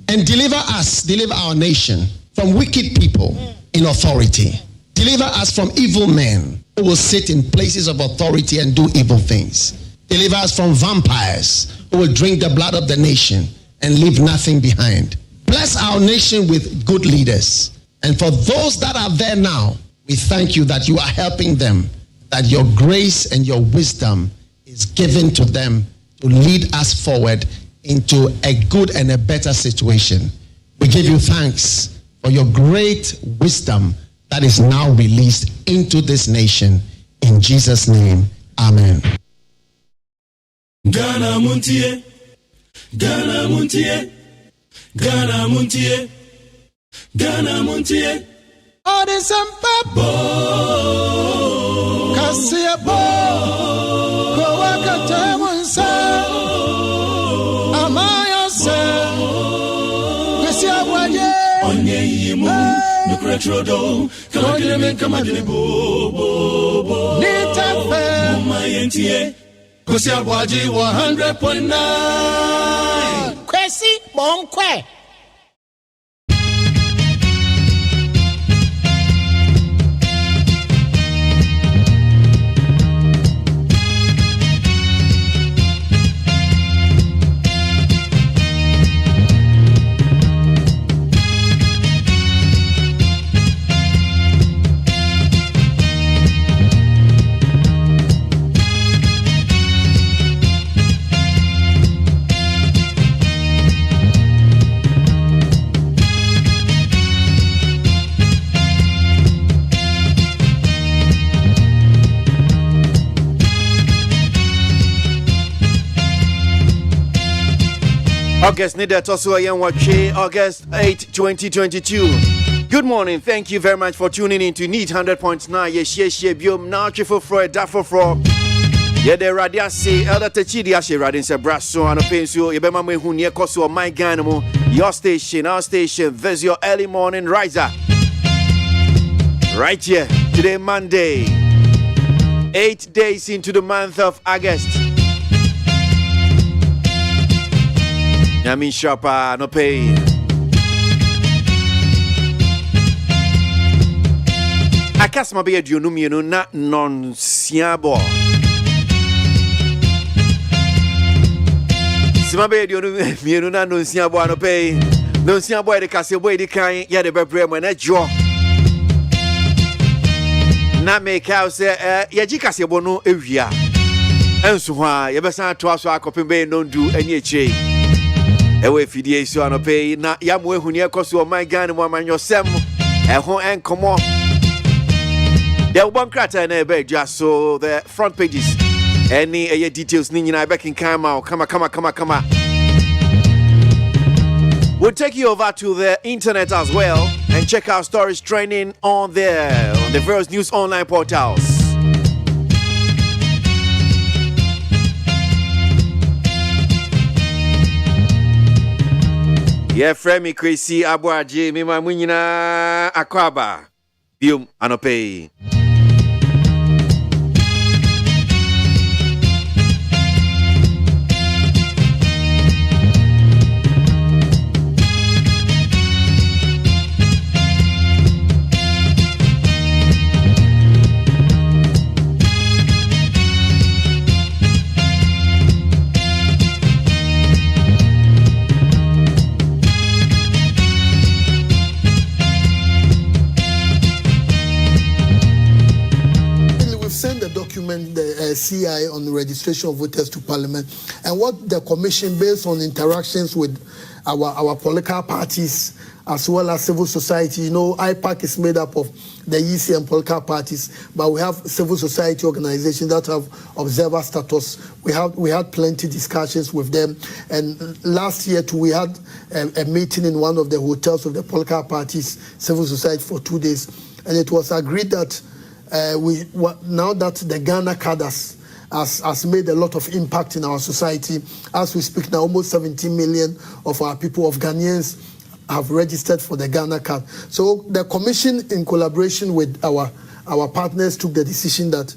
And deliver our nation from wicked people in authority. Deliver us from evil men who will sit in places of authority and do evil things. Deliver us from vampires who will drink the blood of the nation and leave nothing behind. Bless our nation with good leaders. And for those that are there now, we thank you that you are helping them, that your grace and your wisdom is given to them to lead us forward into a good and a better situation. We give you thanks for your great wisdom that is now released into this nation. In Jesus' name, amen. Ghana Montie, Ghana Montie, Ghana Montie, Ghana Montie. All the Sampa Kasia Bo Kowaka Tamansa Amaya Sa KWASI ABOAGYE Onye Yimu Nukretrodo Kamadine Bo Nitafe Mayentie KWASI ABOAGYE 100.9 KWASI Bonkwe. August Nida Tosu Ayanwache, August 8, 2022. Good morning. Thank you very much for tuning in to Need 100.9. Yes, biom now chifo fro dafo fro. Ye de radia se elder techidi ashe radin se brasso ano pensu ye be mama hu ne koso my Ghana mo. Your station, our station. There's your early morning riser. Right here today Monday. 8 days into the month of August. Yamin Shapa no pay. Akasma be aduonu mienu na nonsiabo. Sima be aduonu mienu na nonsiabo no pay. Nonsiabo e de kasebo e de kan ya de bebre mo na jo. Na make house ya ji kasebo no ewia. Enso ho a ye besa to aso akopem be no ndu ani eche. Ewe fidie isu anope na yamu ehuni ekoso my Ghana mo amanyosem eho enkomo the ubonkrata na ebe so the front pages any details ni nyina back in kama. We'll take you over to the internet as well and check our stories trending on there on the various news online portals. Yeah, Fremi KWASI ABOAGYE, me ma munyina akwaba. Biom anope. The CI on the registration of voters to Parliament, and what the Commission, based on interactions with our political parties as well as civil society. You know, IPAC is made up of the EC and political parties, but we have civil society organizations that have observer status. We had plenty discussions with them, and last year too we had a meeting in one of the hotels of the political parties, civil society, for 2 days, and it was agreed that now that the Ghana card has made a lot of impact in our society. As we speak now, almost 17 million of our people, of Ghanaians, have registered for the Ghana card. So the Commission, in collaboration with our partners, took the decision that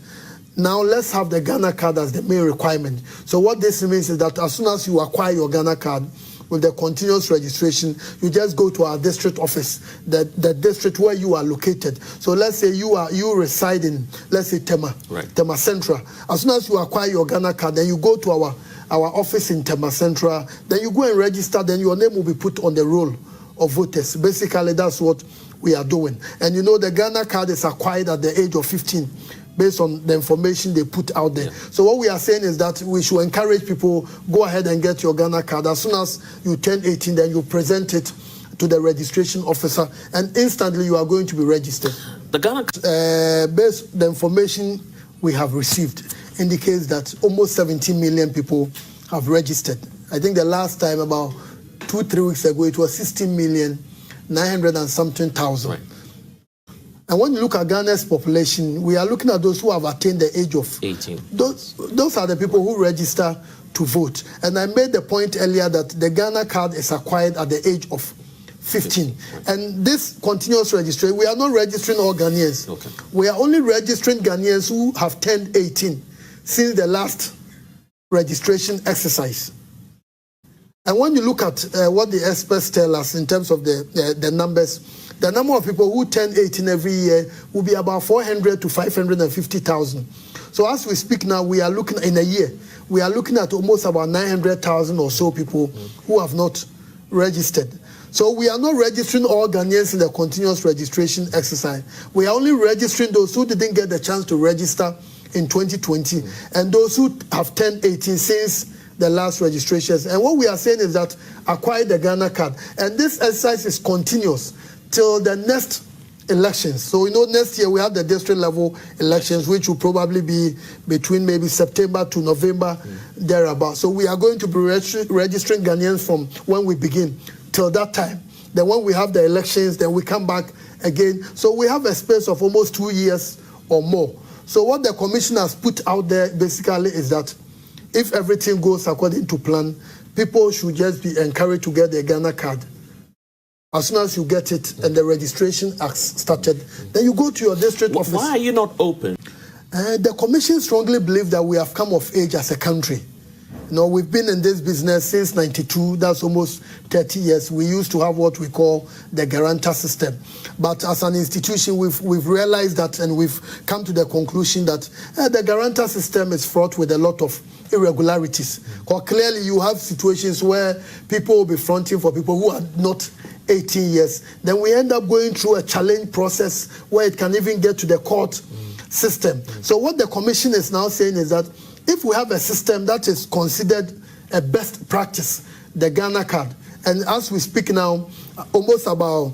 now let's have the Ghana card as the main requirement. So what this means is that as soon as you acquire your Ghana card, with the continuous registration, you just go to our district office, the district where you are located. So let's say you reside in, let's say Tema, Tema Central. As soon as you acquire your Ghana card, then you go to our office in Tema Central, then you go and register, then your name will be put on the roll of voters. Basically, that's what we are doing. And you know, the Ghana card is acquired at the age of 15 based on the information they put out there. So what we are saying is that we should encourage people, go ahead and get your Ghana card. As soon as you turn 18, then you present it to the registration officer, and instantly you are going to be registered. The Ghana based the information we have received indicates that almost 17 million people have registered. I think the last time, about 2-3 weeks ago, it was 16,900,000 and something. And when you look at Ghana's population, we are looking at those who have attained the age of 18. Those are the people who register to vote. And I made the point earlier that the Ghana card is acquired at the age of 15. And this continuous registration, we are not registering all Ghanaians. We are only registering Ghanaians who have turned 18 since the last registration exercise. And when you look at what the experts tell us in terms of the numbers, the number of people who turn 18 every year will be about 400 to 550,000. So as we speak now, we are looking in a year, we are looking at almost about 900,000 or so people who have not registered. So we are not registering all Ghanaians in the continuous registration exercise. We are only registering those who didn't get the chance to register in 2020 and those who have turned 18 since the last registrations. And what we are saying is that acquire the Ghana card. And this exercise is continuous till the next elections. So next year we have the district level elections, which will probably be between maybe September to November, thereabout. So we are going to be registering Ghanaians from when we begin till that time. Then when we have the elections, then we come back again. So we have a space of almost 2 years or more. So what the commission has put out there basically is that if everything goes according to plan, people should just be encouraged to get their Ghana card. As soon as you get it and the registration has started, then you go to your district office. Why are you not open? The commission strongly believe that we have come of age as a country. We've been in this business since 92, that's almost 30 years. We used to have what we call the guarantor system. But as an institution, we've realized that, and we've come to the conclusion that the guarantor system is fraught with a lot of irregularities. Because clearly you have situations where people will be fronting for people who are not 18 years. Then we end up going through a challenge process where it can even get to the court system. So what the commission is now saying is that if we have a system that is considered a best practice, the Ghana card, and as we speak now, almost about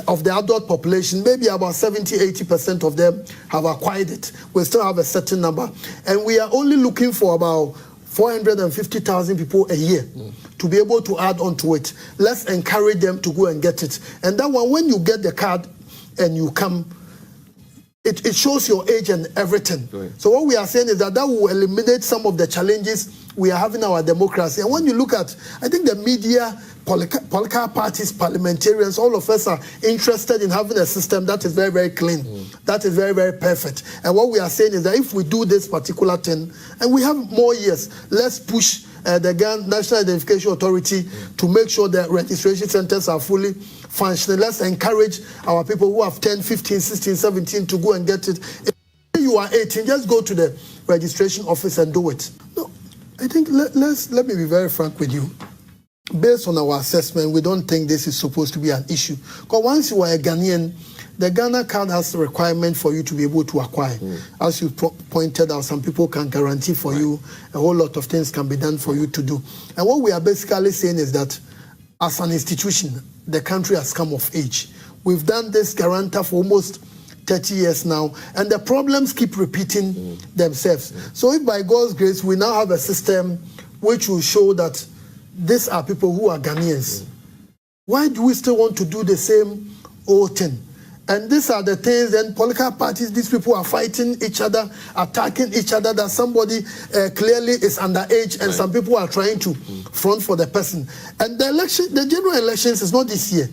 of the adult population, maybe about 70-80% of them have acquired it. We still have a certain number, and we are only looking for about 450,000 people a year to be able to add on to it. Let's encourage them to go and get it. And that one, when you get the card and you come, it shows your age and everything. Right. So what we are saying is that will eliminate some of the challenges we are having in our democracy. And when you look at, I think the media, political parties, parliamentarians, all of us are interested in having a system that is very, very clean, that is very, very perfect. And what we are saying is that if we do this particular thing, and we have more years, let's push the Ghana National Identification Authority to make sure that registration centers are fully functioning. Let's encourage our people who have 10, 15, 16, 17 to go and get it. If you are 18, just go to the registration office and do it. No, I think let me be very frank with you. Based on our assessment, we don't think this is supposed to be an issue. Because once you are a Ghanaian, the Ghana card has the requirement for you to be able to acquire. As you pointed out, some people can guarantee for you, a whole lot of things can be done for you to do. And what we are basically saying is that as an institution, the country has come of age. We've done this guarantor for almost 30 years now, and the problems keep repeating themselves. So if by God's grace, we now have a system which will show that these are people who are Ghanaians, why do we still want to do the same old thing? And these are the things, and political parties, these people are fighting each other, attacking each other, that somebody clearly is underage, and some people are trying to front for the person. And the election, the general elections is not this year.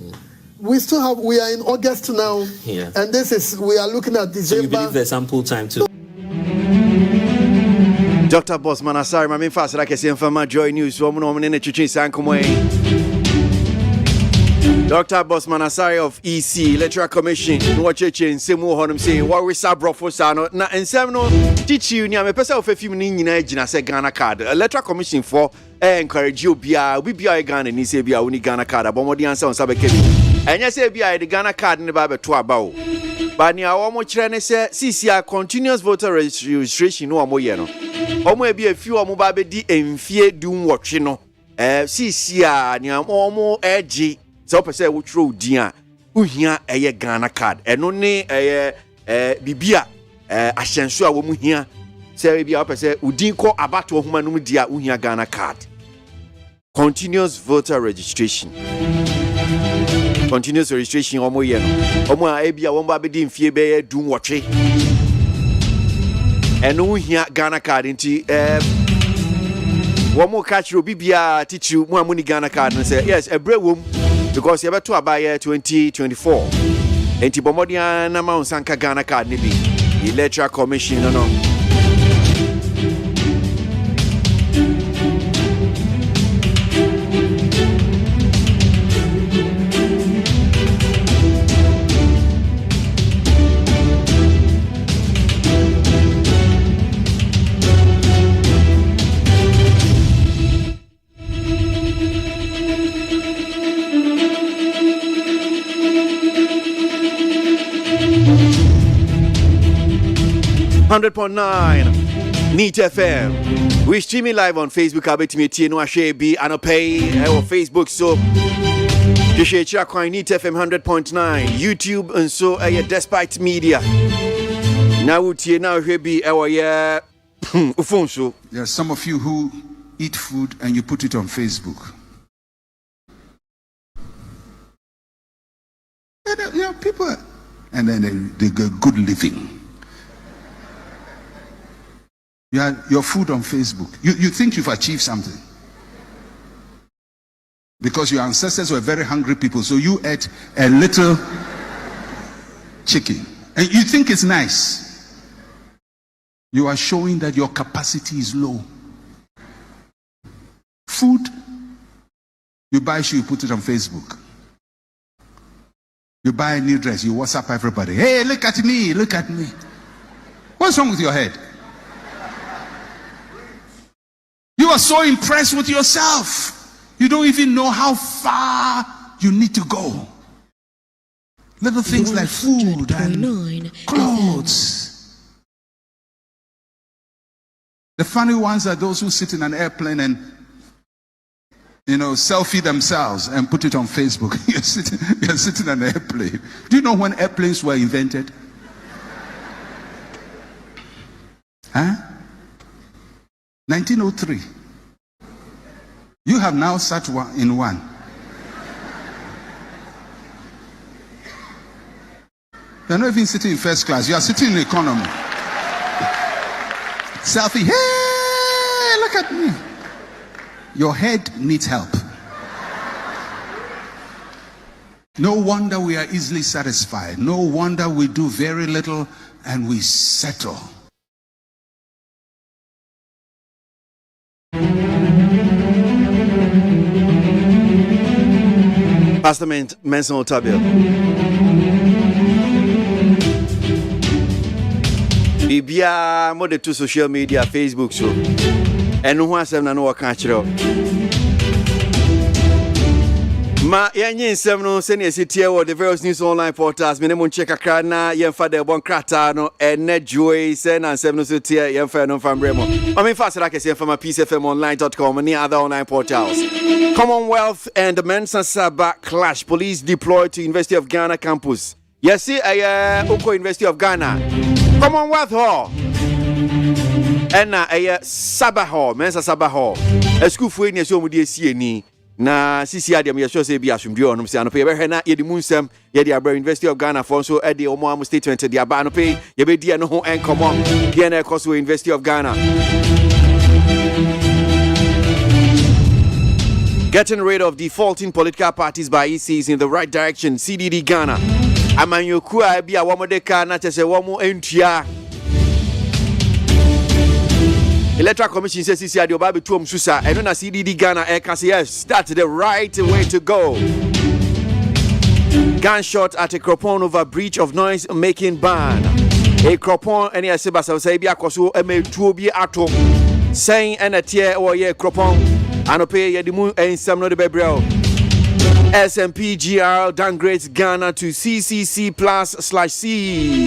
We still have, we are in August now, and we are looking at December. So you believe there's ample time to... Dr. Boss Manasari, my main fast like I say from Joy News, woman in the Chichin Sankomwe. Dr. Boss Manasari of EC, Electoral Commission, watch it in Simu Honum say, what we sabro for Sano, na and Semno, teach you near a person of a few minutes in a Ghana card. Electoral Commission for encourage you, we be a Ghana and say be a uni Ghana card, about what the answer on Sabaki. And yes, be the Ghana card in the Bible to about. But near almost China say, CCR continuous voter registration no more yeno. Almost be a few of mobile di and fear doom watching no. CCR near almost edgy. So say which road dia uhia eye Ghana card eno ne bibia ahyenso a wo mu hia say bia say udin ko abato homa no mu dia uhia Ghana card. Continuous voter registration omo ye no omo a bia wo ba bedi mfie be dum wotwe eno uhia Ghana card nti wo mo catch ro bibia tichu mu amuni Ghana card no say yes ebre wom because you have to buy 2024. And Tibomodia Namount Sanka Ghana card nibi. Electoral Commission no. .9 NEET FM. We streaming live on Facebook. I bet me no be and pay our Facebook so. NEET FM 100.9 YouTube and so Despite Media. Now we now be our phone so. There are some of you who eat food and you put it on Facebook. And, people, and then they get good living. Your food on Facebook. You think you've achieved something. Because your ancestors were very hungry people, so you ate a little chicken. And you think it's nice. You are showing that your capacity is low. Food, you buy shoe, you put it on Facebook. You buy a new dress, you WhatsApp everybody. Hey, look at me, look at me. What's wrong with your head? You are so impressed with yourself. You don't even know how far you need to go. Little things like food and clothes. The funny ones are those who sit in an airplane and, selfie themselves and put it on Facebook. You're sitting in an airplane. Do you know when airplanes were invented? Huh? 1903. You have now sat in one. You're not even sitting in first class. You are sitting in economy. Selfie. Hey, look at me. Your head needs help. No wonder we are easily satisfied. No wonder we do very little and we settle. Pastor Menson Otabil. Bibia more to social media, Facebook so. And no one said no catch it. Ma yanyin sem no senior city or the various news online portals minimum check akra na yemfa de bon krata no ene joy sen and sem no so tie yemfa no fam bremo. I mean fast like I say from peacefmonline.com and other online portals. Commonwealth and the Mensa Saba clash. Police deployed to University of Ghana campus. You see Oko University of Ghana. Commonwealth Hall. And Saba Hall, Mensa Saba Hall. A school for any so mudi CNE. Na CCR dem ye sure say be asumdwe onum say anope ye be na ye di munsem ye di abra University of Ghana for so e di omo statement di aba anope ye be di no ho enkomo ye na course University of Ghana. Getting rid of defaulting political parties by EC is in the right direction. CDD Ghana. Amanyoku a bia womodeka na chese womo entua. Electoral Commission says CCI the Obabi Tuom Susa and when CDD Ghana Air can say yes, that's the right way to go. Gunshot at a Cropon over breach of noise making ban. A Cropon any Sebasa say be akoso M2 atom saying and a tier or ye Cropon and pay ye the moon and some no the bebrel. SMPGR downgrades Ghana to CCC+/C.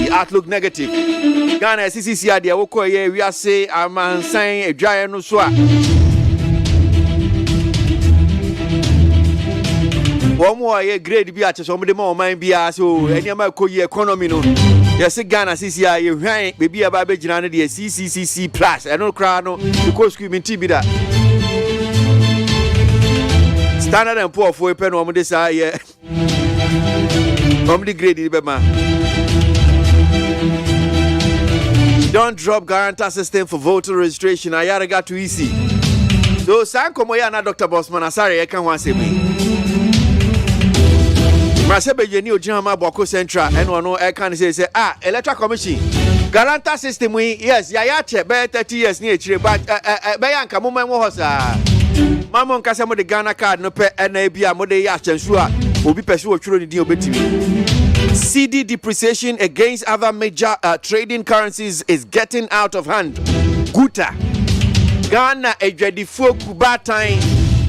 Outlook negative. Ghana CCC adia woko ye we are say aman saying a giant no so. One more ye grade bi ache so mo de ma man bia so eni ma ko ye economy no. Yes Ghana CCI ye hwan bebi aba be gina no de CCC+ eno kra no because screaming TB da. Standard and Poor for a pen on this eye. From the grade, don't drop guarantor system for voter registration. I gotta got too easy. So, Sankomoya and Dr. Bosman, sorry, I can't want to say me. Masebe, you knew Jama Boko Central, and one I can say, Electoral Commission. Guarantor system, yes, Yayache, better 30 years near Chile, but Bayanka, Moment was Mamon Kasamo the Ghana card no pe NABA Mode Yash and Shua will be pursued through the deal between CD depreciation against other major trading currencies is getting out of hand. Guta Ghana a dreadful Kubatain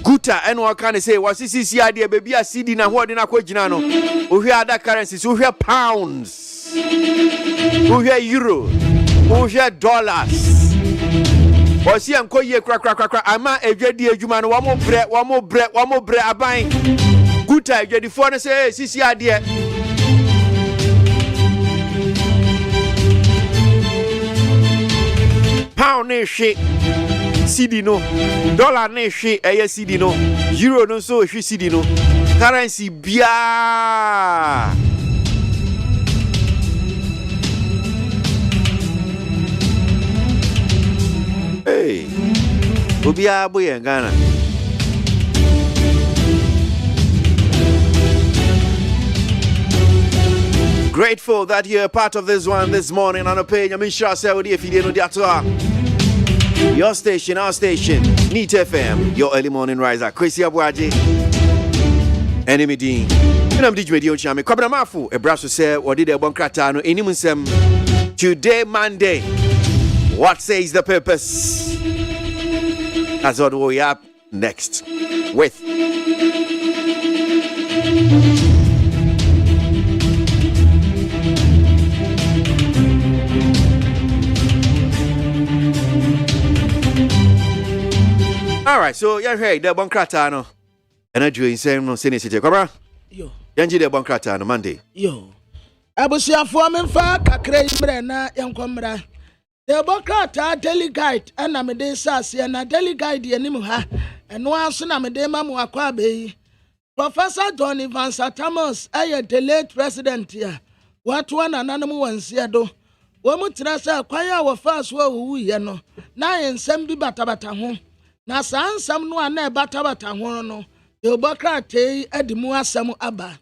Guta and what can I say was CCC idea baby a CD na what in a quajinano who hear other currencies who hear pounds who hear euro who hear dollars. Osi anko ye kra ama edwadi adwuma no wamo bre aban guta edwadi fo no say sisi ade pound ne hwe CD no dollar ne hwe eye CD no euro no so hwe CD no currency bia hey, Ubia boy in Ghana. Grateful that you're a part of this one this morning on a page. I'm sure if you didn't know your station, our station, Neat FM, your early morning riser. KWASI ABOAGYE, Enemy Dean. And I'm DJ Radio Chami. Kwabena Mafu, a brass to say, what did a bonkratano in Imusem today, Monday. What says the purpose? That's what we up next with. All right, so you're here, the Bonkratano. And I drew in same no senior city. Come yo. Yanji the Bonkratano Monday. Yo. Abusia forming fa kakre imbrena yankomra. The Bokata delegate and Amade Sassi and a delegate the Nimuha and once Namade Mamu Akwabe. Professor Johnny Van Satamos, a delayed president here. What one and animal one Seado. Womutrasa acquire our first wo yeno. Na and Sambi Batabata home. Na san some no and Batabata hono. The Bokate Edimua Samu Abba.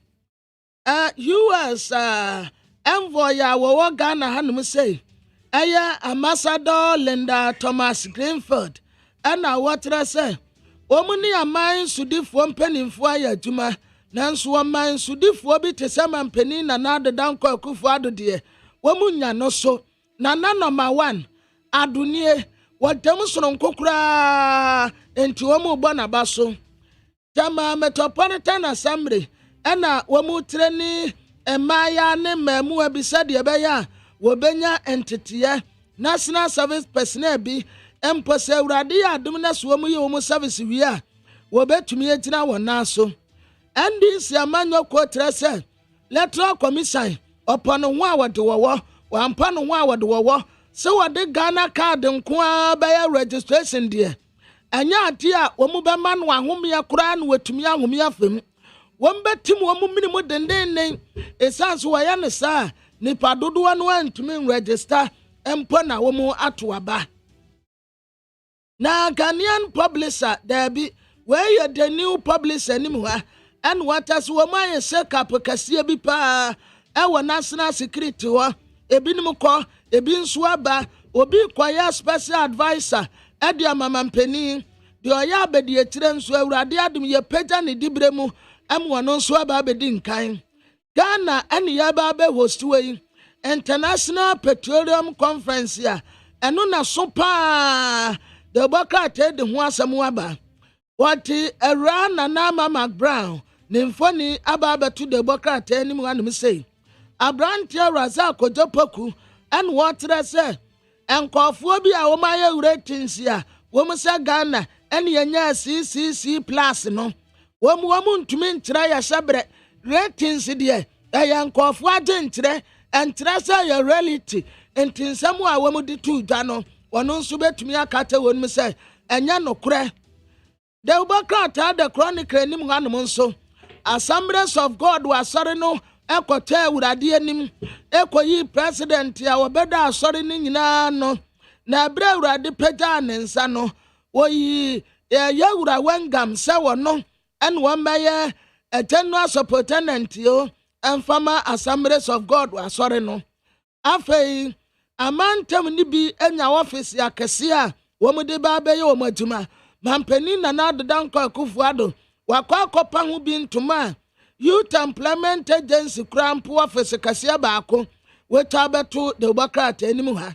US envoy our Ghana Hanum say. Aya Ambassador Linda Thomas Greenfield and I what I say Omuni a mine sudifo mpenimfo ayadwuma nanso wo man sudifo bi tesama mpeni na nade danko akufo adode womunya no so na number 1 adunie wodam soronko kura enti womu bɔ na baso tama Metropolitan Assembly ana womu treni emaya ne mamu abisade ebeya wobenya entity National Service Personnel bi empose urade adum na so mu ye wo service wi a wobetumi etina wona so NDC amanyo kotre se Electoral Commission upon ho a wode wo wampa no ho a wode wo se wode Ghana card nko a be registration de anya ate a wo mu be ma no ahome akura no watumi ahome afem wo mbetim wo mu minimu denden esanso wo ya ne sa nipa dodo no antumi register empo na wo mu ato aba na Ghanaian publisher there be where the new publisher anymore and what as wo my set up kase bi pa e wo national security ho ebinim ko ebi nso aba obi kwaya special advisor ɛde amama mpanin de ɔyɛ abɛdi akyire nso awurade adom yɛ pagya ne dibre mu ɛmo no nso aba abɛdi nkan Ghana ɛne yɛba abɛhostiwe yi International Petroleum Conference a ɛno na so paa de bɔkrataa de ho asɛm aba wɔte ɛwura Nana Mama Brown ne mfoni aba abɛto de bɔkrataa anim anom sei Abranteɛ Razak Kojopoku ɛne wɔtrɛ sɛ nkɔfoɔ bi a wɔn ayɛ ratings a wɔn sɛ Ghana ɛne yɛnya CCC plus no wɔn ntumi nkyerɛ yɛ hyɛbrɛ ratings deɛ ɛyɛ nkɔfoɔ agye nkyerɛ sɛ yɛ reality nti nsɛm a wɔn de to dwa no wɔn nso betumi akata wɔn mu sɛ ɛnyɛ nokorɛ de wobɛkrataa de chronicle anim hanom nso Assemblies of God wɔ asɔre no ɛkɔtɛ awurade anim ɛkɔyi president a wɔbɛda asɔre no nyinaa no na ɛberɛ awurade pagya ne nsa no wɔyi yɛwura wengam sɛ wɔno ɛne wɔmmɛyɛ general superintendent yo ɛmfama Assemblies of God wɔ asɔre no afei amantam ni bi anya office akɛse a wɔn de ba bɛyɛ wɔn adwuma mampanin Nana Adodankwa Akufo-Addo wakɔ akɔpa ho bi ntoma Youth Employment Agency krampo office kɛseɛ baako wɔtwa bɛto de bɔkrataa anim ha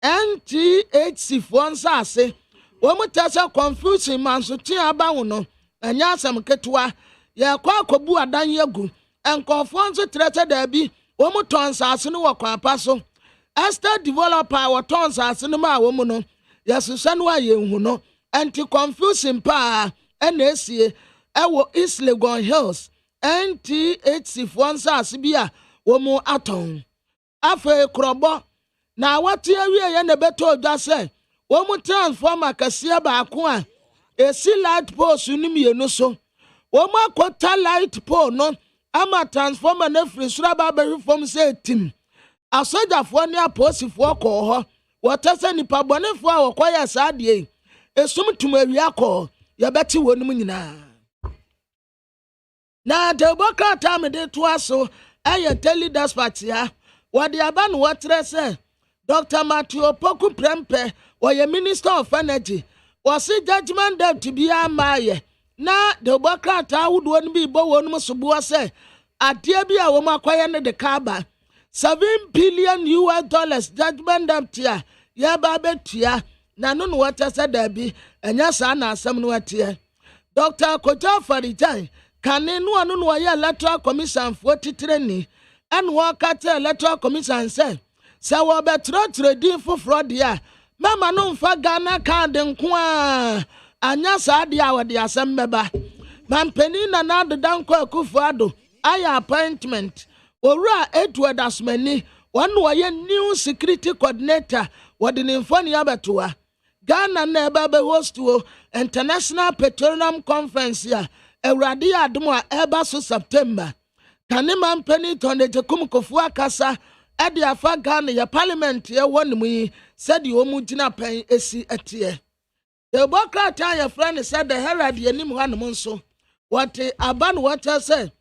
NTHC foɔ nsa ase wɔn tɛ sɛ confusion mansote aba ho no ɛnyɛ asɛm ketewa yɛkɔ akɔbu adan yɛgu nkɔfoɔ nso trɛ sɛ daabi wɔn tɔn nsase no wɔ kwapa so estate developer wɔtɔn nsase no ma wɔn no yɛsesa no a yɛnhu no anti-confusion paa ɛna esie ɛwɔ East Legon Hills NTHC foɔ nsa ase bi a wɔn atɔn afei korɔbɔ na wɔte awie yɛ na bɛtɔ odwa sɛ wɔn transformer kɛseɛ baako a esi light post no mmienu so wɔn akɔta light pole no ama transformer no firi soro aba abɛhwe fam sɛ tim asogyafoɔ ne apolisifoɔ kɔɔ hɔ wɔtɛ sɛ nipa bɔnefoɔ a wɔkɔyɛ saa adeɛ esum tum awia kɔɔ yɛbɛte wɔn mu nyinaa na de bɔkrataa me de toa so ɛyɛ daily dispatch ya wɔde aba no wɔtrɛ sɛ Dr. Matthew Opoku Prempeh wɔyɛ Minister of Energy wɔsi judgment day to be amaye na de bɔkrataa ahodoɔ no bi bɔ wɔn mu so boa sɛ adeɛ bi a wɔn akɔyɛ ne de kaaba $7 billion judgment debt a yɛba betua na no wɔtɛ sɛ dabi ɛnyɛ saa na asɛm no ateɛ Dr. Kojo Farijan kane no ɔno no wɔyɛ electoral commission for titreni ɛne wɔkata electoral commission sɛ wɔbɛtrɛtrɛ din foforɔ deɛ a mama no mfa Ghana card nko a anya saa deɛ a wɔde asɛm bɛba mampanin Nana Adodankwa Akufo-Addo ayɛ appointment owura Edward Asmani wɔn wɔyɛ new security coordinator wɔde ne mfoni abɛtoa Ghana na ɛbɛbɛ host International Petroleum Conference a awurade adom a ɛba so September kane mampanin Tondejekum Kofu akasa ɛde afa Ghana yɛ parliament ɛwɔ ne mu yi sɛdeɛ wɔn gyina pɛn esi ɛteɛ ebɔkrataa yɛ frɛ ne sɛ the Herald anim hɔ anom nso wɔte aba no wɔtɛ sɛ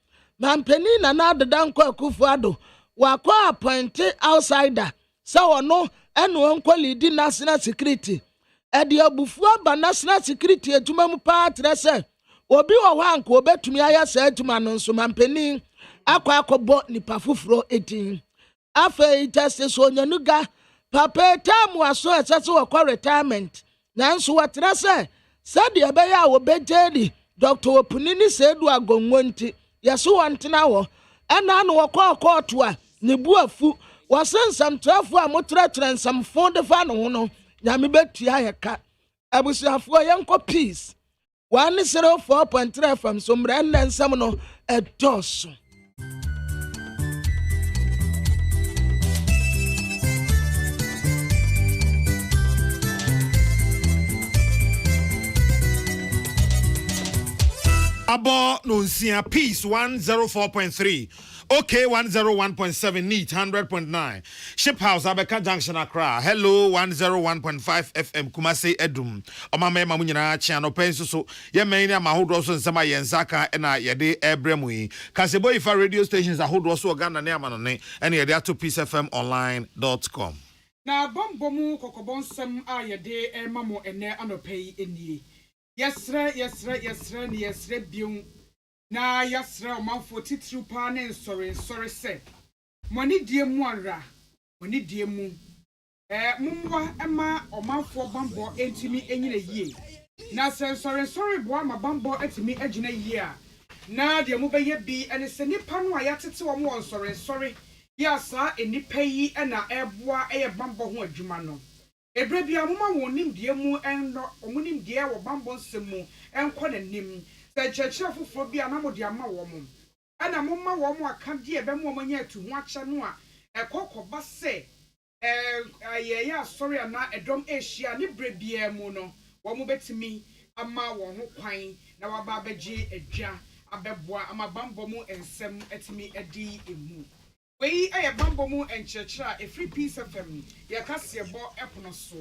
mampanin Nana Adodankwa Akufo-Addo wakɔ appointe outsider sɛ ɔno ɛne ɔnkɔ lead national security ɛde abufuo aba national security adwuma mu paa trɛ sɛ obi wɔ hɔ anka obetumi ayɛ saa adwuma no nso mampanin akɔ akɔbɔ nipa foforɔ edin afei justice Onyanuga papa tamu aso ɛsɛ sɛ wɔkɔ retirement nanso wɔtrɛ sɛ sɛdeɛ ɛbɛyɛ a wɔbɛgyedi Dr. Opunini Sedu Agongo nti yɛso wɔntena wɔ ɛna no wɔkɔ kɔɔto a ne bu afu wɔsensɛmtrɛfo a motrɛtrɛ nsɛmfo de fa no ho no nyame bɛtua yɛ ka abusuafoɔ yɛnkɔ peace 104.3 FM so mmerɛ nnɛ nsɛm no ɛdɔɔso Abo Nunsia Peace 104.3. Okay, 101.7 Neat 100.9. Ship House Abeka Junction Accra. Hello 101.5 FM Kumasi Edum. Omame mamunyina channel penso so ye mania mahodro so nsema yensaka na yede ebremui. Kasebo ifa radio stations ahodo so Ghana ne amanone ene yede ato peacefmonline.com. Na bombo mu kokobonsem a yede mamo ene anopei enie. Yesre biun. Na yesre omanfo titru pa ne sorry se. Moni die mu ara. Moni die mu. Mumwa ema omanfo bambo entimi enyine yie. Na sorry boa ma bambo etimi agina yie a. Na de mu beye bi ene se nipa no a yatete wo mo sorry. Yasa enipa yi na eboa bambo ho adwuma no. Ebre bia moma wonim die mu enno omunim die wo bambo nsemu enko nanim. Se chechire foforo bia na mode ama wo mo. Ana moma wo mo aka die ebe mo manya atu ho acha no a ekokoba se ya sorry na edom ehia ne bre bia mu no wo mo betimi ama wo ho kwan na waba abegye adwa abeboa ama bambo mu ensem etimi edi emu. We aye bambo mu enchechira a free peace FM ya kasebo epono so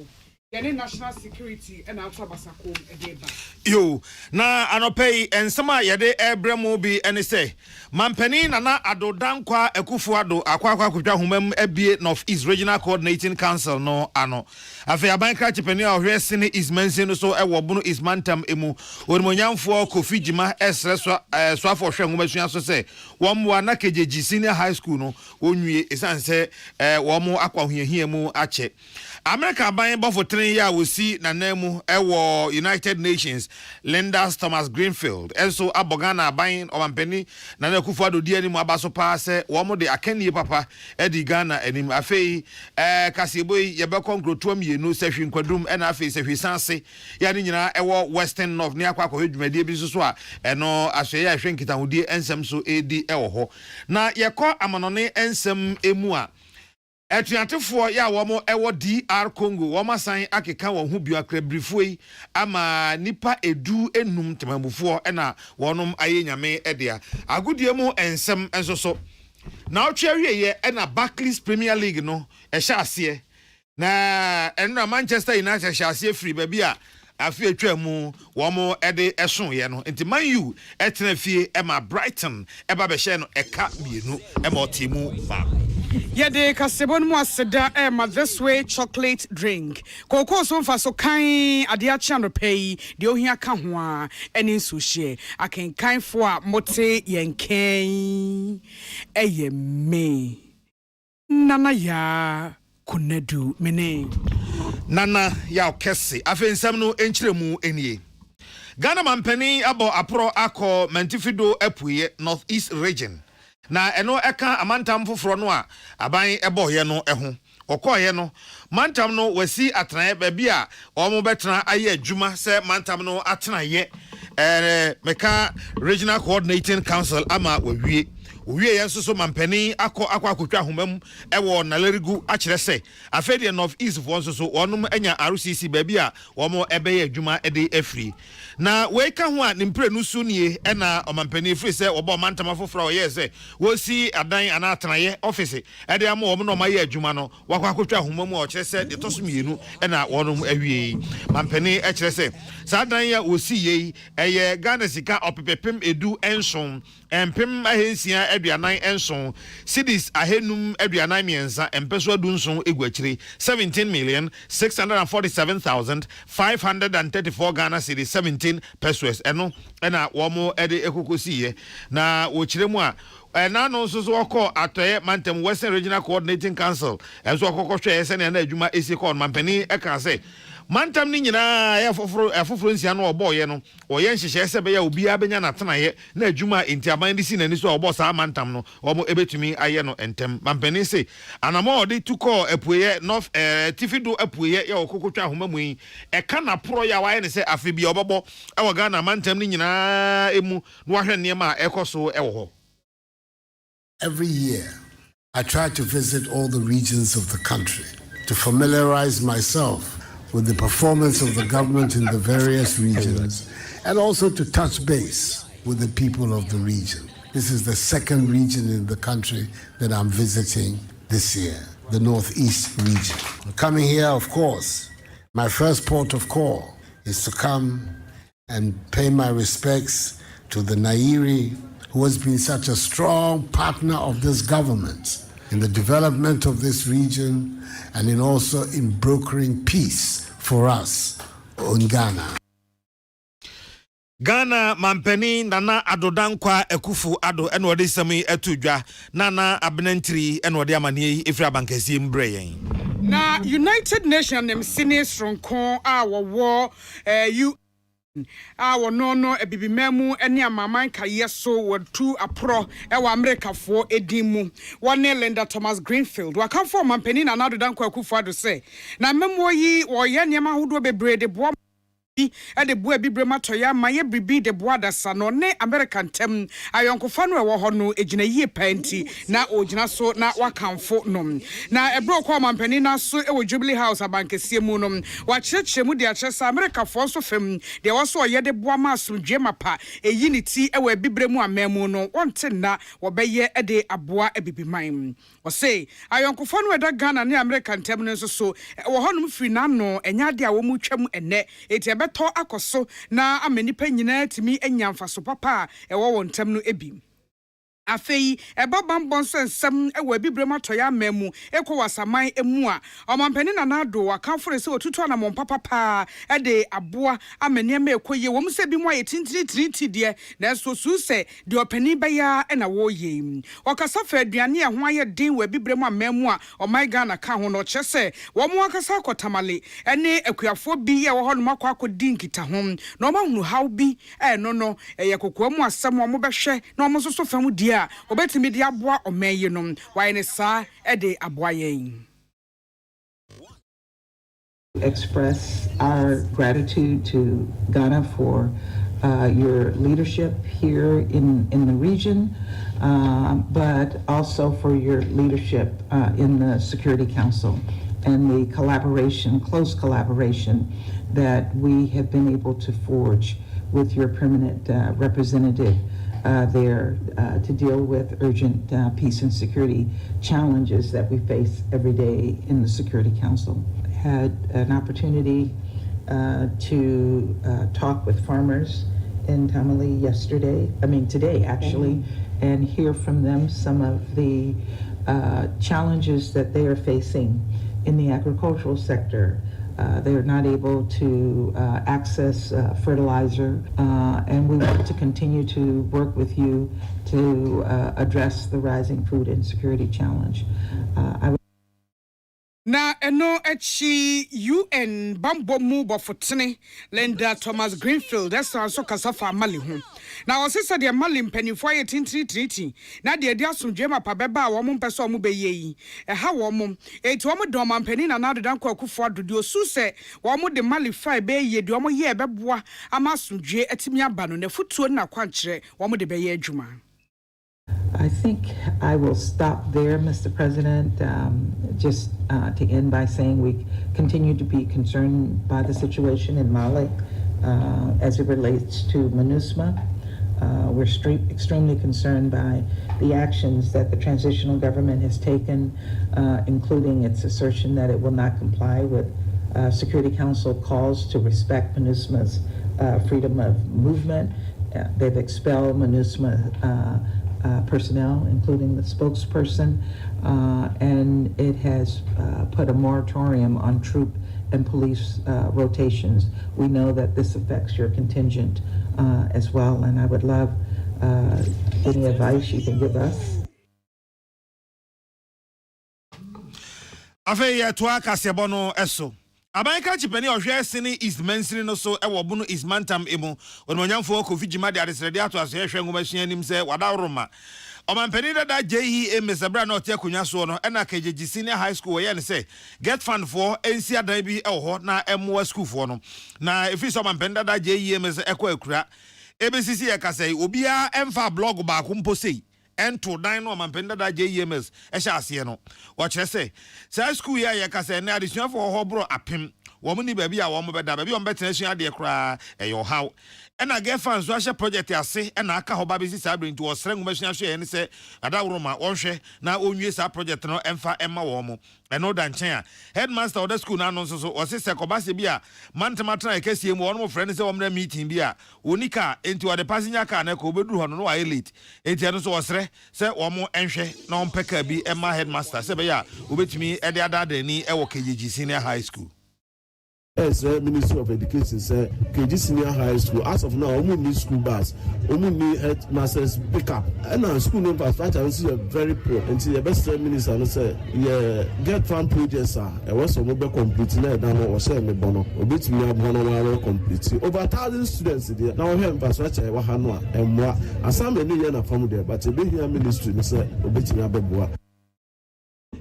yene national security and outer basakom edeba yo na anopei ensema yede ebremu bi ene se mampani na adodankwa ekufu ado akwa kutwa humam ebie North East Regional Coordinating Council no ano afi abankra chepeni ohwese ne ismansi no so ewo bunu ismantam emu onimonyamfo Kofi Jima esre so afo hwe humasua so se womwa na kejeji senior high school no onwie esanse womo akwa hohia mu ache America ban bofo tren ya wosi na nemu ewo United Nations Linda Thomas Greenfield enso abogana ban omampeni na nakufu adodi ani mu abaso pa se wo mo de akanie papa edi Ghana anim afei kaseboy ye be konkroto mienu sehwe nkwadum na afei sehwe sanse ya ni nyina ewo Western North ne akwa hwedwumade bi so a eno ahwe ya hwe nkitahudi ensem so edi ewo ho na yekọ amanone ensem emu a Etuatefo ya womo ewo DR Congo woma san akeka wo hu biakrabrifoi ama nipa edu enum temamufo ena wonom ayenyame edea agudie mu ensem ensoso na otwawieye ena Barclays Premier League no ehya ase na enra Manchester United ehya ase free baby a afi atwa mu womo ede eson ye no enti Man U etena fie ema Brighton eba be hye no eka mienu ema otimu ba Yede kasebon mu aseda ma this way chocolate drink. Koko so mfa so kan ade a cha no pay de ohia ka ho a eni so hye. Aken kan fo a mote yenken eye me. Nana ya kunadu mene. Nana ya kese afensam no enchiremu enie. Ghana mampani abo apro akọ Mantifido epuye North East region. Na eno eka amantam foforo no a aban eboye no eho okoye no mantam no wasi atran baabi a omo betena aye adwuma se mantam no atena ye meka Regional Coordinating Council ama wawie yenso so mampani akotwa homam ewo nalerigu akire se afede North East fo nso so onum anya RCC baabi a omo ebeye adwuma ede afri na weika ho a nimpre no sunie na omampani free se obo mantam afofra oye se wosi adan ana atenaye office ede am omo no maye adwuma no wakotwa homam o kire se de tosomienu na wonum awie mampani akire se sa dan ya wosi ye eye Ghana sika opepepem edu enson empem ahensia aduanan enson cities ahenum aduanan miensa empeso adunson eguachire 17,647,534 Ghana cedis 17 pesos eno na womo ede ekokosiye na wochiremu a na no so okọ atoye mantem Western Regional Coordinating Council enso okokọ hwe ese na adwuma esi kọ mampani eka se mantam ni nyina ya foforo nsia no oboye no oye nhyehyɛ sɛ be ya obi abenya natenaye na adwuma enti aban de si nani so obo saa mantam no omo ebetumi aye no entem mampani se anamo de tukọ apuye North Tifido apuye ya okokotwa homamu yi eka na pro ya waye ne sɛ afi bia obobɔ ewo Ghana mantam ni nyina emu no ahwe nneema ekoso ewo ho. Every year, I try to visit all the regions of the country to familiarize myself with the performance of the government in the various regions and also to touch base with the people of the region. This is the second region in the country that I'm visiting this year, the Northeast region. Coming here, of course, my first port of call is to come and pay my respects to the Nairi, who has been such a strong partner of this government in the development of this region and in also in brokering peace for us in Ghana. Ghana mampeni nana adodankwa ekufu ado enwode sami etudwa nana abnentri enwode amane efra bankasi mbre na United Nations nem seniors ronkon a wo you no ebibimemu ene amaman kaye so wadu apro e wa America fo edimu one Linda Thomas Greenfield waka for mampeni nana adodankwa ekufu ado say na memo yi wo ye niam ahodo bebre de bo de boa bibrema toya maye bibi de boa da sano ne American tem ayonkofa no ewo ho no ejina yie panti na ojina so na wakamfo nom na ebro kwa mampani na so ewo Jubilee House abankesie mu nom wa cheche mu de achesa America fo so fem de wo so ye de boa maso dwemapa eyi ni ti ewo bibremu amemu no wonte na wo beye de aboa ebibiman wo say ayonkofa no eda Ghana ne American tem no so wo ho nom firi na no enya de a wo mu twam ene eti beto akoso na amenipa nyina timi anyamfa so papa ewo wontam no ebi afei ebabambon sensem ewo bibrema toya memu ekwo wasaman emu a omampani na nado wakamfore se otutu na mompapa pa de aboa amene ma ekoye wom se bi mo ayetintiri de na so su se de opani baya na wo ye okasa fa aduane e ho aye din wa bibrema memu a oman Ghana ka ho no chese wo mo akasa akotamale ene akuafo bi ye wo ho no makwa din kita ho na o ma hunu haw bi no ye kokwa mu asem o mo behwe na o mo so fa mu di obetimi di aboa omaye nom why ne sa de aboa yen. Express our gratitude to Ghana for your leadership here in the region, but also for your leadership in the Security Council and the collaboration, close collaboration that we have been able to forge with your permanent representative there to deal with urgent peace and security challenges that we face every day in the Security Council. Had an opportunity to talk with farmers in Tamale today actually, and hear from them some of the challenges that they are facing in the agricultural sector. They're not able to access fertilizer, and we want to continue to work with you to address the rising food insecurity challenge. Na eno echi UN bambo mu bofotene Linda Thomas Greenfield that's so kasafa mali ho na osisa de mali mpanifo aye tintiriti na de dia asomdwe mapa beba wo mo mpese mo beye yi ha wo mo eti wo mo do mampani na na dodan kwakufo adodi osu se wo mo de mali fa beye de wo mo ye beboa ama asomdwe atimi aba no na futuo na kwankire wo mo de beye adwuma. I think I will stop there, Mr. President, just to end by saying we continue to be concerned by the situation in Mali as it relates to MINUSMA. We're extremely concerned by the actions that the transitional government has taken, including its assertion that it will not comply with Security Council calls to respect MINUSMA's freedom of movement. They've expelled MINUSMA personnel, including the spokesperson, and it has put a moratorium on troop and police rotations. We know that this affects your contingent as well, and I would love any advice you can give us. Afe to akasebono eso Abanka chipeni ohwe sini is mensiri no so ewo bunu is mantam emu ononyamfo ko fijima de adesrede ato aso ehwe ngomahia nim se wadaroma omampeni dada JE mesabra na ote akonya so no ena KGG senior high school ye ne se get fund for ensi adan bi ewo na emwa school for no na efi so omampeni dada JE mes ekwa akura ebesisi ye kasai obia emfa blog ba ko mposei ento dan no mampenda da JEMS ehya ase no wo kire se sai school ya ye kasa na adesua for ho bro apem wo mu ni ba bi a wo mu beda ba bi on betena sua de kra eyo haw ena get fans so ahye project ase ena aka ho ba be sisa bring to osre ngumashia hwe ene se adawroma wonhwe na onwie sa project no emfa emma wo mo eno da nchen a headmaster of the school na no so o se kobase bi a mantematra ekesie mu wono friend se womra meeting bi a onika enti wo de passenger car na ko obeduru ho no wa elite enti eno so osre se wo mo enhwe na ompeka bi emma headmaster se be ya obetumi e de adada ni e wo KGG senior high school. Yes, Ministry of Education said KG Senior High School. As of now, we need school bus, we need headmasters pick up. And our school infrastructure is very poor. And the best minister said, yeah, get farm projects are. I was some mobile complete now. Now was saying me bono. Obit me a bono complete. Over 1,000 students there. Now we have infrastructure. We have no and more. As some many years from there, but the big ministry said, obit me a bono.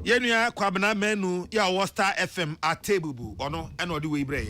Yenua kwabena menu ya Star FM atebubu ono eno de we bre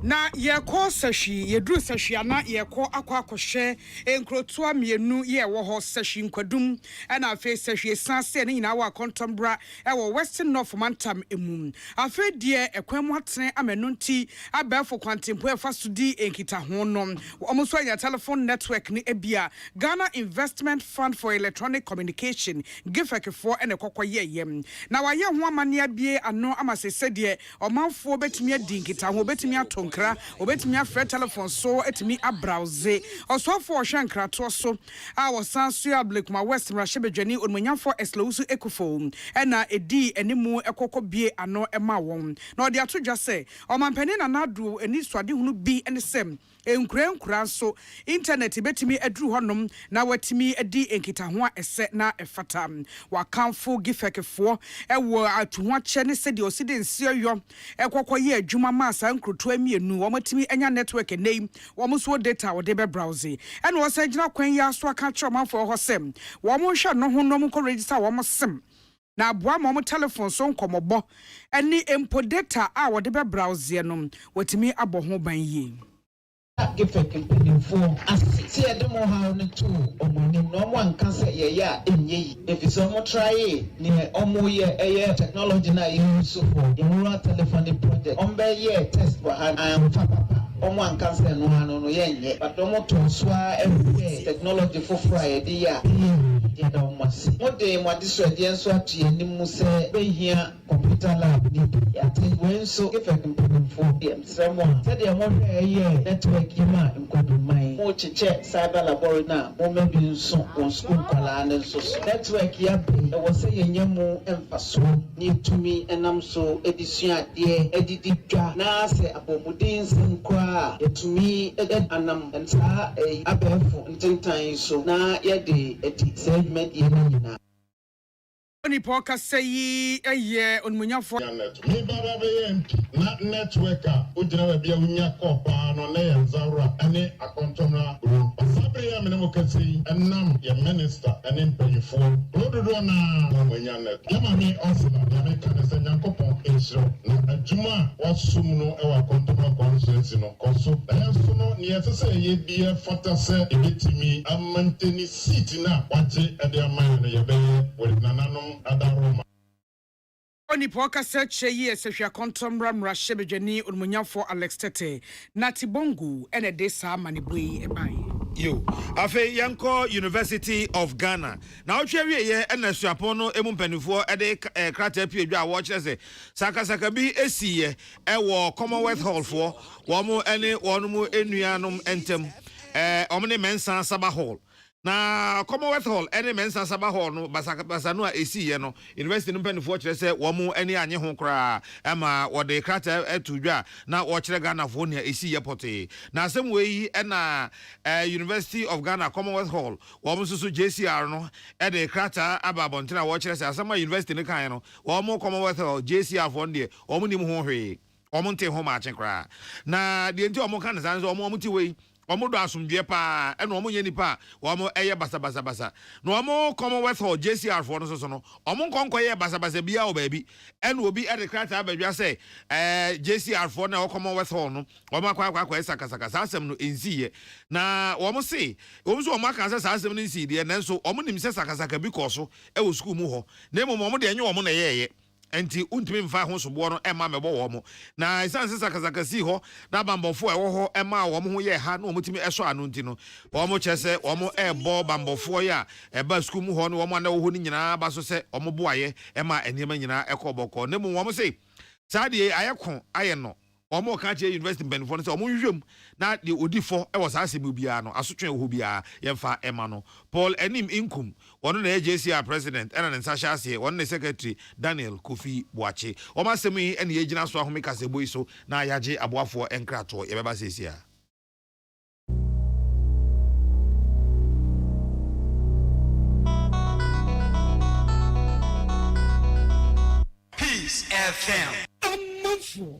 na yeko sashi yedru sashi ana yeko akwakohye enkrotoa mienu ye wo ho sashi nkwadum na afi sashi sanse ne nyina wa contombra e wo Western North Mantam emu afi die ekwemu atene amenunti abafo kwantempo e fasudi enkita ho no omuso anya telephone network ni ebia Ghana Investment Fund for Electronic Communication gifekefo ene kokoye yem na waye ho amane abie ano amasese die omanfo betumi adi nkita ho betumi atonka obetumi afre telephone so etimi abrowse osofo hwankra to so a wosanso ya Blakema West Mrashebedwani onmanyafo eslowusu ekufo ena edi enimu ekokobie ano ema won na odi atodwa se omampani na nadu eni swade hunu bi enesem enkura so internet betimi aduru honom na watimi edi enkita ho ese na efata wakamfo gifekefo ewo atuho ache ne se de oside nsiyo ekokoye adwuma masa nkroto amienu womatimi enya network nei womuso data wo de be browse ena wo sanjina kwan ya so aka chomafo ho sem wo mo hwe no ho no mo ko register wo mo sem na aboa mo telephone so nkomobo eni empo data a wo de be browse no watimi abo ho ban yi gifeke mpinfo asisi edemo ha ne to omoni no mo anka se ye ya enye efiso mo try ne omo ye technology na use for the rural telephony project ombe ye test for hand am papa omo anka se no ha no ye nye but omo to so every technology for Friday ya ye da mo si mo de mo adiso de enso atie ni mu se be hia computer lab ni ya tin wen so gifeke mpinfo dem semo se de mo ye network Kima Nkodumai, mo chiche cyber laboratory na mo mebi nso on school kwala ne nso network ya be e wo se yenyemu emfaso ni tumi enam so edisua de edididwa na se abomudin sinkwa etumi anam nta abefo ntentan so na ye de edi segment ye nyina Oni poka sayi eye onmunyafo mi baba be na networker ujina we bia unya kopa no na ya nzawra ane akontomra ru asabre ya menemo kasi enam ya minister ane mpanyifo ododo na munya net ya mami osila ya me kan se nyankopon ensiro na adwuma wasum no e wa akontomra constituency no koso na so no ne yesese ye bia fata se ebetimi amanteni seat na waje ade aman na ye be we nananom adaroma Oni poka seche ye sehwa kontomra Mrashebedwani onmunyafo Alex Tete na Tibongu ene de sa manibui ebai yo afi yanko University of Ghana na otwewe ye ena suapon no emumpanifo ede krata piedwa a wo kyerese sakasaka bi esiye ewo Commonwealth Hall fo wo mo ene wonu mu enuanom entem omne mensa Saba Hall na Commonwealth Hall ene mensa Saba Hall no basa no a esiye no university no mpanifo kyerese wo mo ene anye ho kra ama wo de krata etudwa na wo kyere Ghana fo ne esiye pote na asem we ena University of Ghana Commonwealth Hall wo mo susu JCR no ede krata ababontina wo kyerese asema university ne kan no wo mo Commonwealth Hall JCR fo ne wo mo nim ho hwe wo mo nte ho ma achen kra na de nti wo mo kan san so wo mo ti we omodo asumdwe pa eno omo nyenipa omo eye basa no omo Commonwealth Hall JCR for no so no omo nkonko ye basa bia o baabi eno obi edekrata abadwa say JCR for na Commonwealth Hall no omo akwa sakasaka asem no ensiye na omo se omo so omo aka say asem no ensiye de nanso omo nim se sakasaka bi koso e wo school mu ho na emo omo de enye omo na yeye enti untimi mfa ho sobo no ema mebo wo mo na isanse sakasakasi ho na bambofo ewo ho ema wo mo ho ye ha na omutimi eso anu nti no wo mo chese wo mo ebo bambofo ya eba school mu ho no wo mo na wo ho ni nyina ba so se wo mo boaye ema eniema nyina ekoboko ne mu wo mo se sade ayeko aye no omo ka che university benfo no se omo hwehwem na de odifo e wo sa asemu bia no asotwe ho bia yemfa ema no Paul Enim Inkum ono na JCR president ena ne nsasha ase ono ne secretary Daniel Kofi Boache omo asemu yi ene yegina so ahome kasebo iso na yaje aboafo enkrato yebeba sesia. Peace FM.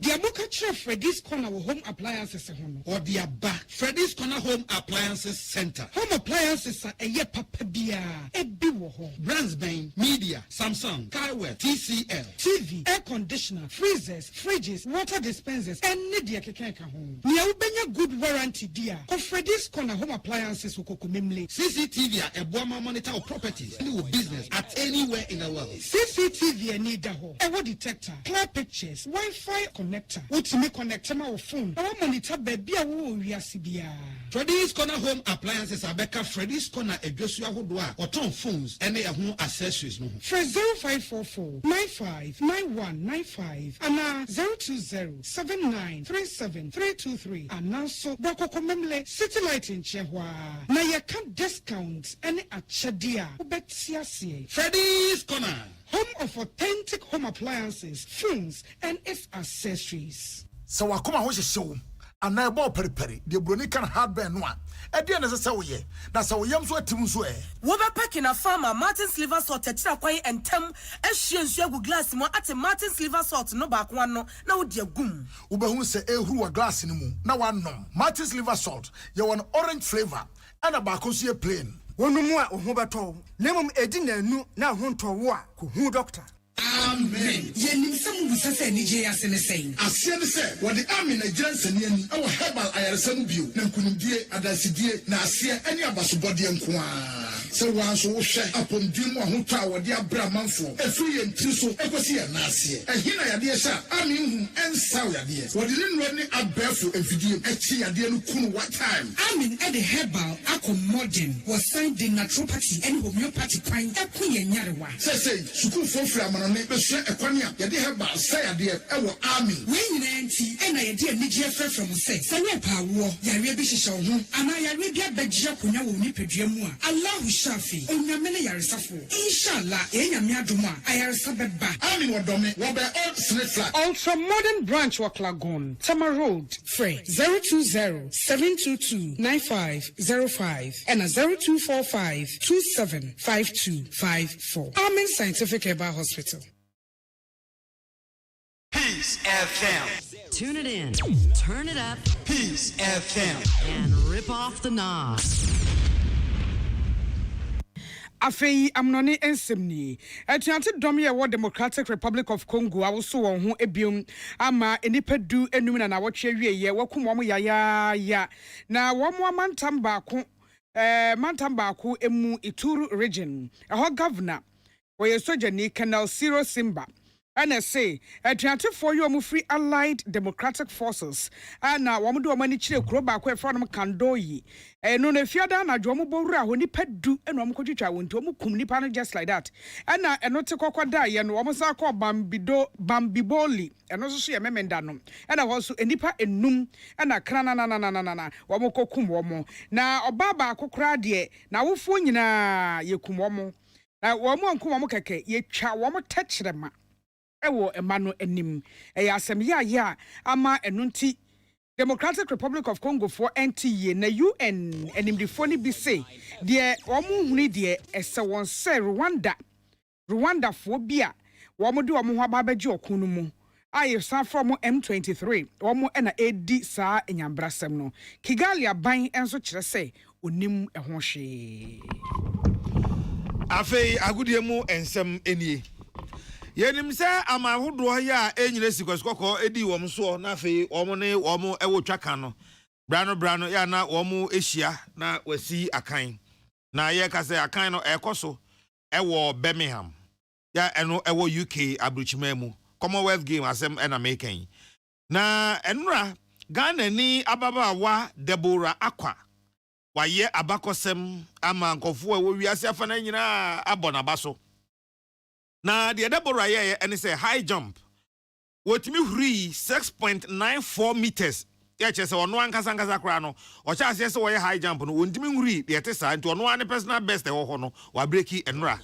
The Abuka Freddy's Corner Home Appliances or the Abba Freddy's Corner Home Appliances Center. Home appliances are a ye papa bia, a biwo home. Brandsbane, Media, Samsung, Kaiware, TCL, TV, air conditioner, freezers, fridges, water dispensers, and media keka home. Nia ubenya good warranty dear. Of Freddy's Corner Home Appliances ukokumimli. CCTV, a Buama monitor of properties, any business at anywhere in the world. CCTV and need ho. A detector, clear pictures, Wi-Fi connector. Ultimate connector my phone. Our monitor baby a wo wiasibia. Freddy's Corner Home Appliances Abeka Freddy's Corner Ejosia Hodwa or ton phones any home accessories no. For 0544 959195 and 02079373323 and now so Boko Komemle City Light in Chehwa. Na ya can discounts any at Shadia. Ubetiasi. Freddy's Corner. Home of authentic home appliances, phones, and its accessories. So I come out with a show. And I bought peri the Brunican hardware one. At the end of the Sawaye, that's how Yams were Timsway. Woba packing a farmer, Martin's liver salt, Tachakway, and Tem, as she and Shagu glass more at a Martin's liver salt, no back one, no, dear goom. Uba who say, who a glass in the moon. Now one no. Martin's liver salt, you want orange flavor, and a bacosia plain. One more, Hobato, Lemon Edina, no, now home to war, who doctor. Amen. Yenim some who say Nigeria saying. I said, sir, what the army Nigerians and yen, our herbal IRSM view, Nankundia, Adasidia, Nasia, any of us body and qua. So once we share upon Dimo who tower, dear Bramanfo, a free and Triso, Ecosia, Nasia, and here, dear sir, I mean, and Sauya, dear. What didn't run it up barefoot and video, a chia, dear Lukun, what time? I mean, at the herbal, Modern was signed in naturopathy and homeopathy pine, a queen Yarwa. Say, Suku for Flaman. Equania, Yadi have about say idea, our army. When Nancy and I did Nigeria from say, Sanepa war, Yarabi Shishon, and I Arabia Bedjapuna will nip a dreamua. Allah Shafi, on Yamene Yarisafo. Inshallah, Yamiaduma, Ayarasabeba. Army or Domi, Robert Old Smith Flat. Ultra modern branch walk Lagoon, Tama Road, Frey 020-722-9505 and a 0245-275254. Amen Scientific Herbal Hospital. Peace FM. Tune it in, turn it up, Peace FM, and rip off the knob. Afei amnoni ensemni etiante dom ye wo Democratic Republic of Congo awoso won ho ebiom ama enipadu enum na wotwe wieye wakum wo ya na wo mo mantam baako emu Ituru region ho governor wo ye soja ni Colonel Ciro Simba and say etiante for you free allied democratic forces ana wo do mani chire kuro ba ko e from Kandoyi no na fiada na dwo mo bowura ho nipa du eno mo kodwitwa wonto mo kum nipa no just like that ana eno te kokoda ye no mo sa ko bambiboli eno so ye memenda no ana ho so enipa enum ana krana na wo mo kokum wo mo na obaba akokra de na wofo nyina ye kum wo mo na wo mo nkum wo mo keke ye twa wo mo tachirema ewo emano enim eya asem ya ama enunti Democratic Republic of Congo for NTE na UN enimdifo ni bi say de omo huni de ese won say Rwanda fo bia wo mo de omo ho ababaji okunu mu aye san from M23 omo na edi saa enyambrasem no Kigali aban enso kire say onim ehwo hwe afei agudie mu ensem enie yenim se amahodo ya enyire sikwasikoko edi wom so na afei wom ne wom ewo twaka no brano ya na wom ehia na wasi akan na ye ka se akan no ekoso ewo Birmingham ya eno ewo UK abruchimemu Commonwealth game asem ena making na enra Ghana ni ababaawa Deborah Akwa waye abakosem ama nkofo ewo wiase afa na nyina abona baso na de Deborah ye ene say high jump wotimi huri 6.94 meters ya chese ono ankasa kra no o cha ase se wo ye high jump no wontimi huri de tesa nti ono ane personal best ewo ho no wa breaki enra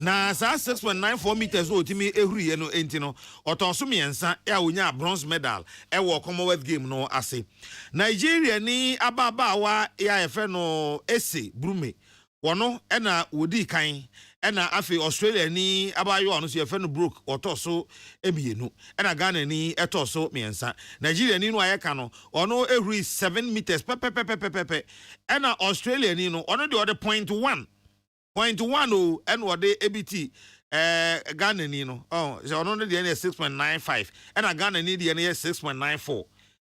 na sa 6.94 meters wotimi ehuri ye no enti no otonso miensa ya onya bronze medal ewo Commonwealth game no ase Nigeria ni ababaawa ya efe no ese brume wono ena wodi kan ena afi Australia ni abayo ono so efe no broke otoso emienu ena Ghana ni etoso miensa Nigeria ni no ayeka no ono ehuri 7 meters pepe ena Australia ni no ono de 0.1 o and what they ABT Ghana ni no so ono de 6.95 and a Ghana ni de 6.94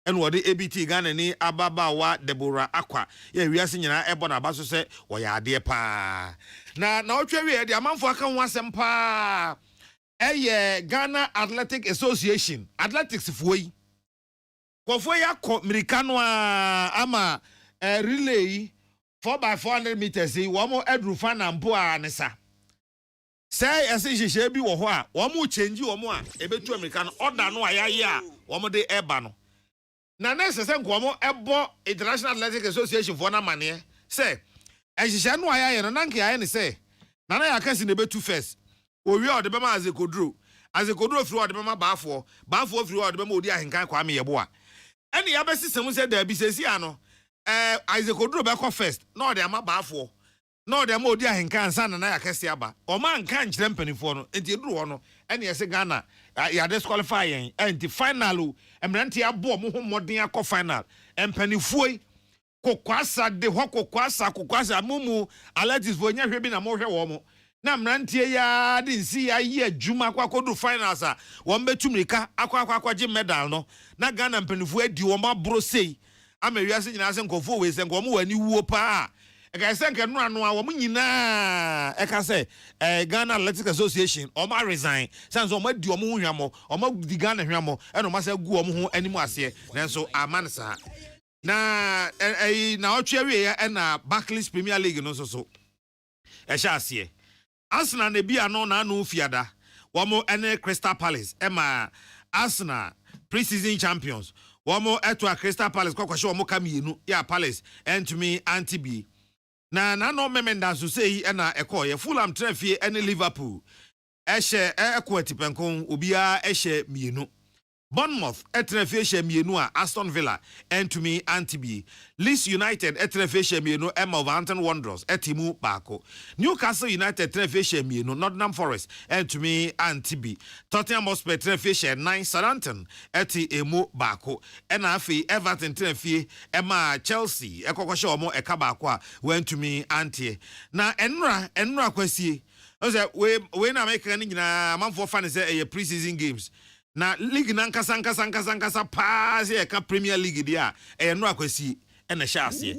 and what the ABT Ghana ni ababaawa Deborah Akwa ye wiase nyina ebo na baso se wo ya ade pa na otwa wi de amanfo aka ho asem pa Ghana Athletic Association athletics fuoi kofo ya ko Americano ama relay 4x400 meters womo edru fana mpo a nesa say ese hihye bi wo ho a womo change womo a ebetu America no order no ayaye a womo de eba no na nese se nkomo ebo International Athletic Association for na mane say ehihye no ayaye no nanke ayaye ne say na na yakasi ne betu first owi o de bema azekodro firi o de bema baafo firi o de bema odi ahenkan kwa me yebo a ene ya besisem se da bi sesi ano Isaac Oduro beko first no de ama baafo no de ma odi ahenka ansa na ya kese aba o man kan kyerem panifo no enti eduru ho no ene yese Ghana ya disqualify yen enti final emrante abo mo ho modern akọ final empanifo kokwasa de ho kokwasa mumu alatis fo nya hwe bi na mo hwe wo mo na mrante ya de nsi ya ye adwuma akwakodu finals a wo mbetumrika akwaje medal no na Ghana empanifo adi wo ma bro sei ama wiase nyina se nkofo we se nkomo wani wuo pa e ga se nke no ano a wo nyina e ka se Ghana Athletic Association o ma resign sanso o ma di o mo hwamo o ma di Ghana hwamo e no ma se gu o mo ho animu ase nanso amansa na na otwe we ya na Barclays Premier League no so e sha ase Arsenal na bia no na anu fiada wo mo ene Crystal Palace e ma Arsenal pre-season champions womo etwa Crystal Palace kwakwashi womo kamienu ya Palace entumi antibi na no memenda so sei na ekoye Fulham trafie ene Liverpool ehye ekwatipenkon obia ehye mienu Bournemouth etrafie ehye mienu a Aston Villa entumi antibi Leeds United etrafie ehye mienu Wolverhampton Wanderers etimu baako Newcastle United etrafie ehye mienu Nottingham Forest entumi antibi Tottenham Hotspur etrafie ehye 9 Southampton eti emu baako ena afi Everton etrafie ema Chelsea ekokoshe omo eka baako a wentumi antie na enra kwasie oze we na make ni nyina amanfo fa ne say pre-season games na league na nkasa pass e ka Premier League dia no akwasi na sha ase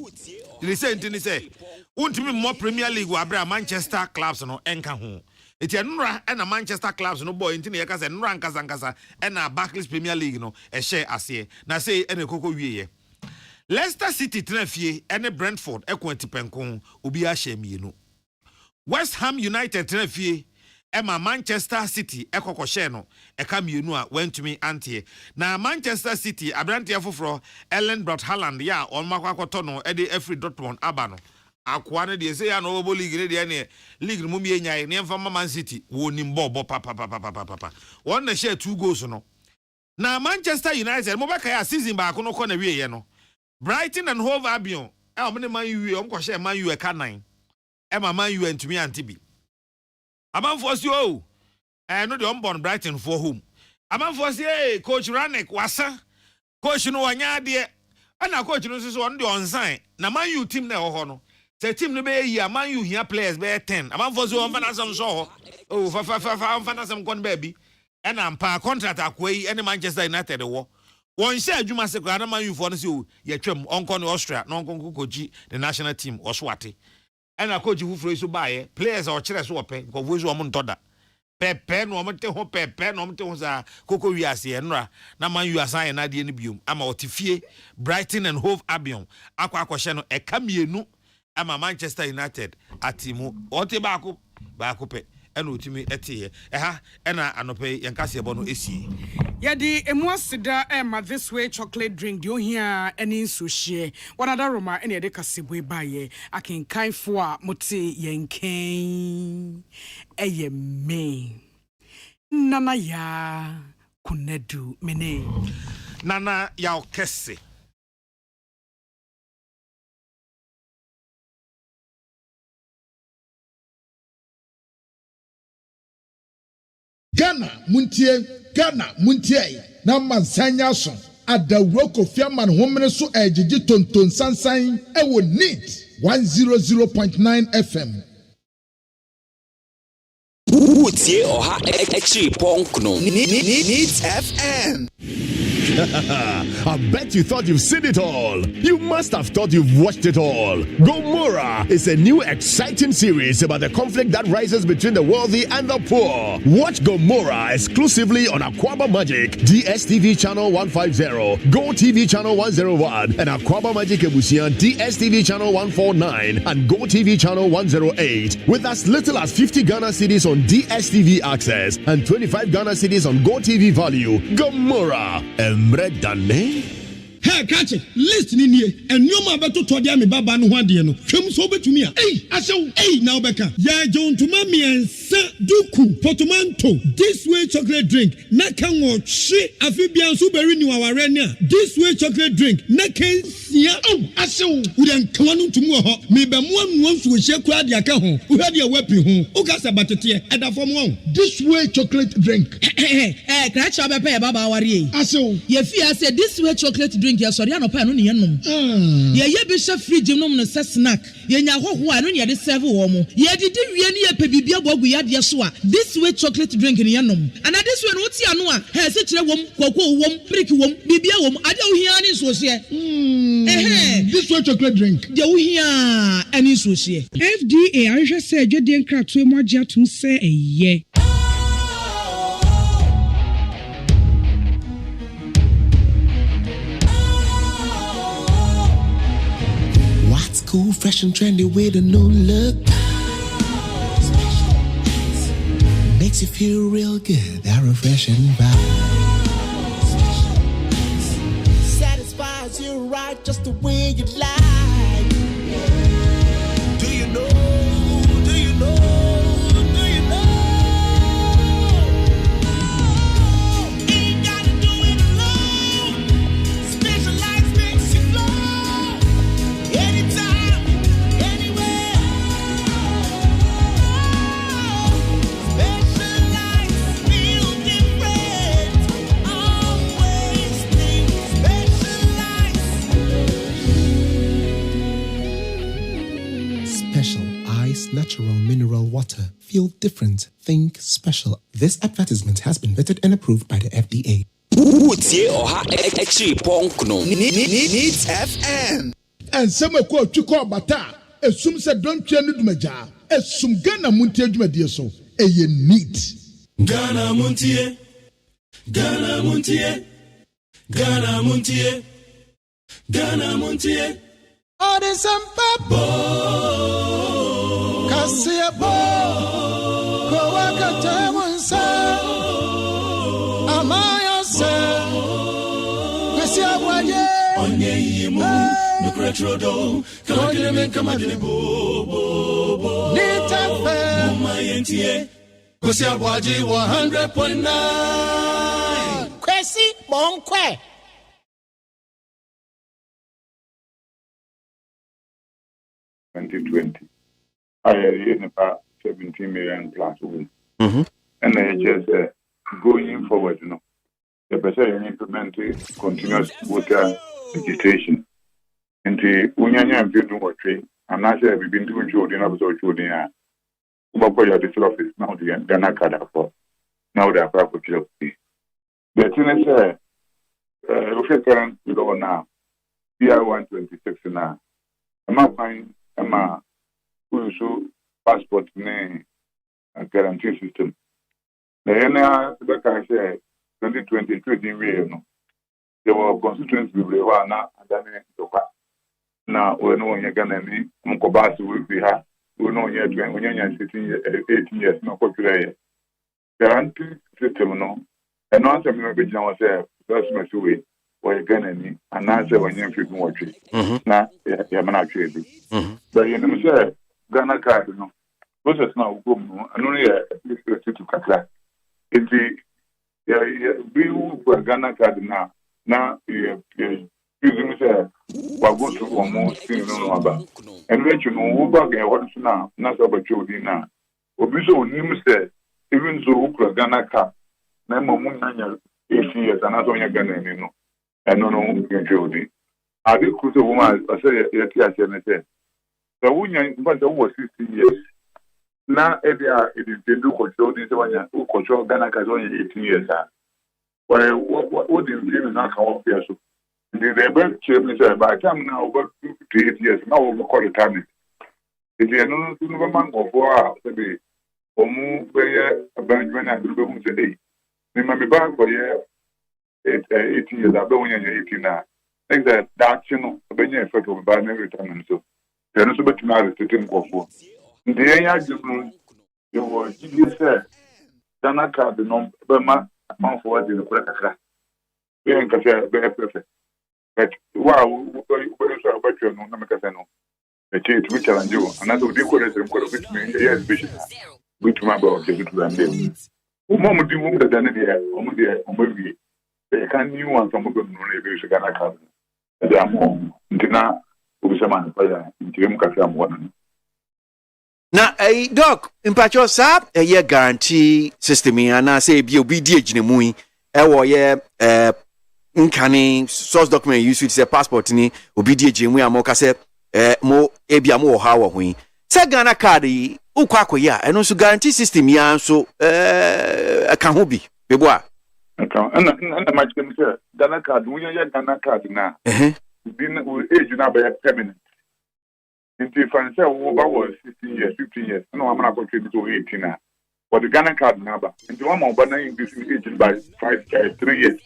they say ntini say untimi mo Premier League wa bra Manchester clubs no enka ho eti enura na Manchester clubs no boy ntini ye ka say enura nkasa na Barclays Premier League no share ase na say ene koko wieye Leicester City trafie ene Brentford ekwatipenkon obi a share mienu West Ham United trafie Emma Manchester City ekokoshe no eka mienu a wentumi antie na Manchester City abrantie foforo Erling Braut Haaland ya on makwakoto no ede Every Dortmund aba no akwa ne de se ya no obo league ne de ne league mu mienyae ne mfa Man City woni mbobo papa won na share 2 goals no na Manchester United mo beka ya season ba ko no ko na wieye no Brighton and Hove Albion omne Man U omko share Man U eka 9 Emma Man U entumi antibi Amanfo si no de onborn Brighton for home. Amanfo si coach Ranek wasa. Coach no wanya de. Ana coach no so on de on sign. Na Man U team na ho no. Se team no be yi Man U here players be 10. Amanfo si on fa na some so. Oh fa na some kon baby. Ena mpa contract akwai ene Manchester United wo. Won share adwuma se kwa na Man U for no si o ye twam onko no Austria no onko koji the national team oswate. Ena coach who fro so bae players or chere so open ko voice o mo ntoda pepe no omte ho pepe no omte ho za koko wiase enra na man wiase na de ni biom ama otifie Brighton and Hove Albion akwa no ekamienu ama Manchester United atimu ote baako pe ena otimi etiye ena anope yankase ebo no esi yadi emu asida ma this way chocolate drink di ohia eni so hye wanada roma ena de kasebo baye akenkan fo a mote yenken eye me nana ya kunedu mene nana ya okese Ghana muntie na mansanya so adawro kofiaman homene so ejiji tonton sansan ewo neat 100.9 FM. Utie oha echi ponkno Needs FM. I bet you thought you've seen it all. You must have thought you've watched it all. Gomorrah is a new exciting series about the conflict that rises between the wealthy and the poor. Watch Gomorrah exclusively on Aquaba Magic, DSTV channel 150, Go TV channel 101, and Aquaba Magic Ebusian DSTV channel 149 and Go TV channel 108. With as little as 50 Ghana cedis on DSTV access and 25 Ghana cedis on Go TV value. Gomorrah. Hey, catch it. Listen in here. And you ma beto to dia me baba no hwade no. Twem so betumi a. Hey, now beka. Ya John to mami ensa duku potomanto. This way chocolate drink. Na kan wo hwe afi bia so beri ni waware ne a. This way chocolate drink. Na kan sia. Asew. Wo den kan no tumu ho. Me be mo anu nso hye kwa dia ka ho. Wo hade a wapi ho. O ka sa batete e da fom won. This way chocolate drink. Kratcha obepe e baba aware yi. Asew. Ye fi ase this way chocolate drink ya sorry no pa no ne yenom. Ye bi hye fridge nom no se snack. Ye nya hoho a no ne de serve wo mo. Ye didi wie ne ye pe bibia bogu ya de so a. This way chocolate drink ne yenom. And this way no ti ano a, he se kire wom, koko wom, brick wom, bibia wom, ade wo hia ne so se. This way chocolate drink. De wo hia ani so se. FDA ahwehwe se adwede nkrato emu agye atum se eye. Cool, fresh and trendy with a new look. Makes you feel real good, that refreshing vibe. Satisfies you right just the way you like. Do you know? Do you know? Do you know? Ain't gotta do it alone. Specialized makes you flow. Anytime. Natural mineral water. Feel different. Think special. This advertisement has been vetted and approved by the FDA. Utie oha echi ponkno Needs FM. And some ko twiko bata esum se don't twa nudumaja esum Ghana muntie adwumadie so eye neat. Ghana muntie Ghana muntie Ghana muntie Ghana muntie all the sampa Kasia bo ko wakata munsa amaya se Kasia aboagye onye yimu no kretrodo kalakire men kamadini bo Nita fe mama yentie Kasia aboagye 100.9 Kwesi bonkwe 2020. I had about 17 million plus women. And I just going forward, you know, the person implementing continuous voter registration. And the Unyanya and Field work train, I'm not sure we've been doing children episode children. Ubakoya this office now the Ghana card for now they are for kilo. The thing is, we current below now, PR 126 now. I'm not fine. I'm also passport ne guarantee system. na yɛn a bɛka sɛ 2022 din wie no yɛwɔ constituency bebree hɔ a na adane ntɔkwa na wɔn no wɔnyɛ Ghana ni nkɔba ase wɔfiri ha wɔn no wɔnyɛ 18 years na ɔkɔtwerɛ yɛ guarantee system no ɛno asɛm no bɛgyina hɔ sɛ bɛsoma si wei wɔyɛ Ghana ni anaasɛ wɔnyɛ mfiri bi wɔtwe na yɛmana atwerɛ bi bɛ yɛnim sɛ Ghana card no process na wokɔ mu no ɛno no yɛ administrative kakra nti bi wo Ghana card na using sɛ wago to wɔn mo sin no aba ɛno akyi no wo ba ga ɛhɔ so na sɛ ɔbɛtwe odi na obi so onim sɛ even so wokura Ghana card na mmom nyanya 18 years anaasɛ ɔnyɛ Ghana ni no ɛno no yɛtwe odi ade kuru sɛ wɔn a ɔsɛ yɛte aseɛ no sɛ sɛ wonya mfa sɛ wowɔ 16 years na ebi a edintendu kɔtwerɛ odi sɛ wanya wokɔtwerɛ Ghana card sɛ ɔnyɛ 18 years a wodi mfiri no aka wɔ fia so the rebel chairman said, by the time now over 58 years, now we call it time. If you know, no man go for hours, the Omu, Benjamin, and the Boom today. Remember back for 18 years, I've been 18 now. Think that you know, a bench effect of buying every time. So, there is a bit now to think of. The young you were, you said, Dana card the number, Burma, amount for what in the cracker. We ain't very perfect. But wow, what is our battery? No, no, no. The chief to challenge you, and I do decorate which means yes, bishop, which my boss is to them. Moment you won't have done it, maybe they can't new one from a good movie, Ghana card. They are more, Dina, who is a man, in Jim Cafe, one. Now, a dog, in Pacho Sap, a year guarantee system, and I say, be obedient in a movie, nkane source document use to say passport ni obi die gemu amoka say mo ebia mo ha wo hu say Ghana card yi ukwa akoya eno so guarantee system ya so aka ho bi bebo a aka na ma chike say Ghana card wo ya Ghana card na bi na age na be permanent nti fan say wo ba wo 16 years 15 years no amana ko 18 na but the Ghana card na ba nti wo ma ba na increase age by 3 years.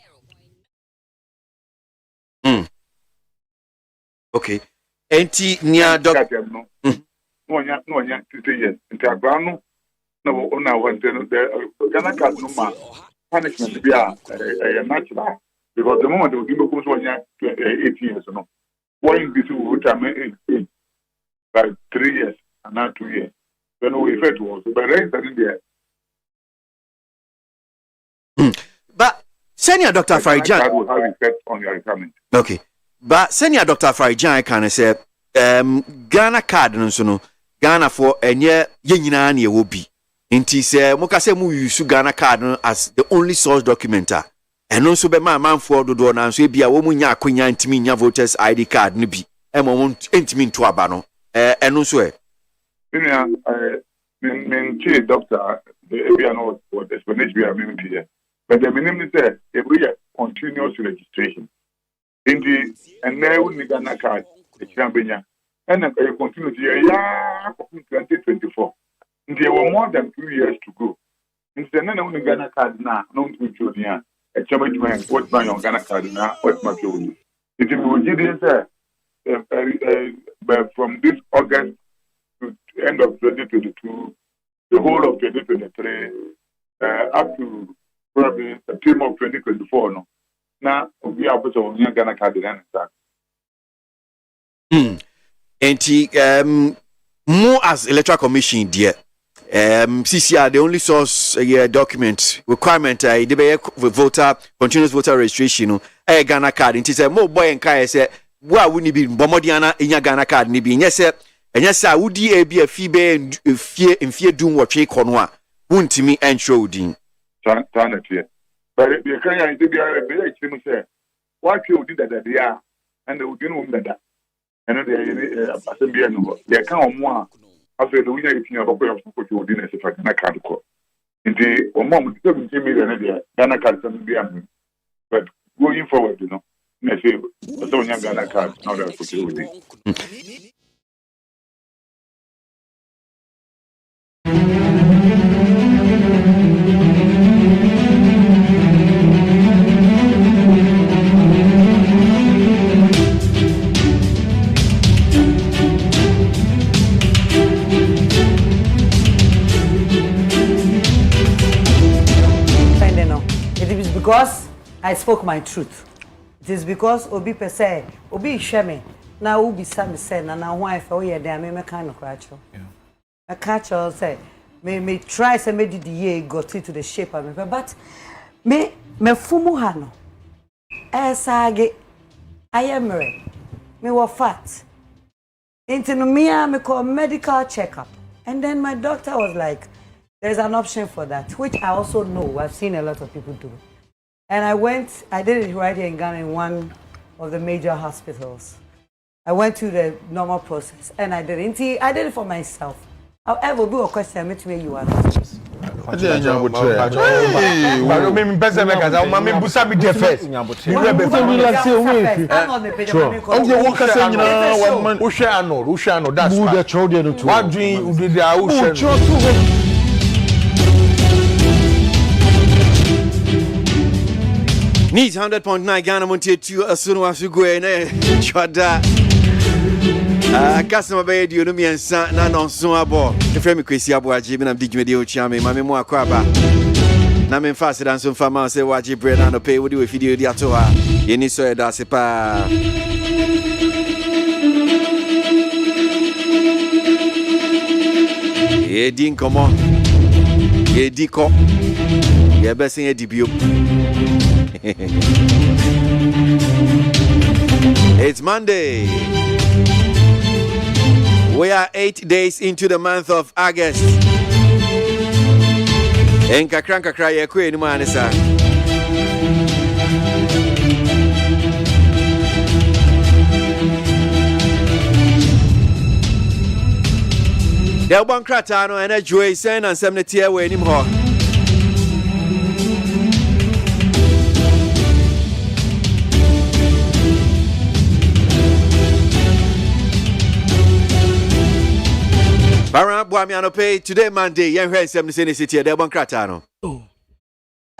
Okay. Enti nia doc no nya 3 years. Enti agba no na wo na want no Ghana card no ma punishment be a natural because the moment we give us 18 years no when this will time age by 3 years and not 2 years. Then we effect was but rest in there. But senior Dr. Farijan will have effect on your retirement. Okay. But senior Dr. Farijan can say Ghana card no Ghana for enye yenyina na ewo bi. Nti se mo ka se mo use Ghana card no as the only source document a. Eno so be manfo dodo na so bia wo munya akonya ntimi nya voters ID card no bi. E mo ntimi nto aba no. Eno so e. Min chief doctor bia no what explanation bia min here. But the minimum say every continuous registration. And now we Ghana card, the Chambenya, and a continuity year 2024. There were more than 2 years to go. Instead, no Ghana card now, no to Junior, a chamberlain, what by your Ghana card now, what my children. It will give but from this August to the end of 2022, the whole of 2023, up to probably September of 2024. No. Now we are also Ghana card and start. More as electoral commission dear. CCR the only source document requirement the voter continuous voter registration Ghana card. It is a more boy and kai say wa wuni bi bomodiana in Ghana card ni bi nyese enyesa wudi e bi afibe mfie dum wotwe kono a wuntimi entro din. Tanati. But the Kenya is very extreme say what you did that they are and they would know that. And they assembly no. They can more after the winner is of what you did as a Ghana card call. In the mom 17 million Ghana card but going forward, you know, I say so young Ghana card now that what you did. because I spoke my truth. It is because Obi per se, Obi shame. Now Obi Sam said, and now wife, oh yeah, damn, me kind of cratch. A catcher say, me try to make the year got into the shape of me, but me fumuhano. As I am me were fat. Into me call medical checkup. And then my doctor was like, there's an option for that, which I also know. I've seen a lot of people do. And I did it right here in Ghana in one of the major hospitals. I went through the normal process and I did it. I did it for myself. However, do a question, meet where you are. Needs 100.9 Ghana Montier to as soon as you go in Chada. Customer by you know me and son, none on so abo. The friend KWASI ABOAGYE, I'm digging video chame, mammy more craba. Namin faster than some farmers say, watch bread and pay with you if you do the atoa. You need so that's a pa. Ye din come on. Ye diko. Ye best in a debut. It's Monday. We are 8 days into the month of August. Enka kranka kraye kwe ni manisa. There one kratano and a joy sen and 70 away anymore. Baran Boamiano pay today Monday, young head 70 city, there one kratano.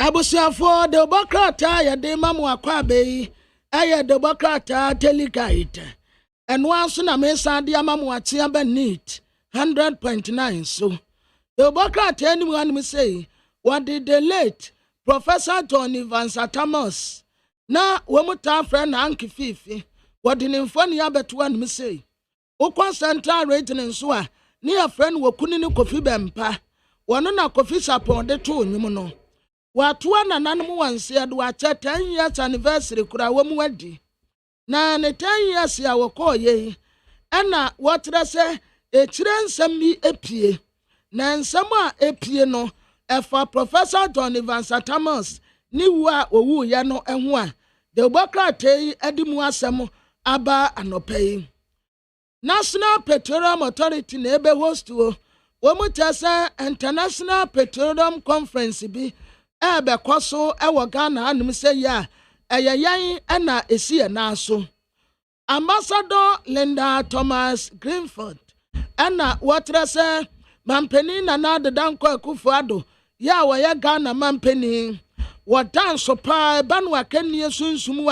Abusia for the Bokrata, ya de mamu akwabe, aya the Bokrata delicate. And once na mesa dia mamu atia benit 100.9. So the Bokrata anyone me say, what did the late Professor Tony Van Satamos? Na womuta friend Anki Fifi, what did infoni abetuan me say? Ukwa central rating and swa. Ni a friend wakuni ni kofi bempa. Wano na kofi saponde tu nyumuno. Watuwa na nanamu wansi ya duwache 10 years anniversary kura wamu wedi. Na ne 10 years ya wako ye. Ena watra se chire nsemi epie. Na nsema epie no. Efa Professor Tony Van Satamos ni wa owu ya no enwa. De ubakra teyi edimu asemu aba anopeyi. National Petroleum Authority na ebe host wo mutasa International Petroleum Conference bi ebe kwaso ewo Ghana anum se ya eyeyan na esi na so Ambassador Linda Thomas Greenfield na watra se mampeni na de danko Akufo-Addo ya wa ya Ghana mampeni wadan so pa banu akani sunsumu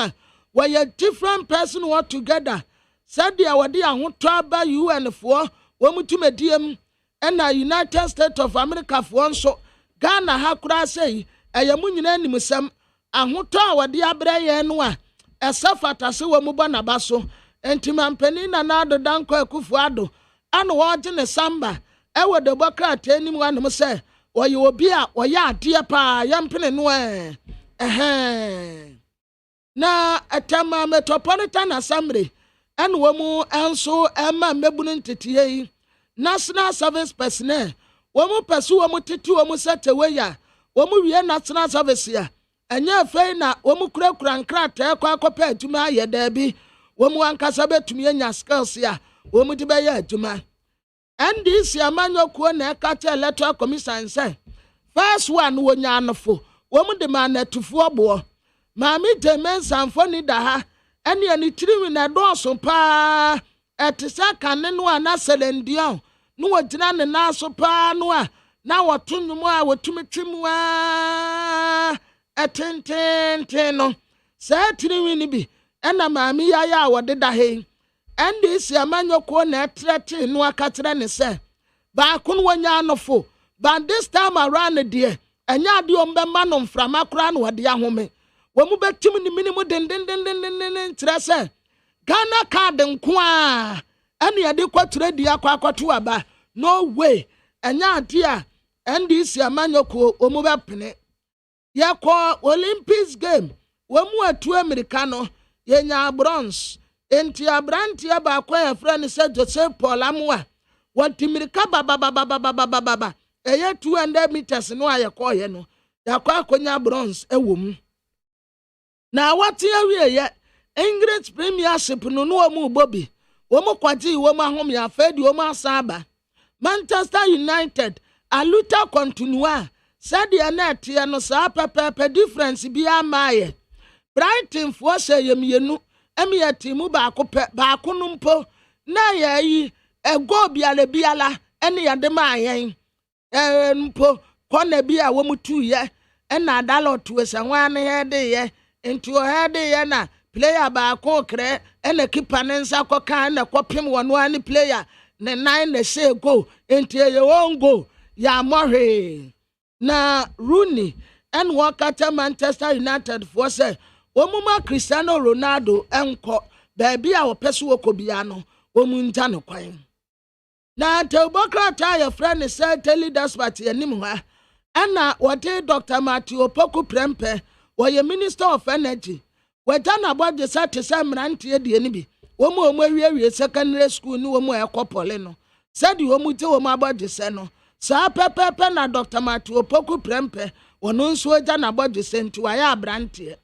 wa ya different person work together. Sadia wadi ahoto aba UN for womutumediem na United States of America for nso Ghana ha kura sei eyamu nyina animsem ahoto a wadi abreye no a esafata se womuba na baso entimampani na ado danko Akufo-Addo ana woje ne samba ewo de bokrat anim wanom se oye obi a oye ade pa yampene no na atama Metropolitan Assembly and womu also Emma Mebun Titi National Service Personnel. Womu pursue womu titi womu set away ya. Womu we National Service ya. And ya na womu kurankra te kwa kope tuma ya debi. Womu ankasabe tumie nya skills ya. Womu dibe ya tuma. And this ya manyo kuone kate electoral commission say. First one wonya anofo. Womu de man tufu abo. Mami de men sanfoni daha. Eni ani tiriwi na doso pa etisa kane no ana selendion no wagina ne na so pa no a na wotunum a wotumetwim a etenten no sa tiriwi ni bi ena maami ya a wodeda he endi si amanyoko na etrete no akatre ne se ba kun wonya anofo but this time around there enya de ombema no mframa kra na wode ahome wo mu betim ni minimu den kyerɛ sɛ Ghana card nko a ene yade kwature dia kwakoto aba no way enya ade a NDC amanyoko omu bepene yakɔ Olympics game wo mu atu America no yenya bronze enti abrante ba kwa ya friend sɛ Joseph Paul Amwa what America baba eye 200 meters no ayekɔ ye no yakɔ akonya bronze ewom na wate awie ye English Premiership no omu bobi omu kwaji omu ahom ya fedi omu asaba Manchester United aluta continua said the net ya no sa pepe difference bi amaye Brighton fo se yemienu emiye timu ba ko numpo na ya yi ego biala ene ya de ma ayen mpo kona bi a wo mutu ye na adalot we sanwa ne he de ye into he de ye na player ba ko kre ene keeper ne nsa ko kan na kopim wono ani player ne nine na say go into ye won go ya mohwe na Rooney and wakata Manchester United for say omuma Cristiano Ronaldo enko baby a opeso okobia no omunja no kwan na tebokra ta your friend say tell das party anim ha ana wote Dr. Matthew Poku Prempe woye Minister of Energy wetana bodje sate samrante de ani bi womu awie secondary school ni womu ekopole no said womu te womu abodje se no sa pepe na Dr. Matthew Poku Prempe wono nso agya na bodje se nti waya abrante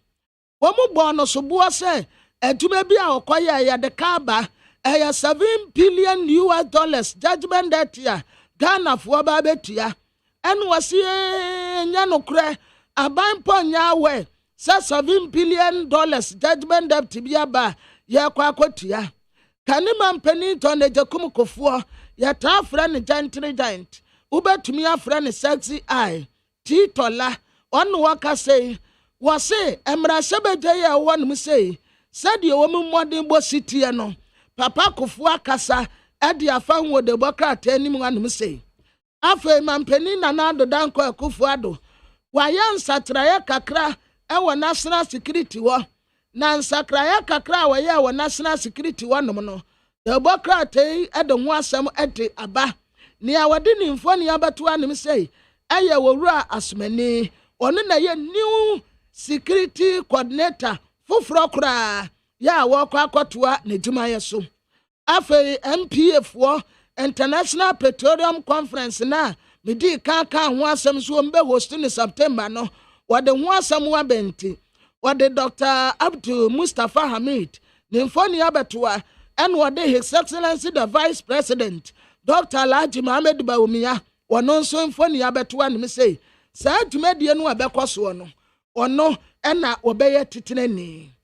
womu bono so bo se aduma bi a okoye ya de kaba 7 billion US dollars judgment that year Ghana for ba betua enu wase nya no kre aban ponya we 7 billion dollars judgment debt bi aba ye kwa kotua kanima mpani to na jakum kofo ya ta fra ne giant ubetumi afra ne sexy eye titola onu waka say wase emra sebeje ya wonu say said ye wo modern bo city no papa kofu akasa edi afa wo de bokra anim anum sei afa mampeni na na do danko kofu ado wayan satraye kakra e national security wo na nsakraye kakra wa ye national security wo nom no de bokra edo ho asem ede aba ni awade ni mfoni abato anum sei eye wowura asmani ono na ye new security coordinator fufro kra ya wokwa akotoa na dwumaye so afa MPF wo International Petroleum Conference na medi kaka ho asem so mbe host in September no wode ho asem wa benti wode Dr. Abdul Mustafa Hamid ne mfoni abetoa and wode His Excellency the Vice President Dr. Alhaji Mohammed Bawumia wono nso mfoni abetoa ne say saa dwumadie no abekoso no ono na obeye titenani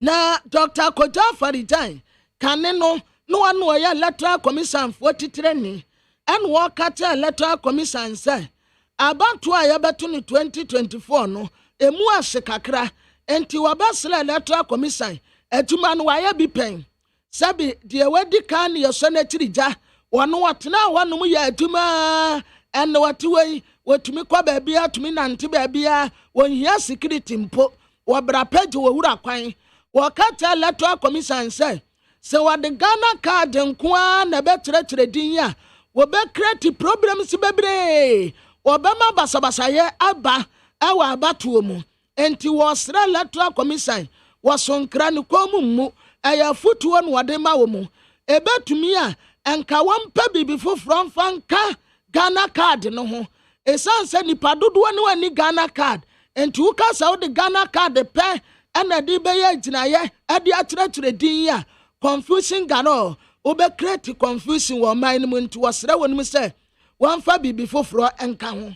na Dr. Koja Farijan kane no anu ya electoral commission for titreni and work at electoral commission say about to ayabeto ni 2024 no emu asekakra enti wabasela electoral commission etuma no waya bi pen sabi de wedi kan ye so na tirija wono watena wono ya etuma en watiwei wotumi kwa baabia tumi nante baabia wonhia security mpo wabra page wo wura kwan wakata electoral commission say se wade Ghana card nkoa na betre din ya wo be create problems bebre wo be ma basabasaye aba ewa abatuo mu enti wo sra electoral commission wo sonkra ne komummu aya futuo no wade ma wo mu ebetumi a enka wompa bibi foforo mfanka Ghana card no ho esanse nipa dodo ne wani Ghana card enti wo ka sa wo de Ghana card pe ena di be ye ginaye ade akyerɛkyerɛ din ya confusion gano obe create confusion wo man mu nti wasra wonum se wonfa bibi foforo enka ho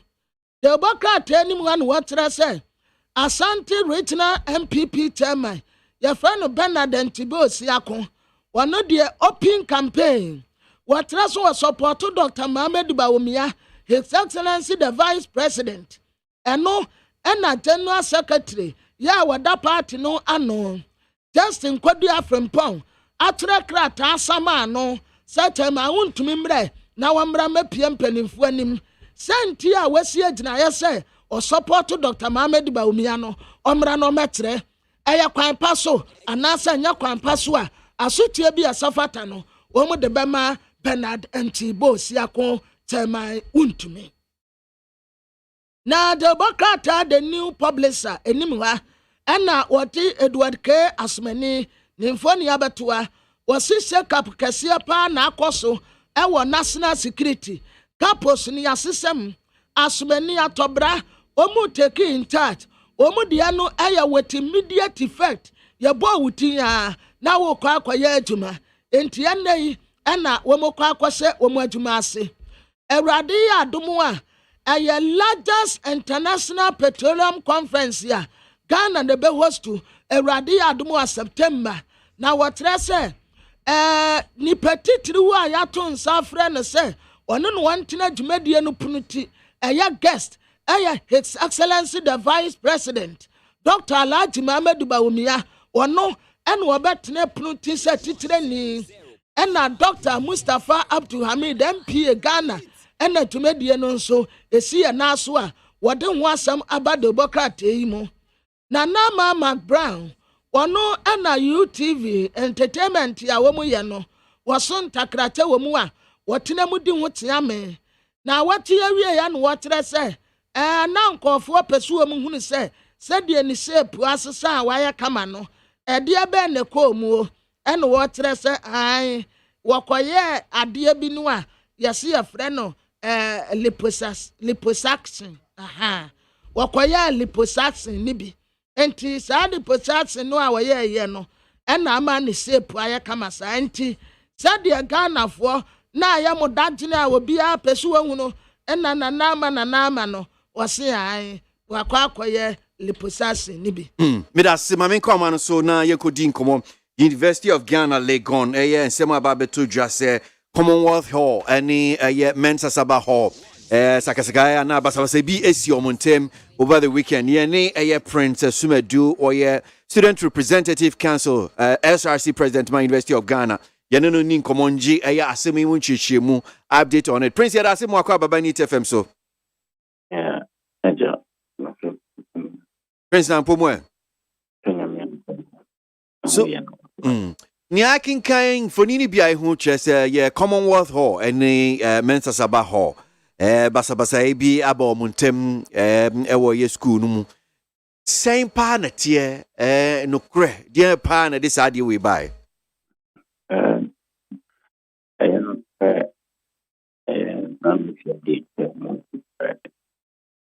de bokra tani mu an wotra se Asante Regional MPP chairman ya friend Bernard Ntibosi akon wono de open campaign wotra so support Dr. Mohammed Bawumia His Excellency the Vice President eno na General Secretary ya wada party no ano Justin Kwadu Afrempong atre krata asama no satema wontumi mbre na wamra mapie mpanimfu anim senti a wasi agina ya say o support Dr. Mohammed Bawumia no omra no metre eya kwan paso anasa nya kwan paso a asotie bi asafata no wo mu de bema Bernard Antibo siako tema untumi na Democrat the new publisher enim ha ana woti Edward K Asmani nimfoni abetua wasi shake-up kese pa na akoso ewo national security kapos ni asesem Asmani atobra omu take in charge omu dia no eya with immediate effect ye bo wutin ya na wo kwa akoye adwuma enti enai ana wo mo kwa akose wo mo adwuma ase Ewurade ya adomu a largest international petroleum conference ya Ghana ne be host to Ewurade ya adomu a September na wotre se ni petitiri wa ya to nsa frɛ ne se ono no wantena dwumadie no punuti guest His Excellency the Vice President Dr. Alhaji Mohammed Bawumia ono wobetene punuti se titire ni Dr. Mustafa Abdul Hamid MP Ghana dwumadie no nso esi na so a wode ho asɛm aba Democrat yi mu na Mama Brown ono UTV entertainment ya wo mu ye no woso ntakrate wo mu a wotena mu di ho teame na wate awie ya no wotre se na nkofo pesu mu hunu se de ni shape asesa a waya kama no de ebe ne ko mu wotre se ai wokoye ade bi no a yesi afre no liposuction wokoye liposuction ni bi enti saa liposuction no a woye no ama ne shape aya kama sa enti de Ghana fo na ya modagene a obi a pesu hu no na nama no wose ai wakwakoye liposuction ni bi me da se mamen koma no so na yekodi nkomo University of Ghana Legon nsema ba beto dwa se Commonwealth Hall any Mensa Sabah Hall sakasakaya na basabasa bi esi omontem over the weekend ne Prince Sumedu or Student Representative Council SRC President my University of Ghana yene no ni nkomonji asemi mu chichimu update on it Prince yada asemu akwa baba ni TFM so Prince na mpomwe so ni akin kan fonini bia hu chese Commonwealth Hall any Mensa Sabah Hall basabasa bi aba omuntem ewo ye school no mu same pa na tie no kre dia pa na this ade we buy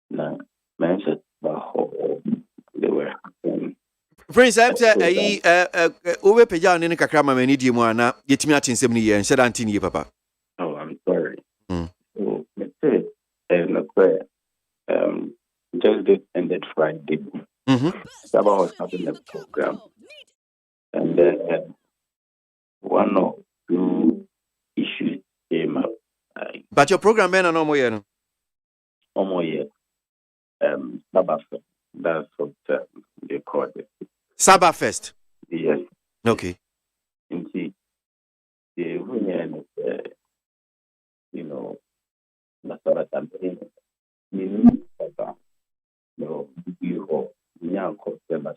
na Mensa Sabah Hall they were Prince I'm say owe peja ne kakra ma mani di mu ana yetimi atensem ni ye nhyeda ante ni papa oh I'm sorry so let's say just this ended Friday Sabah was having a program and then one or two issues came up but your program ben no more year Sabah that's what they called it Sabah Fest yes okay and see the women you know Sabah campaign no you nya ko Sabah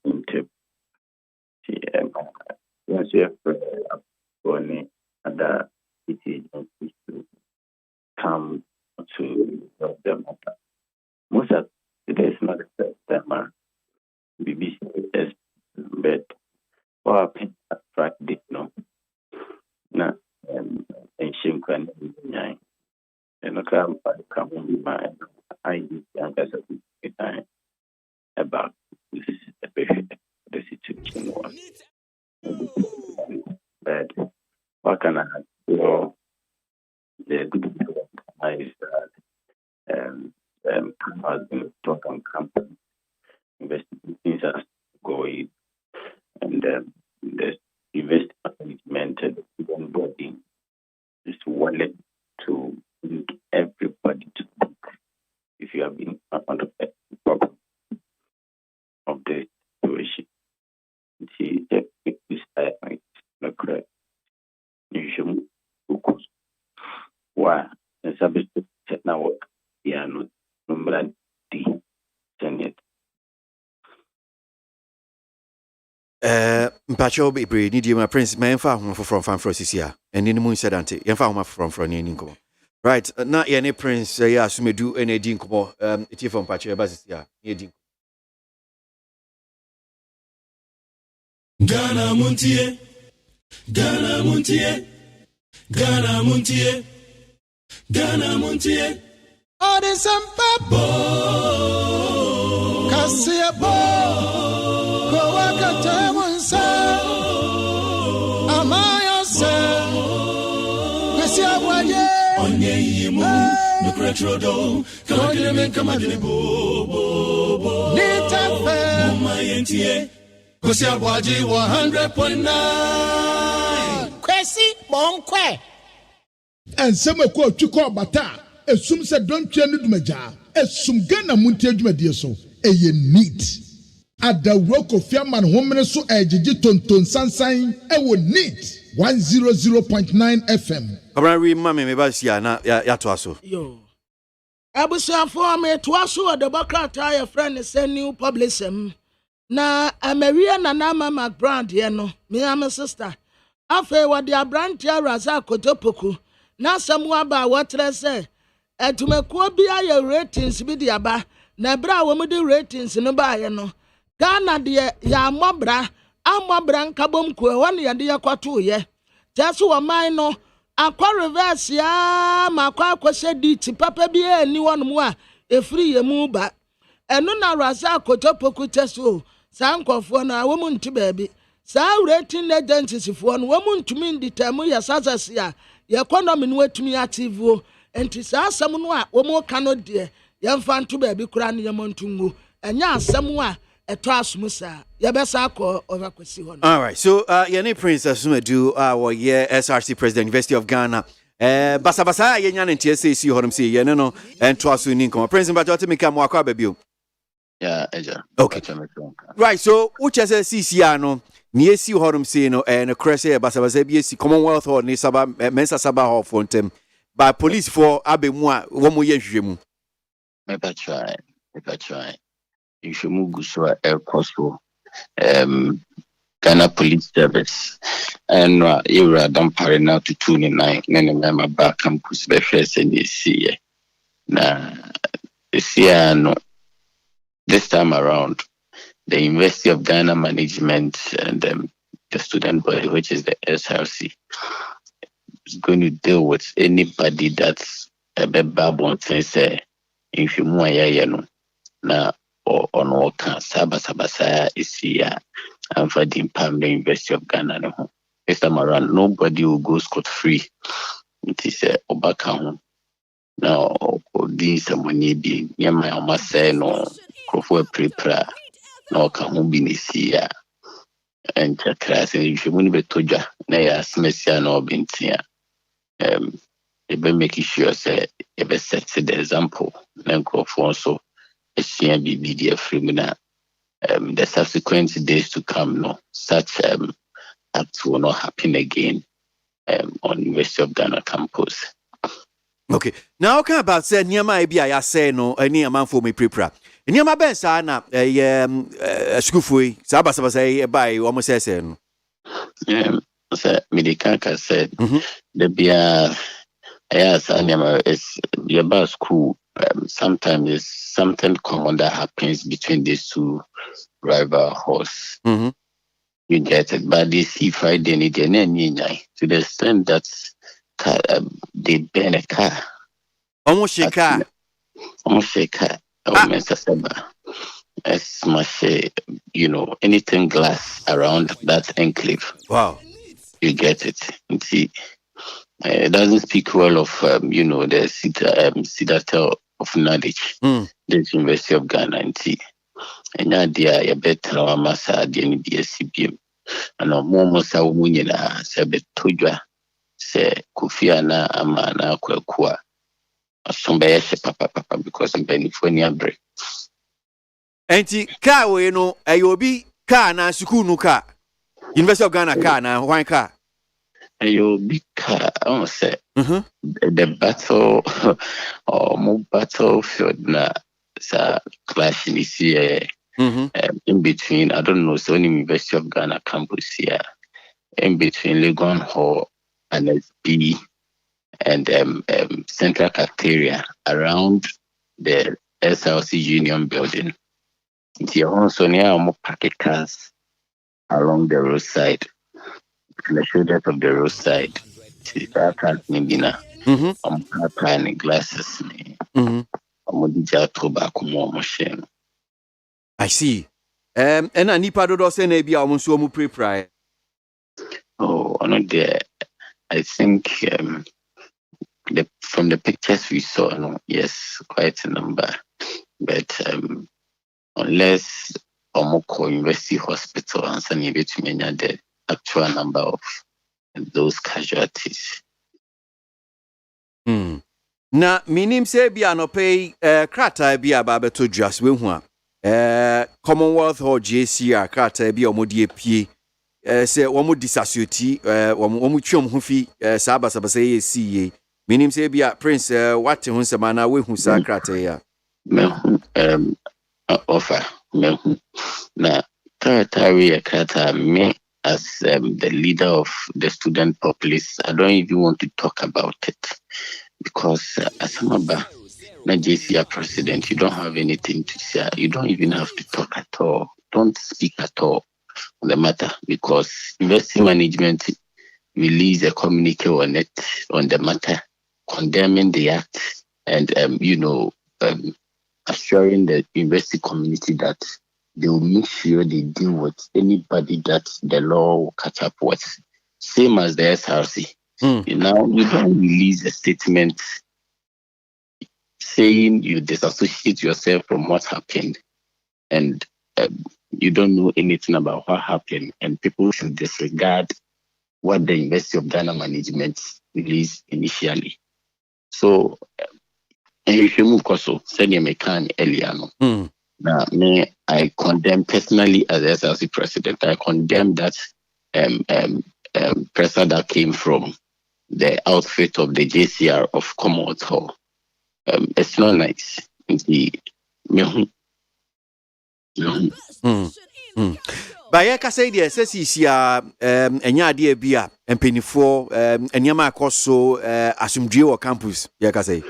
into once you have going other cities to come to help them out. Most of it is not the first time BBC is but or attract this no na and shimkan nyai and come in my ID and as a time about this the situation was but what can I do the good is that has been talk on company investigations are going and the investment the body is willing to link everybody to book if you have been part of the problem of the situation. See, this is not correct. You should focus. Why bit now work. Yeah, no number D. Janet. Mpacho be need you my prince man from Francisia and in the moon said auntie and found from Ninko. Right, not any prince, yes, may do any dinko, it from Pacho Basia, Ghana Montie, Ghana Montie, Ghana Montie, Ghana Montie. All the Sampa Cassia Bo Coaca Tamonsa Amaya Sa KWASI ABOAGYE Onye Yimu, no Cretrodo, Kamadime Kamadine Bo Nita Fe Mayentie, KWASI ABOAGYE 100.9 KWASI Bonkwe And some of quote to call Bata. Esum se don twa no dumaja esum Ghana Montie adwumadie so eye neat adawro Kofi Aman homene so ejiji tonton sansan ewo neat 100.9 FM Abran mama me basia na ya to aso yo abusuafo me to aso de bakrata ya friend say new publishing na Ameria na mama brand ye no me am sister afa we de abrantia Raza Kotopoku na samwa ba wotre say etumekuo bia ya ratings bi dia ba na bra wo mu de ratings no ba ye no Ghana de ya amobra nkabom ko won ye de yakwato ye jesu wo man no akwa reverse ya makwa akwose di ti papa bi ani won mu a efri ye mu ba eno na Raza Kotopoku teso sankofo na wo mu nti baabi sa rating agencies fo no wo mu ntumi nditamu ya sasase a ye economy no atumi active enti sa asam no a wo mo ka no de yemfa nto ba bi kura ne yemontungu enya asam a eto asum sa yebesa akọ overkwesi ho. All right, so yene prince Asumadu our year SRC president University of Ghana basa yenya ne TSC honom say yene no ento aso ni nkom prince but what me kam akọ babio. Yeah, eja. Okay. Right, so which as CCR no ni esi honom say no and crese basa bi esi Commonwealth or ni saba mensa saba ho fontem by police for abemu a wo mo ye hwehwemu. Me try. You should move to air coastal Ghana Police Service and you are done parry now to 29 and then back campus be first and you see na this year no this time around the University of Ghana management and the student body which is the SRC is going to deal with anybody that's a babon say if you more no na or on all can sabasa is here and for the University of Ghana no this time around nobody will go scot free. It is obaka now this money be yama almost say no crofo prepare no can be this year and class if you want to toja na ya smesia no bintia be make sure say e set the example na crofo so the subsequent days to come, no such acts will not happen again on University of Ghana campus. Okay. Now can about say Niama Ibia ya say no any amount for me prepare. Niama ben sa na school fui sabasa say by almost say no. Sir Medicanca said the bia yes Niama is your school. Sometimes it's something common that happens between these two rival horse. You get it, but they see Friday and to the extent that they burn a car. Almost a car. As much, anything glass around that enclave. Wow. You get it. And see, it doesn't speak well of, the citadel of knowledge, the University of Ghana, and see. And idea a better massa than BSCBM. And no more Mosa Munina, Sabet Tuja, say Kufiana Amana Kwekua, or somebody papa because I'm Benifonia break. Anti car we no ayobi car na school no car. University of Ghana car na one car. you'll be I won't say the battle or more battlefield na clash in this year in between, I don't know, so University of Ghana campus here, in between Legon Hall and SB and Central Cafeteria around the SLC Union building. Here also near more packet cars along the roadside, the shoulders of the roadside. That can't maybe now. Planning glasses. I see. And I need to do say maybe almost so pre-prior. Oh, I know there. I think from the pictures we saw, no, yes, quite a number. But unless Omoko University Hospital and Sunny Bitmania the actual number of those casualties. Na minim say bia no pay krata bia ba beto dwas we hu a Commonwealth or JCR krata bia omodie pie say omo disassociate omo twom ho fi sabasa say CA minim say bia Prince what hu nsema na we hu sa krata ya offer na krata me as the leader of the student populace. I don't even want to talk about it. Because as a member, not JCR president, you don't have anything to say. You don't even have to talk at all. Don't speak at all on the matter because university management released a communique on it on the matter, condemning the act and assuring the university community that they will make sure they deal with anybody that the law will catch up with. Same as the SRC. You know, you don't release a statement saying you disassociate yourself from what happened and you don't know anything about what happened and people should disregard what the University of Ghana management released initially. So, and you should move also, said you may can earlier. Now, me, I condemn personally as SLC president, I condemn that presser that came from the outfit of the JCR of Commonwealth Hall. It's not nice. Baye ka say there say sia enya ade bia empenifo enyama akoso asumdwe wo campus ya ka say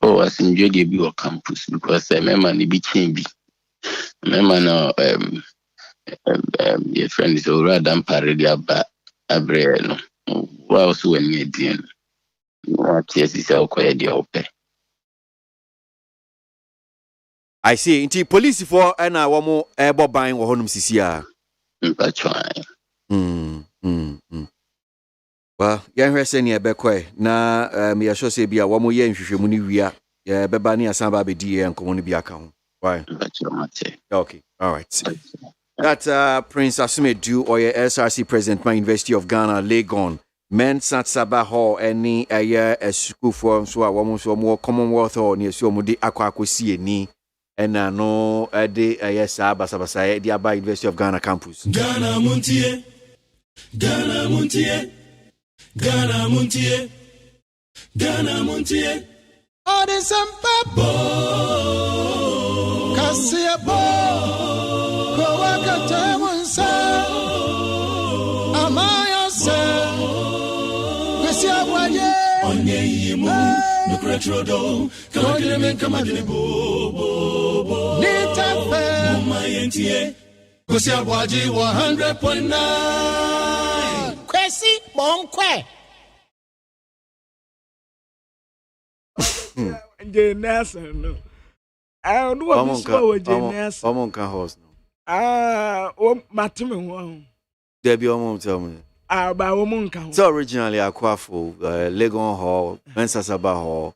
oh asumdwe dey be wo campus because member ni bi chen bi member no your friend is already done parade aba abre no wa also when you dey no TSC say okoye dey ope. I see inti police for na wo mo ebo ban wo honum sisia well yan hwese ne ebekwe na me yasho se bia wo mo ye nhwehwemu ni wia ye beba ne asan ba be di ye nkomo ni bia ka ho why okay all right that Prince Asumedu Oye SRC president my University of Ghana Legon men satsaba ho any a school for so a wo mo so mo Commonwealth or ne so mo di akwakosi eni and no de yes abasa the Aba University of Ghana campus. Ghana Montie, Ghana Montie, Ghana Montie, Ghana Montie. Oh, the Sampa Cassia Bo Coaca Tamunsa Amaya Sa KWASI ABOAGYE Onye no cretrodo, come come bo Nita Montie, KWASI ABOAGYE 100.9. KWASI Bonkwe. Jenasa no. I don't know what was Jenasa. Omonka house no. Matime one. There be omon tell me. Ba omonka. So originally Akwafo, Legon Hall, Mensasaba Hall,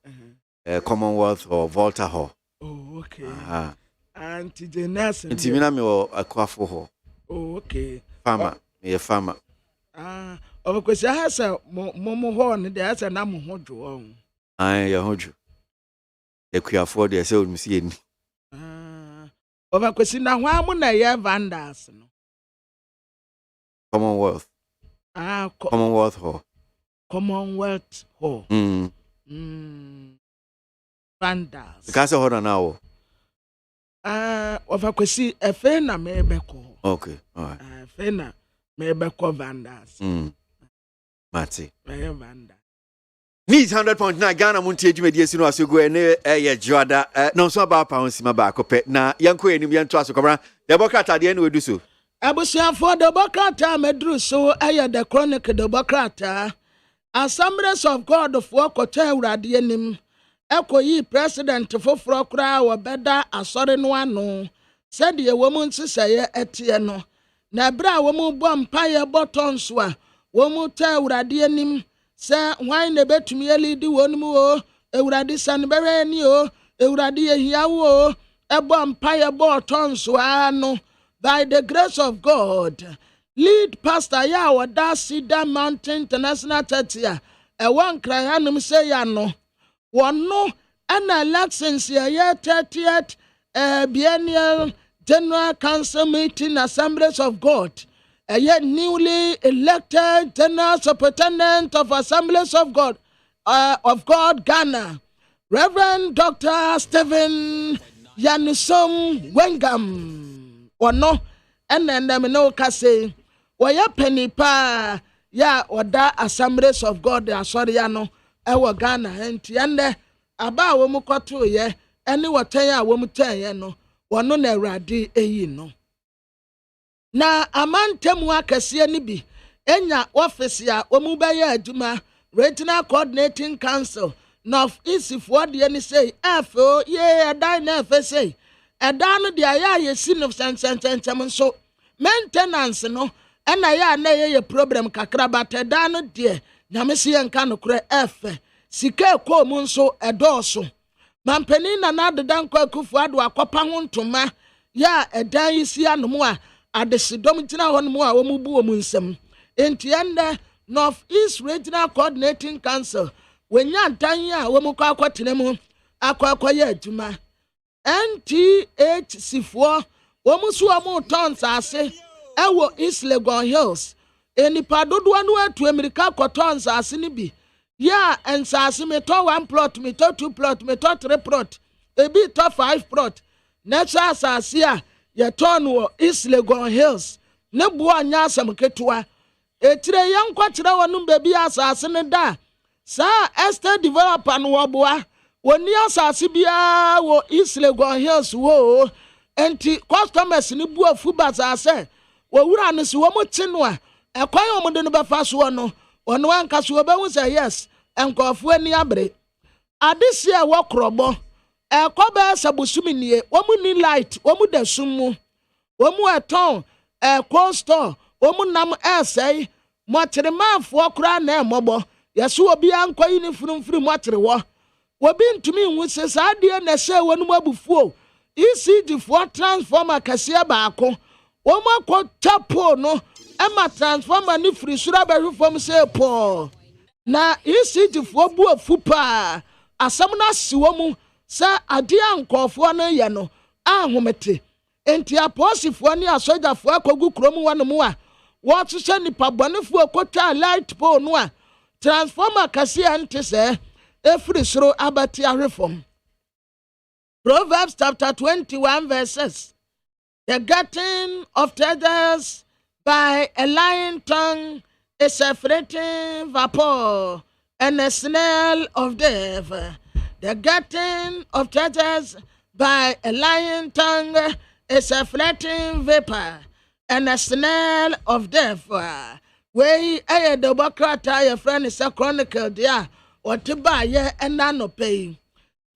Commonwealth Hall, Volta Hall. Oh, okay. Auntie Jenasa. Inti mina me Akwafo Hall. Oh, okay. Farmer, me a farmer. Of course, I has a momo horn, there has a name hojo. Aye, hojo. The queer for the so see. Over question now, why would I have Vandas? Commonwealth. Commonwealth Hall. Commonwealth Hall. Vandals. The castle hold on now. Of a kwesi efena mebeko. Okay, all right. Efena mebeko Vandals. Mati. Vandals. Needs 100.9 Ghana Montie Jumedi Sino Asugo ene Joada no so about pound sima ba kope na yanko enim yanto asokobra the bokrata de ene we do so. Abusiafo the bokrata medru so the chronic the bokrata Assemblies of God for Kota Urade anim ekoyi president foforo kra wo beda asore no ano said ye womu nsiseye etie no na bra womu bo mpaye botton so a womu ta Urade anim se hwan na betumi elidi wonum o Urade san bere ni o Urade ehia wo ebo mpaye botton so ano by the grace of God. Lead pastor ya wada Cedar Mountain International Church ya one cry hanum say ya no wono ana elections ya 30th biennial general council meeting Assemblies of God newly elected general superintendent of Assemblies of God Ghana Reverend Dr. Stephen Yanusom Wengam wono ena ndem no ka say Waya penny pa ya oda Assemblies of God asori ya no ewo Ghana enti ende aba wo mu kwato ye ene wotan ya wo mu tan ye no wono na Awurade eyi no na amantemu akese ni bi enya office ya wo mu baye aduma Regional Coordinating Council North East for de ni say afo ye dan na afa say edan no de aya ye sin of sensentem so maintenance no ena ya na ye problem kakra bateda no de nyamesi enka no kure efe sika ko mu nso edoso mampani na na dedan kwa kufu ado akopa ho ntoma ya edan isi anomu a adesidom tina honomu a wo mu bu wo mu nsem enti ende North East Regional Coordinating Council wenya dan a wo mu kwa akwatene mu akwakoye aduma NTHC4 wo mu so wo tons ase ewo East Legon Hills enipa dodo anu atu America cotons ase ni bi ya ensase me to 1 plot me to 2 plot me to 3 plot ebi to 5 plot natural asase a ye ton wo East Legon Hills ne bo anya asam ketua etire yankwa kire wonu bebi asase ne da sa estate developer no wo boa woni asase bia wo East Legon Hills wo enti customers ni bu afu basase wowura ne so wo muti no a ekwan wo de no befa so no ono anka so be hu say yes enkofu ani abre adese e wo krobo ekoba sabusumi nie wo mu ni light wo mu da sum wo mu eton cold store wo mu nam esai motere manfo kra na emobo yeso obi ankoyi ni furumfuru motere wo bi ntumi hu se saade na se wonu abufuo ECG for transformer kase baako wo makọ tapo no ema transformer ni free sura be hwefom se po na ECG for bu afupa asam na siwo mu se ade ankofo no ye no ahomete enti aposifo ni asojafo akogu krom wonu mu a wo tse nipa bonefo akota light pole no a transformer kase ante se efri suro abati ahwefom. Proverbs chapter 21 verses. The getting of treasures by a lying tongue is a fretting vapor and a snail of death. The getting of treasures by a lying tongue is a fretting vapor and a snail of death. We a democrat, your friend is a chronicle, dear, or to buy ye and none pay.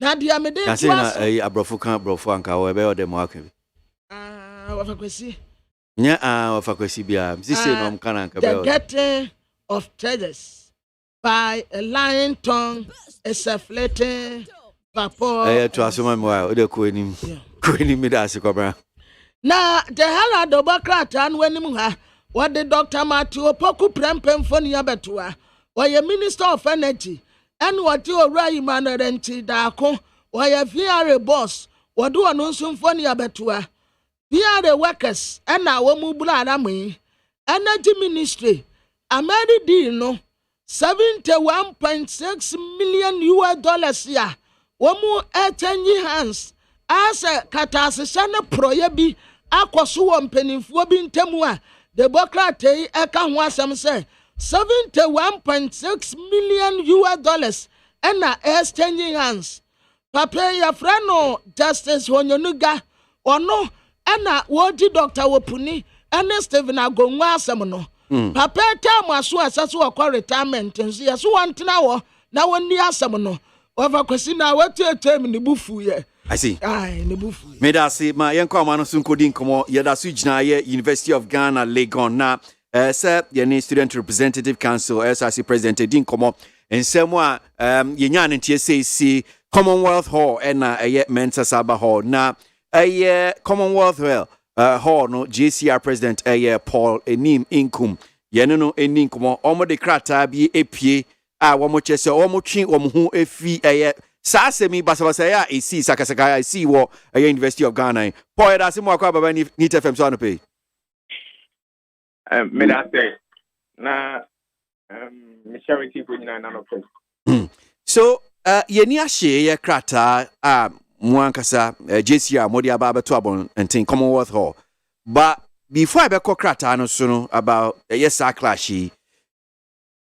Nadia me dey twas abrofo kan abrofo anka wo be ode mo akabi wafakwesi nya wafakwesi bia msisi no mkana anka be the getting of treasures by a lying tongue is a flating vapor to asoma me wa ode ko enim me da asikobra na the hell democrat an wanim ha what the Dr. Matthew Opoku prempem foni abetoa wa minister of energy and what you already managed dako or your VR boss, what do an unsymphony abetua? VR workers and our mubla me, energy ministry, a many deal no, $71.6 million ya wɔn ɛtɛnyi hands asɛ kataasesa ne prɔyɛ bi akɔso wɔ mpanimfoɔ bi ntam a Democrat yi ɛka ho asɛm sɛ $71.6 million ɛna ɛtɛnyi hands papa yɛfrɛ no Justice Honyonuga ɔno ɛna wɔdi Dr. Wopuni ɛne Stephen Agonwa asɛm no papa ɛtɛ mo aso ɛsɛ so wɔkɔ retirement nso yɛso wɔntena wɔ na wɔnni asɛm no wɔfa kwasi na wɔtuatua mu ne bufu yɛ I see. Ai ne bufu Meda se ma yenko amano so nkodi nkomo yeda so gyina ye University of Ghana Legon na sɛ yene Student Representative Council SRC President din nkomo ensɛm a yenya ne tie sei Commonwealth Hall na Mensa Saba Hall na Commonwealth Hall no JCR President Paul Enim Inkum yene no eni nkomo omo de krata bi epie a womo chese omo twi omo ho efi Sasemi basabasa ya isi sakasaka isi wo University of Ghana. Paul da simu akwa baba ni FM so anope. Me da say na charity ko nyina na no. So yeni ahye ye krata mu ankasa JCR modi aba beto abon enten Commonwealth Hall. But before I be ko krata no so no about yes clash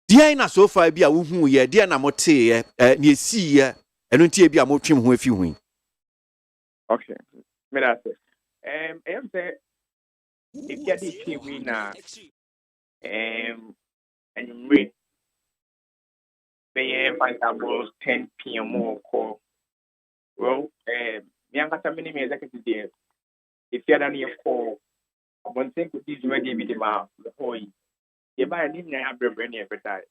dia na so far bi a wo hu ye dia na mote ye ni esi ye enu tie bi a mo twem ho afi hu. Okay. Me da say em say if you dey we na and we find about 10 p.m. more call. Well, me and Kata many executive there. If you are your call, one thing could be ready with the mouth, the whole. You buy a name and have your brain every time.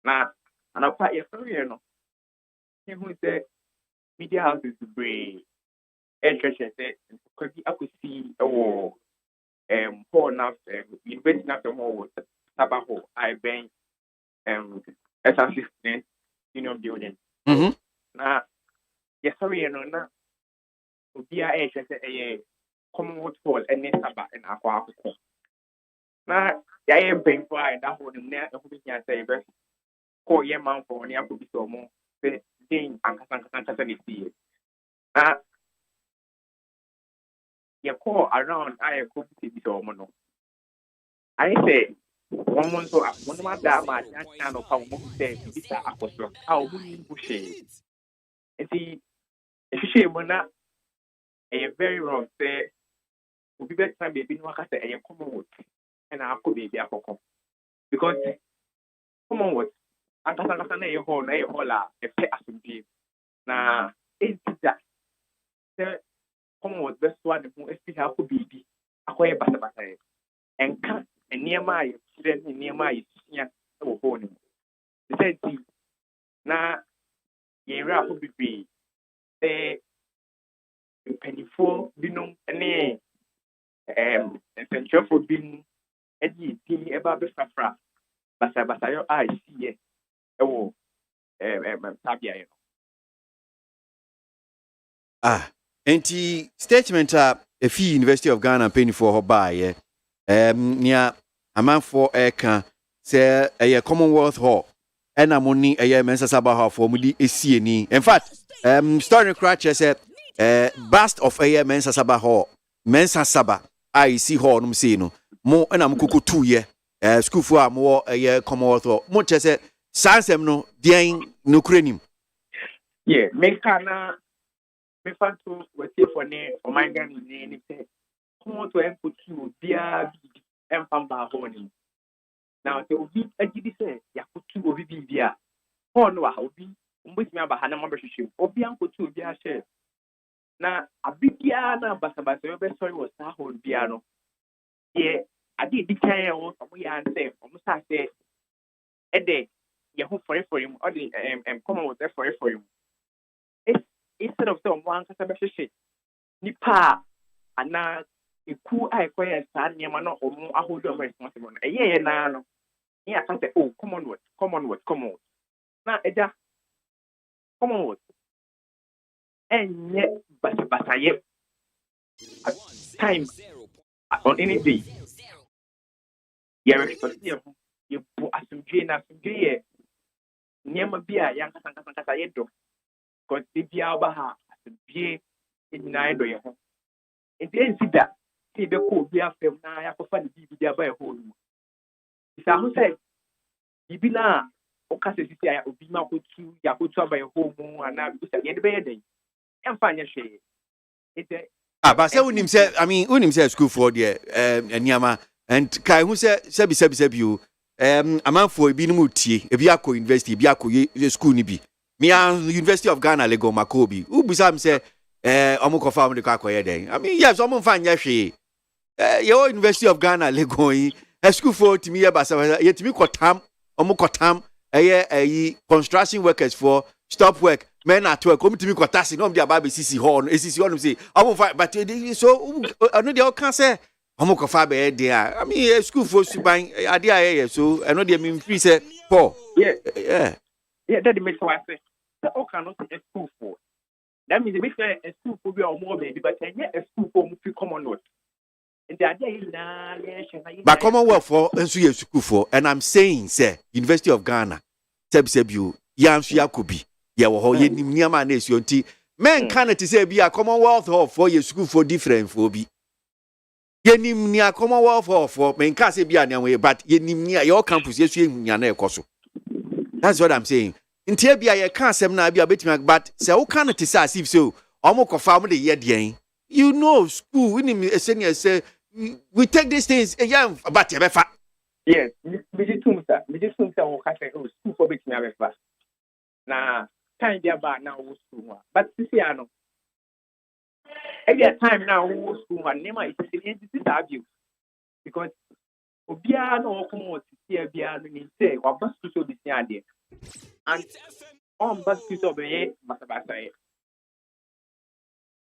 Now, and I'll quite your story, you know. He who said, media houses to bring interested because I could see Paul enough, investing after more Tabaho, I bank, assistant, union building. Now, yes, sorry, you know, now, be a Commonwealth Hall and then Sabah and Aqua. Now, I am paying for that whole net of the can say, call your mouth for any apple so more. Thing and Casanity. Now, you call around I could be so mono. I say, one month so one of my damage, I can't know how much say, this apostle, how we push it. And see, if you say, Mona, a very wrong say, will be better time being work at a Commonwealth, and I could be there for because Commonwealth, I can't understand a whole a pay as a na it's that the Commonwealth best one who is how could be acquire basa and can and near my children near my yeah home. The same thing na yera who be pennyful binum and essential for being any thing about the safra basa your eyes see oh tabia enti statement a efi University of Ghana penny for her buy nia amanfo eka say Commonwealth Hall ena money Mensa Saba Hall for mudi esieni. In fact story crutch say bust of Mensa Saba Hall Mensa Saba I see hall no say no mo ena mkuku 2 year school for mo Commonwealth Hall mo chese sansem no den no krenim yeah make kana me fan to we say for ne o my gan ni say come to input you bia em pamba honi now say obi agidi say yakutu obi bia hono wa obi mbetimi aba hana mo behwehwem obi ankotu obi a share na abidia na basabasa yo be sorry was sa hol bia no ye adi di kan e wo so mo ya say o mo sa say ede ye ho for him or the common was there for him instead of saying one customer shit nipa ana iku ai kwaya sa niam na omo ahodo am responsible na na no ni aka say oh common na eja common enye basa time on any day you respect you asumdwe nneɛma bi a yɛnkasa yɛ dɔ because de biara ɔba ha asɛbie nyinaa dɔ yɛ ho nti ɛnsi da sɛ yɛbɛkɔ obi afam na yɛakɔfa ne biribi de aba yɛ hɔ no mu bisa ho sɛ biribi no a ɔka sɛ sisi a obi ma yɛakɔtu aba yɛ hɔ mu anaa bisa yɛde bɛyɛ dɛn ɛmfa nyɛ hwee nti but say unim say I mean unim say school for there nneɛma and kai hu say sebi you amanfo ebi no mutie ebi akɔ university ebi akɔ school ni bi me University of Ghana Lagos Makobi ubisa me say omo kofa omo de akɔyɛ den I mean yes omo mfa nyɛ hwee your University of Ghana Lagos yi school for timi ye basa yetimi kɔtam omo kɔtam ɛyɛ construction workers for stop work men at work come to me kwatasi no be about CC hall CC hall say omo fa but so no dey can say omo kofa be there I mean school for suban ade aye so I know dey me free say Paul yeah that makes sense say o can not say school for that means we say a school for be omo baby but a school for mu free common note and the idea na but Commonwealth for enso ye school for and I'm saying say University of Ghana you yansu yakobi ye wo ho ye nim niama na esio nti men kan it say bi a Commonwealth hall for ye school for different for bi ye nim nia Commonwealth hall for men kan say bi a na but ye nim nia your campus ye su ehunya na ekoso that's what I'm saying nti bi a ye kan asem na bi a betimi but say wo kan it say as if so omo kofa omo de ye den you know school we nim senior say we take these things but ye befa yes me just wo ka say school for betimi abefa na time be about now school but this year no every time now school and name is this abuse because obia no come out here bia no ni say wa bus to be there and on bus to be masabasa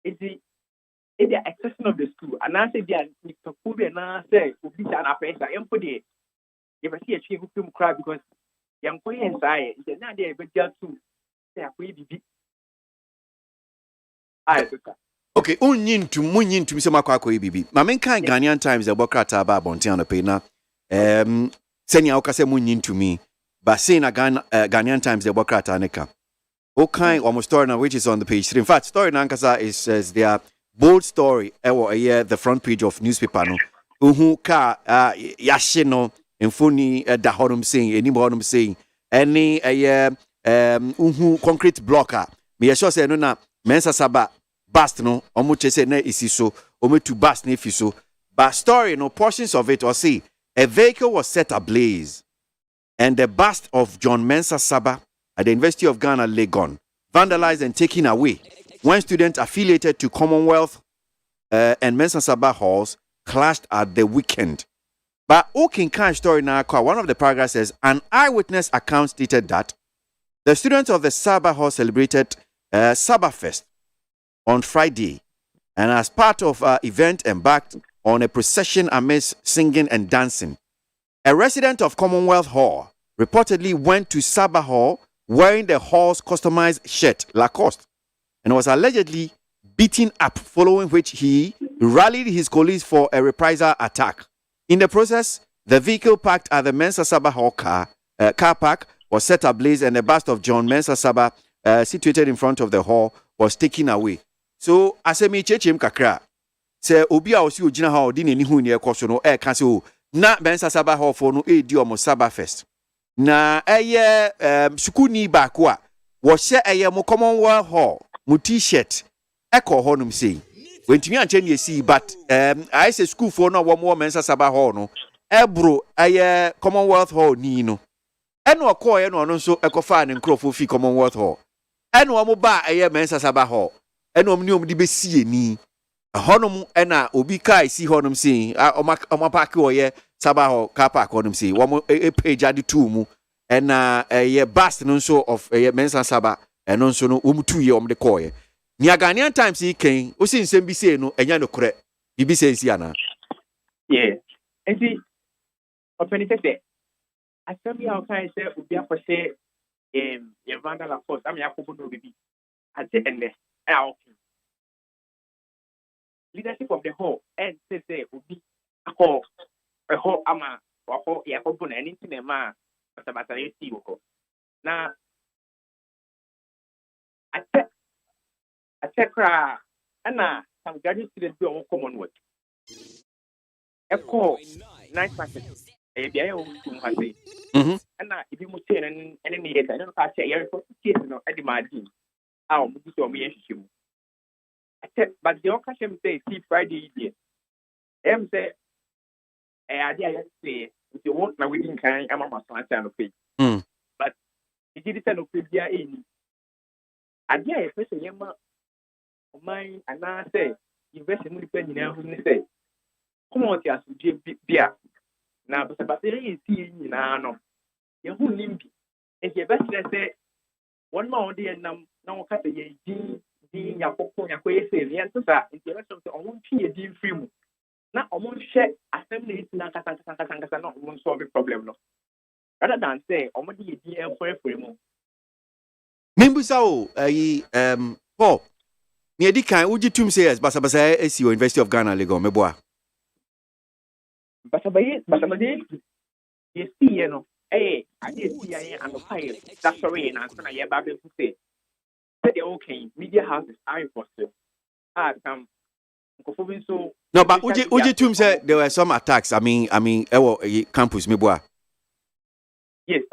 it's the accession of the school and I say bia ni to be na say obi sa na pesa empo de you see a chief who cry because young boy inside is not there but just to say bibi okay munyin to me say makwa bibi ma men kan Ghanaian Times the bokrata ba bonten on pay na senya okase munyin to me but say na Ghanaian Times the bokrata neka okay almost story now which is on the page 3 in fact story na nkasa is their bold story the front page of newspaper no uhu ka yahye no Infoni da honum saying any honum saying any uhu concrete blocker me sure say no na mensa saba bust no omo chese na isi so omo to bust na ifiso but story no portions of it or see a vehicle was set ablaze and the bust of John Mensah Saba at the University of Ghana Legon vandalized and taken away when students affiliated to Commonwealth and Mensah Saba halls clashed at the weekend. But Okinkan story now, one of the paragraphs says, an eyewitness account stated that the students of the Saba Hall celebrated Saba Fest on Friday, and as part of an event embarked on a procession amidst singing and dancing. A resident of Commonwealth Hall reportedly went to Saba Hall wearing the hall's customized shirt, Lacoste, and was allegedly beaten up, following which he rallied his colleagues for a reprisal attack. In the process, the vehicle parked at the Mensah Saba Hall car park was set ablaze and the bust of John Mensah Saba situated in front of the hall was taken away. So, as a me chechem kakra, say obi a osi ogina ha odi ne ni hu ne ekoso no e ka se o na Mensah Saba Hall for no e di omo Saba Fest. Na eye sukuni ba ko a wo hye eye mo Commonwealth Hall mo t-shirt ekọ ho num sei. Wentimi anche ne esi but I say school for no wo mo Mensah Saba Hall no ebro eye Commonwealth Hall ni no eno okọ ye no no so ekofa ne nkrofo fi Commonwealth Hall eno omo ba eye Mensah Saba Hall eno omo ni omo di besie ni honum ena obi kai si honum sei oma park oye Saba Hall car park honum sei wo page ade tu mu ena eye bus no so of eye Mensah Saba eno so no omo tu ye omo de koye ni Ghanaian Times yi ken o si nsem bi sei no enya no korɛ bibi sei si ana yeah enti openi tete asami a kan say obi akɔse ye vandal force am yakobo no bibi ate enne okay leadership of the whole and say obi akɔ hall ama wakɔ yakobo na anything na ma batabata yesi woko na akyɛ koraa ɛna some graduate students bi a wɔwɔ Commonwealth ɛkɔɔ night market ɛyɛ beaeɛ a wɔwɔ school mu ha sei ɛna ebi mu tee no ɛne ne yɛ ka ɛne no ka kyɛ yɛrefɔ case no ɛde maa din a wɔn gu sɛ wɔn yɛ nhyehyɛ mu ɛkyɛ but deɛ ɔka kyerɛ me sɛ see Friday yi deɛ ɛyɛ me sɛ ɛyɛ adeɛ a yɛsɛ nti wɔn na wɔdi nkan ama ma so ase anɔpɛ yi but egye di sɛ nɔpɛ biara ɛnni adeɛ a yɛfɛ sɛ yɛma ɔman anaasɛ university mu nipa nyinaa ho ne sɛ kɔmɔnti asodie bia na basabasa yɛyɛ si yɛ nyinaa no yɛho nim bi nti yɛbɛkyerɛ sɛ wɔn ma wɔde yɛn nam na wɔka sɛ yɛn din nyakɔkɔ yɛ sɛ yɛn nso saa nti yɛbɛkyerɛ sɛ ɔmo ntwi yɛ din firi mu na ɔmo nhwɛ asɛm na yɛsi na nkasa na ɔmo nsɔɔbe problem no rather than sɛ ɔmo de yɛ din ɛfɔrɛfɔrɛ mu. Mimbusa o Paul ni edi kan uji tum say yes basabasa esi University of Ghana Legon meboa basabaye yesi ye no ade esi ye anopaye that sorry na answer na ye ba be say the okay media houses are impossible some nkofo so no but uji tum say there were some attacks I mean campus meboa yes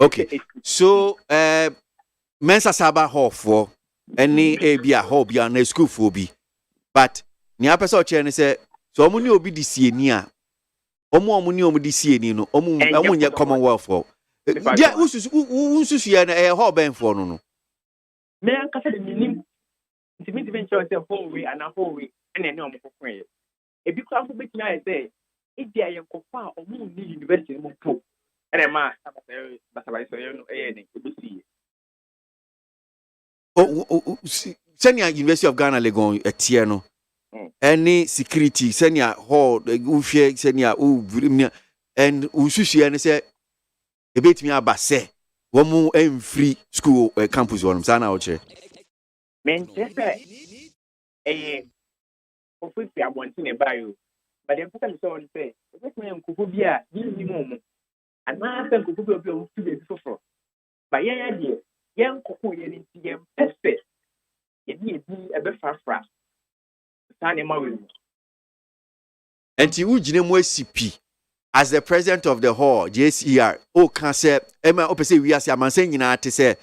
okay so Mensa Saba Hall for any abia hall bia na school for bi but ni apesa o che ne say so omu ni obi di sie ni a omu ni omu di sie ni no omu nye Commonwealth for dia ususu ye na hall ben for no me an kasa de minim nti venture say hallway and hallway ene ne omu kokon ye ebi kwa fo betina ye say idia ye kofa omu ni university mo po ene ma basaba so ye no ne ebisi senior University of Ghana Legon etie no any security senior hall ufie senior and ususu ne say ebetimi aba se wo mu free school campus wonum sana o che men say ofifi abonti ne bayo but dem put am so on say ebetimi nkofo bi a yini mu ana say nkofo bi obi o fi be foforo ba ya de yen koko ye ni yen pese ye di ebe frafra sane ma we enti ugine mu ACP as the president of the hall JCR o kan say ema o pese wi ase amansan nyina te say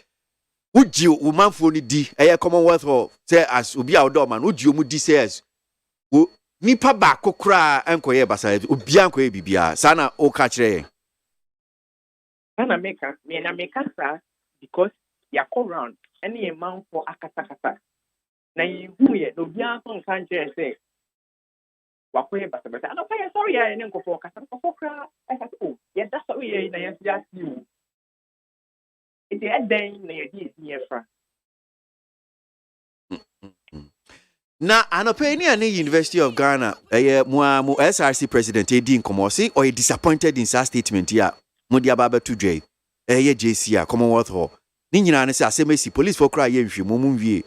uji wo manfo ni di eye Commonwealth hall say as obi a odo man uji omu di says wo nipa ba kokora enkoye basa obi ankoye bibia sana o ka kire sana meka sa because ya call round any amount for akata na yihu ye no bia so nkan kire say wakoye basa ana pa sorry ya ne nkofo kasa nkofo kra oh ya da sorry ye na ya just you it is then na ye di efra na anopeni ani University of Ghana mu SRC president Edin Komosi or disappointed in sa statement ya mu dia baba to dwe JC Commonwealth hall ni nyina ne se asemesi police for cry ye nhwe mo wie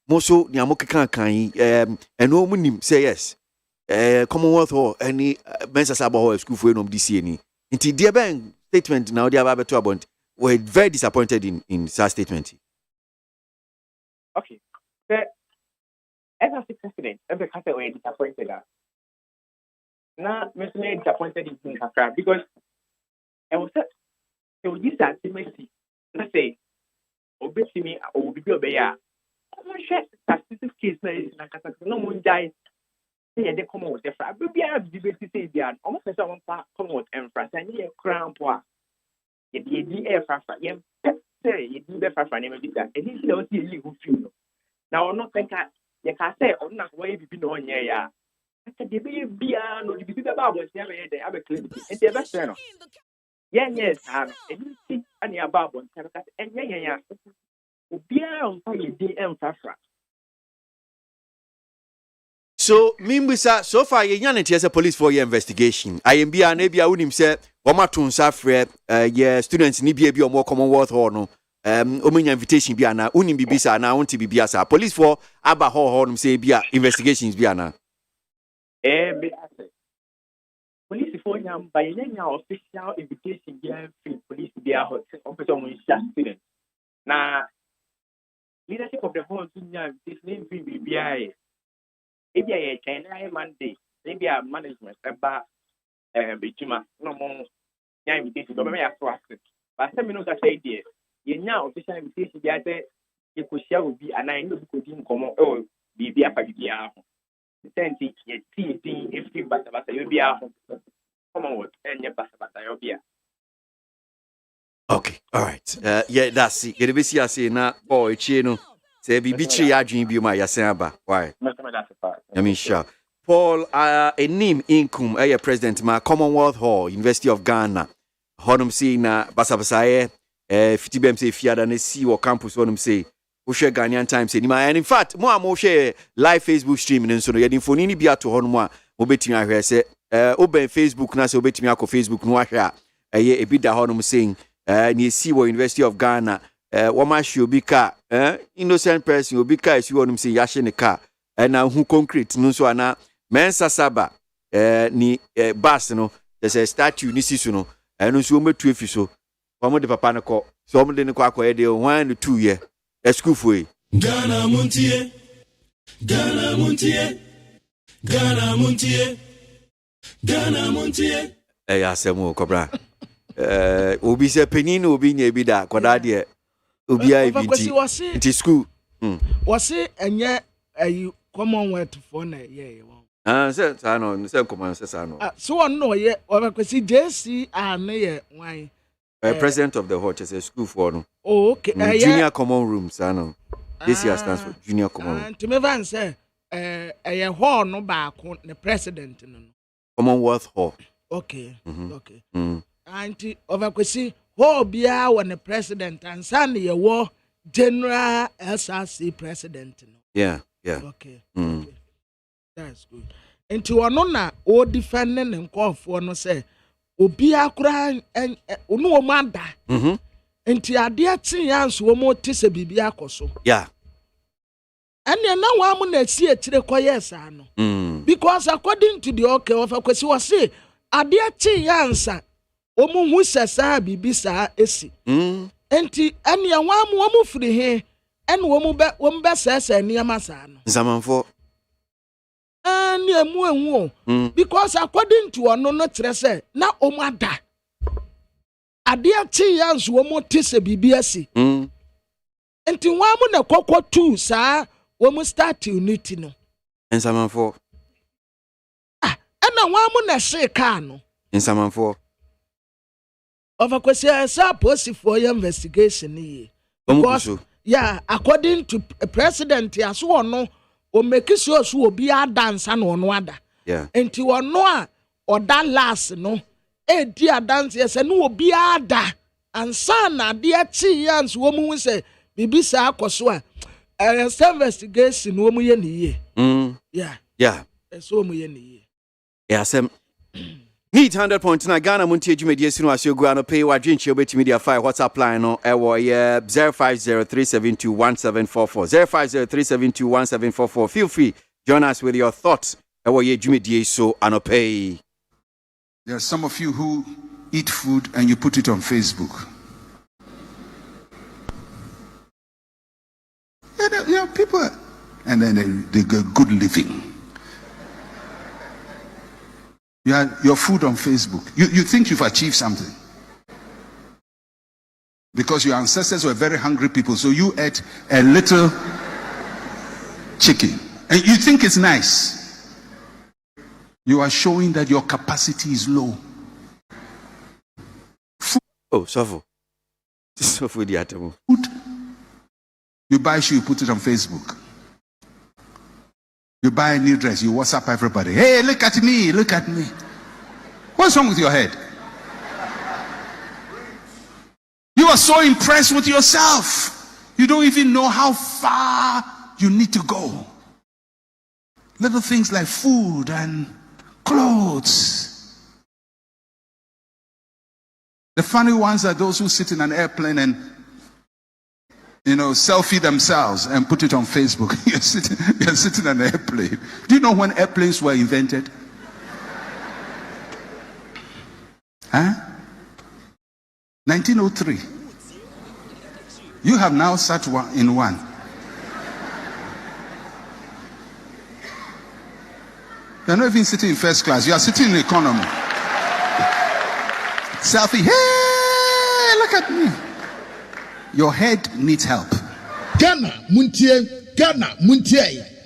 mo so nia mo kekan eno mu nim say yes Commonwealth hall any Mensa Saba hall school for enom this year ni nti dia ben statement na dia baba to about were very disappointed in sa statement. Okay, as a president every country were disappointed na me disappointed in Accra because I was so this intimacy na say obetimi obi obeya mo share statistics case na is na kasa no mo njai say dey come with the fra bia debate say bia almost say one pa come with enfra say ye crown po a ye di e fra ye say ye di be fra na me bia e di say o see ye who feel now not think ye ka say on na why bibi no onye ya aka de be bia no bibi be ba bo say be dey abe claim e dey be say no yes e di ani aba bo nka ka enye ya obia on fa ye di emfafra. So mimbisa so far ye nyan tie say police for your investigation ayembia na bia unim say wo mato nsa frɛ ye students ni bia omo Commonwealth hall no omenya invitation bia na unim bibisa na wonti bibia sa police for aba hall no say bia investigations bia na be ase police for nyam by nya official invitation bia free police bia hot on person mo student na leadership of the whole senior this name BBI. If you are China Monday, maybe a management about Bichuma, no more invitation, but maybe I trust. But some minutes I say, dear, you now official invitation, you could share with me, and I know you could come on, be a Pagibia. The sense is, if you but you'll be out. Come on, and your you'll be. Okay, all right. Yeah, that's it. You see, I say now, boy, Chino. Say, be bitchy, ya dream be my Yasamba. Why? I mean, sure. Paul, a name income, president, my Commonwealth Hall, University of Ghana. Honum see na Basabasaye, 50 BMC Fiada, and see what campus honum say. Who share Ghanaian Times, and in fact, more share live Facebook streaming, and so you're in for any beer to Honma, Obeting, I say, open Facebook, Nasa Obeting, Facebook, no, a bit that Honum saying, and you see what University of Ghana. Wama should be car, innocent person will be car if you want to say Yashin car, and now who concrete no so ana mensa saba ni bus no there's a statue nisisuno and no so me 2 so one de papa na ko so mo de ne kwa kwa de 1 to 2 year school for Ghana Montie Ghana Montie Ghana Montie Ghana Montie asemo kobra obi se penin obi nya bi da kwada de obi ai binti it school was it enye ayi Commonwealth for na ye say no say common say no so on no ye obakwesi JC na ye wan president of the hall is a school for no okay junior common room no this year stands for junior common room to me van say hall no ba ko the president no Commonwealth Hall okay okay anti obakwesi hall bia when the president and san ye wo general SRC president no yeah okay okay that's good enti wono na o defending nkofo no say obi akura onu o manda enti ade atin yanso wo mo tise bibia akoso yeah and na wa mu na si etire koye sa no because according to the okay of akwesi wo say ade atin yansa omu hu sesa bibi sa esi enti ania wa mu firi he en wo mu be sesa niam sa no zamanfo ania mu enwo because according to ono no tere say na omu ada ade ati yanso wo mu tese bibi asi enti wa mu na kokko tu sa wo mu start unity no zamanfo ana wa mu na sheka no zamanfo of a question, for your investigation. Because, yeah, according to President, yes, or no, or make sure so be a dance and on wada. Yeah. And you are no or that last, no, dear dance, yes, and no be a da. And son, dear Chians, woman will say, Bibisa Akoswa, investigation, woman ye. Yeah. So me yeah, Sam. Need 100.9 Ghana Montie Jumedi Sino as you go and pay what drink you bet media 5 WhatsApp line no 05037211744 05037211744 feel free join us with your thoughts ye Jumedi so and pay. There are some of you who eat food and you put it on Facebook. Yeah, people and then they get good living. You have your food on Facebook. You think you've achieved something. Because your ancestors were very hungry people, so you ate a little chicken. And you think it's nice. You are showing that your capacity is low. Oh, Sofo. Sofo the atom. Food. You buy shoe, you put it on Facebook. You buy a new dress, you WhatsApp everybody. Hey, look at me, look at me. What's wrong with your head? You are so impressed with yourself. You don't even know how far you need to go. Little things like food and clothes. The funny ones are those who sit in an airplane and selfie themselves and put it on Facebook. You're sitting on an airplane. Do you know when airplanes were invented? Huh? 1903. You have now sat in one. You're not even sitting in first class. You are sitting in economy. Selfie. Hey, look at me. Your head needs help. Ghana muntie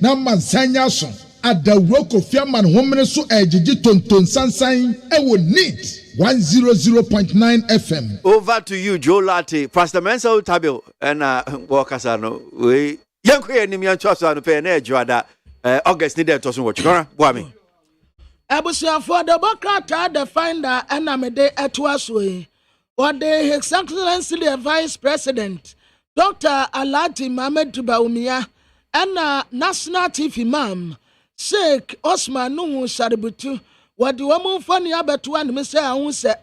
na mansanya so adawroko fiaman homene so ejiji tonton sansan ewo neat 100.9 FM. Over to you, Joe Latte. Pastor Mensa Tabil and Wakasano. We young queer Nimian Chosan pay an edge August needed to watch. Wami. Abusia for the Bokata, the finder, and Amede Etwaswe. What the His Excellency the Vice President, Dr. Alati Mohamed Baumia, and National Chief Imam, Sheikh Osman Nuhu Shaributu. What the woman funny about one Mr. Aun say,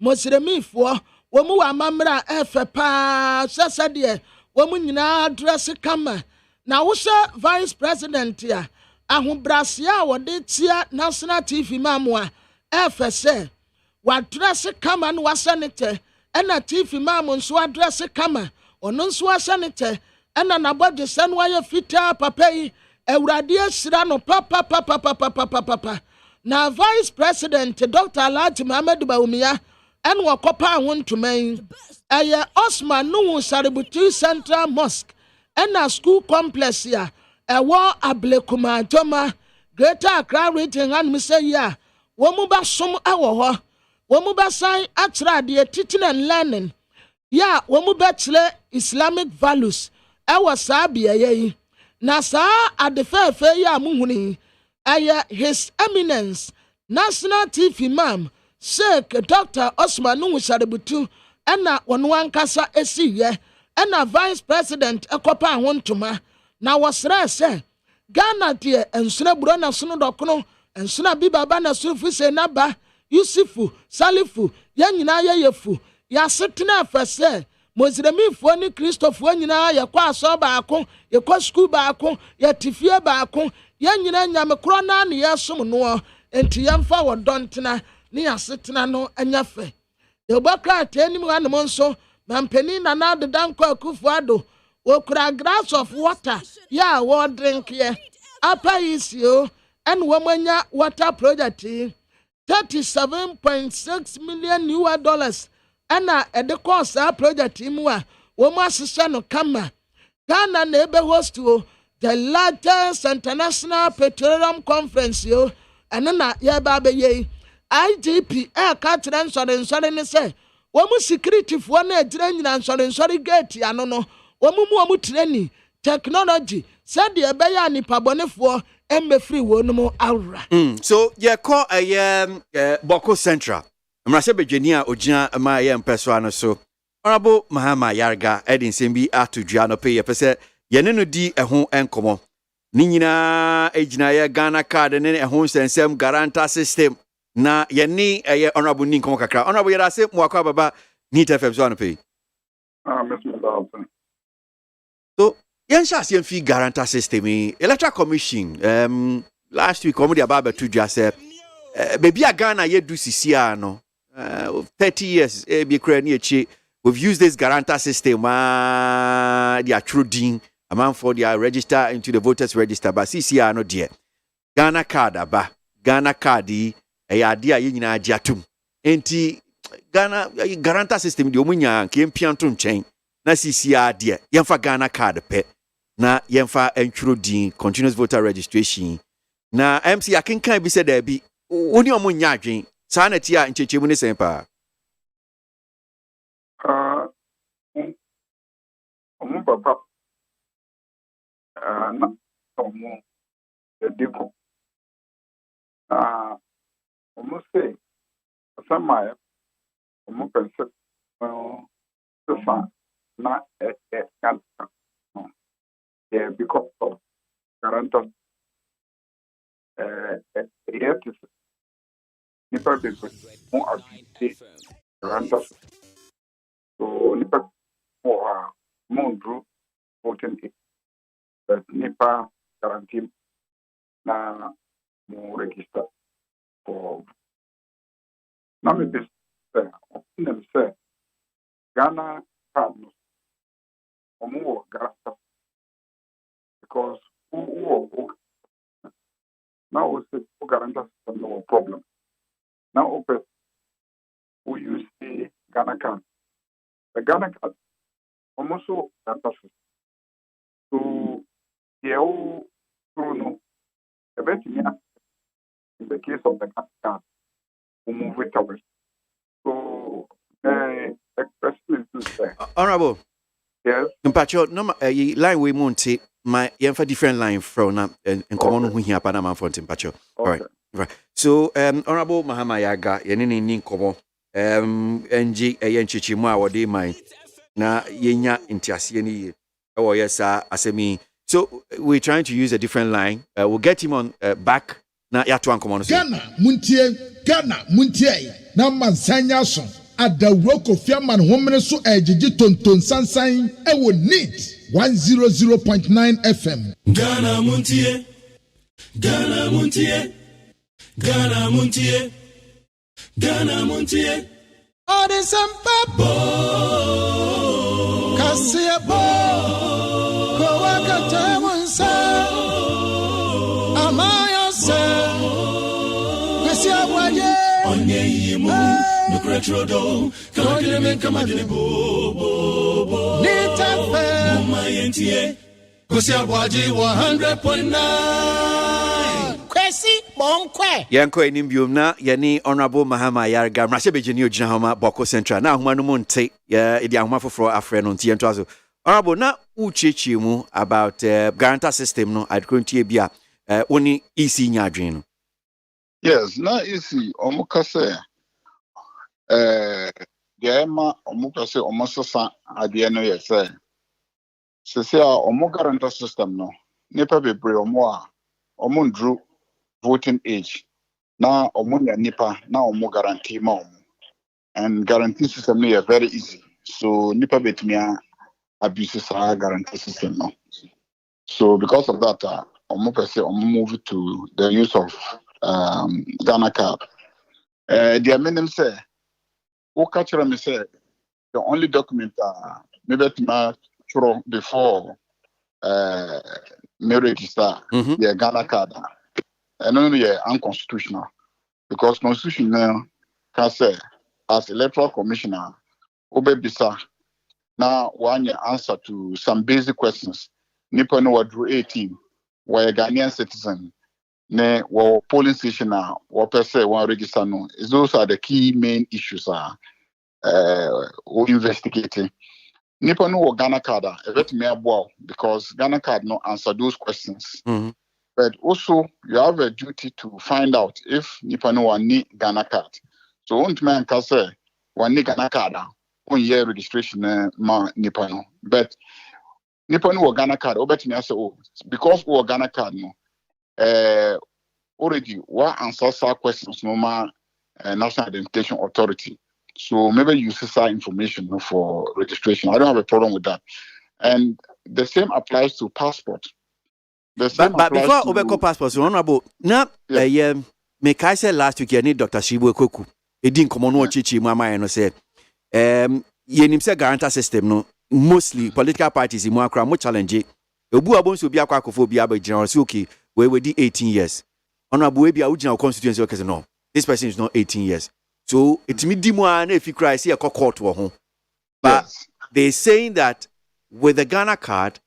Mosremi for woman Mamra F. Sasadie, woman na dress kama. Now, Vice President here. Ahun brasia wode tia national TV mamwa FSA wa dress kama no wasanete ena TV mamu nso address kama ono nso wasanete ena nabodje sanu aye fita papa yi awurade asira no papa na Vice President Dr. Alhaji Mohamed Baumia en wakopa ahun tumen eye Osman Nuhu Shaributu Central Mosque ena school complex ya ewo ablekuma joma Greater Accra region and me say ya womu ba som ewo ho womu ba san atra de teaching and learning ya womu bachelor Islamic values ewo sabia yi na sa adefefe ya muhuni aya His Eminence National Chief Imam Sheikh Dr. Osman Nuhu Shaributu ena wono ankasa esiye ena Vice President ekopa ahontoma na wasra se Ghana de ensuna buro na sunu dokono ensuna bi baba na sufu se na ba Yusufu Salifu ya nyina ya yefu ya setena afese Mozremifo ni Christopher nyina ya kwa aso baako ya kwa school baako ya tifie baako ya nyina nyame kro na ne ya som no enti yamfa wodontena ni ya setena no anyafe de bokra tani mu anom nso mampeni na na de danko akufuado okura glass of water ya wo drink ye apa isio and womanya water project $37.6 million and the cost project mu a wo asese no kama Ghana na ebe host the largest international petroleum conference yo and na ye ba be ye IGP ka tire nsore ne se wo security fo na ejira nyina nsore gate ya no omu training technology said the ebeya nipa bonefo emmefri wonum awra so ye call Boko Central mrase bedwani a ogina ma ye mpeso ano so honorable Mahama Yarga edin sembi atudua no pay pese ye ne no di eho enkomo ni nyina ejina ye Ghana card ne eho sensem guarantor system na ye ni honorable ni nkomo kakra honorable Yarase mwakwa baba ni TFM so ano pay Mr. So, yen fi guarantor system electoral commission last week comedy about to just say baby a Ghana ye do CCR no 30 years be credit we've used this guarantor system their true din amount for their register into the voters register but CCR no dear Ghana card aba Ghana card e ya dia ye nyina agya tum enti Ghana guarantor system de omunya ke mpianto nchen na CCR de yemfa Ghana card pe na yemfa entro din continuous voter registration na MC akenkan bi said there be woni omunya adwen sa na tia nchechemu ne sempa papa na omo ediko omo say samaya omo pense na kan because of guarantor it is nipa be mo abiti guarantor so nipa mo ndru voting but nipa guarantee na mo register for na me be say Ghana card more guarantee because who now we say who guarantee system no problem. Now open we use the Ghana card. The Ghana card almost so guarantee. So yeah, no. In the case of the Ghana, we move it away. So, expressly to say. Honorable. Yes. Mpacho, no, line we Montie, my different line from and common who here Panama for Mpacho. All right. Right. So, Honorable Mahama Yaga, Yenini Komo, NG, Yenchichi Mua, what they mind. Na Yenya Intiasiani, oh, yes, Asemi. So, we're trying to use a different line. We'll get him on back. Na yatuan komono Ghana muntie na mansanya so adawro kofiaman homene so ejiji tonton sansan ewo neat 100.9 FM Ghana muntie Ghana muntie Ghana muntie Ghana muntie Odisampa Kasia bo Kowakata munsa Amaya se KWASI ABOAGYE Onye yimu Nukretrodo Kagelemen kamadini bo Nita fe Muma yentie KWASI ABOAGYE 100.9 KWASI Bonkwe Yanko enimbium na yani Honorable Mahama Yarga mrashe bejeni ogina homa Boko Central na ahoma no monte ya edi ahoma foforo afre no ntie nto aso Honorable na uchechi mu about guarantor system no adkrontie bia oni EC nyadwen no. Yes, na EC omukase gema omukase omososa ade no yese sese a omo guarantor system no nipa bebre omo a omo ndru voting age na omo nya nipa na omo guarantee ma omo and guarantee system no very easy so nipa betmia abuse sa guarantee system no so because of that omo pese omo move to the use of Ghana card the minimum say o catcher me say the only document maybe to before me register the Ghana card and only unconstitutional because constitution now can say as electoral commissioner obebisa now one answer to some basic questions nipa no wadru 18 were Ghanaian citizen ne wo polling station now wo person one register no those are the key main issues we investigating nipa no Ghana card me aboa because Ghana card no answer those questions but also you have a duty to find out if nipa no one need Ghana card so won't man can say one need Ghana card on year registration ma nipa no but nipa no Ghana card obetime say because Ghana card no already what answer questions no ma National Identification Authority. So maybe you see some information for registration. I don't have a problem with that. And the same applies to passport. But before Obeko passport, so honorable, now make I say last week I need Dr. Shibu Koku. He didn't come on chichi mama and say yenim say guarantor system no mostly political parties in Mwakra mo challenge. Obu abon so bia kwakofo bia ba general so okay we di 18 years. Honorable we bia original constituency okay no. This person is not 18 years. So it's me dimwa na if you cry see a court wo ho. But they saying that with the Ghana card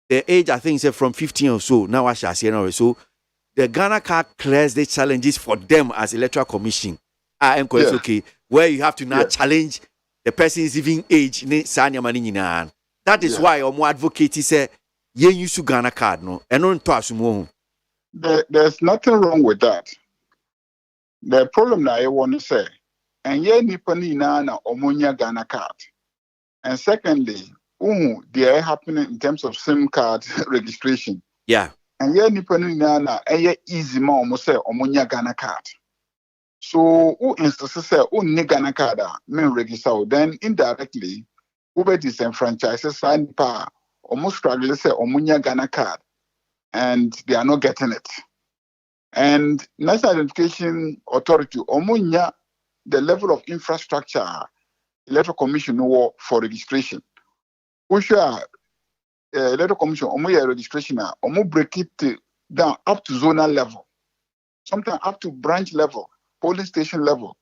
the age I think is from 15 or so now I shall say now so the Ghana card clears the challenges for them as electoral commission. It's okay where you have to now challenge the person's even age that is why omo advocate say yen use Ghana card no eno nto asumo. There's nothing wrong with that. The problem that I want to say, and ye nipani na omonya Ghana card. And secondly, they are happening in terms of SIM card registration. Yeah. And ye nipani na easy ma omo say omonya Ghana card. So who instances say ni Ghana card men register then indirectly who be disenfranchise sign pa almost struggle say omonya Ghana card and they are not getting it. And National Identification Authority, omunya the level of infrastructure, electoral commission for registration. We sure electoral commission omo your registration omo break it down up to zonal level, sometimes up to branch level, polling station level,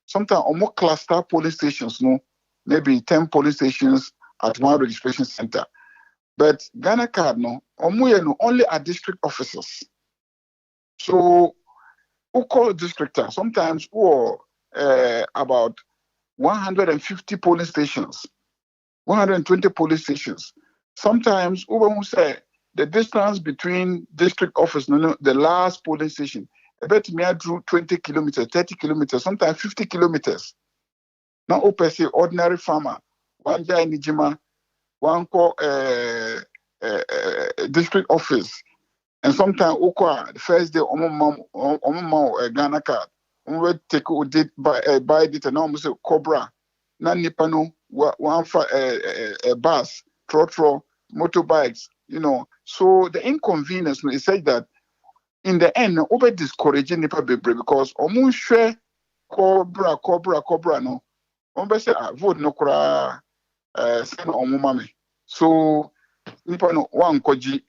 sometimes omo cluster polling stations, no, maybe 10 polling stations at one registration center. But Ghana card no omo no only at district offices. So who call district sometimes who about 150 polling stations, 120 police stations. Sometimes, who say the distance between district office, the last polling station, I bet me I drew 20 kilometers, 30 kilometers, sometimes 50 kilometers. Now, open say ordinary farmer, one guy in Nijima, one call district office, and sometimes the first day, omo Ghana card, omo take did buy it, and almost say Cobra, na nipa no one for a bus, trotro, motorbikes, So the inconvenience is said that in the end, over discouraging nipa bebre because omo share Cobra no, omo say vote no kura send omo mame. So nipa no one koji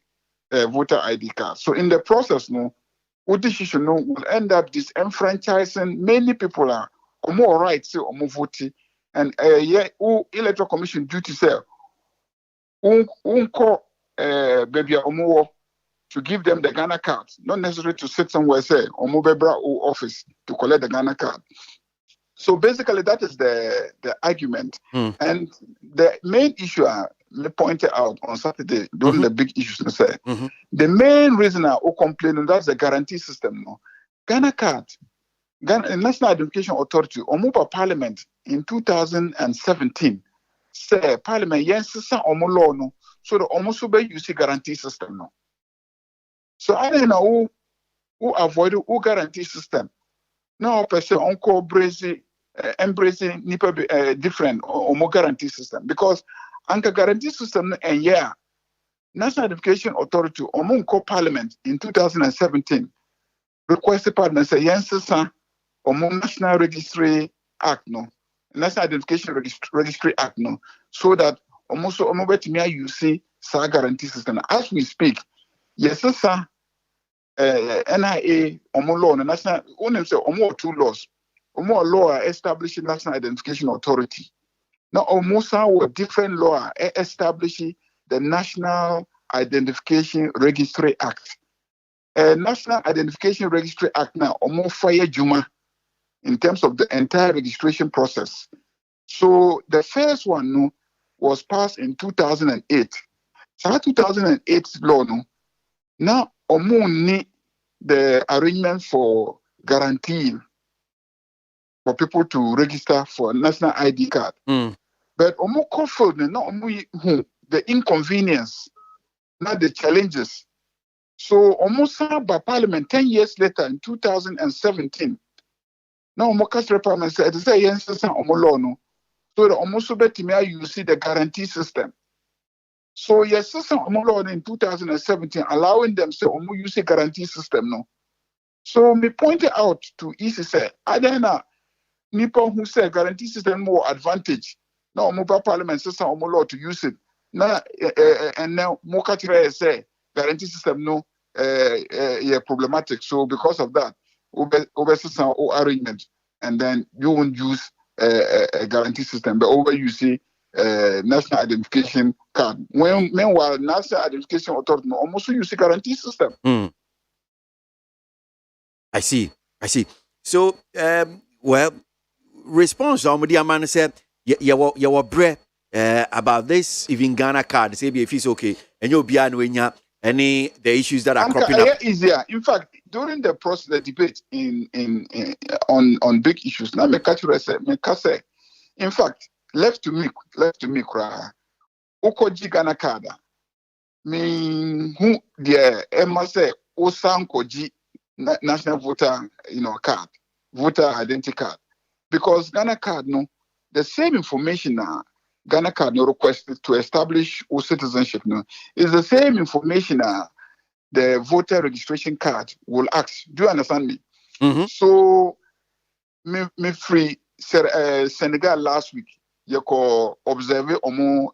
voter ID card. So in the process, no, what decision no will end up disenfranchising many people are more rights say voting. And electoral commission duty say call baby to give them the Ghana card, not necessary to sit somewhere say bebra office to collect the Ghana card. So basically that is the argument. And the main issue I pointed out on Saturday during the big issues the main reason I complain that's the guarantee system. No, Ghana card, Ghana National Education Authority, Omuba Parliament in 2017 say Parliament yes law no, so the almost use guarantee system no. So I don't know who avoid who guarantee system. Now per se uncle embracing nipa different or more guarantee system because anka guarantee system and National Education Authority or Parliament in 2017 requested Parliament say yes or National Registry Act no, National Identification Registry Act no, so that almost you see sa guarantee system as we speak. Yes sir. NIA law the national only say two laws. Law establishing National Identification Authority. Now almost with different law establishing the National Identification Registry Act. National Identification Registry Act now almost fire Juma in terms of the entire registration process. So the first one no, was passed in 2008. So 2008 law no, now need the arrangement for guaranteeing for people to register for national ID card. But the inconvenience, not the challenges. So almost by Parliament 10 years later in 2017, now Mokastra Parliament said it's a yes law no. So the almost you see the guarantee system. So yes, law in 2017 allowing them to use a guarantee system no. So me pointed out to EC say I don't know Nippon who say guarantee system more advantage. Now mobile parliament system law to use it. Now and now Mokatire say guarantee system no problematic. So because of that, over system or arrangement, and then you won't use a guarantee system, but over you see national identification card. Meanwhile, National Identification Authority almost use a guarantee system. I see. So, well, response on the man said, you were bre about this, even Ghana card, say if it's okay, and you'll be any the issues that are cropping up. Easier. In fact, during the process, the debate on big issues, now say, in fact, left to me, cry. Ukoji Ghana card. Me who the Emma say Osankoji national voter, card, voter identity card, because Ghana card no, the same information Ghana card no requested to establish citizenship no is the same information the voter registration card will ask. Do you understand me? So me free Senegal last week you could observe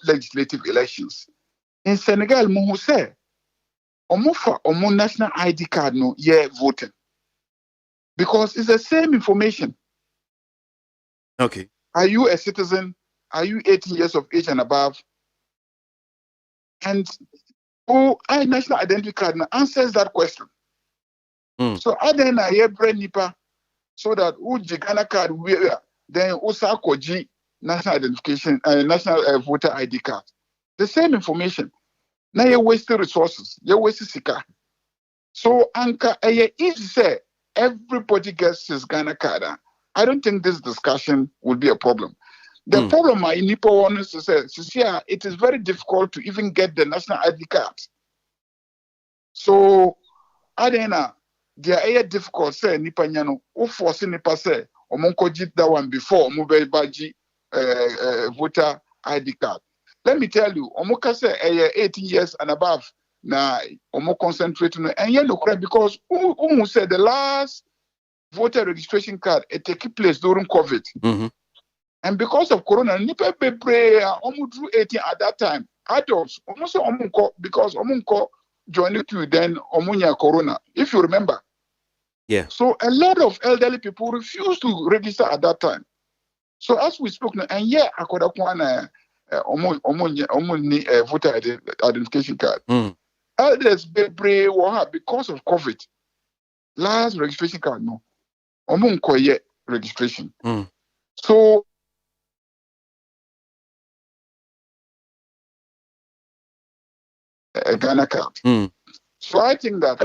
legislative elections. In Senegal, mo say, omofa omo national ID card no yeah voting because it's the same information. Okay. Are you a citizen? Are you 18 years of age and above? And I national identity card answers that question. So I then I hear brand nipa so that Ghana card then also koji national identification national voter ID card. The same information. Now you waste resources, you waste sika. So anka easy say everybody gets his Ghana card. I don't think this discussion will be a problem. The problem in Nipo wants to say, it is very difficult to even get the national ID card. So, Adena, they are difficult, say, Nipa Nyano, who force Nipa say, Omonko jit that one before, Mube Baji voter ID card. Let me tell you, Omoka say 18 years and above, na Omo concentrate on and yellow crap because who said the last voter registration card it took place during COVID. And because of Corona, Nipa Bebre almost drew 18 at that time. Adults almost Omunko because Omunko joined to then Omunya Corona, if you remember. Yeah. So a lot of elderly people refused to register at that time. So as we spoke now, and yeah, I could have one voter identification card. Elders Bebre because of COVID. Last registration card, no. Omunko yet registration. So a Ghana card. So I think that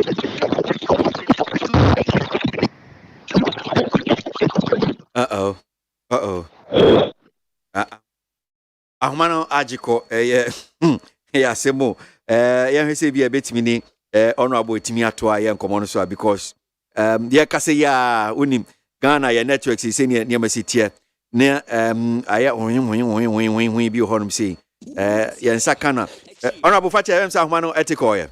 Ahumano Ajiko, Semo, say be a bit mini, honorable Timiatua, young common so because dear Cassia, Unim, Ghana, your network is in near my city. Near I when be home say, Yansakana, honorable Father, Ahumano Etikoya.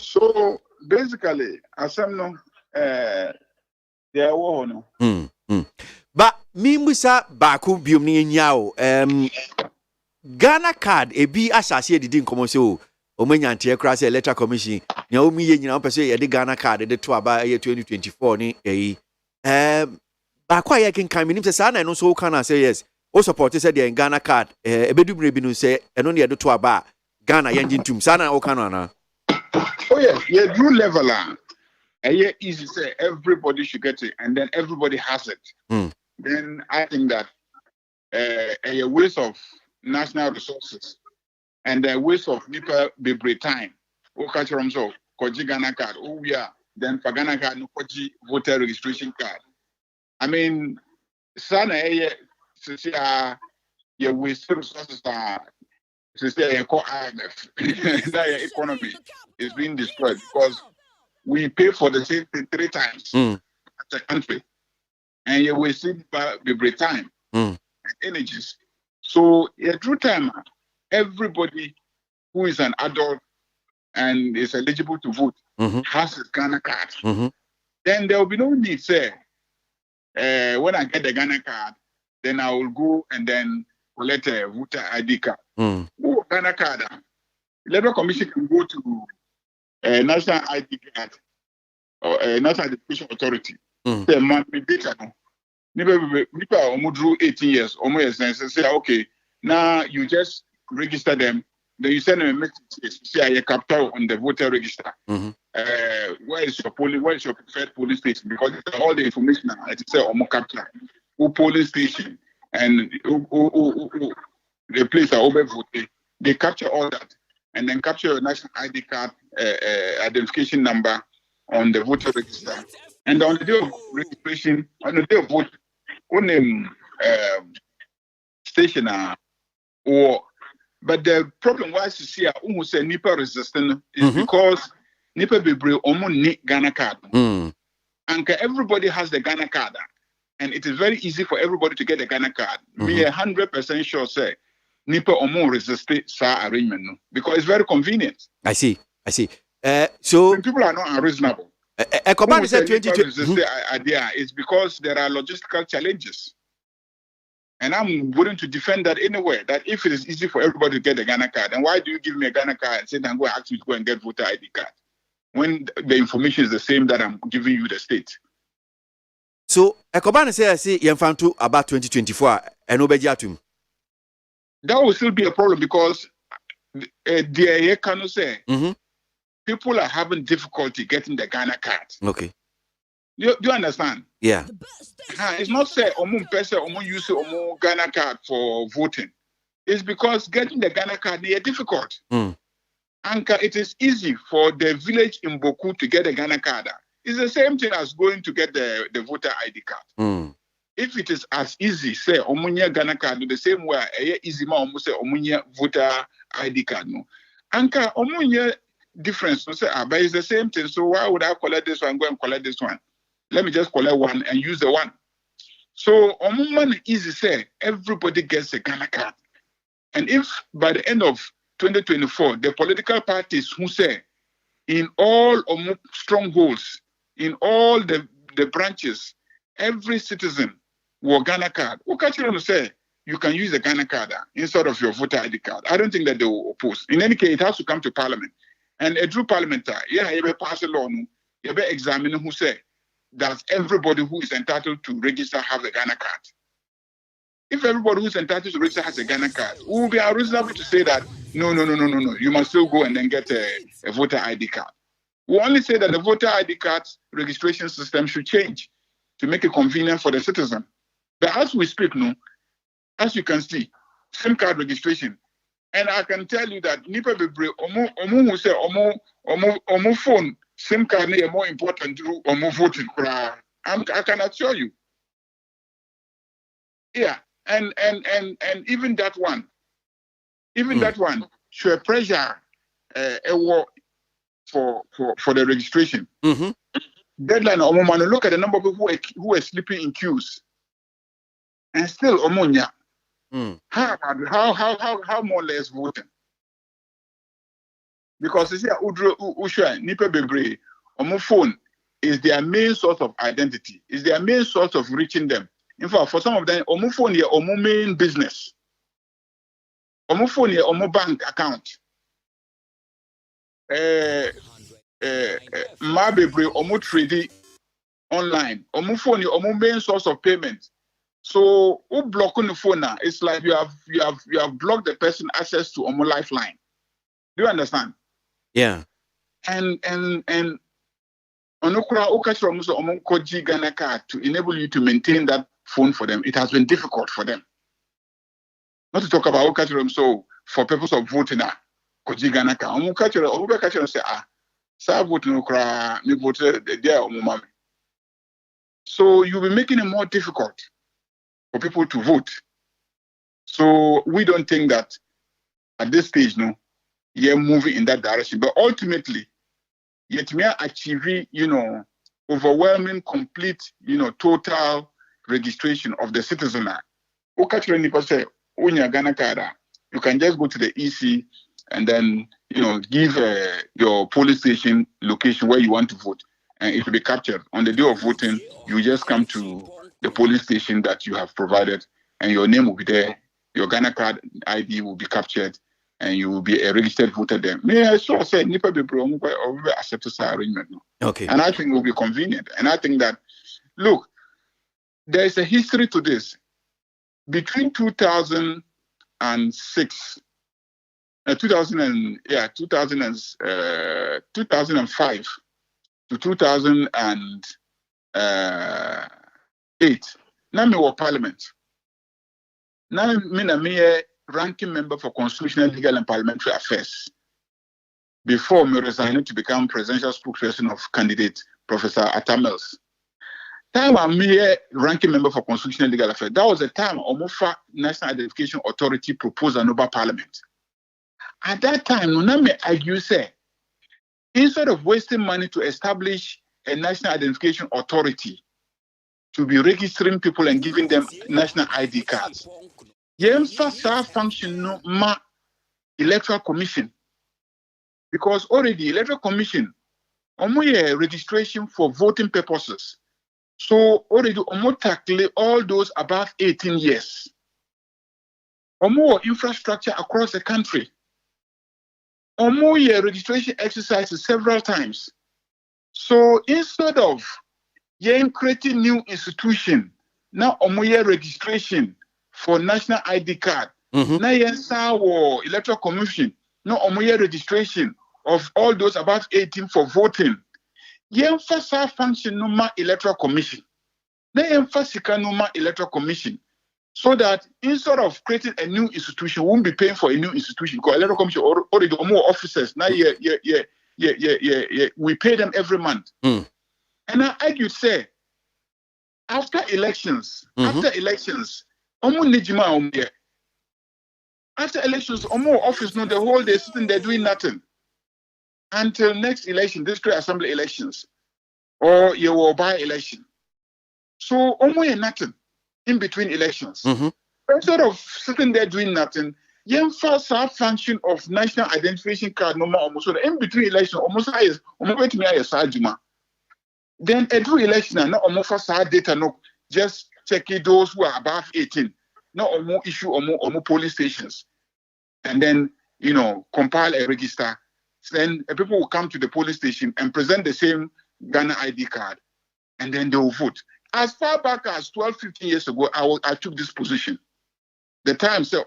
So basically, Asamno, they are one. But Mimusa Baku Bumni Nyao, Ghana card, a be associated in Comoso, Omanian Tiacras Electoral Commission, Naomi, you know, pursue the Ghana card at the Tuaba year 2024. Bakwa can come in, Sana, and also can I say yes. O supporters said the Ghana card, a bedroom revenue say, and only at the Tuaba, Ghana, Yanjin Tum, Sana, Okanana. Oh, yes, yeah, you level. Yeah, easy say everybody should get it, and then everybody has it. Then I think that a waste of national resources and a waste of Nipa Bebre time. So, Koji Ghana card, we are then for Ghana card, no Koji voter registration card. I mean, Sana, you waste resources. IMF, that economy is being destroyed because we pay for the same thing 3 times as a country, and you will see every time energies. So, through time, everybody who is an adult and is eligible to vote has a Ghana card. Then there will be no need, say, when I get the Ghana card, then I will go and then collect a voter ID card. Ghana card, Electoral Commission can go to National ID card or National Identification Authority. Say, man, me data no. Nipa omo drew 18 years, almost say, okay, now you just register them, then you send them a message, say a capital on the voter register. Where is your preferred police station? Because all the information it say omo capital, who police station and who the place are over voted. They capture all that and then capture your national ID card identification number on the voter register. And on the day of registration, on the day of vote, on station or but the problem was to see who say Nipa resistant is because Nipa Bebre omo ni Ghana card. And everybody has the Ghana card. And it is very easy for everybody to get a Ghana card. Me 100% sure say Nipa omo resist sa arrangement no, because it's very convenient. I see. So when people are not unreasonable. Idea is because there are logistical challenges. And I'm willing to defend that anywhere. That if it is easy for everybody to get a Ghana card, then why do you give me a Ghana card and say I'm going to ask you to go and get voter ID card when the information is the same that I'm giving you the state? So, Ekobana say I see Yemfantu about 2024 and Obejatum. That will still be a problem because the cannot say people are having difficulty getting the Ghana card. Okay. Do you understand? Yeah. It's not say omun person omun use omun Ghana card for voting. It's because getting the Ghana card is difficult. Anka, it is easy for the village in Boku to get a Ghana card. It's the same thing as going to get the voter ID card. If it is as easy, say omunya Ghana card, the same way easy ma omu say omunya voter ID card no. Anka omunya difference no say but it's the same thing. So why would I collect this one, go and collect this one? Let me just collect one and use the one. So omuman easy say everybody gets a Ghana card. And if by the end of 2024, the political parties who say in all strongholds, in all the branches, every citizen will Ghana card. Who can you say you can use the Ghana card instead of your voter ID card? I don't think that they will oppose. In any case, it has to come to Parliament. And a true parliamentary, you be pass a law, you be examine who say that everybody who is entitled to register have a Ghana card. If everybody who is entitled to register has a Ghana card, it will be unreasonable to say that no, you must still go and then get a voter ID card. We only say that the voter ID card registration system should change to make it convenient for the citizen. But as we speak now, as you can see, SIM card registration, and I can tell you that Nipa Bebre, Omu say Omu phone SIM card is more important to Omu voting. I can assure you. Yeah, and even that one, that one should pressure for the registration. Deadline Omu look at the number of people who are sleeping in queues, and still Omunya. How more or less voting? Because you see, Usha, Nipa Bebre, Omu phone is their main source of identity, is their main source of reaching them. In fact, for some of them, Omu phone is Omu main business. Omu phone is Omu bank account. Ma Bebre, Omu trading online. Omu phone is Omu main source of payment. So, who blocking the phone now? It's like you have blocked the person access to Omo lifeline. Do you understand? Yeah. And onokura okachiro muso Omo koji Ghana card to enable you to maintain that phone for them. It has been difficult for them. Not to talk about okachiro so for purpose of voting na koji Ghana card. Omo kachiro say sa vote no kra me vote there Omo mami. So you'll be making it more difficult for people to vote. So we don't think that at this stage, no, you're moving in that direction. But ultimately, yet we are achieving, overwhelming, complete, total registration of the citizen. You can just go to the EC and then, give your police station location where you want to vote, and it will be captured. On the day of voting, you just come to the police station that you have provided, and your name will be there, your Ghana card ID will be captured, and you will be a registered voter there. So I said, Nipa Bebre will accept this arrangement. Okay. And I think it will be convenient. And I think that, look, there is a history to this. Between 2005 to 2008. Now me were parliament. Now me a ranking member for constitutional, legal, and parliamentary affairs. Before me resigning to become presidential spokesperson of candidate Professor Atamels. Time I'm a ranking member for constitutional, legal affairs. That was the time Omofa National Identification Authority proposed an over parliament. At that time, Nuname argue say, instead of wasting money to establish a national identification authority to be registering people and giving them national ID cards, Yemfa function no ma electoral commission, because already electoral commission only registration for voting purposes. So already tackle all those above 18 years. or more infrastructure across the country, or more year registration exercises several times. So instead of creating new institution, now or more year registration for national ID card, now electoral commission, no or more year registration of all those above 18 for voting. First function number electoral commission. First number electoral commission. So that instead of creating a new institution, we won't be paying for a new institution because electoral commission already got more officers. Now, we pay them every month. And I argue, say, after elections, after elections, more office, no, the whole day sitting there doing nothing until next election, district assembly elections, or you will by election. So almost nothing in between elections. Instead of sitting there doing nothing, first function of national identification card number almost so in between elections almost is almost me a sajuma. Then a do election and not almost first data no just checking those who are above 18, not almost issue almost police stations, and then compile a register. Then people will come to the police station and present the same Ghana ID card, and then they will vote. As far back as 12, 15 years ago, I took this position. The time said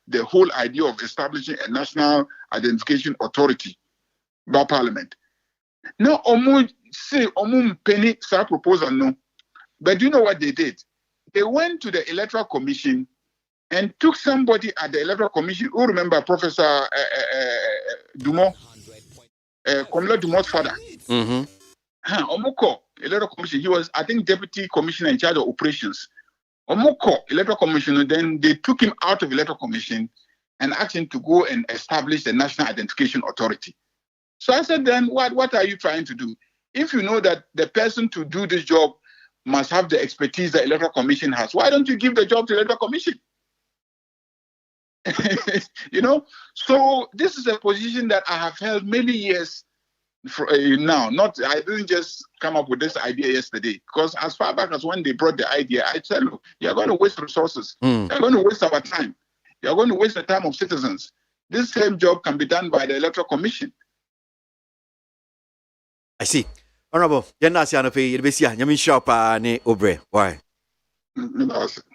the whole idea of establishing a national identification authority by Parliament. Now, say penny proposal no, but do you know what they did? They went to the Electoral Commission and took somebody at the Electoral Commission who remember Professor Dumont, Comrade Dumont's father. Omoko Electoral Commission. He was, I think, Deputy Commissioner in charge of operations. Omoko Electoral Commission. Then they took him out of Electoral Commission and asked him to go and establish the National Identification Authority. So I said, then what are you trying to do? If you know that the person to do this job must have the expertise the Electoral Commission has, why don't you give the job to the Electoral Commission? So this is a position that I have held many years now. I didn't just come up with this idea yesterday, because as far back as when they brought the idea, I tell you, you're going to waste resources. You're going to waste our time. You're going to waste the time of citizens. This same job can be done by the Electoral Commission. I see. Honorable,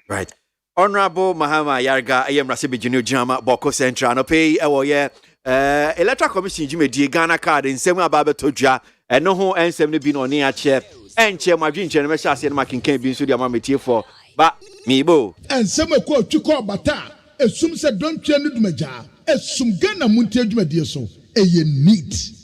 right. Honorable Mahama Yarga, I am Rasibi Junior Jama, Boko Central, no pay, Electoral Commission, Jimmy D. Ghana card in Sema Baba Toja, and no who and 70 been on near chair, and chair my dream generation, and making can be so the amount for, but me bo. And some quote to call Bata, as soon as don't change the Maja, as some Ghana Montie Jumedia so, a neat.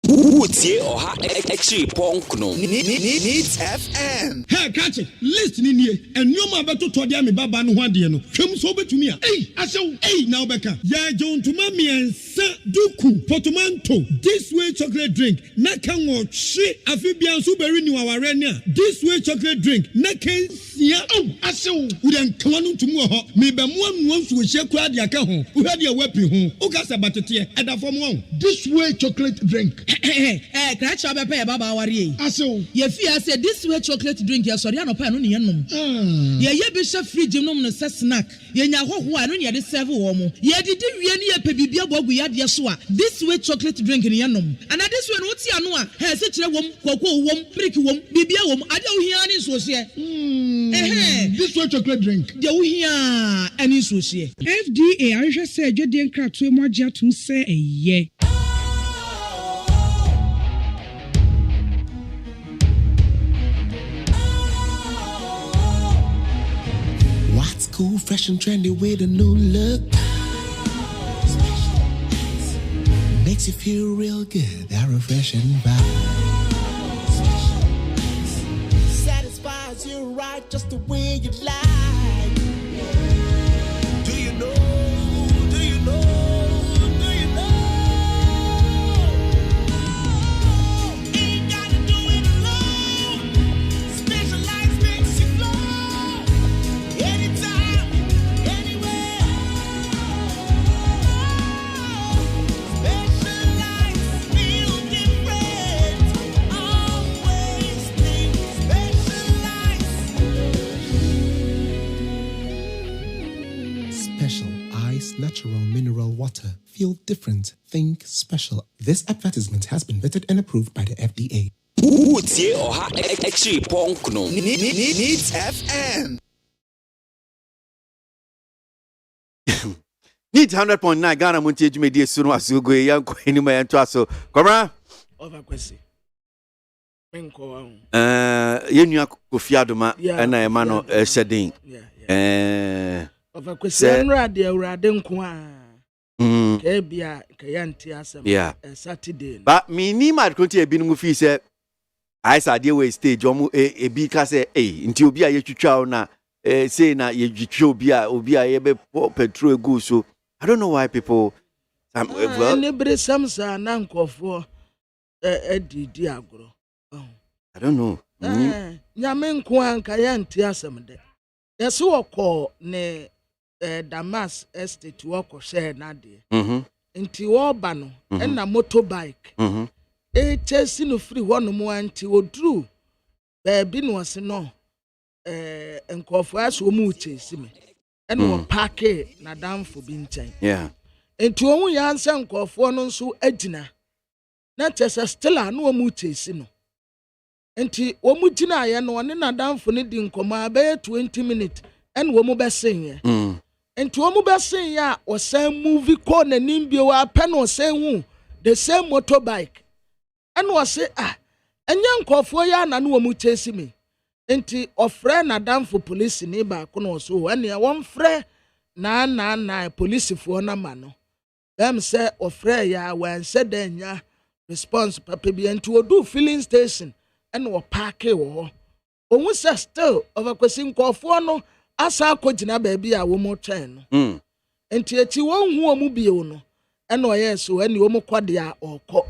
MONTIE OHA Extra Ponkno Needs FM. Hey, catch it. Listen in here. And you ma beto to dia me baba no hwade no. Hwem so betumi a. Hey, now beka. Ya jon to ma me ensa duku portmanteau. This way chocolate drink. Na kan wo hwe afibian so beri ni waware ni a. This way chocolate drink. Na kan sia. Asew. We den kan no tumu ho. Me be mo anu so hye kura dia ka ho. Wo hwade e wapi ho. O ka sa batete e da fom ho. This way chocolate drink. Catch up a pair, Baba Warrior. Ye fear said this way chocolate drink, your Soriano pan on yanum. Ye bishop free genome snack. Ye naho one on the seven woman. Ye did really a pebibia bogu yasua. This way chocolate drink in yanum. And at this one, what's Yanua? Has such a woman, cocoa wom, pricky wom, bibia wom. I don't hear any source. This way chocolate drink. You hear any source. FDA, I just said you didn't crack to more to say a ye. What's cool, fresh and trendy with a new look? Makes you feel real good, that refreshing vibe. Satisfies you right just the way you like. Do you know? Do you know? water. Feel different. Think special. This advertisement has been vetted and approved by the FDA. MONTIE OHA Exi Ponkno. Needs FM. Need 100.9 Ghana Montie Jumedi Sunu Asugo Yanko Anima and Twaso. Come Over Kwesi. Menko. Yenu Kofiadoma and I mano shedding. Over Kwesi Radi Radin Kwa. Kebia Kayanti Asam. Yeah. Saturday. But me ni mad konti ebi no fi se I said we stage omo ebi ka se nti obi a yetwitwa na say na yetwitwa obi a ye be petrol egu so I don't know why people well nebre samsa na nkofo edidi agro. I don't know. Nyame nko anka yanti asem de. Yeso woko ne Damas estate woko share na de. Nti wo ba no na motorbike. Chase no free one mo anti odru. Baby no ase no nkofo aso mu chase me. Wo park na damfo bi nchen. Yeah. Nti wo ya ansa nkofo no nso agina. Na chese still anu wo mu chase no. Nti wo mu gina ye no ne na damfo ne di nkoma be 20 minutes en wo mu besen ye. Nti wo mu besen ya o san movie ko na nimbio wa pe no san hu the same motorbike. And was say and young nkofo ya na no mu chase me. Enti ofre na dam for police ni ba kono so and ya one frɛ na police for na ma no. Them say ofre ya when said then ya response papa bi enti odu filling station and wo park wo. Ohun say still over kwesi nkofo no asa akogina ba bi a wo mo twɛn no. Enti eti won hu omu bi no. And o yes when wo mo kwade a okɔ.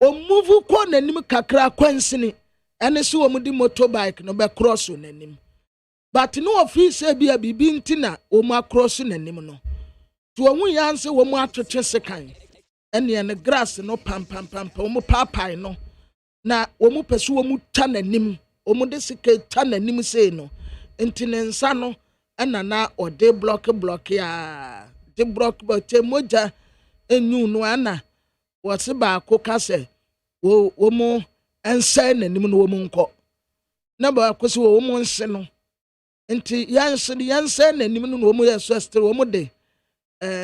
O move ko nanim kakra kwansini ene so wo di motorbike no be cross nanim but no office e bia bibi ntina o mu across nanim no to wo yanse wo mu atwetwe sekan ene ene grass no pam wo mu papai no na wo mu peso wo mu ta nanim wo mu de sike ta nanim sei no ntine nsa no ena na o de block ya de block but moja enyu no ana wose ba ko kase wo mo ense nanim no wo mo nko na ba ko se wo mo nse no nti yanse nanim no wo mo yeso estre wo mo de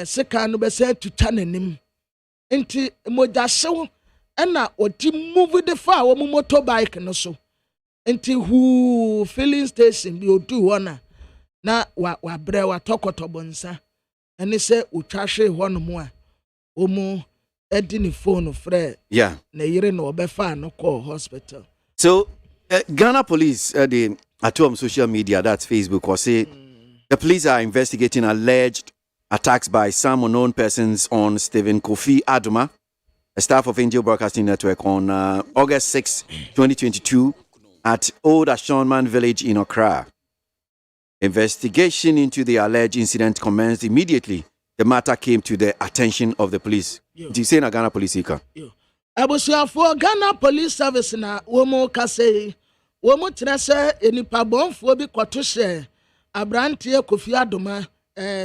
seka no be se tuta nanim nti moja sew na oti move the far wo mo motorbike no so nti hu filling station bi odu wona na wa bre wa tokoto bonsa ene se utwahwe ho no mo a wo mo edini phone frɛ yeah na yire no obefa no call hospital. So Ghana police the at social media, that's Facebook, or say the police are investigating alleged attacks by some unknown persons on Stephen Kofi Adoma, a staff of Angel Broadcasting Network, on August 6, 2022 at Old Ashonman Village in Accra. Investigation into the alleged incident commenced immediately. The matter came to the attention of the police. Do you say na Ghana police ika? Abusuafo Ghana Police Service na womo kase womo trese enipa bonfo bi kwato hye abrantie Kofi Adoma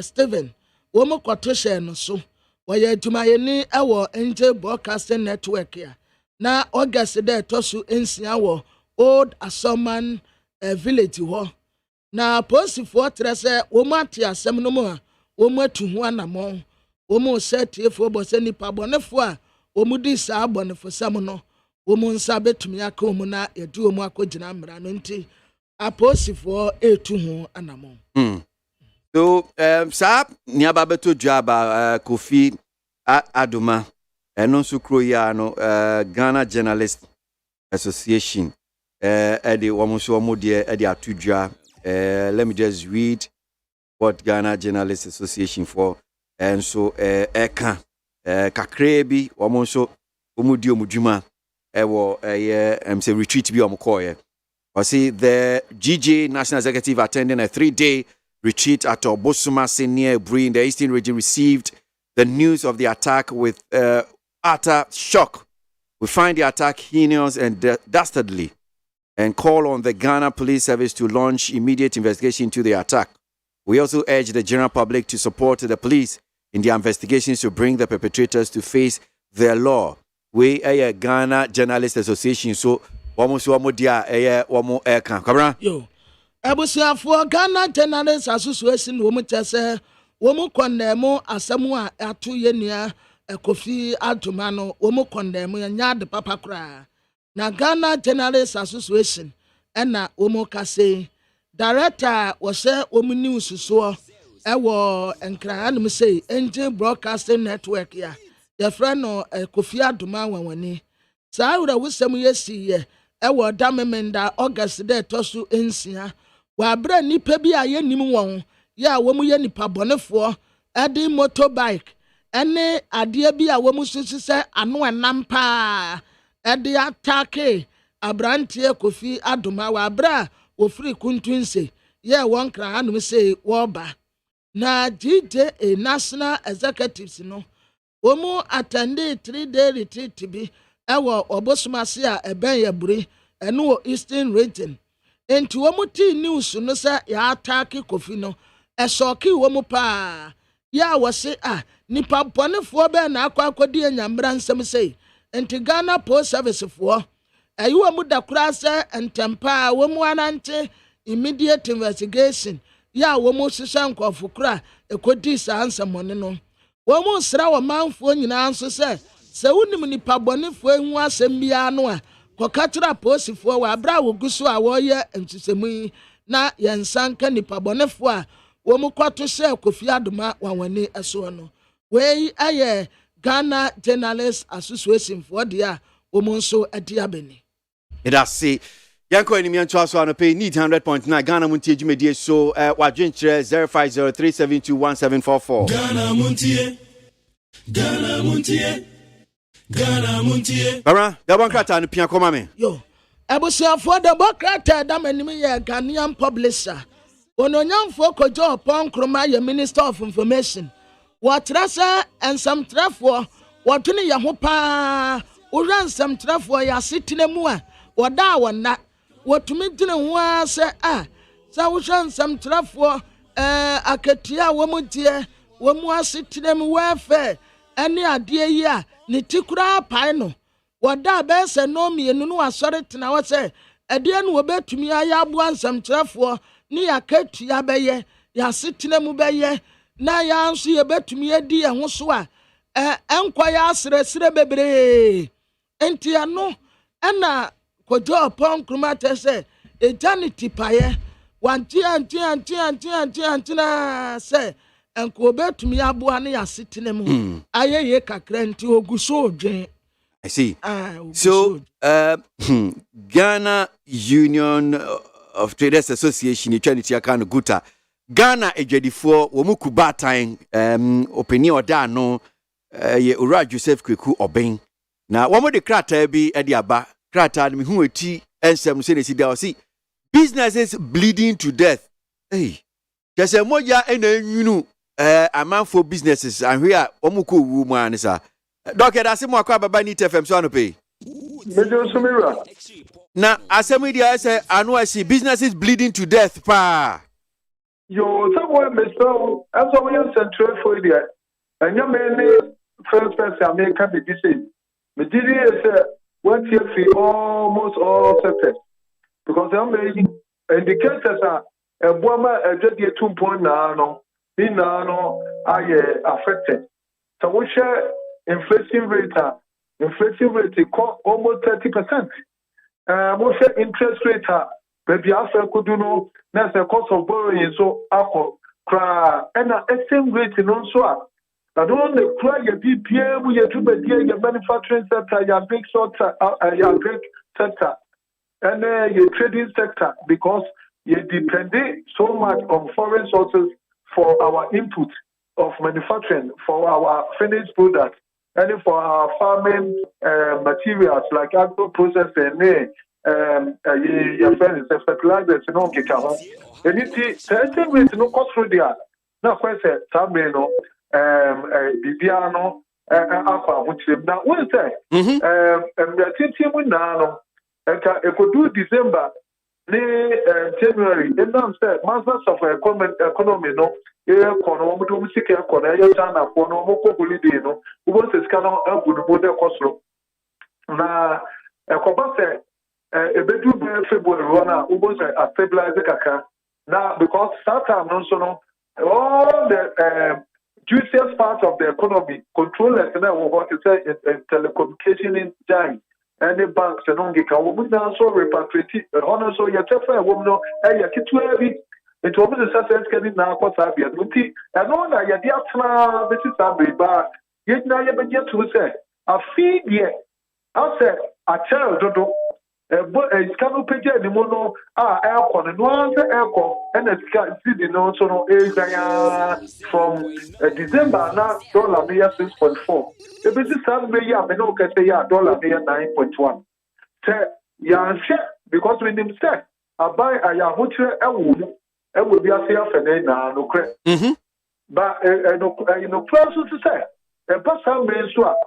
Steven womo kwato hye no so woye adwumayeni ewo Angel Broadcasting Network ya na August de tosu ensia wo Old Asoman Village ho na posifo trese womo ate asem no mu a womo atu ho anamon womo setiefo bose nipa bonefo a omudi sa abonefo sam no womo nsa betumi aka omu na edu omu akogina mra no nti aposifo etu ho anamon. So sa niaba beto dwaba Kofi Adoma eno so kro ya no Ghana Journalist Association edi womo so omo de edi atudwa. Let me just read what Ghana Journalist Association for and so eka kakrebi womo so omudi omudwuma ewo say retreat bi omokoye. I see the GJ National Executive attending a 3-day retreat at Obosuma near Bri in the Eastern region received the news of the attack with utter shock. We find the attack heinous and dastardly and call on the Ghana Police Service to launch immediate investigation into the attack. We also urge the general public to support the police in their investigations to bring the perpetrators to face their law. We Ghana Journalists Association so almost one more dia one more air can come yo abusiafo Ghana Journalists Association wo mu tese wo mu condemn asemu a ato yenua Kofi Adoma no wo mu condemn nya de papa kra na Ghana Journalists Association ena wo mu kase director wo se wo mu news so ewo enkra anum say Angel Broadcasting Network ya your friend no Kofi Adoma wanwani sa wura wusem yesi ye ewo damemenda August de tosu ensia wa bra nipa bi a yenim won ya wo mu ye nipa bonefo edi motorbike ene ade bi a wo mu susu se ano enam pa edi atake abrantie Kofi Adoma wa bra wo free kuntunse ye won kra anum say wo ba na GJA National Executives no Omo attended 3-day retreat bi ewo obosumase a eben yaburi eno wo Eastern region enti omo ti news no se ya attack Kofi no e shock omo pa ya wose nipa bonefo be na akodi anyambra nsem sei enti Ghana Post Service fo ayi omo da kura se entempa omo anante immediate investigation ya omo sisa nkofo kura ekodi sa ansamone no Womu sra wa manfo nyina nso se wonim nipa bonefo hu asem bia no a kokatra posifo wa abra woguso a woye entusemu na yensanka nipa bonefo a womu kwato se Kofi Adoma wanwani eso no we aye Ghana Journalists Association for dia womu nso adi abeni Idasi Yanko enimi anto aso anope need 100.9 Ghana Montie dwumedie so wadwenkyerɛ 0503721744 Ghana Montie Bara da bankrata no pia koma me yo abusiafo da bankrata da manimi ye Ghanaian publisher ononyamfo kojo pon kroma ye Minister of Information watrasa ensamtrafo wotune ye ho pa ura ensamtrafo ya sitine mu a woda wona wotumi dine ho a se sa wo ensamtrafo akatia wo mu die wo mu asitine mu wafe ene ade yi a ne tikura pai no woda be se no mienu no asore tena wo se ade no wo betumi aya abo ensamtrafo ni akatia beye ya sitine mu beye na ya nso ye betumi adi ye ho so a enkwa ya asresre bebre enti ano ana kojo pon krumate se ejanity paye wanti anti na se enko betumi aboa ne ya sitene mu ayeye kakra nti oguso odwen I see. So Ghana Union of Traders Association Eternity Akano Guta Ghana ejadifo wo mu kubatan opinion oda no ye Ura Joseph Kweku Oben na wo mo de krata bi e de aba krata no hu eti ensem se ne sida o si businesses bleeding to death hey just moja ena nwunu amanfo businesses ahwe a wo mu ko wu mu anisa Doctor Asimo akwa baba ni TFM so anope Mejo Sumira na asemi dia say anu asi businesses bleeding to death pa yo somewhere Mr. as we are central for there and you mainly first person American be say me did say what you feel almost all sectors because I'm making indicators are a woman a just 2.9 no are affected so we share inflation rate almost 30%. We share interest rate baby after could do no that's the cost of borrowing so alcohol cry and same rate in also. I don't the cry your BPM we to be your manufacturing sector, your big sector, your big sector, and your trading sector because you depend so much on foreign sources for our input of manufacturing, for our finished product, and for our farming materials like agro processing, your friends, fertilizers, and all get out. And it's with no cost for there. Now, question, Tamino, Bibiano, Aqua, which now, what is that? And the team with Nano, and it could do December. January, and now said, Masters of Economy, no, Yeah, kono mo do sika kono ya China kono mo ko holiday no. Ubo se sika no agu no mo de kosoro. Na ekoba se ebedu be February rona ubo se a stabilize kaka. Now because that time no all the juiciest part of the economy controllers na what to say in telecommunication in giant any banks and on get we now so repatriate honor so your tefa we no e kitu bi it will be the success getting now kwa sabia nti and no na ya dia tena be sisabe ba ye na ye be get to say a feed ye I said a child dodo Scano Page the mono aircon and one aircon and a city no so no from December now dollar near 6.4. The business Sunday ya me no can say ya dollar near 9.1. Say ya share because when him say I buy a ya hotel and will be a safe and no credit. But no person to say a person may swap.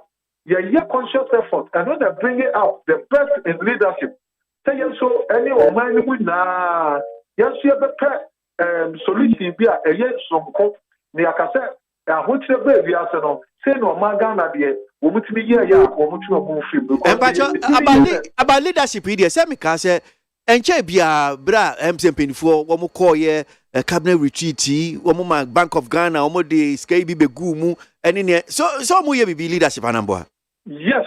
Yeah, conscious effort, and when they bring it out, the best in leadership. Say so, any of my na yes, you have a solution be a yes, some cope. Niakase, a which the baby arsenal, say no magana dear, woman to be here, or much more film. About leadership, here, Semika said, and Chebia, bra, M. for one more call ye, a cabinet retreat, one more Bank of Ghana, one more the Skaby Begumu, and in so we be leadership, Anamboa. Yes,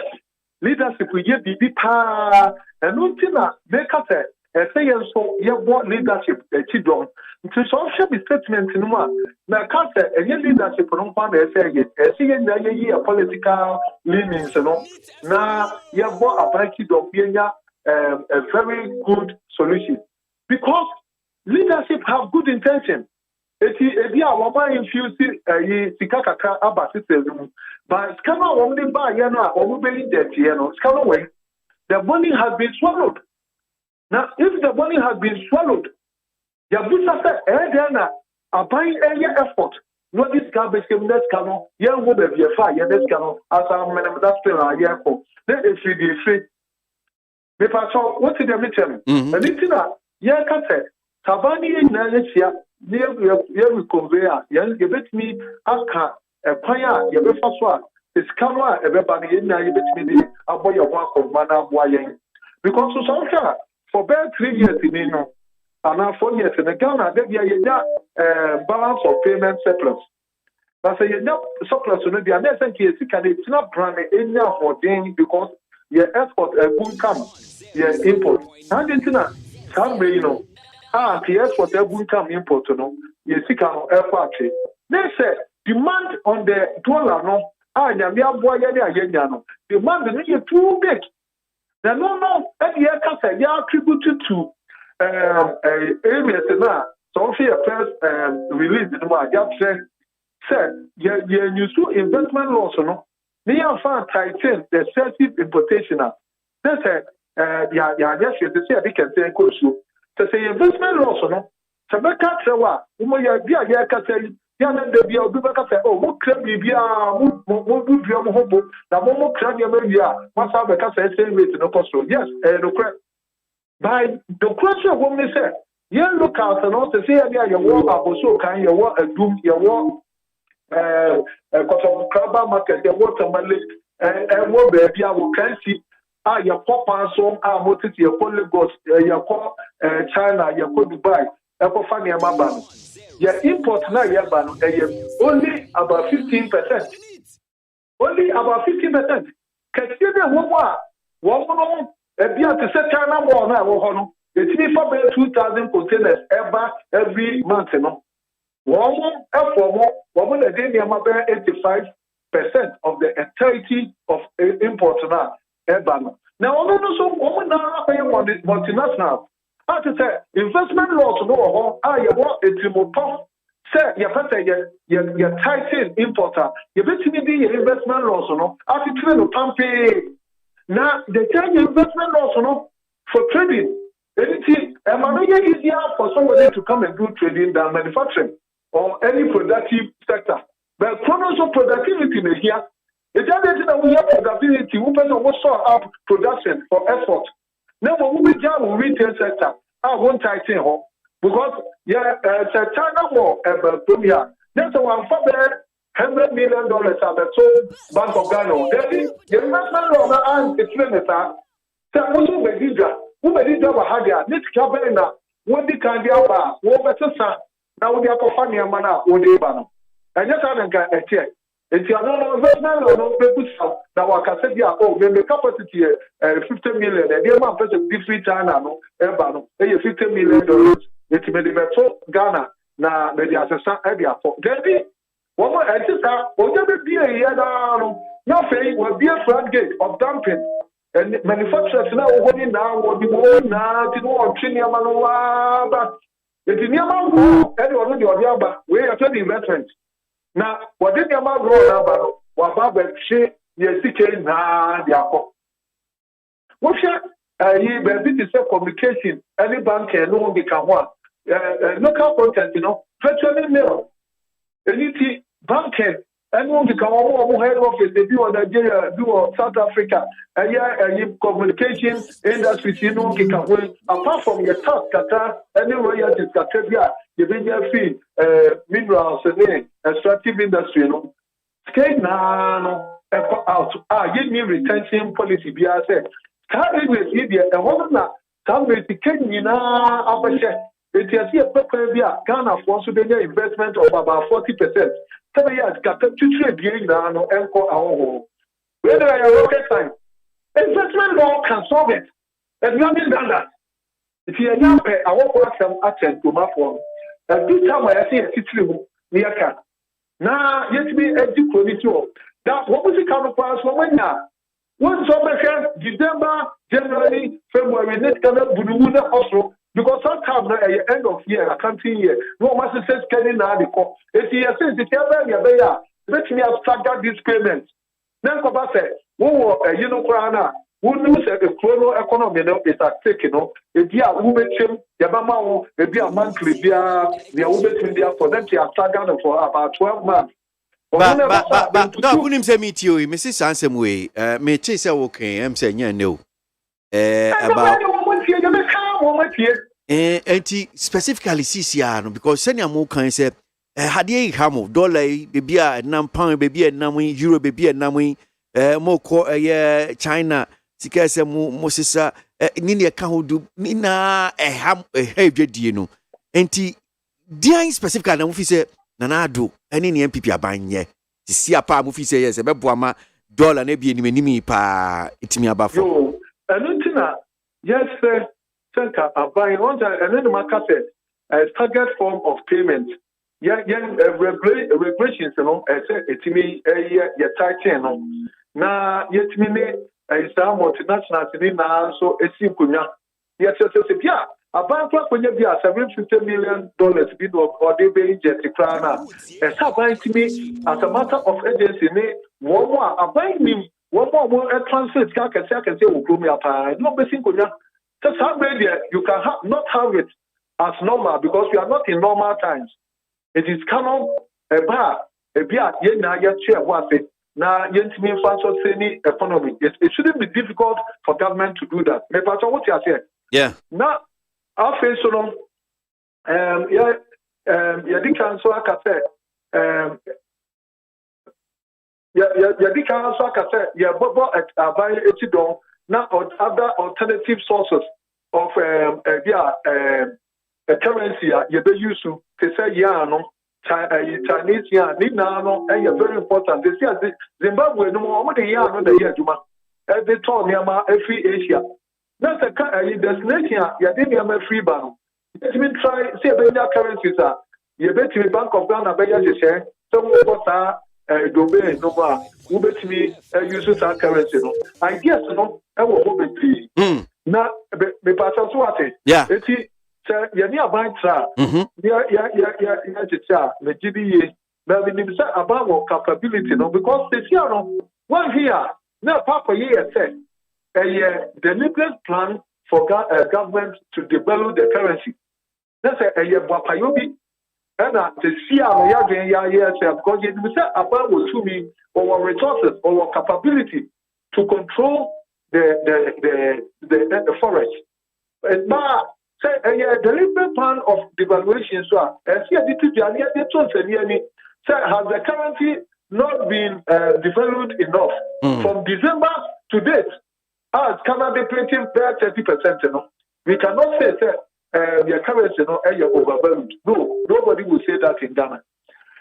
leadership we get the pa and until they cut it. Say so, you want leadership a chidon. To social statement in one. Now, cut it and leadership on one say a political leanings, you know. Now, you have a bracket of being a very good solution because leadership have good intention. Eti our mind infusing sikakaka abasitelu. But scammer only buy yana or moving debt yano. Scammer way. The money has been swallowed. Now, if the money has been swallowed, your business Diana are buying any effort. Not this garbage came next cano, young woman be a fire, next cano, as I'm that's still a year. Then if you be free. If I saw what's in the midterm, and it's not, yeah, cut it. Tabani in Nasia. Near we conveyor, young give it me aka a paya, your first one. It's Kama, everybody in there, you bet me a boy of one of mana boying. Because to some for about 3 years in Nino, and now 4 years in the Ghana, there be a balance of payment surplus. But say you're not surplus to the other thing is it's not branded in there for day because your export a boom come, your import. And it's not some you know. PS for the income import, no, you see, airport. They say demand on the dollar, no, demand is too big. The no, and the aircraft they are attributed to areas now. So, first release in what I said, you see investment loss, no, they are found tighten the excessive importation. They said, yes, you see, I can say, to say investment loss, no. So, make up the what? Be a year catering. Yana de Bia, oh, what club be a hobo, the Momo Crania Mavia, must have a cassa same rate no cost. Yes, no crack. By the question of what they said, you look out and also say, your war, so kind, your war, a doom, your war, a crab market, your water, and what baby I will can see. Your papa song, motive, your Lagos, your China, your Dubai, your family, your import now, only about 15%. Only about 15%. Consider one more, to set China more now, it's 2,000 containers every month, you know. One more, again, 85% of the entirety of imports now. Now, also, woman now paying multinational. As I say, investment laws no you want a timopo. Say, you tighten importer. You bet me the investment laws no. As you train to pay. Now, they change investment laws no for trading. Anything, it's easier for somebody to come and do trading than manufacturing or any productive sector. But chronos of productivity is here. It's that we have productivity, we sort up production for effort. Now, when we job retail sector, I won't tighten home because China more about Premier That's one for $100 million at the Bank of Ghana. Then the investment on the hand is limited. So also Medida, who Medida Hadia, this Cabana, what the Candia, what better son, now we are Cofania Mana, or Debano. And just had a check. If you are not investment or no people, now I can say, oh, the capacity 50 million, and the amount of different China, no, $50 million. It's made the Ghana, now the assessment area for Debbie. One more extra, or there be a year now, nothing will be a floodgate of dumping. And manufacturers now, what be more now, to know, Chinia but it's in your mouth, anyone on the other, we are 20 investments. Now, what did your mouth roll about? What about she, yes, na the apple? What you be communication, any bank can no become one. Local content, virtually nil. Anything banking, anyone become one head office, they do on Nigeria, do on South Africa, communication industry, apart from your task, anywhere you just got you bring your fee, minerals and extractive industry, Skate now, out. Give me retention policy, be I said. Can't with India, a woman now, some may be taking in our share. It is here, Ghana for investment of about 40%. 7 years, got 2 billion now, and call our home. Whether I have rocket time, investment law can solve it. And you haven't done that. If you are young, I won't work some accent to my phone. And this time I see a city near Can. Now, yet me educate that what was the kind of pass for when now? One summer, December, January, February, next kind of Bududa also. Because sometimes at the end of year, accounting year, no master says, can you now become? If you say, if you are let me have staggered these payments. Then Koba said, Krana, who knows that the chrono economy is at stake, if you are Ubechim, Yabama, if you are monthly, they are Ubechim there for them to have staggered for about 12 months. But no, couldn't say me to you, Mrs. Sansom way. May chase okay, I'm saying, no. About specifically CCR, because senior more can say, had ye ham dollar, baby, £9, baby, and Namui, Euro, baby, and Namui, more core a year, China, Sikasa, Mosesa, Nina can do Nina a ham a heavy dino. And dear specifically, and if say, Nana do, and any MPP are buying ye. To see a palm, if you say yes, a Buama dollar, maybe any minimi pa, it's me about for. Yes, sir. Buying on and then the market said a target form of payment. Regulations, it's me a tight chain. Now, yet me a multinational now, so it's simple. Yes, yeah. A bank when you have $750 million bid or they pay jet the crown. And so buying to me as a matter of agency, one more, a buying me, one more translate, I can say, will me up. No, basically. Just how you can not have it as normal because we are not in normal times. It is canon a bar, a beer, chair was it. Now, economy. It shouldn't be difficult for government to do that. Maybe that's what you are saying. Yeah. Now, our face so long. Did cancel a cafe. Did cancel a cafe. But at buy it on. Now, other alternative sources of currency, you be used to say, Chinese yarn, and very important. They say Zimbabwe no more than yarn the year, Juma. They told me every Asia. That's a destination, you didn't have a free ban. Let me try, see about currencies. You bet me Bank of Ghana, share. So, what domain no more. Who bet me uses our currency? I guess no. I will hope it. Now, the part of what it. Yeah. It's you near by tra. The GBA. But we need to say about capability, because this year, one here, now, Papa, said a deliberate plan for government to develop the currency. That's a Wapayobi. And the CR, because you say about to me our resources, our capability to control the forest. And now, say a deliberate plan of devaluation. So, as you did to Jania, they told me December to date, as Canada printing 30%, no, we cannot say that your currency no overvalued. No, nobody will say that in Ghana.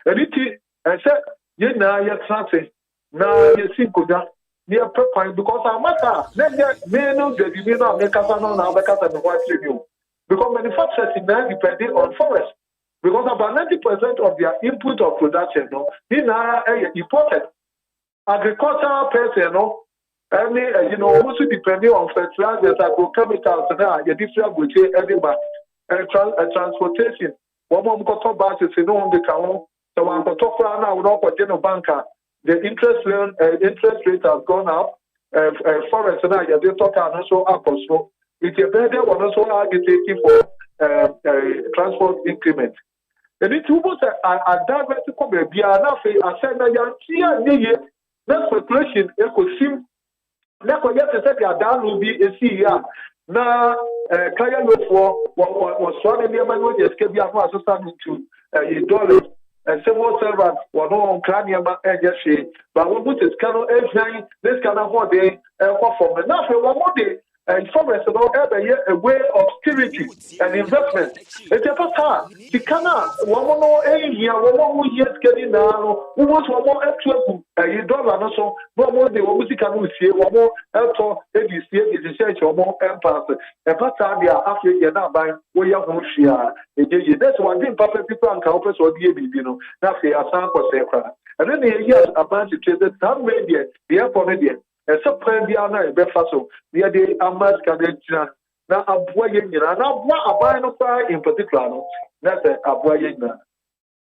And it said, you know, you're transferring. Now you see good near point because our matter, then may know that you know, make us now because of the white review. Because manufacturers in there depending on forest. Because about 90% of their input of production, no, in now imported. Agricultural person, no, you know, also depending on fertilizers, agrochemicals, and the different which anywhere, transportation. One more got to buy to know the count. So one got to now not for general banker. The interest rate has gone up. Forest and they talk also up also. It's a better one also agitating for transport increment. And it was a diverse come be enough. I said that that speculation could seem that could get to say that down will be a CER. Now, Kaya look for was one in the man just gave you a assistant to $1. And several servants were no on Cranium agency, but what put this canoe every this kind of one day from the national one day. And forest and all every year a way of security and investment. It's a part. The cannot one more year, one more years getting now. Who was one more $12 and so one more the music can see one more alto ABC is a church or more empire. A part time they are after you're not buying where you have no share. That's one thing public people and help us or the you know. That's the Asan for Sacra. And then the years about to trade the time media, the airport. So plan be ana be faso be dey amas ka dey tina na aboye nyina na aban no kwa in particular no na say aboye nyina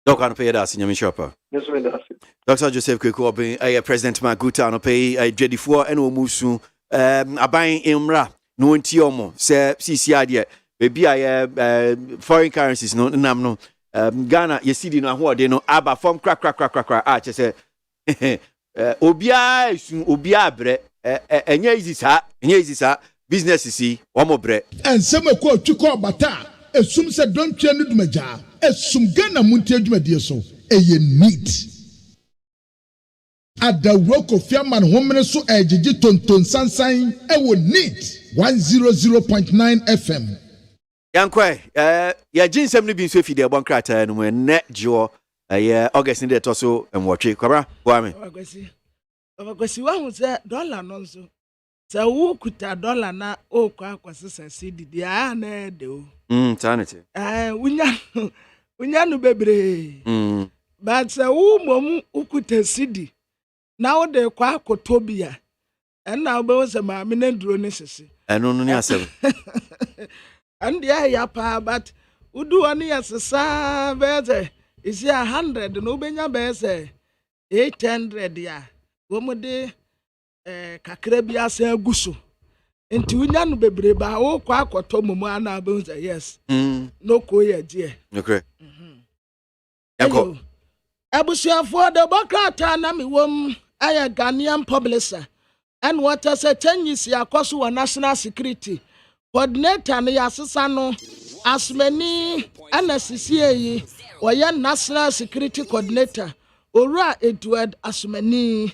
Doc an pay that nyame shopper. Yes we that. Dr. Joseph Kweku Obin President Maguta no pay Jedifo and omusu aban imra no nti omo say CCI de bebi aye foreign currencies no nam no Ghana yesidi no ahode no aba from crack a che say obia esun obia bre enye easy sa business si omo bre ensem ko twiko bata esum se don twa no dumaja esum Ghana Montie adwumadie so eye neat adawroko fiaman homene so ejiji tonton sansan ewo neat 100.9 FM yankwe ya jinsem no bi nso fide ebon krata no mu ne jo August ni de to so enwotwe kwabra kwame Kwasi wa hu se dollar no so se wo kuta dollar na o kwa kwasesa cedi dia na de o tanete unya no bebre but se wo mom ukuta cedi na wo de kwa akotobia na wo se ma me na duro ne sese eno no ni asem and ya pa but udu ani asesa beze is 100 no benya beze 800 ya womode kakra bi asa aguso enti unya no bebre ba wo kwa akoto mumu ana be say yes no ko ye die okay yako abusuafo de bokata na me wom aya Ghanaian publisher and what as a 10 years yakoso wa national security coordinator na yasesa no asmani anasisie yi oya national security coordinator ora Edward Asmani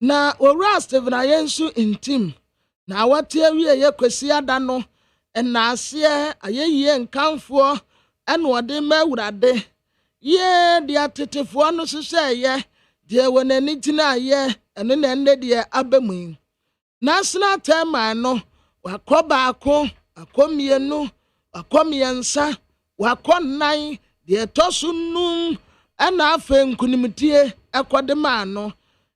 na ora Stephen Ayensu intim na wate awie ye kwasi ada no na ase ayeye nkanfo ene ode mawurade ye dia tetefo no sese ye de wonani tina ye ene na nne de abamu national tema no wakoba ako akomienu akomiensa wakonnan de tosunum ana afa nkunimtie ekode ma no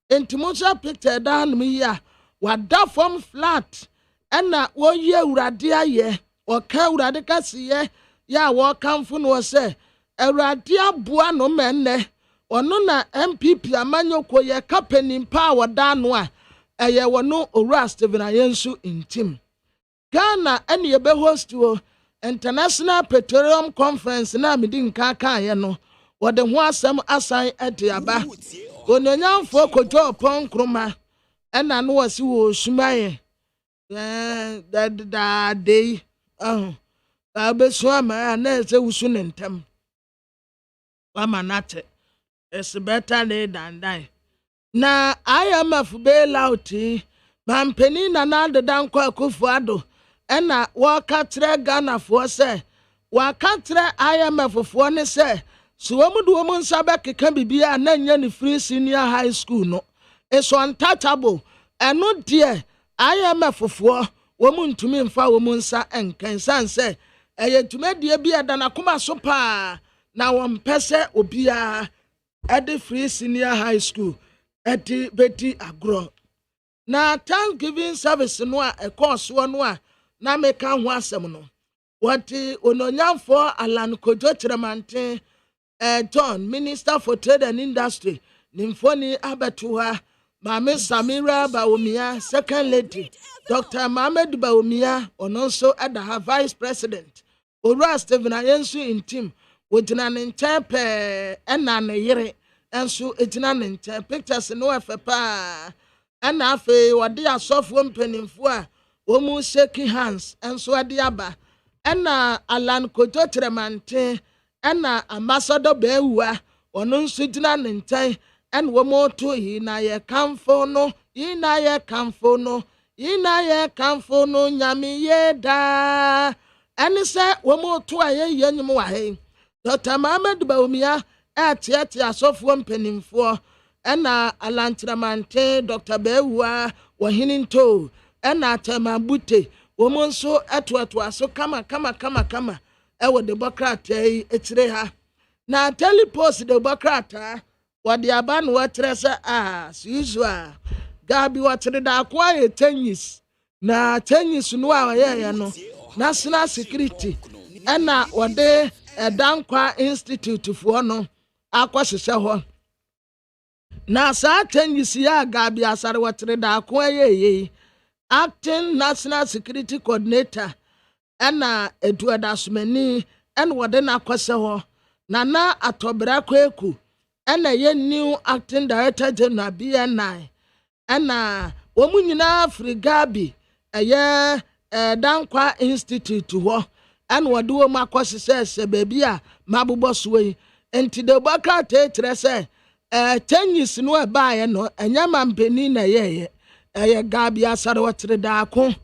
entimusa picture dan mi ya wada form flat ana wo ye urade aye o ka urade kasiye ya wo kamfo no se urade aboa no menne ono na MPP amanyoko ye kapeni pa wada no a eye wono owura Stephen Ayensu intim Ghana ene ye be host wo International Petroleum Conference na midin kaka ye no wode ho asem asan etiaba ononyamfo kojo pon kroma ena no wasi wo sumaye da dey abesu ama na ese wusu nentem ama nate it's better than die na IMF bailout mampeni na nadeda nkwa Akufo-Addo ena wakatre Ghana for say wakatre IMF for ne say so womudu womun sabe keka bibia na nya ni free senior high school no it's untouchable eno de IMF for womun tumi mfa womun sa enkan san say eyetumadie bia da na koma so pa na wompese obia at the free senior high school at the Betty Agro. Na Thanksgiving service no a course one na meka ho asem no. What ononyam for Alan Kojo Tremante John Minister for Trade and Industry Nimfoni Abetuha Mame Samira Bawumia Second Lady Dr. Mohamed Bawumia also at the Vice President Ora Stephen Ayensu in team with an entire ena ne yere enso etina ne nte pictures no efepa ena afi wode asofo mpanimfo a womu shake hands enso ade aba ena Alan Kojo Tremante ena ambassador Bewua ono nso tina ne nte en womu to yi na ye kamfo no nyame ye da eni se womu to aye yenyum wa he Dr. Mohamed Bawumia ati asofo mpanimfo ena Alan Tremante Dr. Bewua wahininto ena Temabute womonso atoato aso kama ewo de bokrata etire ha na telepost de bokrata wode aba no watresa as usual gabi watre da akwa ye tennis na tennis no a ye no national security ena wode Dankwa Institute for no akwasese ho na sa tennis ya gabi asare watre da akwa ye acting national security coordinator ena eduadasmani en wode na akwase ho na atobra kweku ena ye new acting director general BNI ena womu nyina frigabi eye Dankwa Institute ho and what do my question says, baby, Mabu Bossway, and to the Baka say, 10 years no buy and Yaman Penina ye, a Gabia Sarawatre Dako,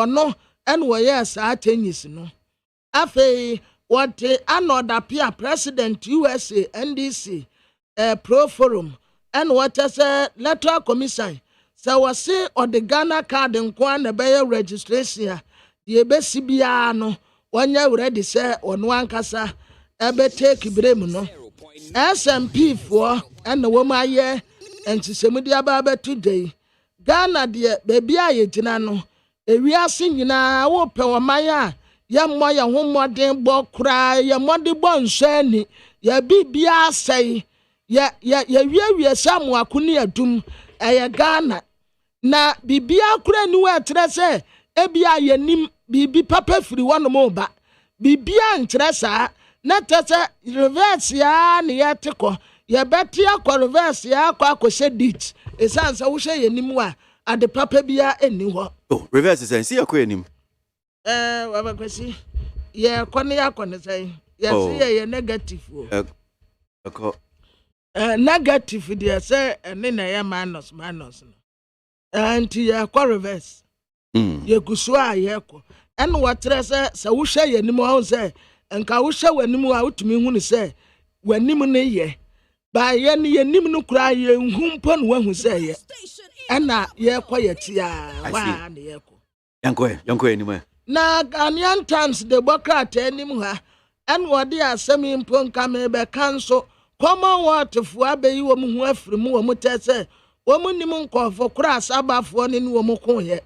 no, and yes, 10 years no. Afe, what another peer president USA, NDC, Pro Forum, and what as a letter commission. So was say or the Ghana card and Kwan Bayer registration, the Bessibiano. Wanya ready say on one kasa ebe take brem no SMP for and the woman ye and to semudi aba today Ghana de baby aye tina no ewiase nyina wo pe wo maya ya moya ho modern bo kra ya modi bo nsani ya bibia sei ya wiawie samu akuni adum eye Ghana na bibia kra ni wa tre se ebia ye nim bibi papa firi wano mo ba bibia nkyerɛ saa na tete reverse ya ne yɛteko yɛbɛte akɔ reverse ya akɔ akɔhyɛ ditch esansa wo hwɛ yɛnim a ade papa bia eni hɔ oh reverse sense yakɔ yɛnim wabakwasi yɛkɔ ne yakɔ ne sɛn yɛse yɛ negative o negative deɛ sɛ ɛne na yɛ minus no anti yɛkɔ reverse yekusu a yeko en watre se wo hwe yanim ho se enka wo hwe wanim a utumi hu ne se wanim ne ye ba ye ne yanim no kura ye hu mpo no wahu se ye ena yeko yetia wa ne yeko yanko yanim na Ghanaian Times de bokrata anim ha en wode asemi mpo nka me be kanso Commonwealth fu abeyi wo mu hu afiri mu wo mu tese wo mu nim nkofo kura asabafo ne wo mu ko ye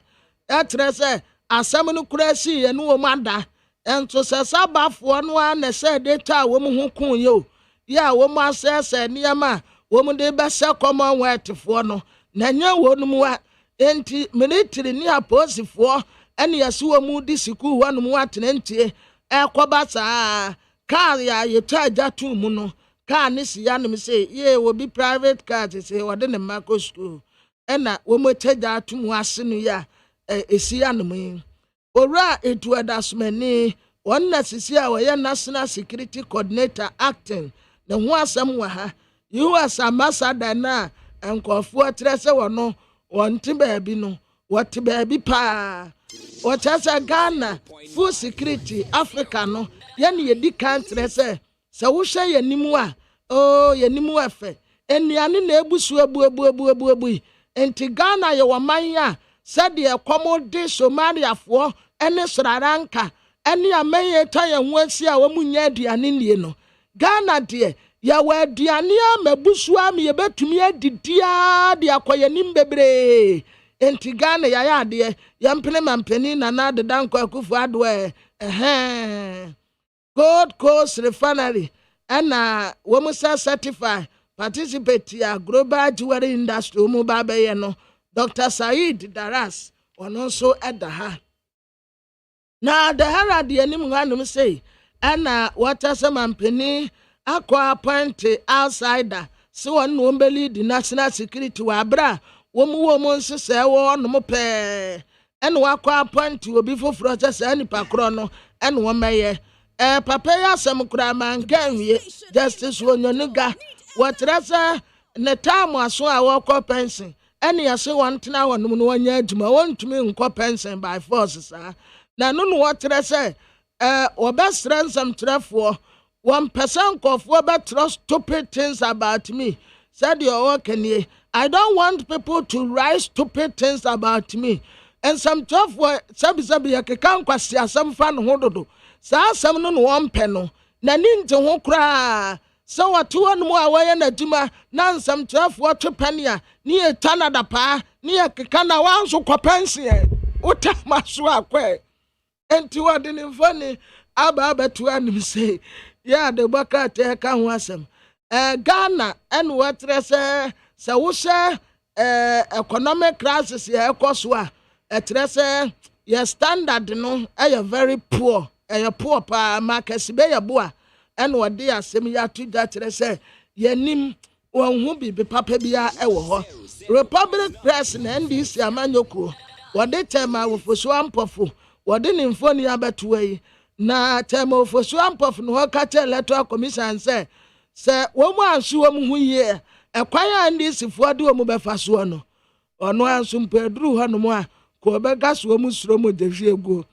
etrese asam no kura si ye no wo manda ento se sabafo no an se data wo mu ho kun ye o ya wo mu asese niama wo mu de be se Commonwealth fo no na nya wo no mu a enti military ni aposifo ene yesi wo mu di siku wo no mu atenentie ekoba saa car ya yetaja tu mu no car ni si ya no me say ye wo bi private car say wo de ne mako school ena wo mu taja tu mu ase no ya esi anom ora eduadasmani wonna sisi a woyɛ national security coordinator acting na ho asɛm wa ha US ambassador na nkɔfoɔ kyerɛ sɛ wɔno wɔnte baabi no wɔte baabi paa wɔkyerɛ sɛ Ghana food security Africa no yɛne yɛdi kan kyerɛ sɛ wohwɛ yɛnim a yɛnim ɛfɛ nnuane na ebusu abuabuabuabuabu enti Ghana yɛwɔ man a sɛdeɛ kɔm de Somaliafoɔ ɛne Sri-Lanka ɛne amɛyɛ tɔ yɛn ho asi a wɔn nyɛ aduane nie no Ghana deɛ yɛwɔ aduane a mabusu a yɛbɛtumi adidia de akɔ yɛnim bebree enti Ghana yɛayɛ adeɛ yɛmpene mampani Nana Adeda Akufo-Addo Gold Coast Refinery ɛna wɔn sɛ certify participate a global jewelry industry wɔn ba bɛyɛ no Dr. Said Daras ɔno nso ɛda ha na dahara deɛ nim hanom sɛ ɛna wɔta sɛ mampani akɔ appoint outsider sɛ wɔn no bɛli di national security wɔ abra wɔn nsesɛ wɔ no pɛɛ ɛna wakɔ appoint obi foforɔ sɛ sɛ nipa korɔ no ɛna wɔn mɛyɛ papa yi asɛm kura manka nwie Justice Onyoniga wɔtrɛ sɛ ne time aso a wɔkɔ pension ɛne yɛse wɔn tena wɔn no wɔnyɛ adwuma wɔntumi nkɔ pension by force saa na no wɔtrɛ sɛ wɔbɛsrɛ nsɛmtwerɛfoɔ wɔn pɛsɛ nkɔfoɔ bɛtrɛ stupid things about me said your work I don't want people to write stupid things about me and some tough sabi yakeka nkwasi asɛm fa no ho dodo saa asɛm no wɔn pɛ no na ni nte ho koraa sɛ wɔte hɔ no mu a wɔyɛ n'adwuma na nsɛmtwerɛfoɔ twe pɛne a ne yɛ Canada paa ne yɛ keka na wɔnso kɔpɛnseɛ wotama so akɔɛ enti wɔde ne mfoni aba abɛto anim sɛ yɛ ade bɔkata ka ho asɛm Ghana ɛne wɔtrɛ sɛ wohyɛ economic crisis yɛ ɛkɔ so a ɛtrɛ sɛ yɛ standard no ɛyɛ very poor ɛyɛ poor paa ma kɛse bɛyɛ boa ɛna wɔde asɛm yɛ ato da kyerɛ sɛ yɛnim wɔn ho bibi papa bia ɛwɔ hɔ Republic Press na NDC amanyɔkuo wɔde tɛma wofoso ampɔfo wɔde ne mfoni abɛto yi na tɛma wofoso ampɔfo no hɔ ka kyɛ Electoral Commission sɛ wɔn anso wɔn ho yie ɛkwan a NDC foɔ de wɔn bɛfa soɔ no ɔno anso mpɛduru hɔ no mu a ko bɛga so wɔn suro mu de hwie go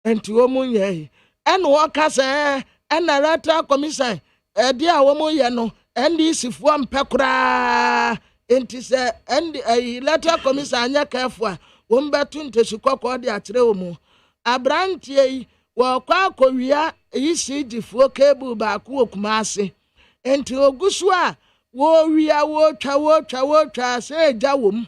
enti wɔn nyɛ ɛna wɔka sɛ ɛna Electoral Commission ɛde a wɔn yɛ no NDC foɔ mpɛ koraa enti sɛ Electoral Commission anya kɛfo a wɔn bɛto ntesu kɔkɔɔ de akyerɛ wɔn abranteɛ yi wɔkɔ akɔwia CG foɔ cable baako wɔ Kumasi enti ogusu a wɔwia wɔtwa sɛ egya wɔm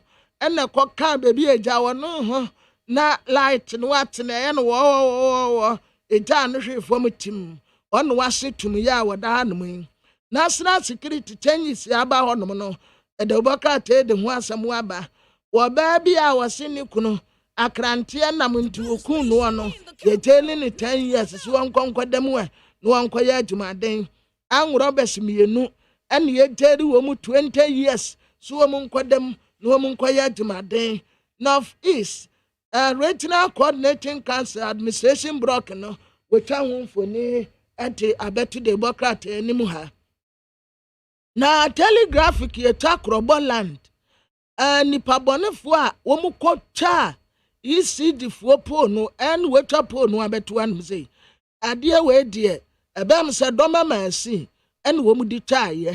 ɛna kɔka beebi egya wɔ no ho na light no atena ɛna wɔ egya no hwe fam tim ɔno wase tum yɛ a wɔda ha no mu national security changes aba hɔ no no ɛda wɔbɛka te de ho asɛm aba wɔbaa bi a wɔse ne kunu akranteɛ nam nti okun no no yɛgyeli ne 10 years so wɔnkɔnkɔ dɛm a no wɔnkɔyɛ adwumaden anworo bɛsimienu ɛne yɛgyeli wɔ mu 20 years so wɔn nkɔdɛm no wɔn nkɔyɛ adwumaden North East Regional Coordinating Council Administration Block no wɔtwa ho mfoni ɛte abɛto de Democrat anim ha na telegraphic yɛtwa Krobo land nipa bɔnefoɔ a wɔn kɔtwa ECD foɔ pole no ɛne wɔtwa pole no abɛto anim sɛ adeɛ wɔ deɛ ɛbɛm sɛ dɔma maasi ɛne wɔn di twaayɛ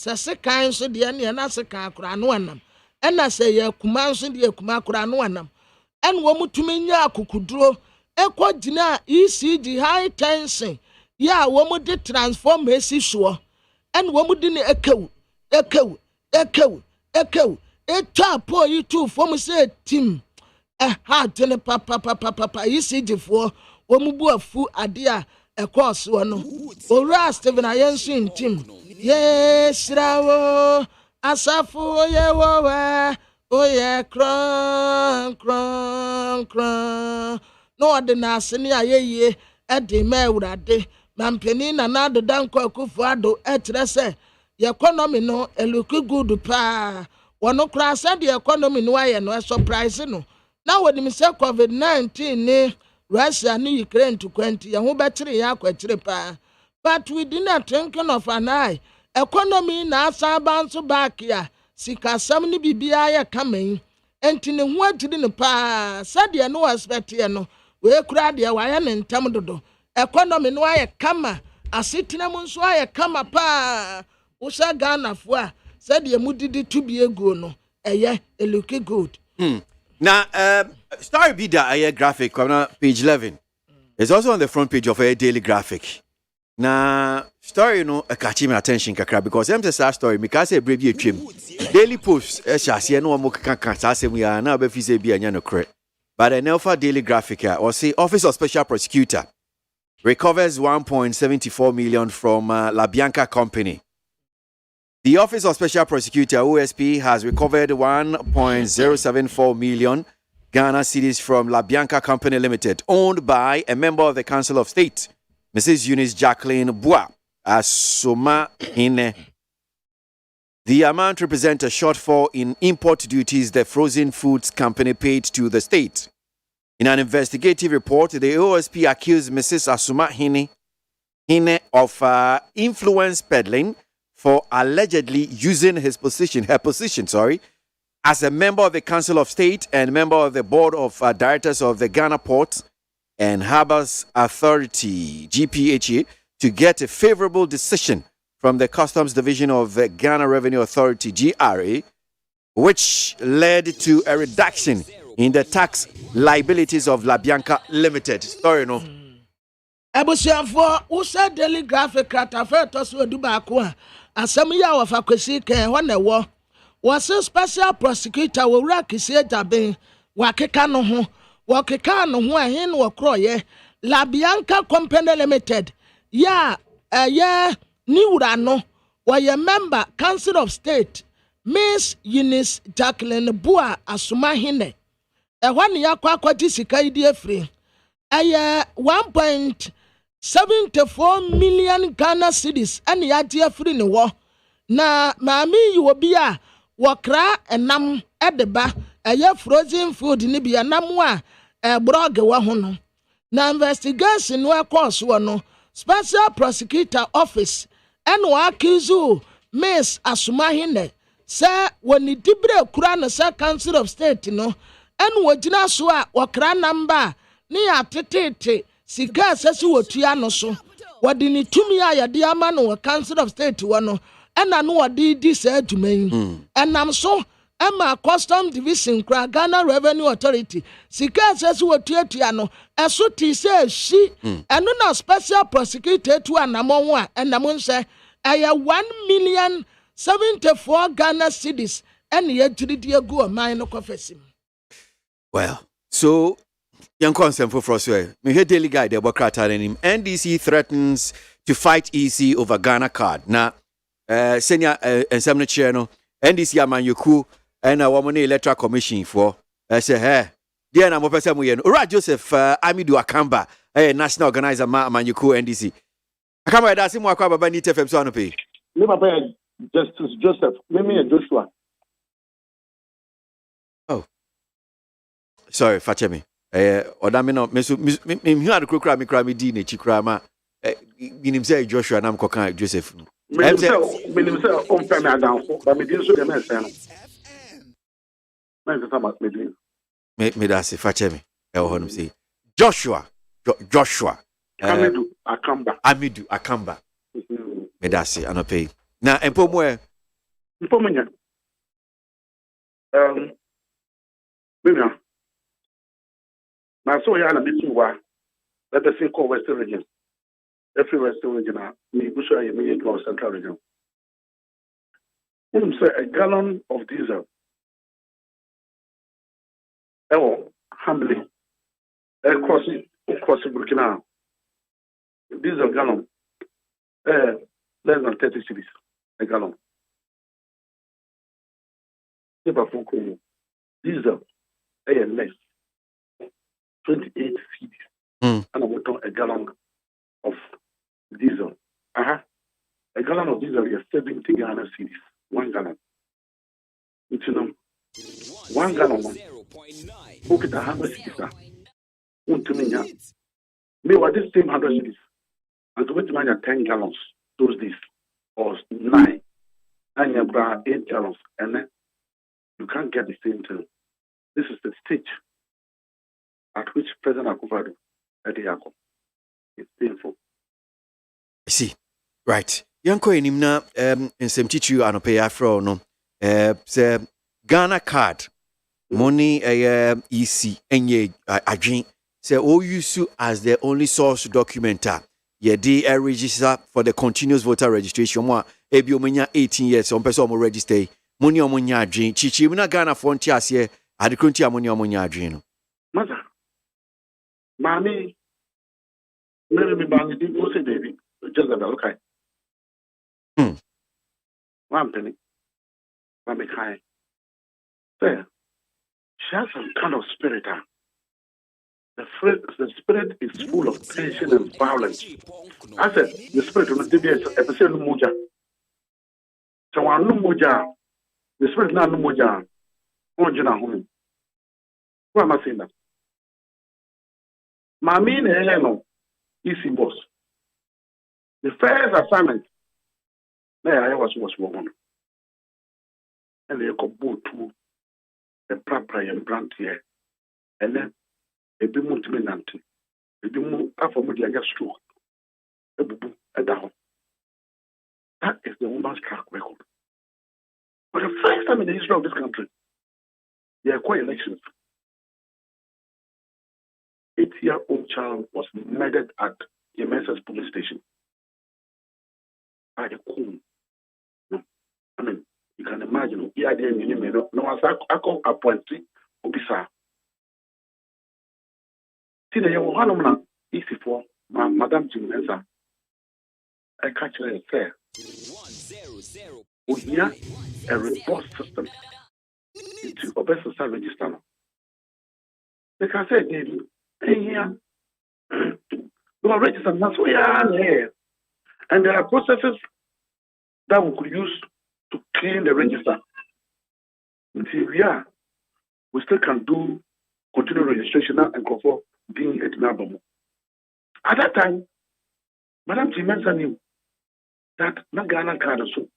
sɛ sekan nso deɛ ne na sekan akora no anam ɛna sɛ yɛ kuma nso deɛ kuma akora no anam ɛne wɔn tumi nya akukuduro ɛkɔ gyina ECD high tension yɛ a wɔn de transformer esi soɔ ɛne wɔn de ne ekew etwa pole yi tu fam sɛ tim ha tene papa ECD foɔ wɔn bu afu ade a ɛkɔ soɔ no owura Stephen ayensu ntim yesrawo asafo yewowa oyɛ kron no ɔde na asene a yeye ɛde ma awurade mampani Nana Adeda Akufo-Addo ɛtrɛ sɛ economy no eluku good pa wɔn kora sɛ the economy no ayɛ no surprise no na wɔde me sɛ COVID-19 ne Russia ne Ukraine to 20 yɛn ho bɛkyere yɛ akwakyere pa but we did not thinking of an eye economy na asa banso back ya sikasam ni bibia ya kamen enti ne ho adiri ne pa sade no expect ye no we kura de wa ya ne ntam dodo economy no aye kama asetena mu nso aye kama pa wo sha Ghana fo a sade mu didi tubie go no eye eluki good. Now, story be that graphic on page 11. It's also on the front page of a daily graphic. Now, story, you know, catch my attention, kakra, because I'm just a story. Because a brave trim. Daily post, shall no more can say we are now be be a correct. But an alpha daily graphic, or say Office of Special Prosecutor recovers 1.74 million from La Bianca Company. The Office of Special Prosecutor, OSP, has recovered 1.074 million Ghana cedis from La Bianca Company Limited, owned by a member of the Council of State, Mrs. Eunice Jacqueline Bois Asoma Hine. The amount represents a shortfall in import duties the frozen foods company paid to the state. In an investigative report, the OSP accused Mrs. Asoma Hine of influence peddling for allegedly using her position, as a member of the Council of State and member of the Board of Directors of the Ghana Ports and Harbours Authority, GPHA, to get a favorable decision from the Customs Division of the Ghana Revenue Authority, GRA, which led to a reduction in the tax liabilities of La Bianca Limited. Story, no? Abusiafo usa daily graphic kratafe toso dubaako a asem ya wa fakwesi kan ho na wo was special prosecutor wo wura kise daben wakeka no ho a hin wo kroye La Bianca Company Limited ya ni wura no wo member Council of State Miss Eunice Jacqueline Bois Asoma Hine ehwa ne yakwa kwati sika idi efri 1.74 million Ghana cedis and yadi free ni wo na maami yi obi a wokra enam edeba frozen food ni bi enam a brog wo ho no na investigation no course wo no special prosecutor office and wa accuse Miss Asoma Hine say woni dibre kura no say Council of State no and wogina so a wokra number ni atetete sika sesi wotua no so wodi ni tumi a yade ama no Council of State wo no ena no wodi di sa aduman enam so ema Custom Division kra Ghana Revenue Authority sika sesi wotua no eso ti se shi eno na special prosecutor tu anamon ho a enam nse 1,074 Ghana cedis ene yagiridi agu oman no kofesim. Well, so young consent for Frostway. Me hear daily guide about him. NDC threatens to fight EC over Ghana card. Now, senior and some channel NDC Amanyoku and a woman electoral commission for say hey. Dear na mo pesa mo yen. Ora Joseph Amidu Akamba, national organizer Amanyoku NDC. Akamba da simu akwa baba ni TFM so anope. Me papa Justice Joseph, me Joshua. Oh. Sorry, Fatemi. Odame no me hu adokra me kra me di na chikra ma binim say Joshua na mkoka Joseph no me say on pay me adanfo ba me di so de me say no me say sama me di me da se fache me e wo hono say Joshua Amidu Akamba me da se anope na empo mo nya Bibia. Now, so I am a bit more. Let us say, call Western region. Every Western region, me go show you me to Central region. When say a gallon of diesel, humbly, across Burkina, diesel gallon, less than 30 cedis a gallon. Diesel, less. 28 cedis. And I went on a gallon of diesel. A gallon of diesel is 70 Ghana cedis. 1 gallon. It's 1 gallon. Book it 100 cedis. Me what this same 100 cedis. And to which man 10 gallons those days or 9. and you brought 8 gallons, and then you can't get the same thing. This is the stage at which President Akufo-Addo it's painful. See, right. Yanko enimna nsem chichu anope afro no. Se Ghana card money EC enye adwin say o use as the only source documenter. Ye dey register for the continuous voter registration mo ebi omanya 18 years on person mo register money omonya adwin chichi na Ghana frontier ase adekonti amoni omonya adwin no. Mother, mommy, me bang di go say baby just that okay. One penny. Mommy kai. There. She has some kind of spirit. The spirit is full of tension and violence. I said, the spirit of the DBS, episode Muja. So I know Muja. The spirit not Muja. Ojina home. Why am I saying that? Mami and Heleno, easy boss. The first assignment, there I was one. And they could go to the proper and brand here. And then a bit more dominant. A bit more after me, I get stroke. That is the woman's track record. But the first time in the history of this country, there are quite elections. 8-year-old child was murdered at Yemensa's police station. By the coup. No. I mean, you can imagine, here there no one's appointee officer. See the young woman easy for Madame Jimensa. I catch her and say, we have a report system to obey social register. They can say, hey, here, you are registered, that's why you are here. And there are processes that we could use to clean the register. Until we still can do continual registration and conform being at Nabamu. At that time, Madam Jimensa knew that not Ghana card also.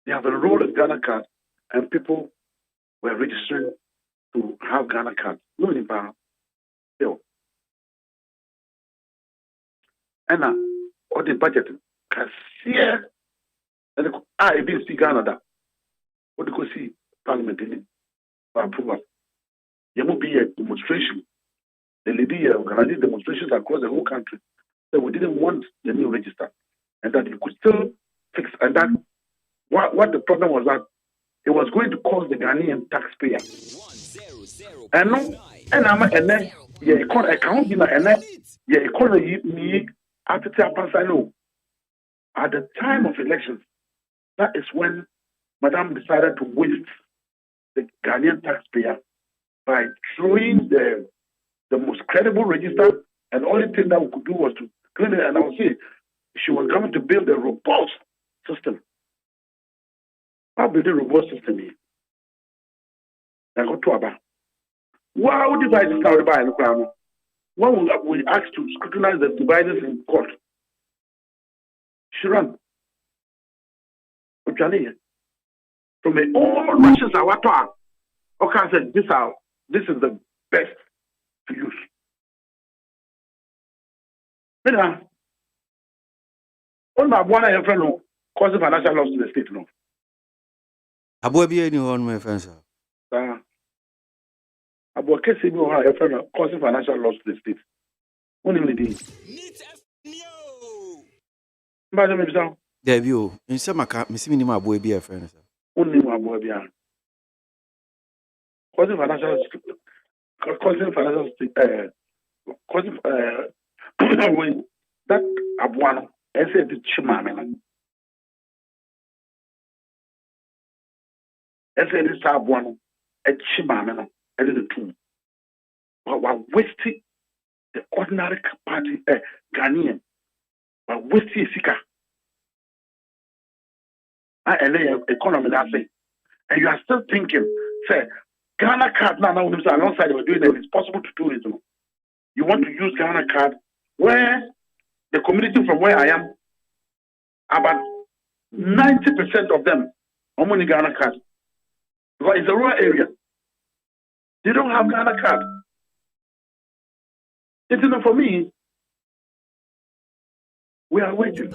They have enrolled in Ghana card and people were registering to have Ghana card. No in power. And or the budget can see and I be see Ghana that. What do you see Parliament in it for approval? There will be a demonstration. The lady organized demonstrations across the whole country. So we didn't want the new register. And that you could still fix. And that what the problem was that it was going to cost the Ghanaian taxpayer. And no, and then I can't be and then economy after at the time of elections, that is when Madame decided to waste the Ghanaian taxpayer by throwing the most credible register, and the only thing that we could do was to clean it. And I would say she was coming to build a robust system. How build a robust system here? I got to about. Wow, devices now the buy in the crown. When we asked to scrutinize the devices in court, she ran. From the old Russians I want to okay, I said this is the best to use. Now, all my one and friend causing financial loss to the state. No. Aboagye any one my friends. Aboagye say no a friend causing financial loss to the state. Only the day. Madam Ibsa. There you. In some account, Miss Minima Aboagye a friend. Only Aboagye. Causing financial when that Abuano, I said the Chimamela. I said this Abuano, a Chimamela, and the two. But we're wasting the ordinary party, Ghanaian. We're wasting Sika. And then economy, I say. And you are still thinking, say, Ghana card now alongside we're doing it, it's possible to do it. You want to use Ghana card where the community from where I am, about 90% of them are money Ghana card. Because it's a rural area. They don't have Ghana card. It's enough for me. We are waiting.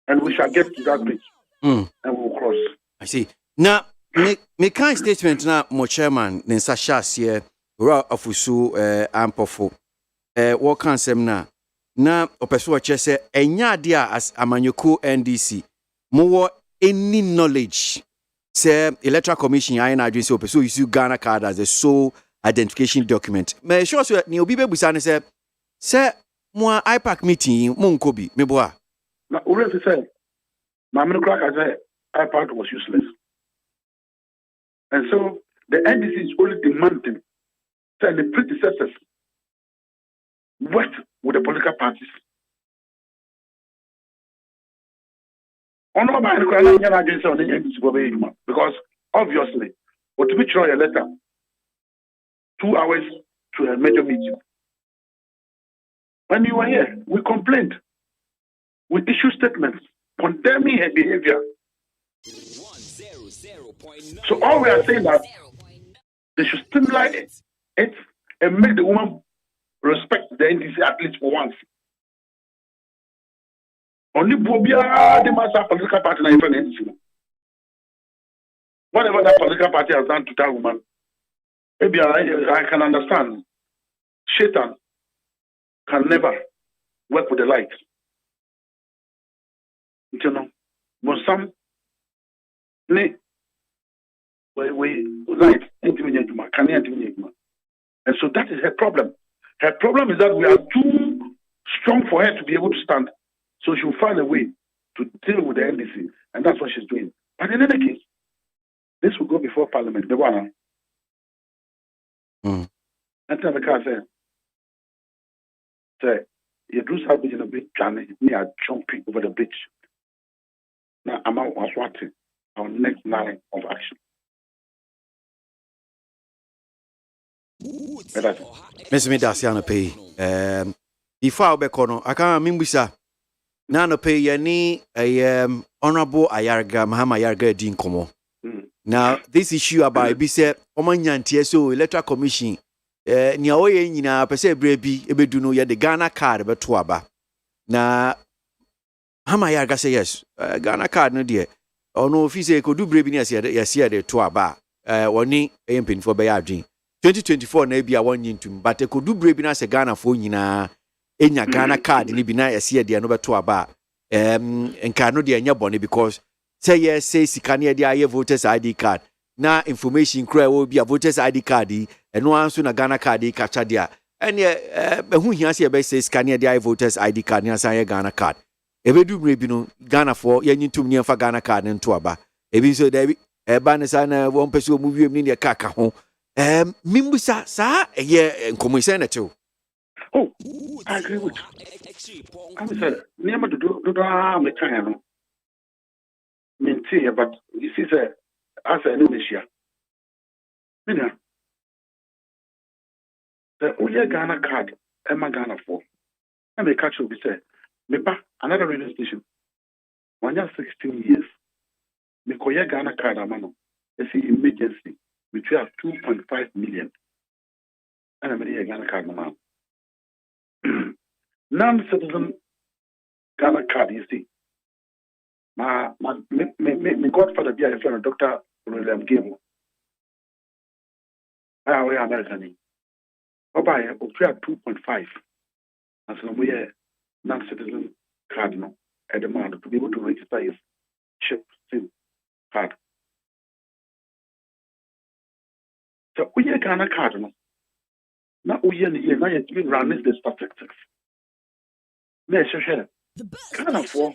And we shall get to that bridge. And we'll cross. I see. Now, me kind statement na mo chairman Nensa Shasie Ra Afusu Ampofo. What can say na opeso che say enya ade as amanyoko NDC mo any knowledge say electoral commission I na adwin say opeso use Ghana card as a sole identification document. Me sure so ni obi bebusa ne say mo IPAC meeting mo nkobi me boa. Na already say my crack as IPAC was useless. And so the NDC is only demanding that the predecessors worked with the political parties. Because obviously, what we try a letter 2 hours to a major meeting. When you were here, we complained. We issued statements condemning her behavior. So all we are saying that they should stimulate it and make the woman respect the NDC at least for once. Only Bobia, the master political party, na even NDC. Whatever that political party has done to that woman, maybe I can understand. Shaitan can never work with the light. You know, but some we light intimidate. And so that is her problem. Her problem is that we are too strong for her to be able to stand. So she'll find a way to deal with the NDC. And that's what she's doing. But in any case, this will go before Parliament. The one. And tell the car say, you do something in a big journey, near jumping over the bridge. Now, I'm out of watching our next line of action. Miss Medasiano pay. Before I be kono, I can't remember. Na no pay yani honorable Ayarga Mahama Ayarga din komo. Now this issue about be say omanyantie so electoral commission nia oye nyina pese brebi ebedu no ye the Ghana card beto aba. Na Mahama Ayarga say yes. Ghana card no de. Ono office ko du brebi ni yesi de to aba. Woni empin for be adwin. 2024 na bia wonyi ntum but ko du brebi na se Ghana fo nyina enya Ghana card ni bi na yesi de no beto aba enka no de enya bone because say yes say sika na de aye voters ID card na information kra wo bi a voters ID card eno anso na Ghana card capture dia ene behu hia se be say sika na de aye voters ID card na san ye Ghana card ebedu brebi no Ghana for yenyi ntum ni fa Ghana card nto aba ebi so da bi eba ne sa na won pese o mu wiem ni de kaka ho mimbusa sa ye nkomisa na tew. Oh, I agree with you. I'm saying, never to do me kind of MONTIE, but you see, as an Indonesia, the Uya Ghana card, Emma Ghana for, and they catch you, we say, Mepa, another radio station, 1 year 16 years, Mikoya Ghana card, Amano, they see emergency, which we have 2.5 million, and I'm a Ghana card, man. Non-citizen Ghana card, you see. My godfather, be a friend, Dr. William Gable. I am American. Oh, by 2.5. And so we are non-citizen card now at the moment to be able to register his chip SIM card. So we are Ghana card now. Now we are now it's been running the statistics. Yes, sure. Kind of for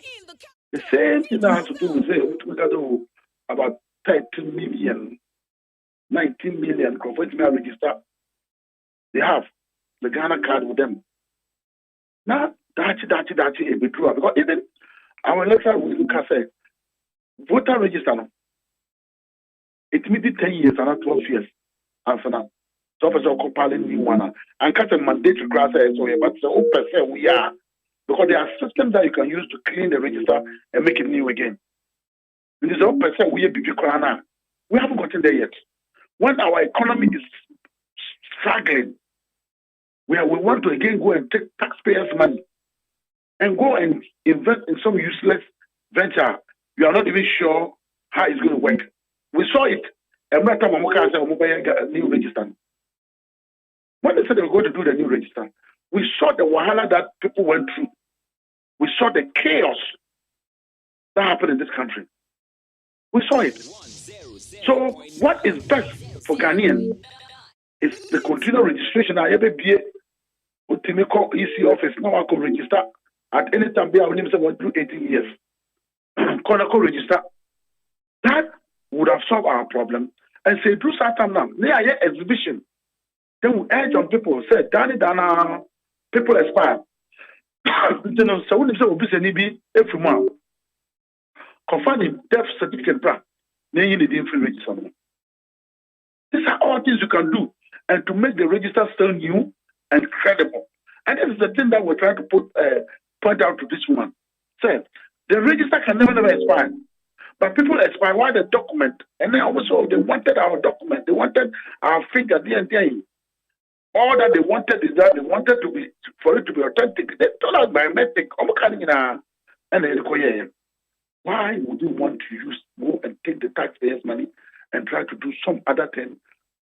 the same thing that has to do with we got to about 13 million, 19 million convertible register. They have the Ghana card with them. Now that's a bit true because even our electoral will look at say voter register now. It may be 10 years and not 12 years. And for now. So for compiling new one and cut a mandatory class so but so percent we are Because there are systems that you can use to clean the register and make it new again. And this 0% we haven't gotten there yet. When our economy is struggling, we want to again go and take taxpayers' money and go and invest in some useless venture. We are not even sure how it's going to work. We saw it every time Omoka said a new register. When they said they were going to do the new register, we saw the wahala that people went through. We saw the chaos that happened in this country. We saw it. So what is best for Ghanaians is the continual registration. I ever be Timiko EC office now I can register at any time. Be our name through 18 years. Konako register. That would have solved our problem. And say do something now. Near a exhibition. Then we urge on people say Dana people aspire. You know, so when you say be every month. Confining death certificate brand. Then you need the register. These are all things you can do and to make the register still new and credible. And this is the thing that we're trying to point out to this woman. Say, the register can never expire. But people expire why the document, and then also they wanted our document, they wanted our figure, all that they wanted is that they wanted to be for it to be authentic. They told us biometric, and why would you want to go and take the taxpayers' money and try to do some other thing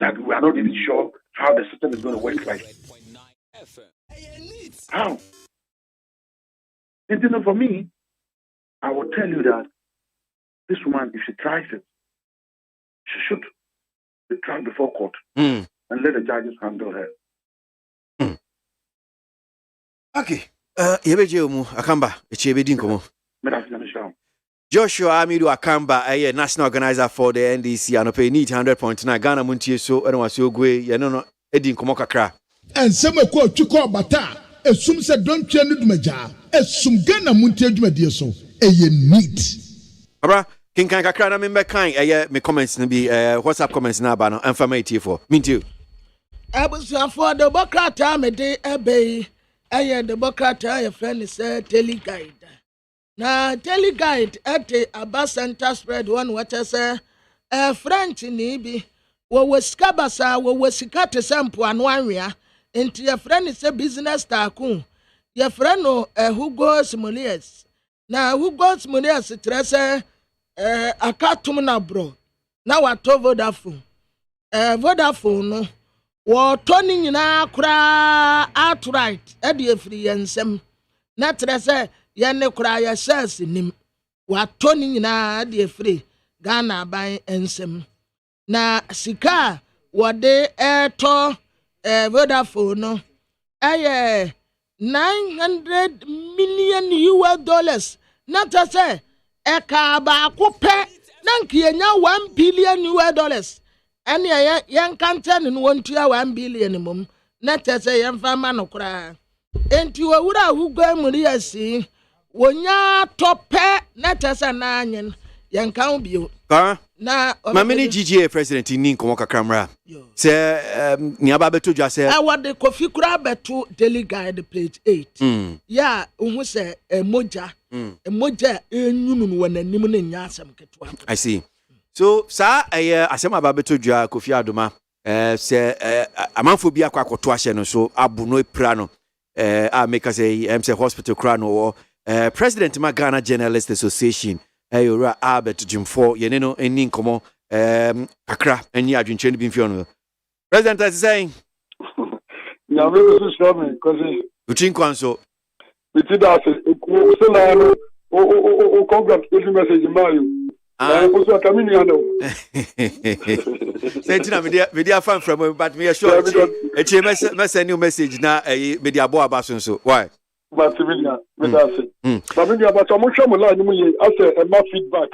that we are not even sure how the system is going to work like? How? And you know, for me, I will tell you that this woman, if she tries it, she should be tried before court and let the judges handle her. Okay. Akamba, Joshua Amidu Akamba, a national organizer for the NDC, and pay need 100.9 Ghana Montie so and was your way, Edin Komokakra. And some quote Chuko Bata, a sum said don't change Maja, a sum Ghana Montie Jumedia so, a neat. Abra, King Kakra, I remember kind, me comments to be WhatsApp comments now, but I'm familiar for. Me too. I was for the Bocata, me day a bay, the Bocata, a friend is a teleguide. Na teleguide at the Abba Center spread one what I say French nibi was scabasa was sikate sample and warrior into your friend is a business tycoon. Your friend who goes Molies. Now who goes Molies tresse a cartoon bro. Now I told Vodafone. Vodafone no turning in our cry outright at the free and some not tresse. Yane kraya says nim wa toni na de free Ghana by ensem na sika wode to Vodafone no 900 million US dollars na ta say e ka ba ko pe na nkiyenya 1 billion US dollars ene yen kante no wontua 1 billion mum na ta say yen fa ma no kra enti wura hu gwa muri asi wonya tope na tesa na anyen yenkan bio na mamini GGA president ni nkomo kakramra se ni aba beto dwa se awade kofi kura beto daily guide page 8 ya hu se emoja enyunu wananim na nya asem ketwa. I see. So sa asem aba beto dwa kofi adoma se amanfo bi akwakoto ahye no so abu no epra no make us say hospital kra no President Ghana Journalist Association, Ayora Albert Jimfo, Yeneno, and Ninkomo, Akra, and Yadrin bin funeral. President, as saying, now, this is coming because Uchin Kwanso. We did that. Oh, congratulations, message, Mario. I was coming here. Sentina, media fan from, but me assure a message now, a media boa bason. So, why? But but feedback.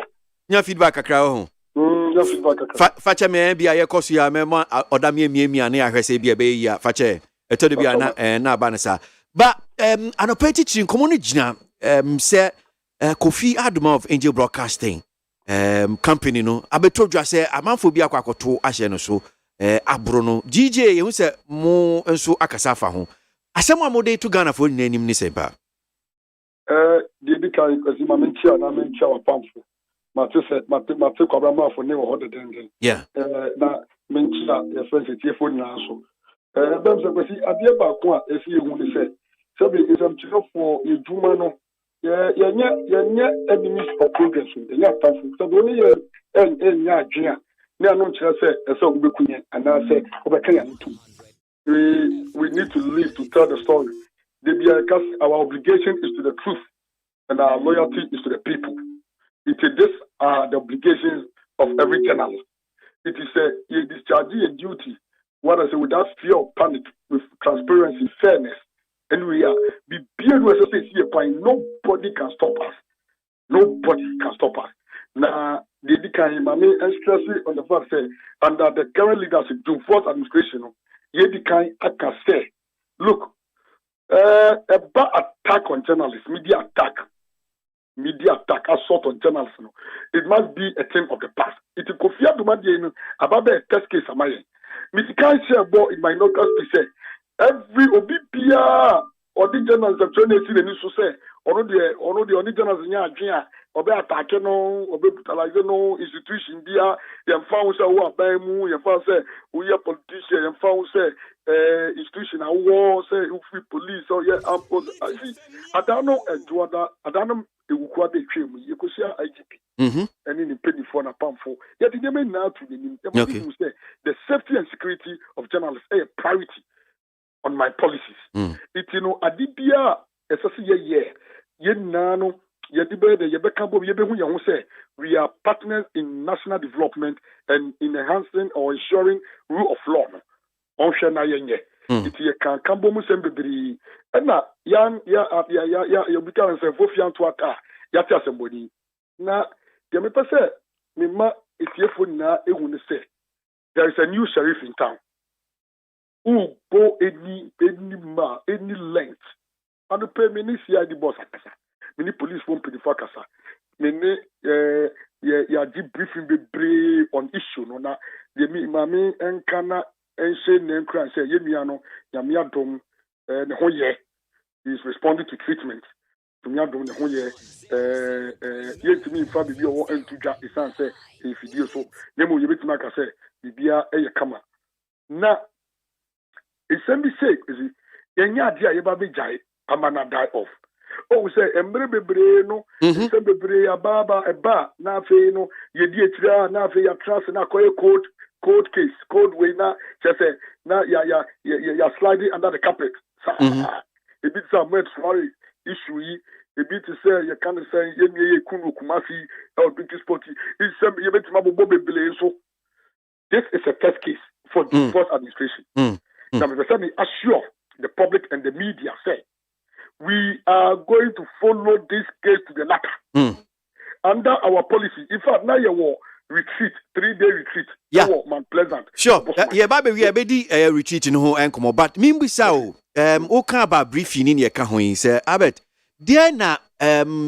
Your feedback a crowd. Facha me be a cosia memo or damia me and I say be a bay fache a told be na banasa. But an operated in community say Kofi Aduma of Angel Broadcasting company no abeto dwa say amanfo bi akwakoto ahye no so abrono GJ you say mo enso akasa fa ho asem amode to Ghana for nanim ni sempa kai kasi ma menchia na menchia wa pamfo mate kwabra for ne wo hode den yeah na menchia ya friends tie phone na so bem se kasi adie ba ko a esi ehu ni se be isam chiro for ejuma no ye enemies of progress ye pamfo so do ni ye nya adwea ne anu nkyerɛ sɛ ɛsɛ obekunye ana sɛ obɛka ya ntu we need to live to tell the story. Because our obligation is to the truth and our loyalty is to the people. These are the obligations of every journalist. It is a discharging a duty, what I say, without fear or panic, with transparency, fairness, and we are be beyond nobody can stop us. Nobody can stop us. Now, the kind and stressing on the fact say under the current leadership, the fourth administration, I can say, look, about attack on journalists, media attack, assault on journalists. It must be a thing of the past. It is Kofi Adumadi about the test case. Mr. Kai say about in my local say every obibia or the journalists are trying to see the news say or the only journalists in Nigeria or be attack no or be brutalize no institution dia yem found say who abai mu yem found say we are politician yem found say institution a war say free police or yeah I see I don't know ewukwa de twem you go see IGP and in penny for na pamfo yeah the name now to the name say the safety and security of journalists a priority on my policies it adibia esase ye nano we are partners in national development and in enhancing or ensuring rule of law. It ye can kambo musembri na ya bika nse fofian to aka ya ti asemboni na ye me pese me ma etiefo na ehu ne say there is a new sheriff in town who go any length and pay me ni CID boss akasa many police won't pay the fakasa. Many ya debriefing be brave on issue no na de mi mami enkana ense ne nkran say yemiano yamia dom ne hoye is responding to treatment to me dom ne hoye yetimi fa bibi o entuja isan say e fidie so nemo yebetima ka say bibia kama na isem bi say is yenya ade a yeba be jai amana die off. Oh, say, embre bebre no, say bebre ababa eba na fe no, ye di etira na fe ya trans na koye cold case, cold way na, say na ya sliding under the carpet. A bit some wet sorry issue yi, a bit to say you can't say ye kunu kumasi or big sporty. It's some ye bet mabo bebre so. This is a test case for the first administration. Now, let me assure the public and the media say. We are going to follow this case to the letter. Under our policy, in fact, now you will retreat, 3-day retreat. Yeah, Mount Pleasant. Sure. Yeah, baby, we are ready retreat in whole encomo. But mimbi sao, oka ba briefing in your kahoin say, Abet, dear na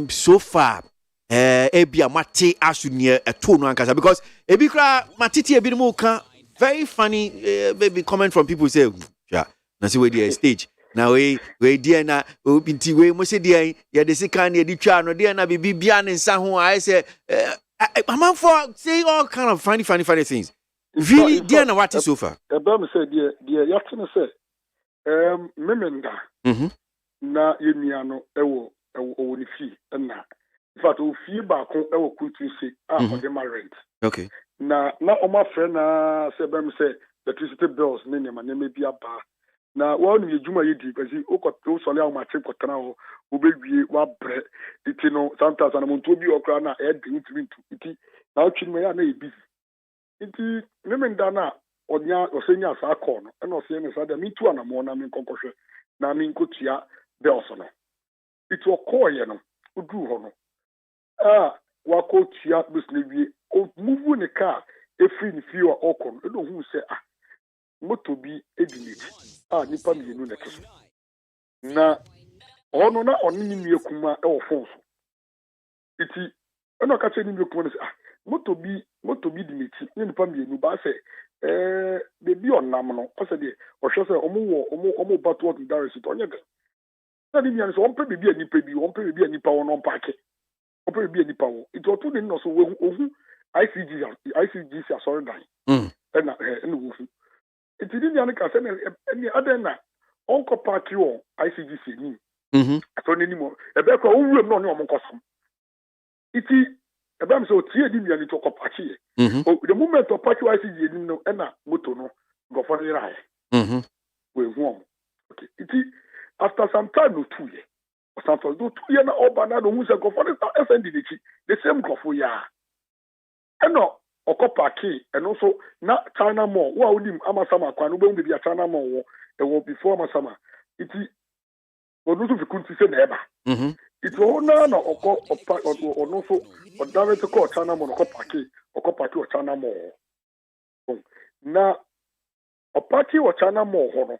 so far, ebia mate asunia a tone ankasa because ebikra matiti ebi mo ka very funny baby comment from people say, yeah, na see where the stage. Now we dear na binti we mo say dear ya de sikan ya di twa no dear na bibi bia ne nsa ho I say man for say all kind of funny things really dear na what is so far me say dear ya tene say memenda na yemia no ewo ni fi na in fact o fi ba ko ewo kuntu say for the rent okay na o ma friend na say be me say electricity bills ne ma bi aba na one ye juma ye di kasi o so le ma trip kotana o bewie wa bre iti no sometimes na monto bi okra na e de iti na otwi me ya na e busy iti memenda na onya osenya sa akọ no na osenya sa da mi tu ana mo na mi kokohwe na mi nkotua bills no iti okoye no udu ho no wa ko tua business wie o move ne car e free ni fi wa okọ no do hu se moto bi ediniti nipa mienu na keso na ono na oni ni miekuma e wo fon so iti ono ka che ni miekuma se moto bi diniti ni nipa mienu ba se bebi onam no o se de o hwe se omo bato what direct onye de na ni nyan so on pe bibi anipa bi on pe bibi anipa won on park on pe bibi anipa won it otu ni no so ohu ICG sorry dan na wo fu it ni nyan ka se na aden na on ko park won ICG ni so ni mo e be ko wuram no ni o mo kosom iti ebe am so tie di nyan to ko park ye the moment of park ICG ni no na moto no go for the right we hu okay iti after some time no 2 years or something do 2 years na oba na no hu se go for the same go for ya eno okopaki and also na China mall wa unim amasama kwa no be bi China mall wo before amasama iti onusu fikunti se na eba it wo na no so o direct ko China mall okopaki o China mall na opaki o China mall ho no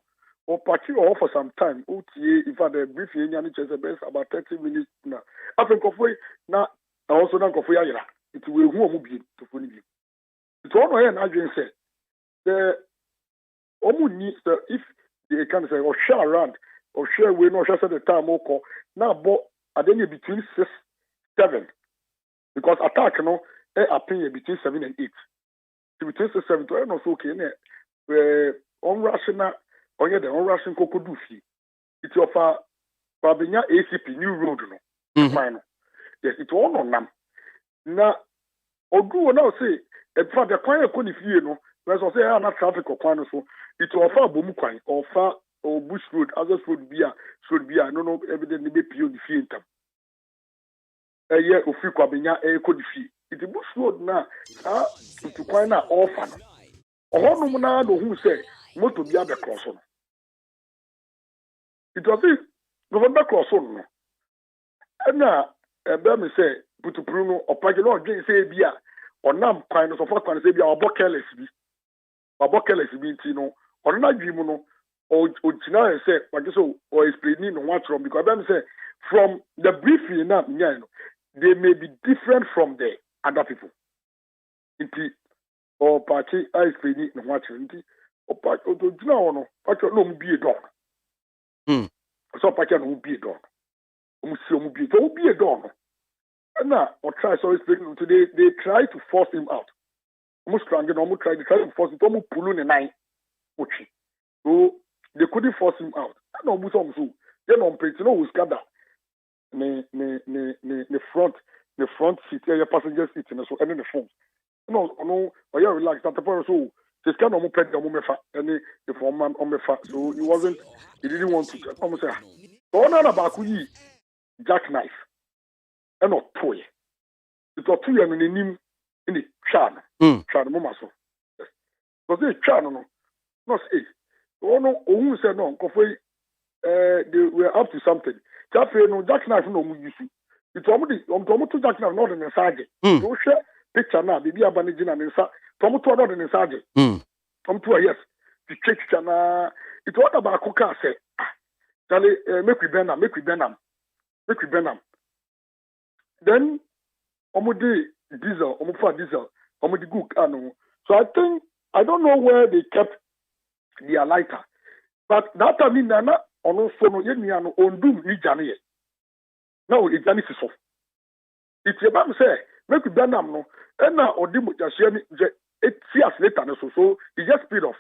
or party or for some time, OTA, if I had a brief union, best about 30 minutes now. I think of way now, also not of way, it will who be to fully. It's all I imagine say the only if they can say or share around or share we no just at the time or call now, but I think between 6, 7 because attack no appear between 7 and 8. Between 6, 7 to also okay, unrational. Onye the unrushing kokodufi it offer babenya ACP new road no fine yes it all on nam na odu na say e fa the kwan ko ni fie no we so say na traffic kwan so it offer bomu kwan offer or bush road other road bia no evidently be pio di fie ntam ofi kwa benya ko di fie it bush road na it kwan na offer no ohonu na do hu say moto bia be cross no it was it November cross no na ebe me say putupru no opage no dwen say bia onam kwan no so fa kwan say bia obokeles bi nti no ono na dwimu no o tina say what so or explaining no what from because ebe me say from the briefing na nya no they may be different from the other people nti o party I explaining no what nti opage o tina ono pacho no mbie do so pacha no be done. Be done. Na or try so speaking today they try to force him out. Almost trying to force him to pull in the night. So they couldn't force him out. I know so then on page no gather the front seat your passenger seat and so and in the front. No you relax that the so this kind of pet any the foreman on the so he didn't want to almost say on about jackknife and not toy. It was 2 years in the chan mama so. Because this chan no say who said no they were up to something. No jackknife no use it almost to jackknife not in the sergeant. So share picture now baby abanijin and inside Tom to not in the sergeant. Tom to yes the church chana it was about coca say Charlie make we burn them. Then omudi diesel omudi gook so I don't know where they kept their lighter but that time in nana ono so no ye nia no ondum ni jane ye na o ejane siso it yebam say make we burn them no and na odi mo jase ni 8 years later so it just speed off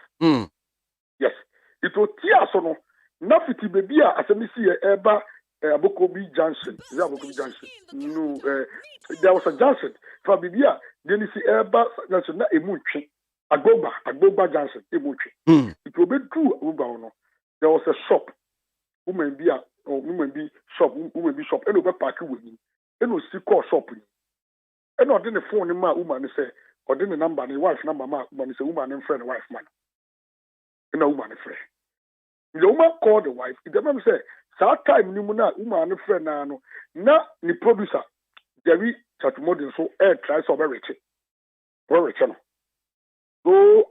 yes it was tears no na fiti baby a asemisi eba Abokobi Junction. Is that Abokobi Junction? No, there was a junction for baby a then you see eba junction na emuchi Agboba Junction emuchi it will be true Abuba no there was a shop woman be shop and over park with me and we see call shop and no then the phone ma woman say or then the number the wife number ma woman say woman and friend wife man and a woman friend the woman called the wife the man say that time ni mu na woman friend na no na the producer Jerry Chatumodin so try so very rich no so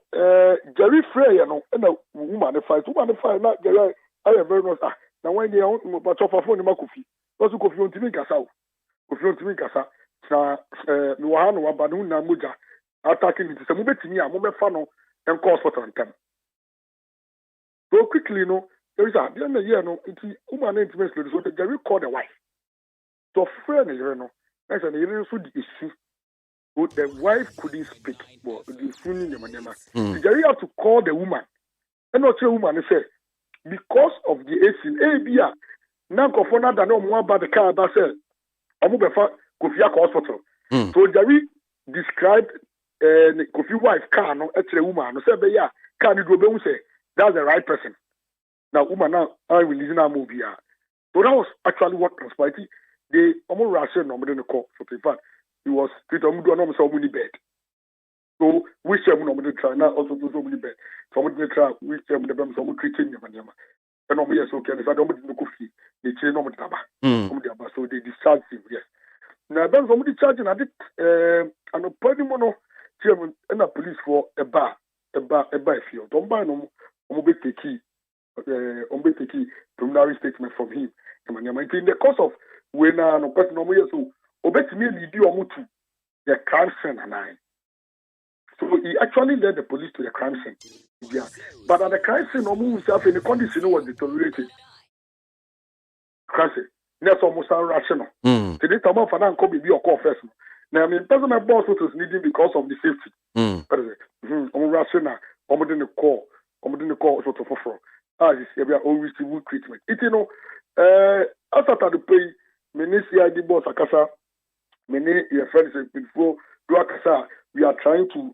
Jerry Frey no and a woman fight na Jerry I am very much na when they but of phone ma kofi because kofi on timi kasa na mi wa no wa ba no na moja attacking it se mo betimi a mo be fa no en cause for time so quickly no there is a the year no it's woman intimacy so the Jerry called the wife. So friend you know, that's an issue so the issue. But the wife couldn't speak. Well, the funeral the Jerry had to call the woman. And not the woman say because of the ABA, now Kofona that no more about the car about say Amubefa Kofi hospital. So Jerry described Kofi wife car no actually woman no say be ya car the go say that's the right person. Now woman now are releasing our movie. So that was actually what transpired. They almost ration no the call. So in fact he was treated on so many bed. So which no try now also do so many bed. So we try which the bem so treating them and yes okay if I don't know coffee they change no taba. So they discharge him yes. Now then somebody charging I did an appointment mono chairman and a police for a bar field. Don't buy no key preliminary statement from him. In the course of when no person no so obey me lead you to the crime scene and I. So he actually led the police to the crime scene. Yeah. But at the crime scene, no himself in the condition was deteriorated. Crime scene. That's almost irrational. Today, Tama Fanan could be your call first. Now, I mean, personal boss was needing because of the safety. Rational, the call, sort of for. We are always civil treatment. It, you know, after the pay, many CID boss, Akasa, many your friends before, Duakasa, we are trying to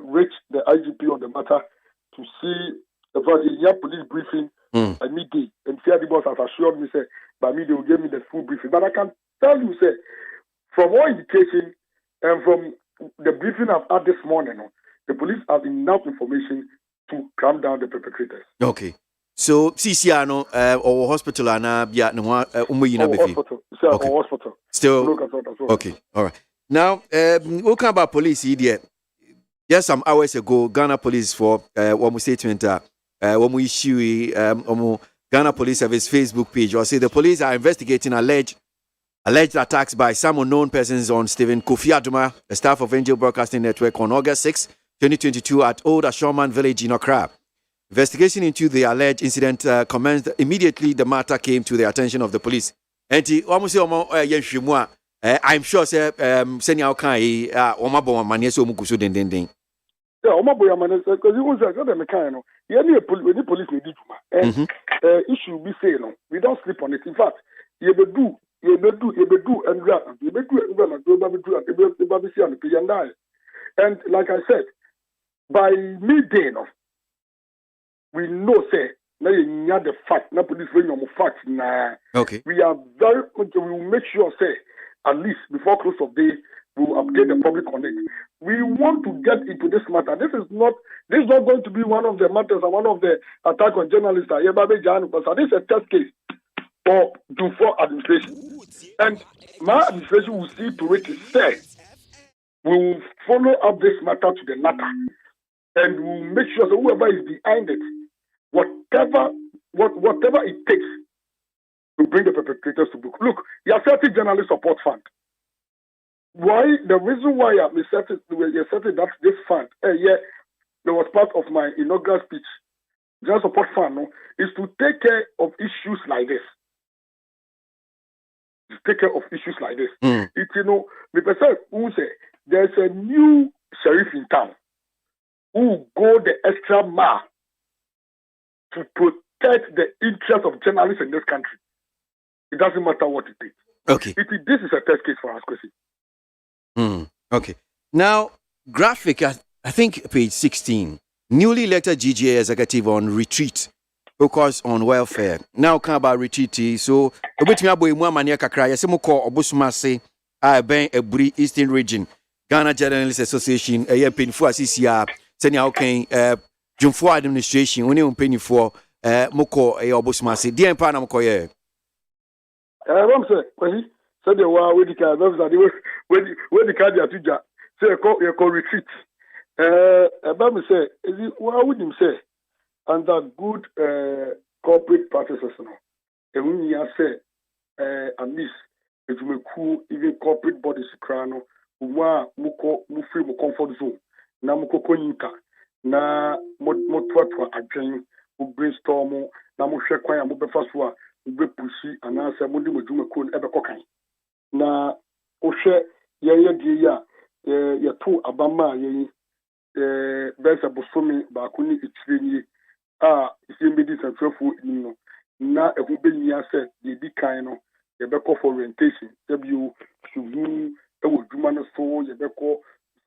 reach the IGP on the matter to see about the police briefing by midday. And CID boss has assured me, say, by midday will give me the full briefing. But I can tell you, say, from all indication and from the briefing I've had this morning, the police have enough information to calm down the perpetrators. Okay. So CCR or hospital and hospital. Okay. Hospital. Still okay. All right. Now we'll come about police here. Just some hours ago, Ghana Police for one statement when we issue Ghana Police Service Facebook page or say the police are investigating alleged attacks by some unknown persons on Stephen Kofi Aduma, the staff of Angel Broadcasting Network, on August 6, 2022 at Old Ashoman Village in Accra. Investigation into the alleged incident commenced immediately. The matter came to the attention of the police. And I'm sure send you okay omabo manie so mukuso den. Yeah, omabo manie because you was the mechanic. You need police need to and issue be say no. We don't sleep on it. In fact, you be do and grab you be do and do and like I said, by midday no, we know say now you have the fact. Now police bring your fact now. Okay. We are very. We will make sure say at least before close of day we will update the public on it. We want to get into this matter. This is not going to be one of the matters and one of the attack on journalists. This is a test case for Dufour administration, and my administration will see to it to say we will follow up this matter to the matter, and we will make sure that whoever is behind it, whatever it takes to bring the perpetrators to book. Look, you are setting journalist support fund. Why? The reason why you're setting that this fund, that was part of my inaugural speech. Journalist support fund is to take care of issues like this. It's the person who say there's a new sheriff in town who go the extra mile to protect the interests of journalists in this country. It doesn't matter what it is. Okay. This is a test case for us, Kwesi. Okay. Now, graphic, I think page 16. Newly elected GGA executive on retreat. Focus on welfare. Now, come about retreat. So, which me abo emu amania kakra. Yese mo call obosumase. Ben Eburi Eastern Region. Ghana Journalists Association. Penifo asisia. Seni okay. Jumfo administration. Oni penifo. Moko obosumase. Di empa na moko ye. Ramse, Kwesi. Say the wa we the card. When the card ya tuja. Say you call retreat. About me say, what would him say? Under good corporate practices, and when you say, at least, it will cool even corporate bodies, crano, muko, free, comfort zone, na muko konika, na motwatwa again, brainstorm na mo hwɛ kwan a mo bɛfa so a mo bɛpusi anaasɛ mo de mo dwumakuo no ɛbɛkɔ kan na wohwɛ yɛyɛ die yi a yɛto abama a yɛyi bɛsɛ bosome baako ne ekyire nie a yɛmbɛdi nsɛmtwerɛfoɔ anim no na ɛho bɛnyia sɛ yɛdi kan no yɛbɛkɔ for orientation sɛbio suhu ɛwɔ dwuma no so yɛbɛkɔ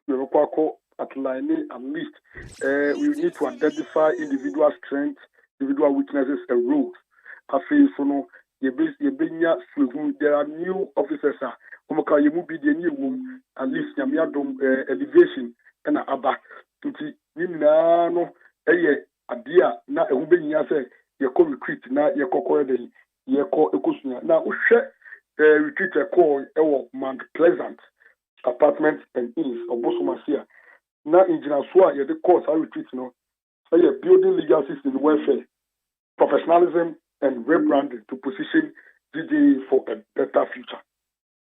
akɔ outline at least we need to identify individual strengths, individual weaknesses and roles. Afei so no yɛbɛnya suhu there are new officers a wɔmka yɛmu bi deɛ ne ɛwom at least nyame adom elevation ɛna aba nti ne nyinaa no ɛyɛ adeɛ a na ɛho bɛnyia sɛ yɛkɔ retreat na yɛkɔkɔɛ dɛn yɛkɔ ɛkɔsua na wohwɛ retreat ɛkɔɔ ɛwɔ Mount Pleasant apartments and inns ɔbosomase a na ngyinaso a yɛde kɔɔ saa retreat no ɛyɛ building legacies in welfare professionalism and rebranding to position GJA for a better future.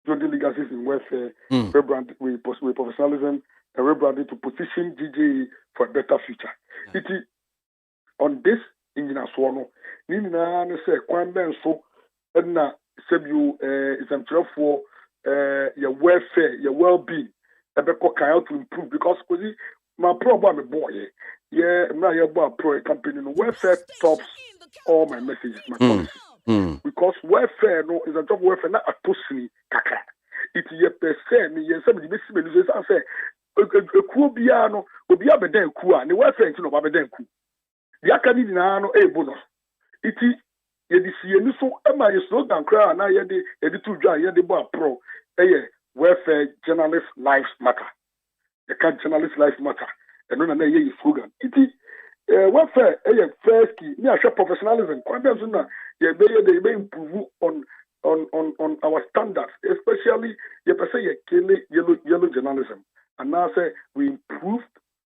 Building legacies in welfare, rebranding with professionalism and rebranding to position GJA for a better future. It is on this ngyinaso no ni nyinaa ne sɛ kwan bɛn so ɛna sɛbio nsɛmtwerɛfoɔ your welfare, your well-being, ɛbɛkɔ kan how to improve because kosi my pro about me boy, yeah, I'm not here about pro campaign. No welfare tops all my messages, my policies. Because welfare no is a job welfare not a pussy kaka. It's ye per se me ye somebody makes me lose and say a kubiano will be a den kua, the welfare is no babaden ku. The academy no a bonus. It is ye the see so am I slogan cry na ye the two dry ye the bar pro welfare journalist lives matter. The can journalist lives matter. And no na ye slogan. It is welfare first key. Me a professionalism. Kwambia zuna ye be improve on our standards, especially ye per se ye yellow journalism. And now say we improved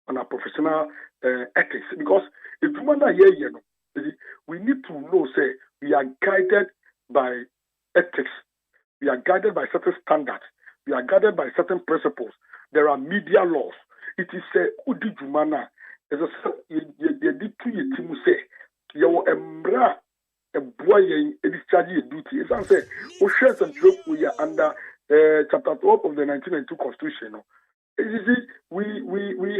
on our professional ethics because if you want to we need to know say we are guided by ethics. We are guided by certain standards. We are guided by certain principles. There are media laws. It is a udi jumana. As a did to your team say, you embra a boy discharge your duty. As I say, we share some joke we are under chapter 12 of the 1992 Constitution. We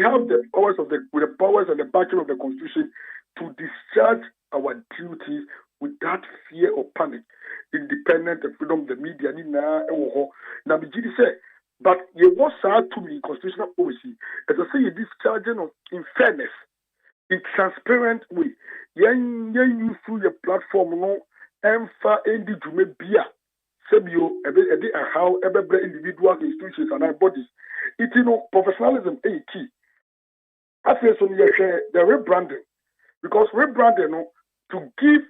have the powers of the powers and the backing of the Constitution to discharge our duties without fear or panic, independent and freedom of the media. Now, but you was sad to me constitutional policy. As I say, you discharging of in fairness, in transparent way. You through your platform, no, and for any to be Sebio, how every individual institutions and bodies. It professionalism is key. I say so the rebranding. Because rebranding to give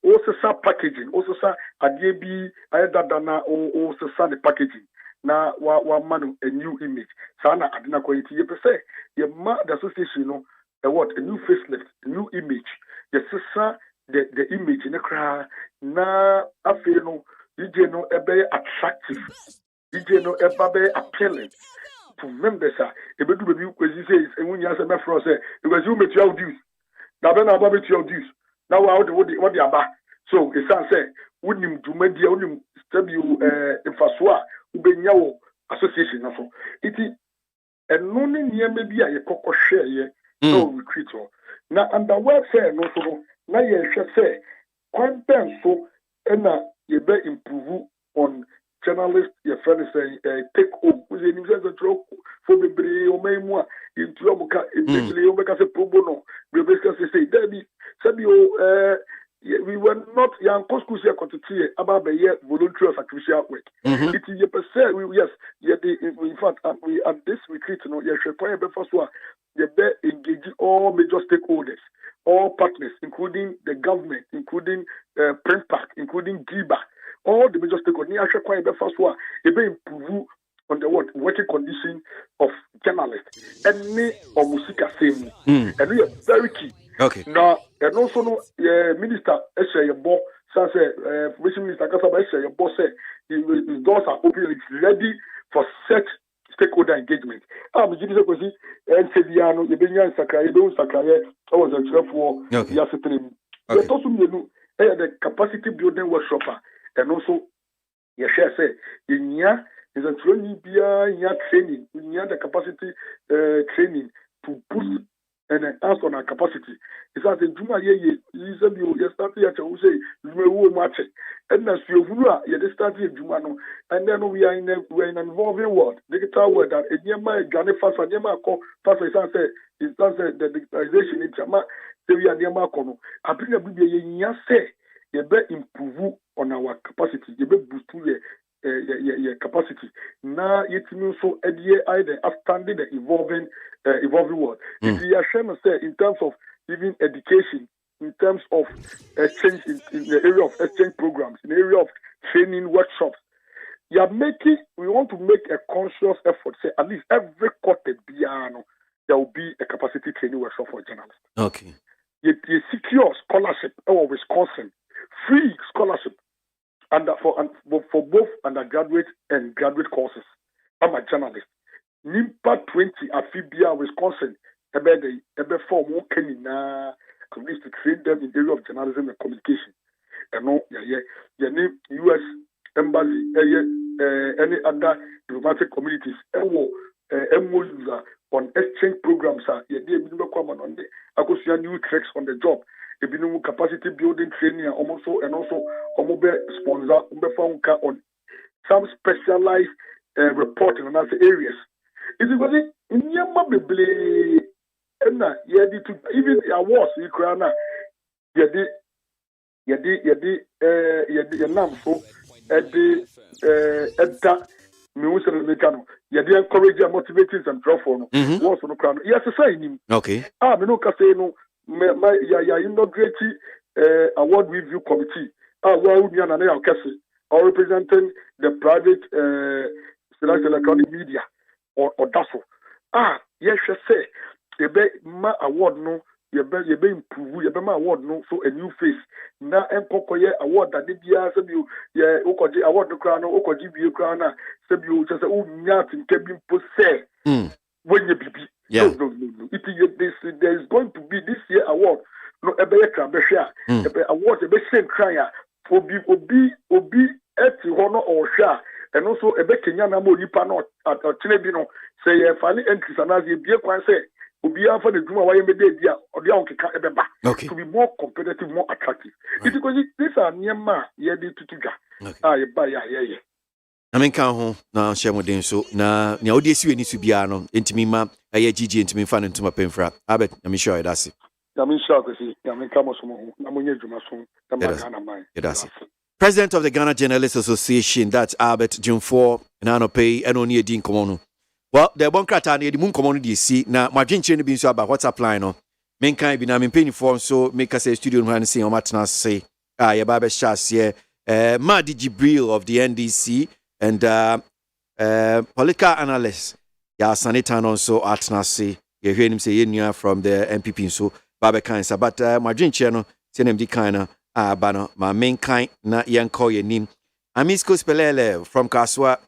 also packaging, also adiebi ayedadana also the packaging. Na wa manu a new image. Sana adina quality. You say the association a new facelift, a new image. Yes, the image in the crowd. Na afeno DJ no ebe attractive. DJ no ebe appealing. To members, ebedu baby kwezi says, and when you answer my friend say, because you met your dues. Now then about your dues. Now what the about. So it sounds say, wouldn't him to media wouldn't stab you in Faswa, Ubenyawo association. It is a non near maybe a coco share no retreat. Now under welfare no so now you shall say, quite ben so and you be improve on journalists, your friends say, take home with the news and drop for the bri or may more into Yomuka, in the pro bono. We basically say, Debbie, Sabio, we were not young Coscusia Contiti about the year voluntary sacrificial work. It is a percent, yes, in fact, we at this retreat, you should point out first one, you better engage all major stakeholders, all partners, including the government, including Print Park, including GIBA. All the major stakeholders, actually quite the first one, they be improve on the working condition of journalists. And me or Musika same, and we are very key. Okay. Now, and also no minister, your boss, Information Minister Kasaba, your boss said his doors are open, it's ready for such stakeholder engagement. I'm just going to say, NCDiano, you been young Sakaya, you don't Sakaya, I was a trap for yesterday. But also, you know, the capacity building workshop, and also, you share say, in year is a training, training, in the capacity training to boost and enhance on our capacity. It's as a Juma ye, you started at you say, you will match it. And as you started Jumano, and then we are in an evolving world, digital world that a Yama Ghana fast and Yama call fast as I say, it's the digitalization in Jama, we are Yama Kono. I bring a baby say, you better improve on our capacity, you better boost your capacity. Now, it means so either outstanding the evolving world. If you are trying to say in terms of even education, in terms of exchange in the area of exchange programs, in the area of training workshops, we want to make a conscious effort. Say at least every quarter, there will be a capacity training workshop for journalists. Okay. You secure scholarship or Wisconsin, free scholarship, and for both undergraduate and graduate courses. I'm a journalist. Nimpa 20 Afibia, Wisconsin, ebe form one at least to train them in the area of journalism and communication. And no, name U.S. embassy, any other diplomatic communities, MOUs on exchange programs. New tricks on the job. Capacity building training and also sponsor on some specialized reporting on other areas. It's because in Yama Bibli, even the awards, you can encourage and motivate and draw for no. Yes, okay. My inaugurated award review committee. Or representing the private electronic media or DASO. Yes, I say, you be my award no, you be improve, you be my award no, so a new face. Now, encokoye award that did ya, you, okoji award no crown, okoji be crown, you just nyat in cabin posse. When you be. Yeah. No. There is going to be this year award. No, ebe krabesha. Ebe award ebe same cryer. Obi eti hono or sha. And also ebe Kenya na mo nipa no at Chinebino say finally entries anazi bie kwan say obi afa the dwuma waye mede dia odi an keka ebe ba to be more competitive, more attractive. It's because these are nyema ye di tutuga. Ye ba ya. I mean, can na share with them so na odi esi weni su bia no ntimi ma aye gigi ntimi fa ntuma pemfra abet na me sure that's it. President of the Ghana Journalists Association, that's Albert June 4 Nano Pay and only a Dean Common. Well, the Bonkrata near the Moon Common DC. Now, my dream chain being so about what's applying on. Men can't be now in penny form, so make us a studio and see on Matna say, your Baba Shas here, Madi Jibril of the NDC and Polika analyst, ya Sanitan also at Nasi. You hear him say, you from the MPP, so Baba Kainsa, but my dream channel, send him the kind of. Bano, my main kind, na yanko ye nim. Amisko Spelele from Kaswa.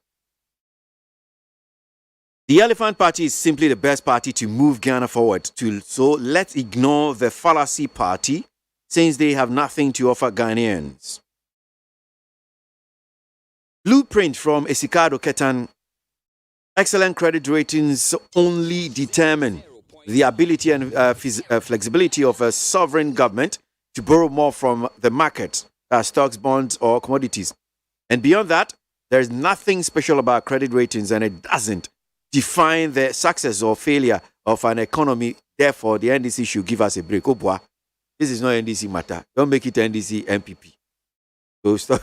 The Elephant Party is simply the best party to move Ghana forward. So let's ignore the fallacy party since they have nothing to offer Ghanaians. Blueprint from Esikado Ketan. Excellent credit ratings only determine the ability and flexibility of a sovereign government to borrow more from the market, stocks, bonds, or commodities. And beyond that, there is nothing special about credit ratings, and it doesn't define the success or failure of an economy. Therefore, the NDC should give us a break. Oh, boy, this is not NDC matter. Don't make it NDC MPP. So stop.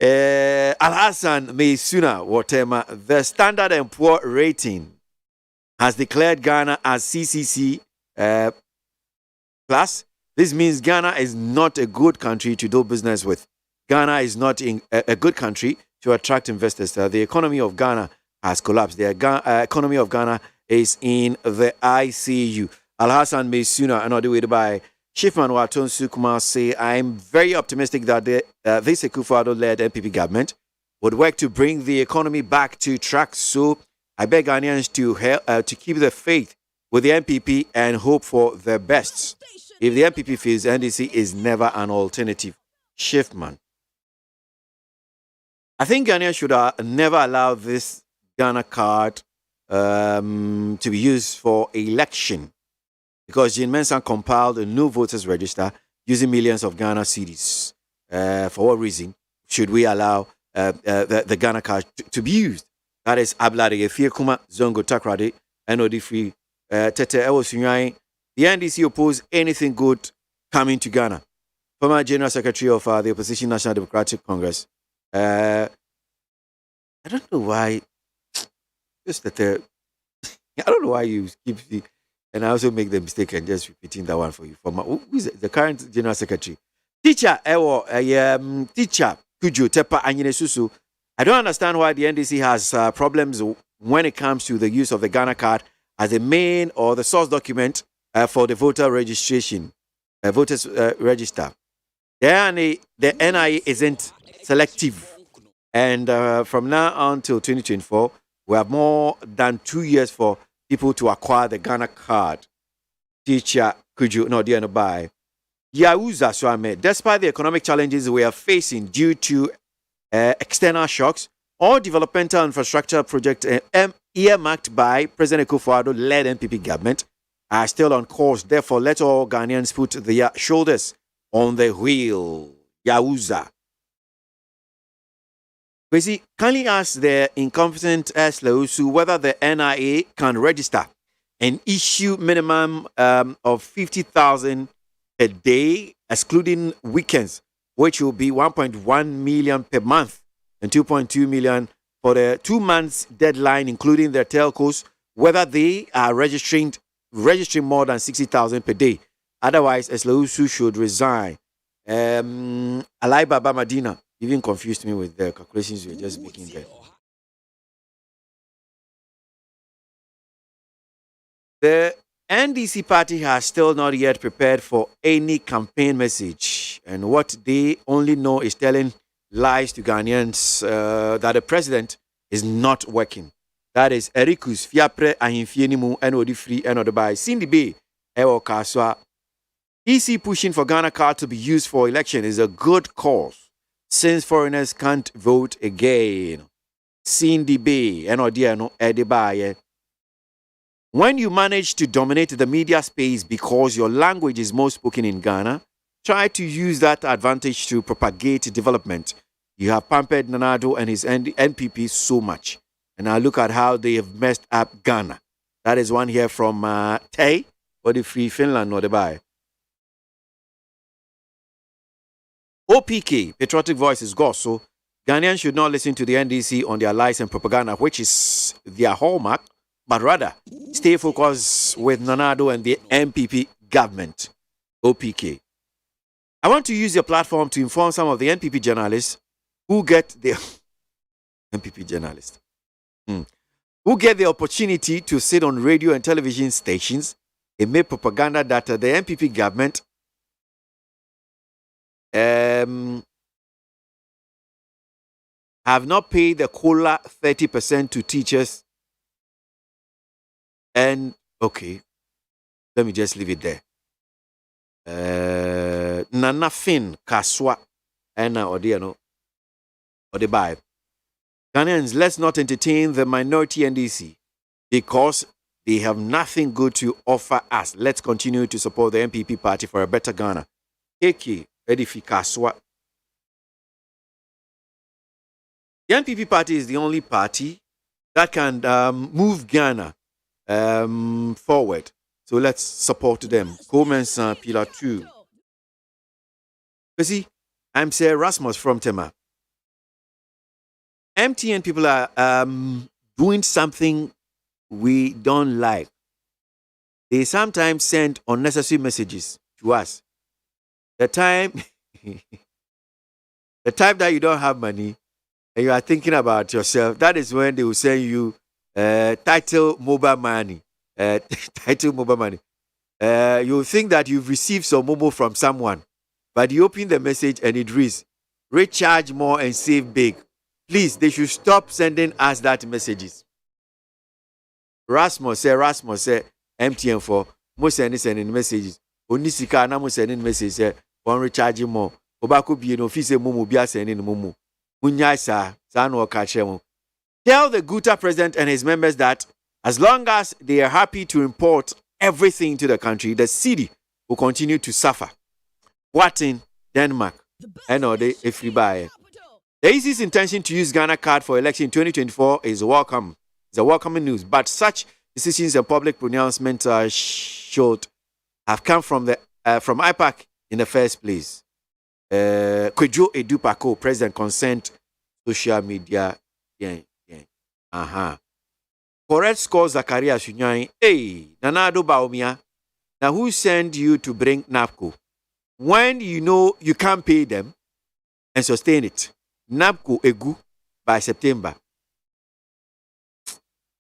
Al-Hassan Meisuna Watema, the Standard & Poor rating has declared Ghana as CCC Plus. This means Ghana is not a good country to do business with. Ghana is not a good country to attract investors. The economy of Ghana has collapsed. The economy of Ghana is in the ICU. Al-Hassan Meisuna, another way by Chiefman Waton Sukuma say, I'm very optimistic that this Akufo-Addo-led MPP government would work to bring the economy back to track. So I beg Ghanaians to keep the faith with the NPP and hope for the best. If the NPP fails, NDC is never an alternative. Shiftman. I think Ghanaians should never allow this Ghana card to be used for election, because Jean Mensah compiled a new voters register using millions of Ghana cedis. For what reason should we allow the Ghana card to be used? That is Ablade Efie Kuma Zongo Takrade NOD Free Tete Ewosunyai. The NDC oppose anything good coming to Ghana. Former General Secretary of the Opposition National Democratic Congress. I don't know why. Just that I don't know why you keep and I also make the mistake and just repeating that one for you. Who is the current General Secretary? Teacher Teacher Kujo Tepa Anyine Susu. I don't understand why the NDC has problems when it comes to the use of the Ghana card as the main or the source document for the voter registration, voters register. The NIA isn't selective, and from now on till 2024, we have more than 2 years for people to acquire the Ghana card. Teacher Kujo no dear no buy. Yauza Swame, despite the economic challenges we are facing due to external shocks, all developmental infrastructure projects earmarked by President Akufo-Addo-led NPP government are still on course. Therefore, let all Ghanaians put their shoulders on the wheel. Yauza. KWASI kindly ask the incompetent Slausu whether the NIA can register and issue minimum of 50,000 a day, excluding weekends, which will be 1.1 million per month and 2.2 million for the 2 months deadline, including their telcos, whether they are registering more than 60,000 per day. Otherwise, Slausu should resign. Alai Baba Madina even confused me with the calculations you were just making there. The NDC party has still not yet prepared for any campaign message, and what they only know is telling lies to Ghanaians that the president is not working. That is Erikus Fiapre Ahimfienimu NOD Free NOD by Cindy B. Ewo Kaswa. EC pushing for Ghana card to be used for election is a good cause, since foreigners can't vote again. Cindy B. NOD no Edibaye. When you manage to dominate the media space because your language is most spoken in Ghana, try to use that advantage to propagate development. You have pampered Nanado and his NPP so much. And now look at how they have messed up Ghana. That is one here from Tay, or the Free Finland, or the buy. OPK, Patriotic Voices, Gosso. Ghanaians should not listen to the NDC on their lies and propaganda, which is their hallmark, but rather stay focused with Nanado and the MPP government. OPK. I want to use your platform to inform some of the NPP journalists who get the NPP journalists who get the opportunity to sit on radio and television stations and make propaganda that the NPP government have not paid the COLA 30% to teachers. And okay, let me just leave it there. Nana Fin Kaswa Ena Odiano Odebai. Ghanaians, let's not entertain the minority NDC because they have nothing good to offer us. Let's continue to support the MPP party for a better Ghana. Keke Edifi Kaswa. The NPP party is the only party that can move Ghana forward. So let's support them. Commence Pillar 2. You see, I'm Sir Rasmus from Tema. MTN people are doing something we don't like. They sometimes send unnecessary messages to us. The time that you don't have money and you are thinking about yourself, that is when they will send you title mobile money. Title mobile money. You think that you've received some momo from someone, but you open the message and it reads, recharge more and save big. Please, they should stop sending us that messages. Rasmus say, MTN for mo sending messages. Onisika na mo sending messages say, one recharge more. Obako bi no fi say mo bi sending mo. Munya sa no kache mo. Tell the Guta president and his members that as long as they are happy to import everything to the country, the city will continue to suffer. What in Denmark? I know they if you buy. The EC's intention to use Ghana card for election 2024 is welcome. It's a welcoming news, but such decisions and public pronouncements should have come from IPAC in the first place. Kwejo Edupako, President, consent social media. Correct score Zakaria Sunyai. Hey, Nanado Baumia. Now who send you to bring NAPCO? When you know you can't pay them and sustain it. NAPCO egu by September.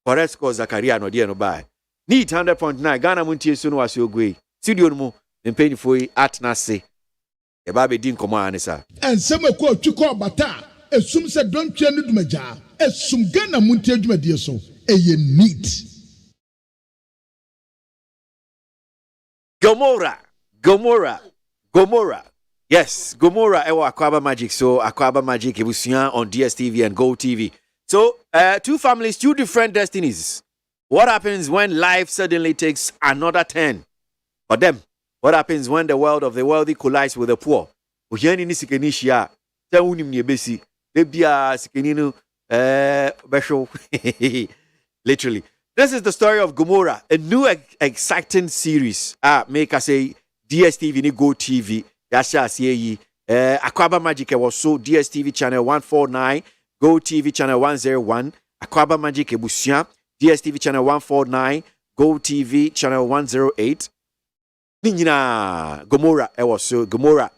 Correct score Zakaria no dear no buy. Need 100.9 Ghana Montie Sunu was your way. Studio mo and pay for at Nasi. A baby didn't come on, sir. And some quote to call Bata. Assume said don't change the maja. Assume Ghana Montie Jumedia so. A neat. Gomorrah. Yes, Gomorrah ewa Akwaba Magic. So Akwaba Magic ebusian on DSTV and Go TV. So two families, two different destinies. What happens when life suddenly takes another turn for them? What happens when the world of the wealthy collides with the poor? Ujeni ni sikenishia. Te unim ni ebesi. Bebia sikeninu besho. Literally. This is the story of Gomorrah, a new exciting series. Make us say DSTV ni Go TV. Yasha CAE. Akwaba Magic was so DSTV channel 149, Go TV channel 101, Akwaba Magic ebusia, DSTV channel 149, Go TV channel 108. Nina Gomorrah was so Gomorrah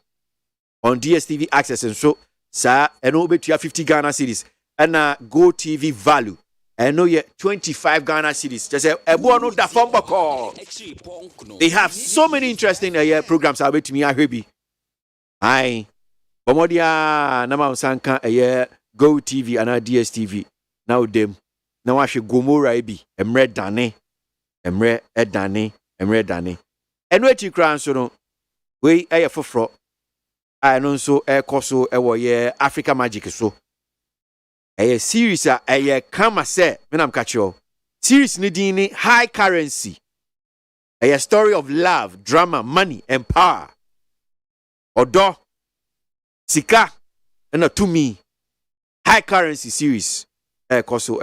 on DSTV access and so sa and over to 50 Ghana cities and Go TV value. I know you 25 Ghana cities. Just say they have so many interesting programs. I'll be to me. I heard. Aye. Bomodia Nama Sanka Go TV and DSTV. Now them. Now I should Gomorrah be. Emre Dane. And where you crown so we air for fro. I know so air coso Africa Magic so. A series a kama se menam kacho series nidini high currency a story of love, drama, money and power odo sika and to me high currency series koso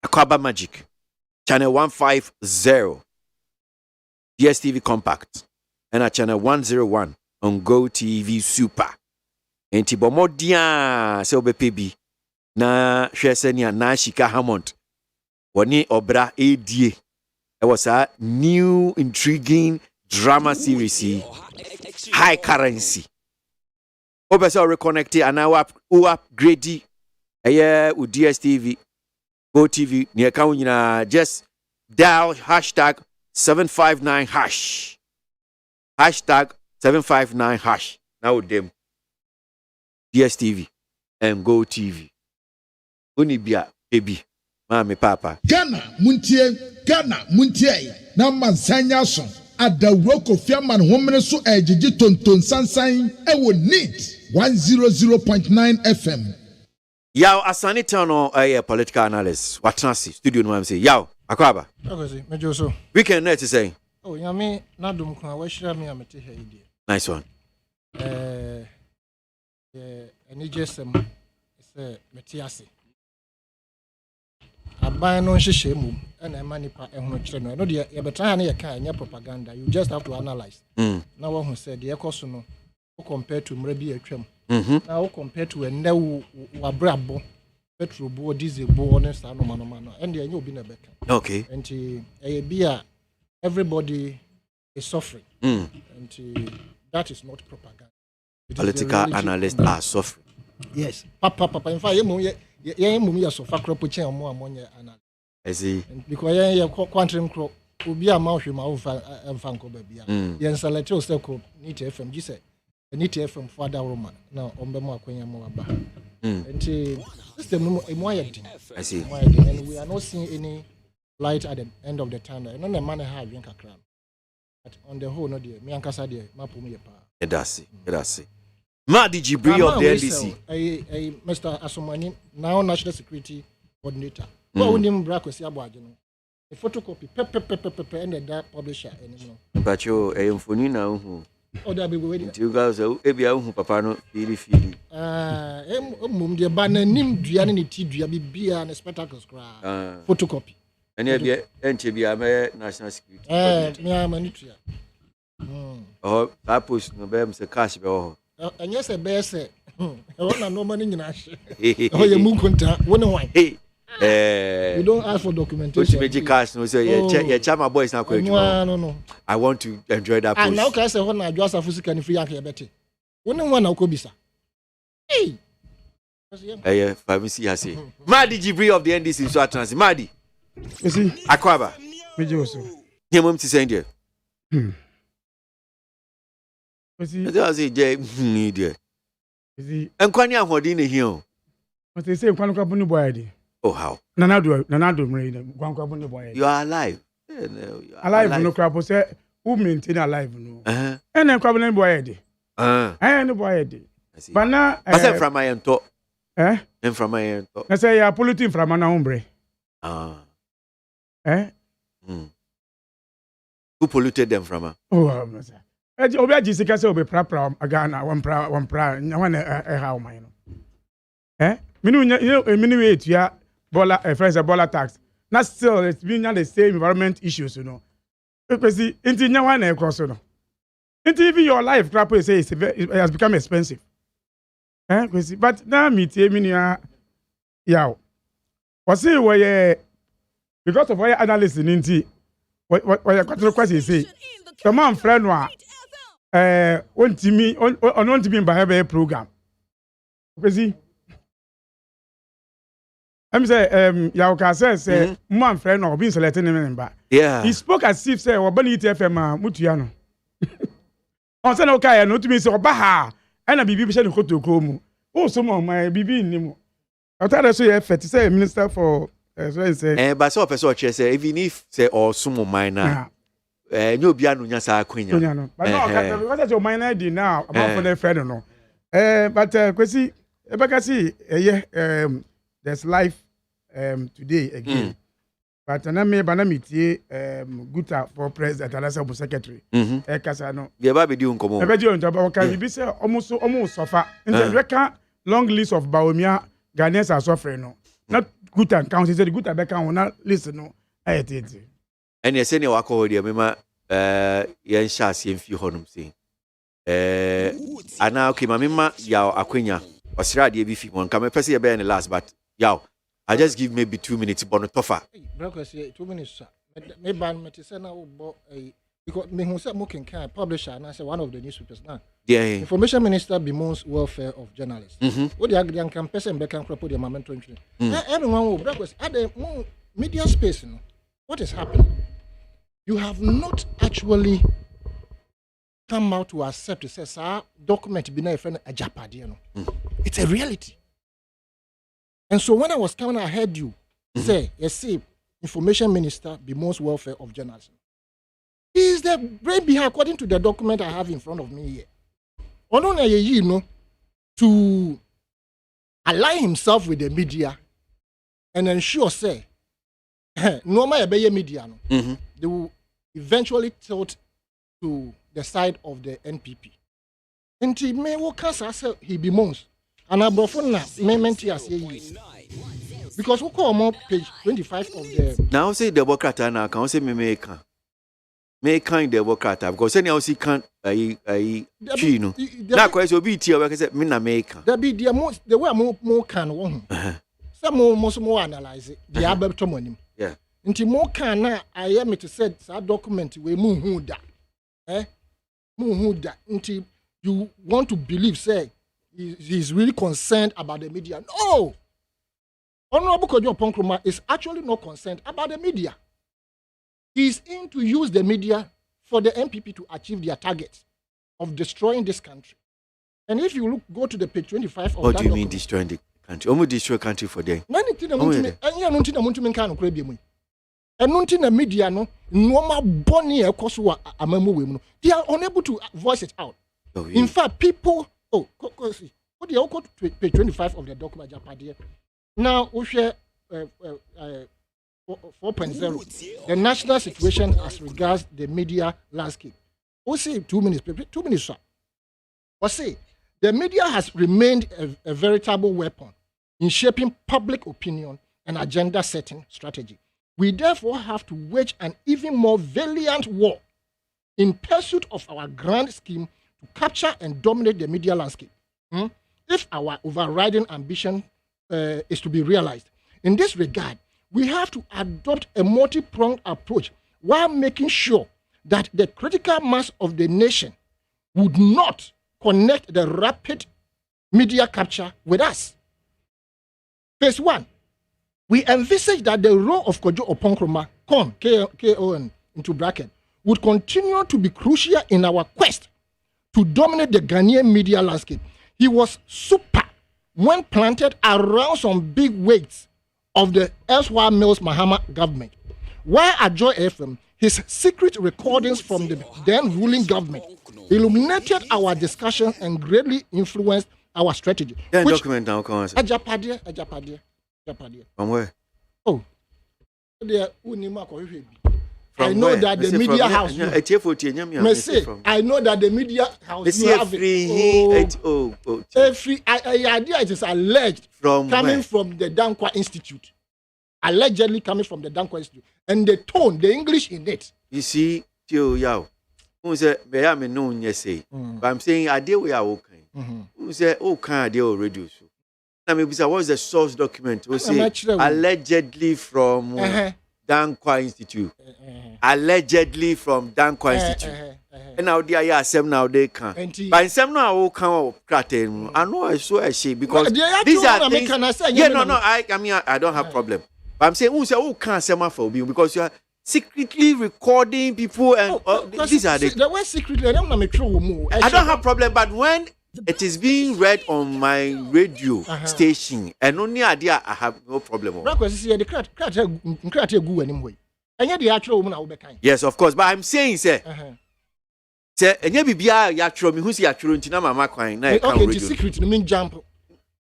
Akwaba Magic channel 150 DSTV compact and channel 101 on Go TV Super. Enti bomodia se obepebi na hwesenia na Shika Hammond woni obra edie it was a new intriguing drama series high currency obeso reconnect and now upgrade with DSTV Go TV near ka just dial #759# #759# now them DSTV and Go TV. Unibia baby, mami papa. Ghana Montie na mansanya so adawroko fiaman homene so ejiji tonton sansan ewo neat 100.9 FM. Yaw asani tano political analyst. Watrasi studio no am say yaw Akwaba. Okay, mejo so. Weekend net say. Oh, yami na dum kwa washira mi amete he ide. Nice one. Any jesem say metiase. Aban no hihye mum and e manipa ehunu kire no. No de ye betra na ye kan nya propaganda. You just have to analyze. Na wo hu say de ekoso no compared to mra bi atwam. Na wo compare to enna wabrabo petrol bo diesel bo ne sa no mano and de nya obi na beka. Okay. And bia everybody is suffering. And that is not propaganda. Political analysts are suffering. Yes. Papa. In fact, you so far crop chain or more among analysts. I see. Because you quantum crop will be a mouth with my own fanco baby. Yes, I let you say, need FM. You say, need FM for that woman. Now, on the more queen. And system I see. And we are not seeing any light at the end of the tunnel. And on the man have drink a cram. But on the whole, no dear, me and Casa dear, my poor pa. That's it. Ma Jibril of the NDC. Mr. Asomani, now National Security Coordinator. Well, we name KWASI ABOAGYE. A photocopy, and the publisher anymore. But you, a phonina who. Oh, that be waiting. You guys are who papa no fili. The banner name Diani T. Beer and spectacles cry. Photocopy. And yet, NTB, National Security. Oh, I push no bems a cash bill. And yes, a bear said, I want no money in Ash. Oh, you move contact. Hey. You don't ask for documentation. Magic cash, no, say, yeah, Chama boys now. No. I want to enjoy that. And now, I say, when I just a physical and free, I can bet it. One of Kobisa. Hey, Famisi has say, Madi Jibril of the NDC, so trans, Madi. You see, Aquaba, your mom to send you. I say, Jay, dear. And Quania Hodina Hill. But they say, Quanca boy. Oh, how? Nanado, Quanca boy. You are alive. Alive, no crap, say, who maintain alive, no. And then Quabbin boy. I am the boy. But now, I said from my end talk. And from my end talk. I say, you are polluting from an hombre. Who polluted them from her? Oh, Obi Jessica say obi pra agana one pra na one how mine. Minu we tua bola friends bola tax. Not still it's been the same environment issues, you know. Because inti nya one e cross no. Inti even your life crap say it has become expensive. But now me tie me nia yaw. Was it where because of why analysts inti what your control question say. The man friend wa on to me by a program. Because I'm say Yauka says man friend or being selected member. Yeah. He spoke as if say or Bonnie TFM Mutiano. On said okay, no to me so baha and a BB should go to Komu. Oh, some of my BB Nimo. I thought I saw you effort to say minister for say but so person say even if say or some minor. No biano nyasa akwenya. No. But no, what is your mind idea now about for the friend no. But KWASI there's life today again. But na me banamiti guta for president and secretary. Kasa no. Be ba be di nkomo. E be di onto ba kan bi say almost suffer. Into reckon long list of Baomia Ghanaians are suffering no. Not guta council say the guta be kan na list no. Ayetete. And you say you walk over there, mema yen shas yen fi honum say. Ana okay, mama yaw akwenya. Osira de bi fi won ka me pese ye be in the last but yaw. I just give maybe 2 minutes bono tofa. KWASI 2 minutes sir. Me ban me te say na wo because me who say mo can publisher and I say one of the newspapers now. Yeah. Information Minister bemoans welfare of journalists. What the agrian can person be can crop the momento entry. Everyone will KWASI at the media space no. What is happening? You have not actually come out to accept to say, sir, document be not a friend a Japadi. It's a reality. And so when I was coming, I heard you say, see, Information Minister bemoans welfare of journalism. He is the brain behind, according to the document I have in front of me here. To ally himself with the media and ensure, say, no matter media, they will eventually tilt to the side of the NPP. And he may work as he bemoans. And I brought MONTIE as because we call more page 25 of the. Now say Democrat now can say me make kind Democrat because any else can't no. Now KWASI obi tia we say me na make. There be the way more can one. Some more analyze it. The above tomonim. Yeah. Nti mo kan na aye me to said that document we mu hu da. Mu hu da. Nti you want to believe say he's really concerned about the media. No. Honorable Kojo Ponkroma is actually not concerned about the media. He's in to use the media for the MPP to achieve their target of destroying this country. And if you go to the page 25 of what that do you mean destroying country. Omo destroy country for them. Many things anya no ntimi nka no kora bi mu. Eno nti na media no noma boni ekoso wa amamu we mu no. They are unable to voice it out. Oh, yeah. In fact, people see. What the go to page 25 of the document Japade. Now we share 4.0. The national situation as regards the media landscape. We say 2 minutes, 2 minutes, sir. We say the media has remained a veritable weapon in shaping public opinion and agenda setting strategy. We therefore have to wage an even more valiant war in pursuit of our grand scheme to capture and dominate the media landscape. If our overriding ambition is to be realized. In this regard, we have to adopt a multi-pronged approach while making sure that the critical mass of the nation would not connect the rapid media capture with us. Phase 1, we envisage that the role of Kojo Oponkroma, K-O-N, into bracket, would continue to be crucial in our quest to dominate the Ghanaian media landscape. He was super when planted around some big weights of the erstwhile Mills Mahama government. While at Joy FM, his secret recordings from the then ruling government illuminated our discussion and greatly influenced our strategy. Yeah, document now, come on. Ajapadia. From where? Oh, I know that the media house. I know that the media house. You have every idea. It is alleged coming from the Dankwa Institute. Allegedly coming from the Dankwa Institute, and the tone, the English in it. You see, Tio Yao, who said, "May I know yes say?" But I'm saying, "I deal we are okay." Who said, "Oh, can I deal already?" So, I mean, because what's the source document? We say allegedly from. Dankwa Institute. Allegedly from Dankwa Institute. And now they are some now they can. But some now can crater. I know I saw a shame because these are things. I mean I don't have problem. But I'm saying who can some for you because you are secretly recording people and these are the word secretly. I don't have problem, but when it is being read on my radio station, and only idea I have no problem. Yes, of course, but I'm saying, sir, and you be me who's your children to Mama Quine. Okay, the secret mean jump.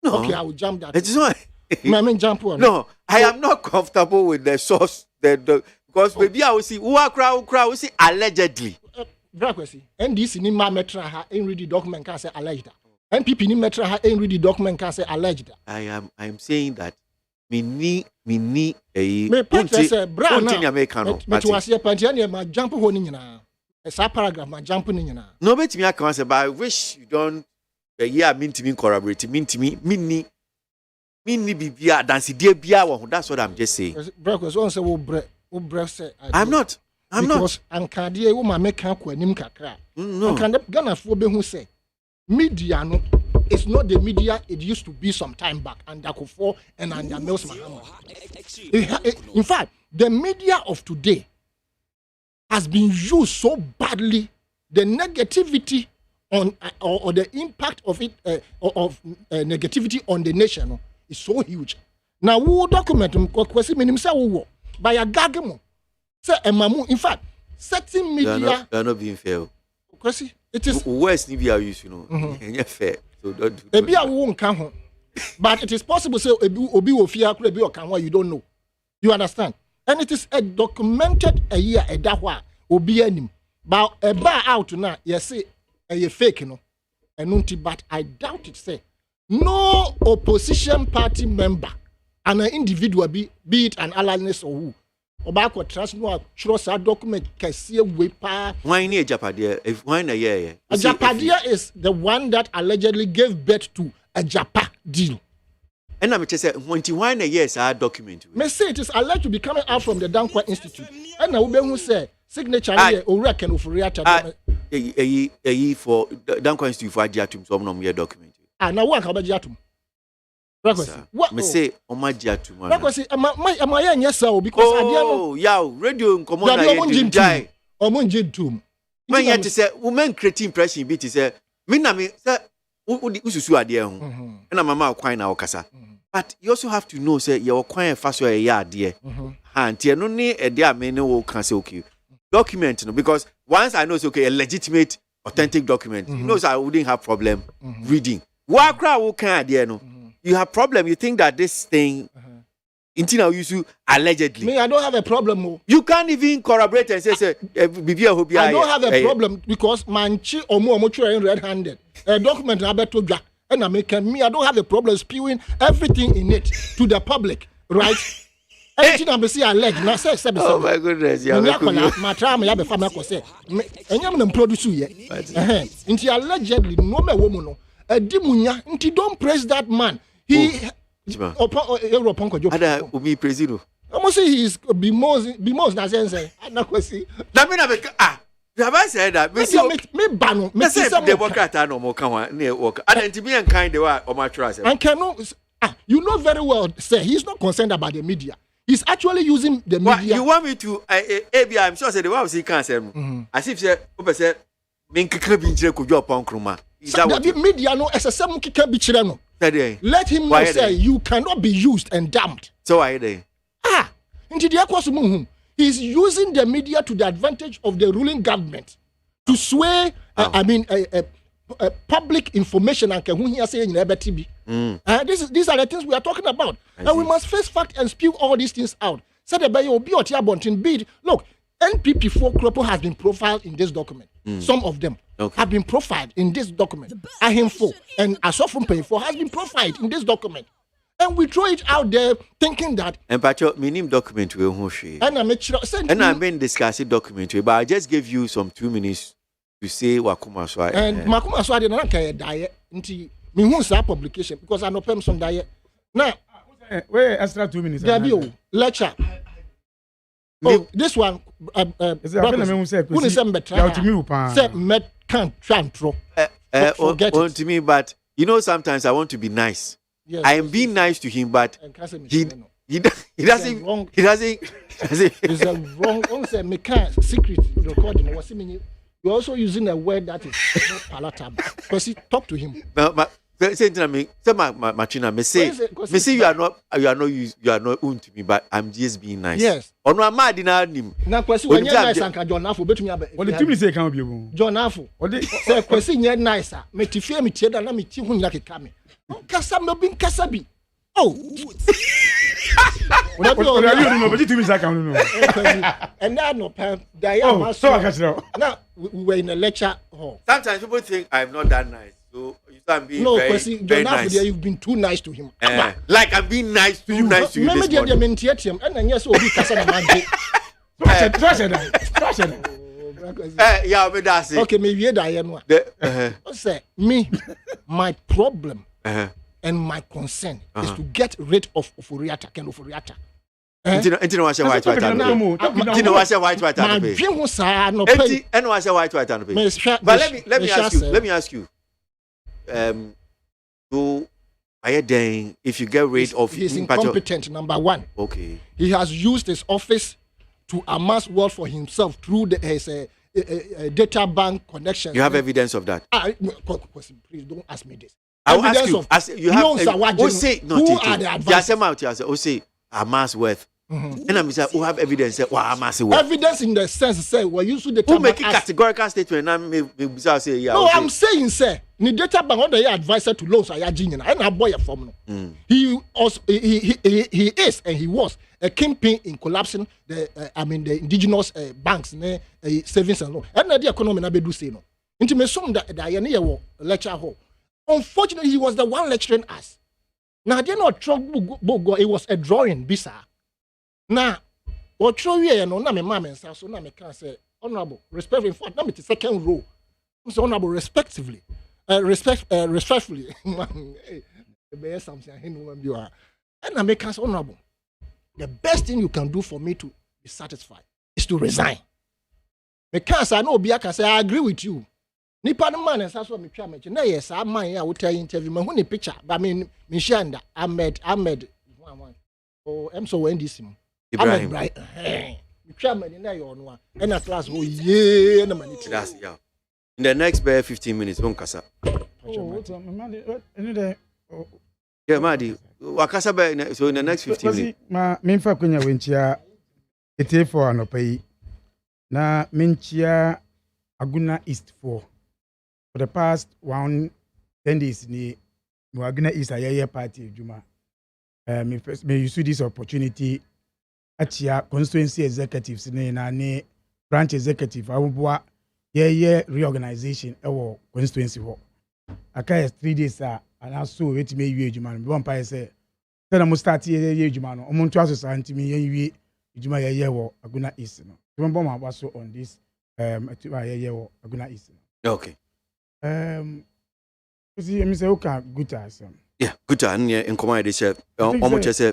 No, okay, I will jump that. It is not. I mean, jump on. No, I am not comfortable with the source. Because maybe I will see who are crowd, see allegedly. NDC ni ma metra ha en read the document can say alleged. NPP ni metra ha en read the document can say alleged. I am saying that me ni me patra say bra na me to ase pantia na ma jump ho ni nyina. Esa paragraph ma jump ni nyina. No betimi aka say but I wish you don't yeah mean to me corroborate mean to me minni bibia dance dia bia wo. That's what I'm just saying. Bra ko so say wo bre say I'm not because ankade wo ma meka kwa nim kakra. No. Ankade Ghana fo be hu say media no it's not the media it used to be some time back under Kufo and under Mills Mahama. In fact, the media of today has been used so badly. The negativity on or the impact of it negativity on the nation is so huge. Now we document kwesi minim say wo by a gagemo. Say emamu in fact certain media they are not being fair. Kwesi it is worse ni bia use fair. So don't do ebi a wo nka ho. But it is possible say obi wo fia kura bi o kan you don't know. You understand? And it is a documented a year a dahwa obi anim. But a bar out now you say a fake no. But I doubt it say no opposition party member and an individual be it an alliance or who Obako trust no trust a document can see we pa. Why near Japadia? If why na yeah. Japadia is the one that allegedly gave birth to a Japa deal. And I'm just saying, why na yes our document. May say it is alleged to be coming out from the Dankwa Institute. And now we who say signature here or reckon of react for Dankwa Institute for Ajatum so no me document. Now what about Jatum? What me say Omajiatum. My yes sir because radio nkomo na ye jai. Omonje tum. Man yet say women create impression be to say me na me say ususu ade ho. Na mama kwan na okasa. But you also have to know, say, you're quite fast or a yard, dear. And you no need a dear man who can say, okay, document, because once I know it's okay, a legitimate, authentic document, you know, so I wouldn't have problem reading. What crowd who can, dear, no? You have problem, you think that this thing, until you use allegedly. Me, I don't have a problem. You can't even corroborate and say, I don't have a problem because manchi omo red-handed. A document I bet to and I make me. I don't have a problem spewing everything in it to the public, right? Anything I see alleged. Now say oh my goodness, yeah. My trial, me have a family. I say, and I'm produce you. Until allegedly, no me woman no. Dimunya, until don't praise that man. He. Ada umi president. Almost say he is be most na sense. Na kwesi. Na me na be you have said that. Me banu. Me say Democrat no mo kan wa na work. Ada ntimi en kind the way o ma trust. And cannot you know very well say he's not concerned about the media. He's actually using the media. What, you want me to ABI I'm sure say the way we see can say as if say o say me nkeka bi njire ko jo pon kroma. Is that what the media no SSM nkeka bi chire no. Let him know say you cannot be used and damned. So why they? He's using the media to the advantage of the ruling government to sway. Public information and these are the things we are talking about, and we must face fact and spew all these things out. Said the look, NPP 4 Kropo has been profiled in this document. Some of them have been profiled in this document. Ahimfo and Asofumpe 4 has been profiled in this document. And we throw it out there thinking that. And Pacho, minim document we won't share. And I've been discussing document, but I just gave you some 2 minutes to say Wakuma Swadi. And Makuma Swadi not can diet until me who's that publication because I know them some diet. Now, wait, extra 2 minutes. There lecture. Oh, this one. Who is say met can't trantro. Forget it. To me, but you know, sometimes I want to be nice. Yes, I am being nice to him, but he doesn't. It's a wrong. Secret recording. You're also using a word that is not palatable. Because he talk to him. Say you are not own to me, but I'm just being nice. Yes. On my mind in our name. Now, question when you're nice and John Afu, bet me. What the 2 minutes say can be? John Afu. What the say? Question you're nicer. Me to fear me cheddar. Na me ti hun yake kame. Kasa me bin kasa bi. Oh. What are you doing? But 2 minutes I can know. And now no, oh, so I catch now. Now we were in a lecture hall. Sometimes people think I'm not that nice. So you start being very nice. There you've been too nice to him. Like I'm being nice to you. Nice to you. Remember the him, and yes, Obi Kasa na manje. Yeah, but that's it. Okay, maybe you die no. Say me, my problem and my concern is to get rid of Oforiata, Ken Oforiata. Enti no white But let me ask you. So if you get rid of he's incompetent, number one. Okay. He has used his office to amass wealth for himself through his data bank connections. You have evidence of that? Please don't ask me this. I will ask you. You have who are the advisors? You say amass wealth. And I'm saying, who have evidence? Amass wealth. Evidence in the sense, say, well, you should who make a categorical statement and say, yeah. No, I'm saying, say, the data bank on the advisor to loans are and I boy a form. He is and he was a kingpin in collapsing the indigenous banks, savings and loan. And the economy na be do say no. Into me some that the lecture hall. Unfortunately, he was the one lecturing us. Now they not trouble. It was a drawing, bisa. Now, what show you no na me mama and so na me can say honorable, respectfully. In fact, na me the second row. So honorable, respectively, respectfully. Be something I know you are. And I make us honorable. The best thing you can do for me to be satisfied is to resign. Because I know Biaka say I agree with you. Nipa no man that's what me try mention. Na yes, I man I will tell you interview. Me who picture, but me shanda Ahmed. Oh, I'm so when this him. Ibrahim. Me try me na you no. And a class oh yeah na man it. That's yeah. In the next 15 minutes, don't kasa. Oh, Yeah, Madi. Wakasa so in the next 15 minutes. Ma minfa kunya wenchia ete for anopai. Na minchia Aguna East for the past 10 days ni Aguna East a party Juma. Me use this opportunity achia constituency executives ne branch executive awobua reorganization ewo constituency ho. Aka 3 days and also wait me wie Juma no bon pa say na mo start ye Juma no omonto asosa ntimi ye wie Juma ye wo Aguna East no. Remember my was on this Aguna East. Okay. See me say okay good as yeah, good and in command they say almost say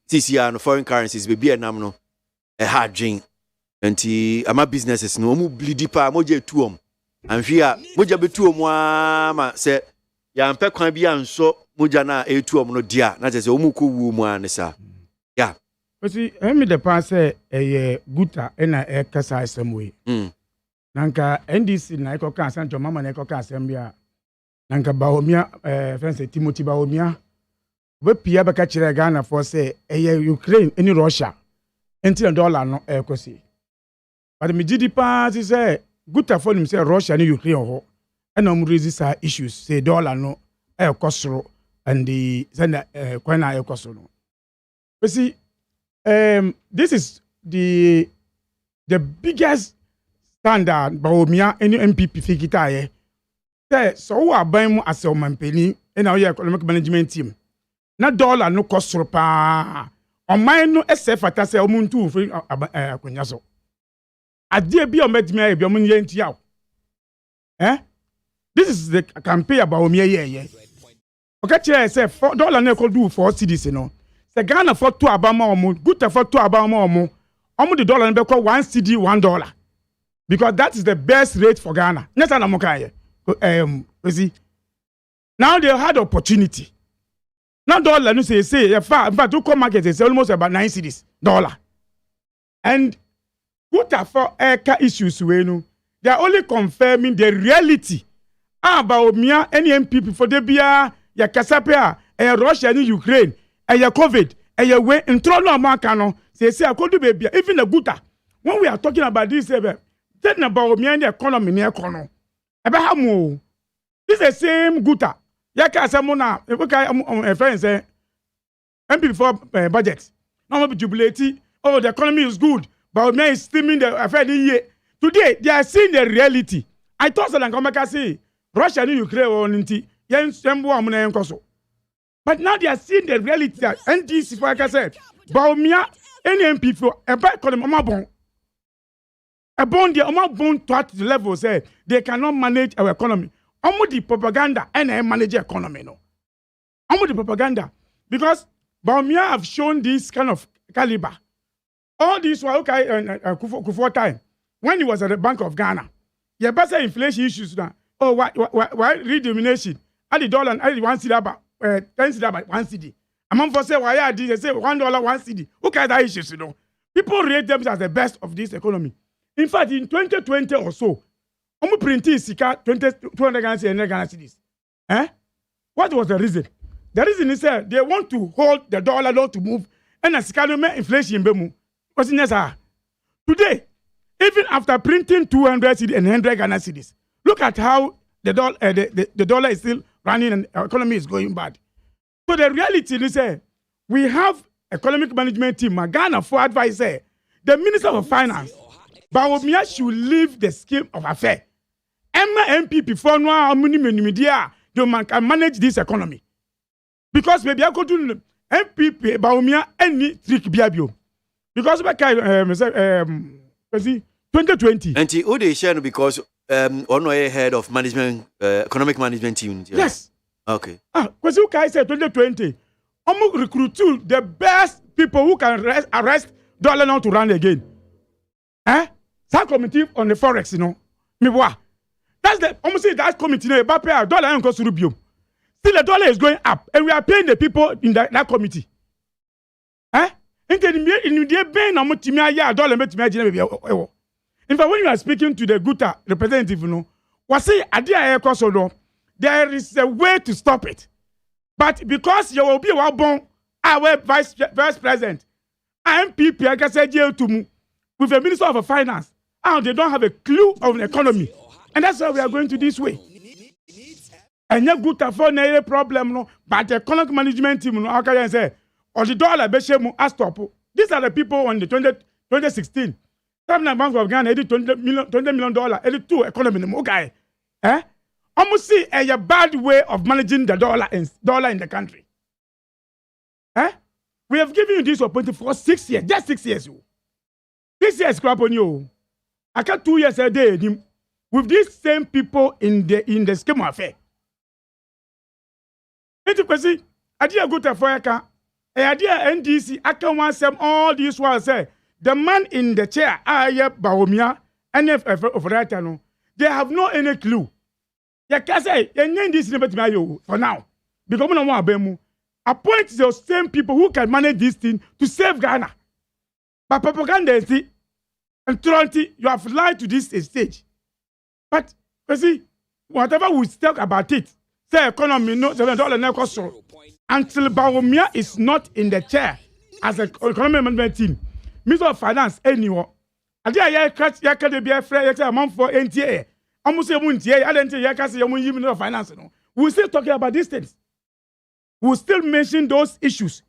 CCR no foreign currencies be Vietnam no a hard drink. Enti ama businesses no mu bleed pa moje tuom. Anhwia moja betuom ma say ya mpe kwan bia nso moja na etuom no dia na say omu ko wu mu anesa. Yeah. See me the pass say guta na e kasa asem nanka NDC na ekoka asanto mama na ekoka asem bia nanka Baomia friend Timothy Baomia we pia beka kire Ghana for say Ukraine any Russia enti dollar no ekosi but me gidi pass say guta for him say Russia ni Ukraine ho and am raise issues say dollar no ekosoro and the send kwana ekosoro no we see this is the biggest standard Baomia any MPP fikita ye say so we aban mu as o mampeni na o economic management team na dollar no kosoro pa oman no esefata say omuntu free akonya so ade bi o medimi aye bi o mun ye ntia this is the campaign about Baomia ye okay chere say dollar no ko do 4 cedis no say Ghana for to abama omo good for to abama omo the dollar no be call 1 cedi $1 because that is the best rate for Ghana. Yes, and I'm see. Now they had opportunity. Now dollar, no say, in fact, to come market is almost about 9 cedis dollar. And what are for issues we know? They are only confirming the reality about me any MPP for the bia ya kasapia Russia and Ukraine ya COVID ya way in trono amaka no say akodu baby even the guta when we are talking about this then about me and the economy near kono ebe this is the same guta ya ka asemo na a friend say MPP for budget now be jubilate oh the economy is good but me is steaming the affair here today they are seeing the reality. I thought that Nkamaka say Russia and Ukraine on inti yen sembo amuna yen koso. But now they are seeing the reality that NDC, like I said, Baomia, any MP for a bad economy, a bond, to at the level say they cannot manage our economy. Almost the propaganda and manage economy, no. Almost the propaganda because Baomia have shown this kind of caliber. All this were okay Kufuor time when he was at the Bank of Ghana. You better inflation issues now. Oh, why redenomination? At the dollar, at the 1 cedi about 10 cedi by 1 cedi. Among for say why they say $1 1 cedi. Look at that issues, you know. People rate them as the best of this economy. In fact, in 2020 or so, I'm printing Sika 200 Ghana cedis. What was the reason? The reason is that they want to hold the dollar not to move and as inflation bemu. What's in today? Even after printing 200 cedis and 100 Ghana cedis, look at how the dollar is still running and our economy is going bad. So the reality is we have economic management team, Ghana for advisor, the Minister of Finance, Baomia should leave the scheme of affair. Emma MPP for no media, they can manage this economy. Because maybe I go to MPP, Baomia, any trick biabio. Because 2020. And who they share because on way head of management, economic management team. Yes. Okay. Because you guys said 2020, I'm recruit the best people who can arrest dollar now to run again. That committee on the forex, you know. Me what? That's the almost say that committee. You know, dollar and cost Rubio. Still the dollar is going up, and we are paying the people in that committee. In fact, when you are speaking to the Guta representative, you know, was say there is a way to stop it. But because you will be born our vice president, MPP, I can say jail to me with the Minister of Finance, and they don't have a clue of the economy. And that's why we are going to this way. And you good for no problem, no, but the economic management team, no, how can I say, or the dollar, I stop. These are the people on the 2016. Government Bank of Ghana, $20 million, two economy, okay. Almost see a bad way of managing the dollar in the country. We have given you this opportunity for 6 years, just 6 years. 6 years, crap on you. I got 2 years a day with these same people in the scheme of affair. Intimacy, I did a good affair. I did NDC. I can want some all these ones say the man in the chair, Baomia, NF they have no any clue. You can say, this for now. Because we don't want to appoint those same people who can manage this thing to save Ghana. But propaganda is the and Toronto, you have lied to this stage. But you see, whatever we talk about it, say economy, no $7 no cost until Baomia is not in the chair as an economic management team. Minister of Finance, anyway. I did be a friend amount for NTA. Almost a MONTIE, I didn't say Minister of Finance. We're still talking about these things. We'll still mention those issues.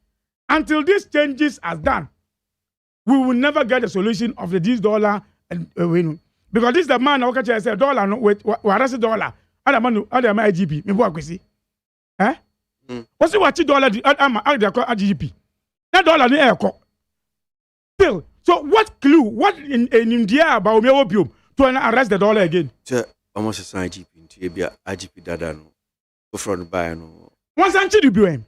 Until these changes are done, we will never get a solution of this dollar and because this is the man who say dollar no wait what dollar other man other IGP me bo akwesi what's what dollar IGP that dollar no eko still so what clue what in India about me opium to arrest the dollar again almost a IGP into be IGP dada no from buy no once anchi do bi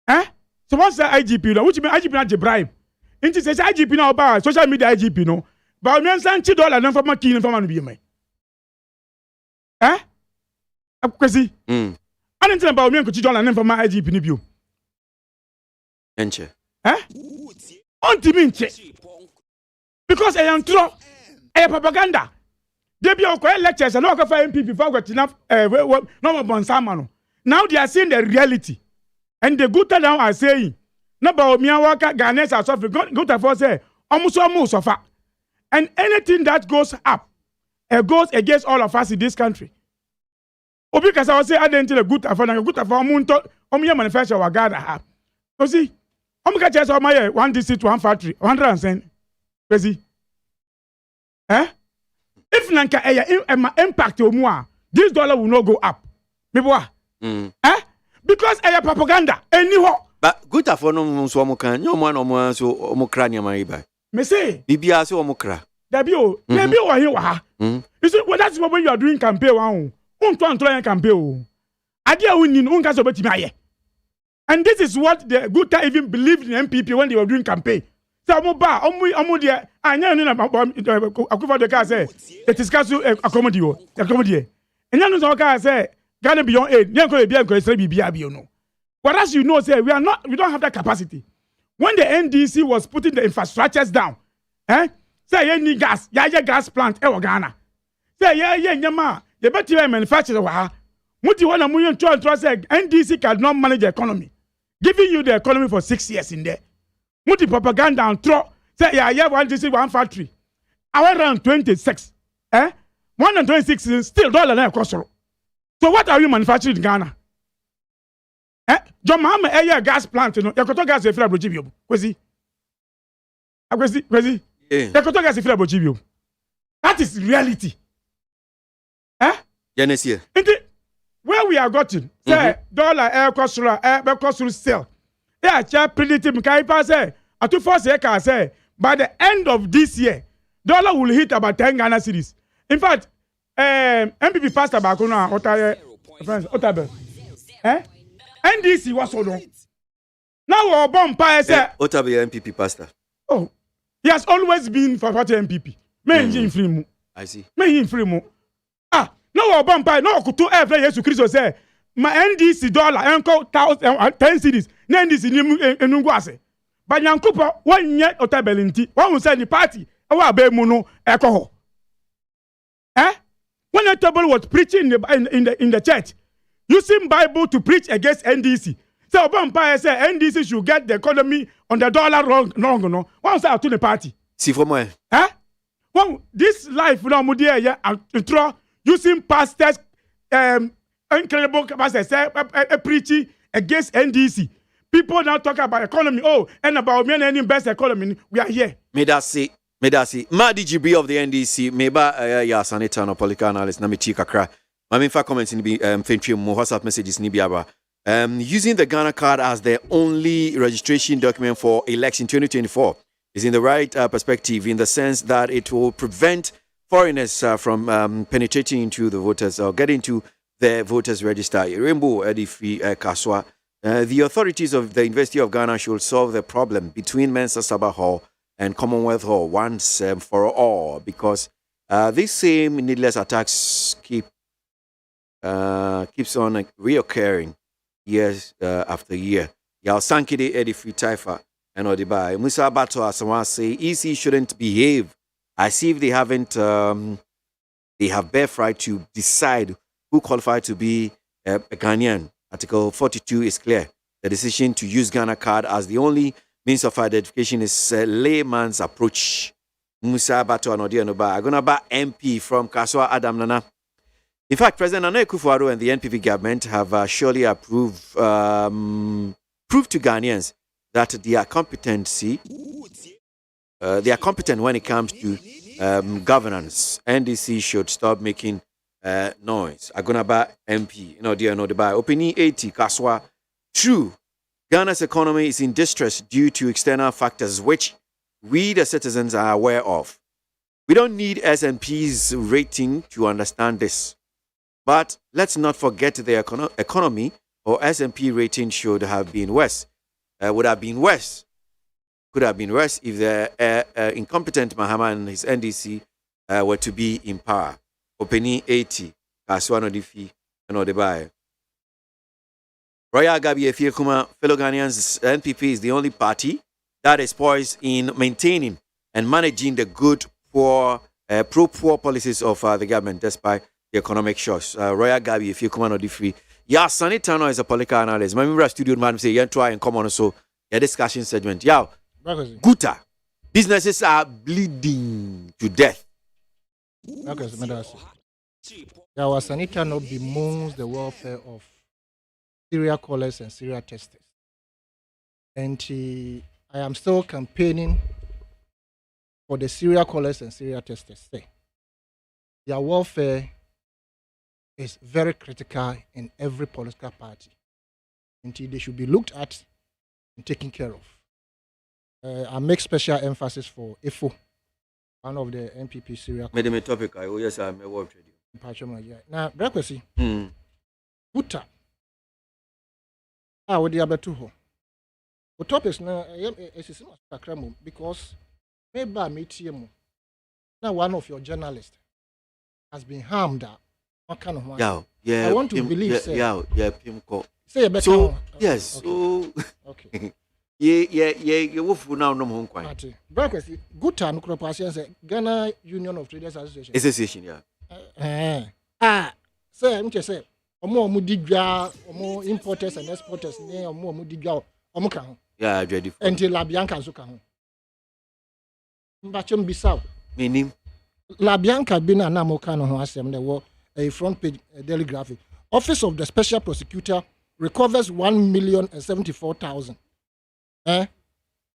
so once IGP no which mean IGP not bribe. Inti says IGP now about social media IGP no. But me $100 no for my key no for man be me. Akwesi. I didn't tell about me $100 no for my IGP ni bio. Enche. Onti me nche. Because I am true. Propaganda. They be on lectures and no go for MPP for go enough no bonsama no. Now they are seeing the reality. And the good now are saying no, but me and Ghanaians are suffering. Go to for say almost suffer. And anything that goes up, goes against all of us in this country. Because I was say I didn't tell a good for munto. Manufacture our Ghana. You see, just my one district, one factory, 100 cents. Crazy. If nanka impact more, this dollar will not go up. Maybe because propaganda anyhow. But good for no so can no one no so omokrania mariba. Me say bibia so omokra. Dabio, wa here wa. You see, well, that's when you are doing campaign one. Unto campaign. Adia winning unka so betimi aye. And this is what the Guta even believed in MPP when they were doing campaign. So omu dia anya no na akufa de ka say it is casu accommodate. And you know so say Ghana beyond aid, nyanko bia nko esre bibia bio no. Whereas you know, say we don't have that capacity. When the NDC was putting the infrastructures down, say you need gas, gas plant, Ghana. Say nyama, you better manufacture wa. Muti wana muyon say NDC cannot manage the economy, giving you the economy for 6 years in there. Muti propaganda and throw say one DC one factory. Around 26, 126 still dollar na cost. So what are you manufacturing in Ghana? John Mahama gas plant no yakoto gas e fira brochibio kwesi yakoto gas e fira brochibio that is reality Genesis where we are gotten say dollar cost sell cha predict kai pa say atu force ka say by the end of this year dollar will hit about 10 Ghana cedis. In fact MPP pastor back no otabel NDC was so long. Now our bomb pie say Otabe MPP pastor. Oh, he has always been for party MPP. Me free mu. I see. Me free mu. Now our bomb pie no kuto every Jesus Christ say my NDC dollar enko 10 cedis. Na NDC ni enungu ase. But Yankupo one yet Otabel nti. One will say the party e wa be mu no ekoho. When Otabel was preaching in the church, using Bible to preach against NDC. So Obama say NDC should get the economy on the dollar wrong, no. One say to the party. See for more. Huh? Well, this life now, mudia yeah, using pastors, incredible pastors, preaching against NDC. People now talk about economy. Oh, and about me and best economy. We are here. May that see. Madi GB of the NDC. Maybe yeah, Sanita no political analyst. Na me tika kra. My main comments in the WhatsApp messages ni biaba. Using the Ghana card as the only registration document for election 2024 is in the right perspective, in the sense that it will prevent foreigners from penetrating into the voters or getting to the voters register. Rainbow Edifi Kaswa. The authorities of the University of Ghana should solve the problem between Mensa Sabah Hall and Commonwealth Hall once for all, because these same needless attacks keeps on reoccurring years after year. Yal Sankide Edifi Taifa and Odibai. Musa Bato Asawa say EC shouldn't behave as if they haven't they have birthright to decide who qualified to be a Ghanaian. Article 42 is clear. The decision to use Ghana card as the only means of identification is a layman's approach. Musa Bato and Odianoba. Agonaba MP from Kaswa Adam Nana. In fact, President Nana Akufo-Addo and the NPP government have surely proved to Ghanaians that they are competent when it comes to governance. NDC should stop making noise. Agonaba MP, Opening 80, Kaswa. True, Ghana's economy is in distress due to external factors which we, the citizens, are aware of. We don't need S&P's rating to understand this. But let's not forget the economy or S&P rating should have been worse. Could have been worse if the incompetent Mahama and his NDC were to be in power. Opening 80, Kaswano Difi, and Odebaye. Royal Gabi Efiekuma, fellow Ghanaians, NPP is the only party that is poised in maintaining and managing the good, pro-poor policies of the government despite the economic shocks. Royal Gabi Efiekuma Odifi. Yeah, Sanitano is a political analyst. My member studio man say, yeah, try and come on so a discussion segment. Yeah, Guta. Businesses are bleeding to death. Yeah, our Sanitano bemoans the welfare of serial callers and serial testers. And I am still campaigning for the serial callers and serial testers. Their welfare is very critical in every political party. And they should be looked at and taken care of. I make special emphasis for IFO, one of the NPP serial callers. Made topic. Yes, I'm a word with you. Now, Breakfast. Buta. What the other two? The topics now is because maybe I meet you. Now, one of your journalists has been harmed. What kind of one? Yeah. I want to believe. Pimco. Say a better. So yes. Okay. You wolf now no home quite. Breakfast. Good time. Say Ghana Union of Traders Association. Association, yeah. Say, I'm just saying. Omo mudigwa, omo importers and exporters, ne omo mudigwa, omo ka ho. Yeah, ready for. Until La Bianca so ka ho. Mbachem bisaw. Meaning La Bianca bin na mo ka no ho asem the wo a front page daily graphic. Office of the Special Prosecutor recovers 1,074,000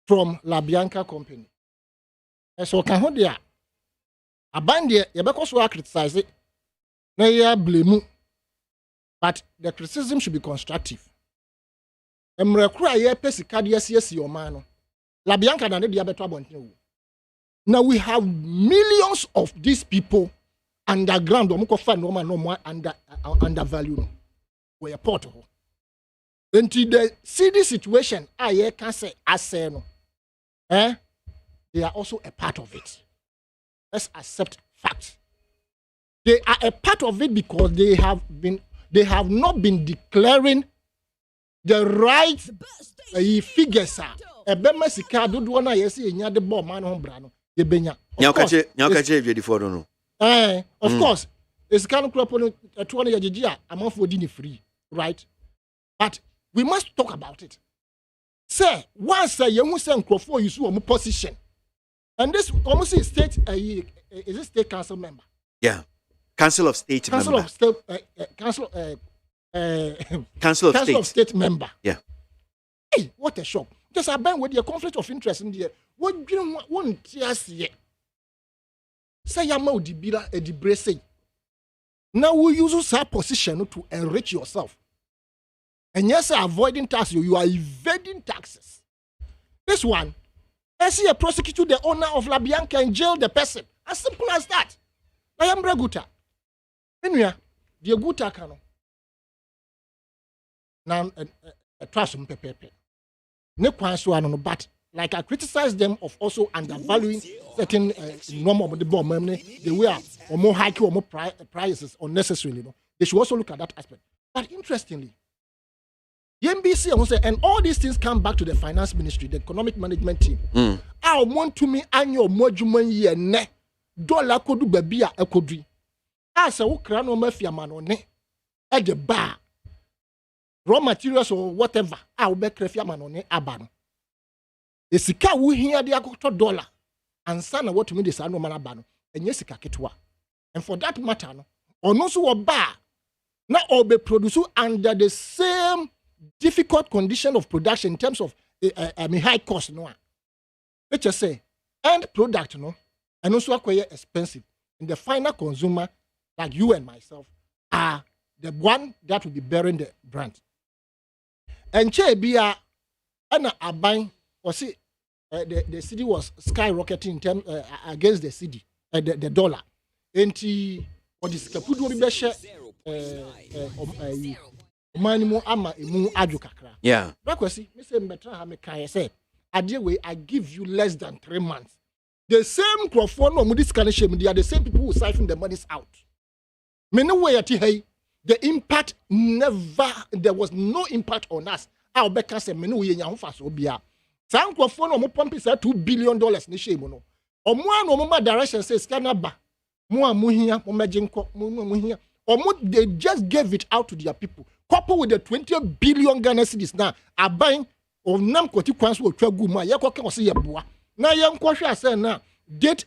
from La Bianca company. So ka ho dia. Aban dia ye be so criticize it. Na ya blame. But the criticism should be constructive. Now we have millions of these people underground, undervalued. We are portable. Until the city situation, I can say, they are also a part of it. Let's accept facts. They are a part of it because they have not been declaring the right figures. Of course, it's kind of 20 years amount for dinner free. right? But we must talk about it. Say, once a young son Crawford you saw a position, and this almost is state is a state council member. Yeah, Council of State Council member. of State Council of State member. Yeah. Hey, what a shock! Just a bang with your conflict of interest in there. What do you want to say? Say Yama Dibira Edibrese. Now we use that position to enrich yourself. And yes, avoiding taxes, you are evading taxes. This one, I see a prosecute the owner of La Bianca and jail the person. As simple as that. I am Braguta. Anyway, the Guta cano. Now, a trash on pepe. No question, but like I criticize them of also undervaluing certain normal of the bomb, they were or more high or more prices unnecessarily. They should also look at that aspect. But interestingly, the NBC and all these things come back to the finance ministry, the economic management team. I want to me annual mojuman year ne dollar kodu babia ekodri. As a ukrano mafia manone at the bar. Raw materials or whatever, I'll be crefia manone abano. The sika we hear the $1 and sana what to me this anno manabano and yesika ketwa. And for that matter, no, or so a bar now all be produced under the same difficult condition of production in terms of high cost. No, let's just say end product, no, and also acquire expensive. And the final consumer, like you and myself, are the one that will be bearing the brand. And Chebia, and a buying or see the city was skyrocketing in terms against the city, the dollar. And what is Kapudu Besha? Yeah. I give you less than 3 months. The same Crawford no this kind of shame, they are the same people who siphon the monies out. The impact there was no impact on us. I'll be say menu ye nyaho fa so bia. San Crawford no mo pump is $2 billion ni shame no. Omo no mo direction says canaba. Mo amuhia mo majinko mo hia. They just gave it out to their people. Coupled with the 20 billion Ghana cedis now are buying of nam kwati kwanso otwa gu ma yekoke wose yeboa. Na yenkwohwe ase na date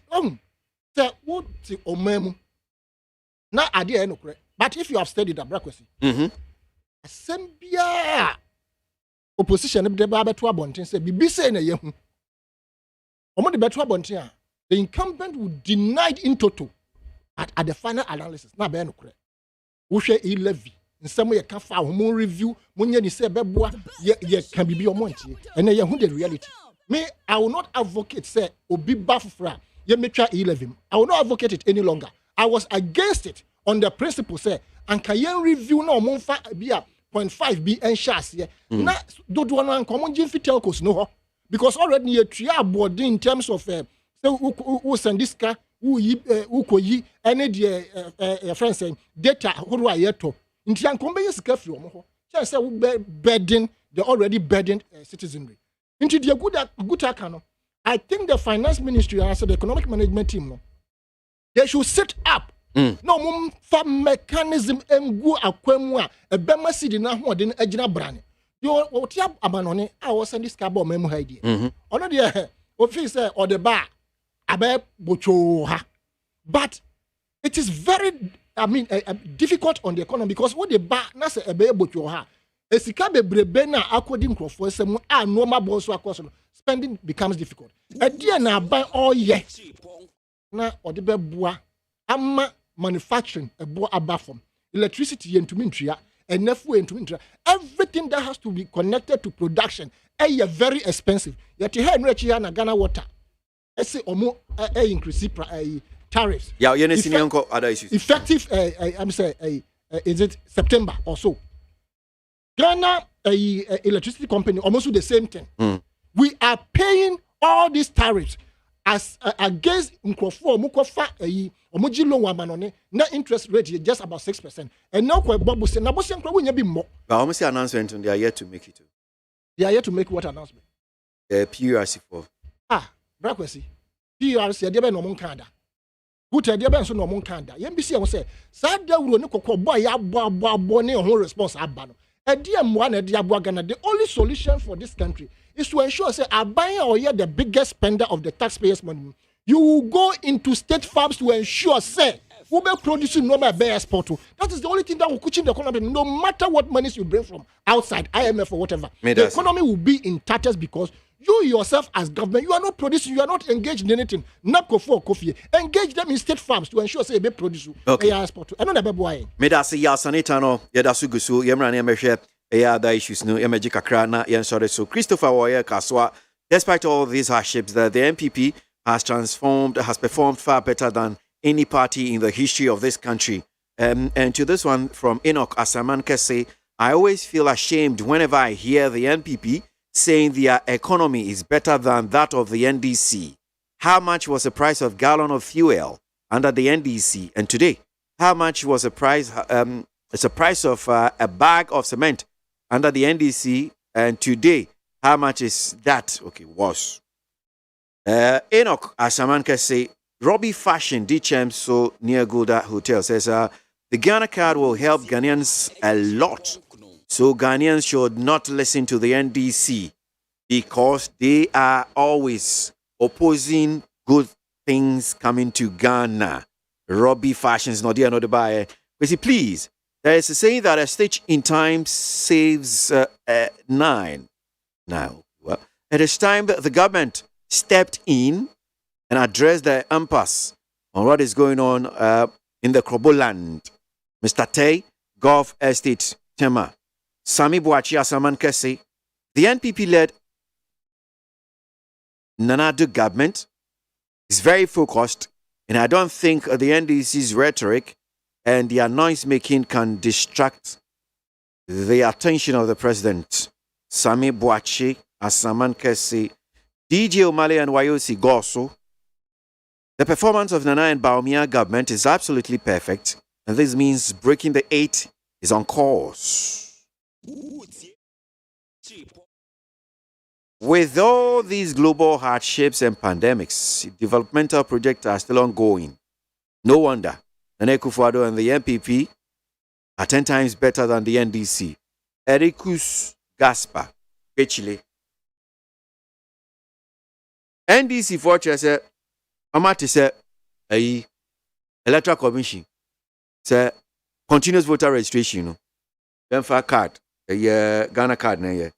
say what omemu. Na ade e no kure. But if you have studied that brakwesi. Asembia opposition be ba beto abonten say bibi say na yehu. Omo de beto abonten a the incumbent will deny in total at the final analysis. Na be no kure. Wohwe e-levy nsɛm yɛ ka fa ho review munya ni sɛ bɛboa yɛ ka bibi omontie and yɛ hu the reality. Me, I will not advocate say obi bafra ye metwa e-levy. I will not advocate it any longer. I was against it on the principle say anka yen review na omonfa bia 0.5 bi enhas ye na dodo no anka omonje fi telcos no ho because already ye tria aboard in terms of say who send this car who koyi any the friends say data horo ayeto nti anka be sika free omo ho say we burden the already burdened citizenry into the good account. I think the finance ministry and the economic management team no, they should set up no for mechanism engu akwemu a bema sidi na ho de agina brane yo otia abanone a wo send this carbon memu ha idea ono de office or the bar abe bocho ha, but it is very difficult on the economy because what the bar na say ebe bocho ha esika bebrebe na akodi nkrofo sem a normal boss akoso spending becomes difficult idea na buy all year na odebe bua ama manufacturing ebo abafom electricity yentumi ntria enefu yentumi ntria everything that has to be connected to production very expensive yet here no echi na Ghana water ese omo increase tariffs other issues effective I'm say is it September or so Ghana electricity company almost do the same thing. We are paying all these tariffs as against Nkrofo Mukofa omoji loan wa manone na interest rate is just about 6%. And now kwa Bobo say na bo say nkwa nya bi mo. But almost the announcement they are yet to make it. They are yet to make what announcement? The PURC for. Brakwesi. PURC dey be no mon kada. good idea ben so no mon kan da yem bi se won say sa da wuro ne kokko boy ya abo ne ho response aba no e dia mwa na dia abo Ghana. The only solution for this country is to ensure say aban or you the biggest spender of the taxpayers money. You will go into state farms to ensure say we be producing no by export. That is the only thing that will cushion the economy. No matter what monies you bring from outside, IMF or whatever, the economy will be in tatters because you yourself as government, you are not producing, you are not engaged in anything. Not for coffee. Engage them in state farms to ensure say they produce. Okay. Export. I know that boy. Me da se ya sanita no ya da su gusu yemra ne mehwe ya da issues no yemeji kakra na yen sore so Christopher Woye Kaswa. Despite all these hardships, the MPP has performed far better than any party in the history of this country. And to this one from Enoch Asaman Kese, I always feel ashamed whenever I hear the NPP saying their economy is better than that of the NDC. How much was the price of gallon of fuel under the NDC? And today, how much was the price? It's the price of a bag of cement under the NDC. And today, how much is that? Okay, was. Enoch Asamanka say, Robbie Fashion, DChem, so near Gouda Hotel, says the Ghana card will help Ghanaians a lot. So Ghanaians should not listen to the NDC because they are always opposing good things coming to Ghana. Robbie Fashion is not there, not the buyer. Please, there is a saying that a stitch in time saves 9. Now, well, it is time that the government stepped in and addressed the impasse on what is going on in the Krobo land. Mr. Tay, Gulf Estate, Tema, Sami Boachi Asaman Kese, the NPP-led Nanadu government is very focused, and I don't think the NDC's rhetoric and their noise-making can distract the attention of the president. Sami Boachi Asaman Kese, DJ Omale and Wayosi Goso. The performance of Nana and Baumia government is absolutely perfect, and this means breaking the 8 is on course. With all these global hardships and pandemics, developmental projects are still ongoing. No wonder Nana Akufo-Addo and the MPP are 10 times better than the NDC. Ericus Gaspar, Chile. NDC fortress said, Amati said, Electoral Commission said, continuous voter registration. Then for card, Ghana card.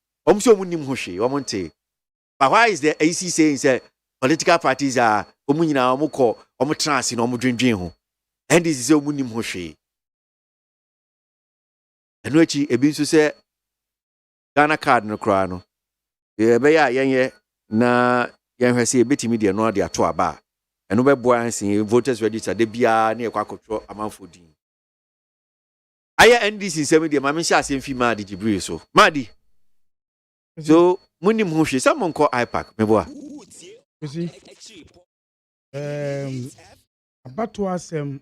But why is the AC saying say political parties are omunina omuko omutrans in omudwindwin? NDC say omunim hoshe. Eno echi ebi nso say Ghana card no kra no. Ye be ya yenye na yenhwese ebetimi de no de ato aba. Eno be boa ansin voters register de bia na ekwa kotro amanfo din. Aya NDC say de mama sha asem fi ma de Jibril so. Madi. So munim ho hwe some call IPAC me boa. You see, about to us we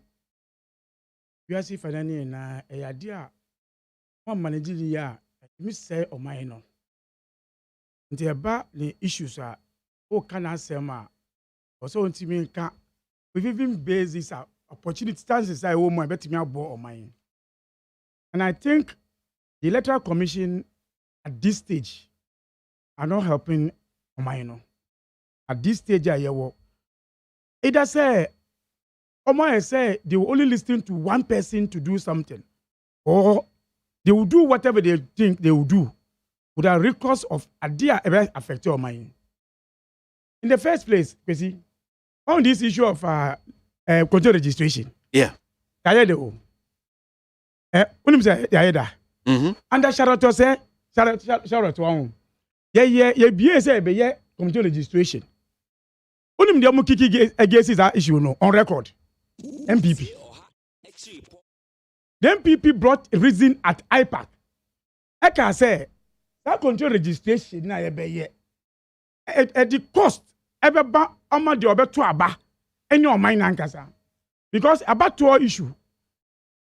are see finally na e idea one manage the year me say o man no. Nti eba the issues are o can answer ma also ntimi nka we even basis opportunity chances I wo mo betimi abo o man. And I think the Electoral Commission at this stage are not helping Omaino. At this stage, either say, Omaino say they will only listen to one person to do something, or they will do whatever they think they will do without recourse of idea ever affecting Omaino. In the first place, you see, on this issue of control registration, yeah, under Charlotte say, Charlotte one. Yeah, be say be committee registration. Unim de kiki against that issue no on record. MPP. The MPP brought a reason at IPAC. I can say that control registration na be at the cost ever ba ama de obeto aba any on mine ankasa. Because about to issue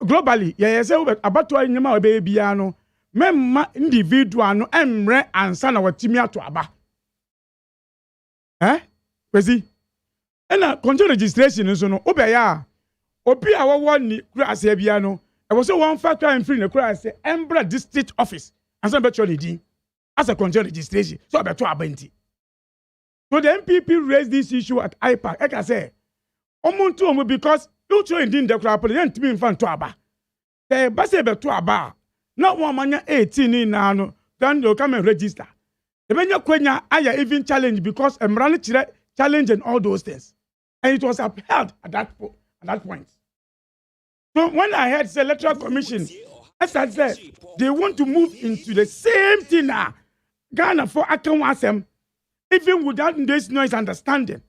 globally, yeah, say about to nyama obe bia no memma individual no emre ansa na watimi ato aba. Kwesi ena control registration nso no obeya obi a wo ni kura ase bia no e was one factor and free na kura ase Embra district office and some better lady as a control registration so abeto abanti. So the MPP raised this issue at IPAC. Like I say, omuntu because you train in the crap, then to be in front to aba. The bus to aba. Not one man 18 in now, then they'll come and register. The menu Quenya I even challenge because I'm running challenge and all those things. And it was upheld at that point. So when I heard the electoral commission, as I said, they want to move into the same thing now. Ghana for Akanwasem. Even without this noise understanding,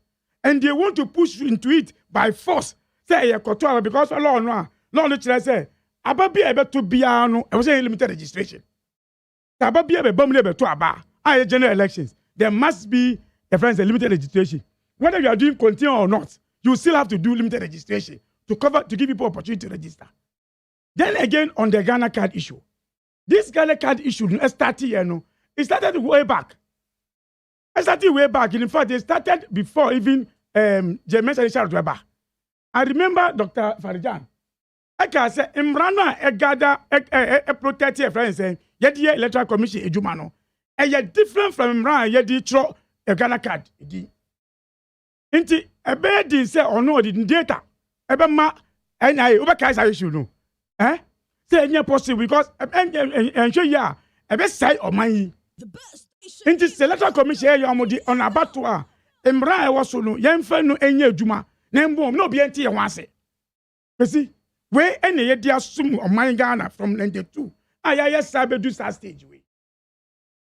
and they want to push into it by force. Say because Allah no say ababi ebe to biano. I was saying limited registration. Ababi ebe bomle to aba. General elections. There must be a limited registration. Whether you are doing continue or not, you still have to do limited registration to give people opportunity to register. Then again on the Ghana card issue, this Ghana card issue started it started way back. I started way back. In fact, they started before even James Richard Weber. I remember Dr. Farijan. I can say, Imrana, a protect your friends saying, Yedi Electoral Commission, Ejumano. And yet different from Imran, Yedi Tro, a Ghana card. Inti, a bed didn't say or no, didn't data. Ebema, and I overcast issue no. Say, any possible because, and show ya, a best side of my. In this electoral commission on abattoir, Emra was so no, Yemfe no enye juma, Nembo, no BNT and once. You see, where any idea sum of my Ghana from 92. I sabe do that stage way.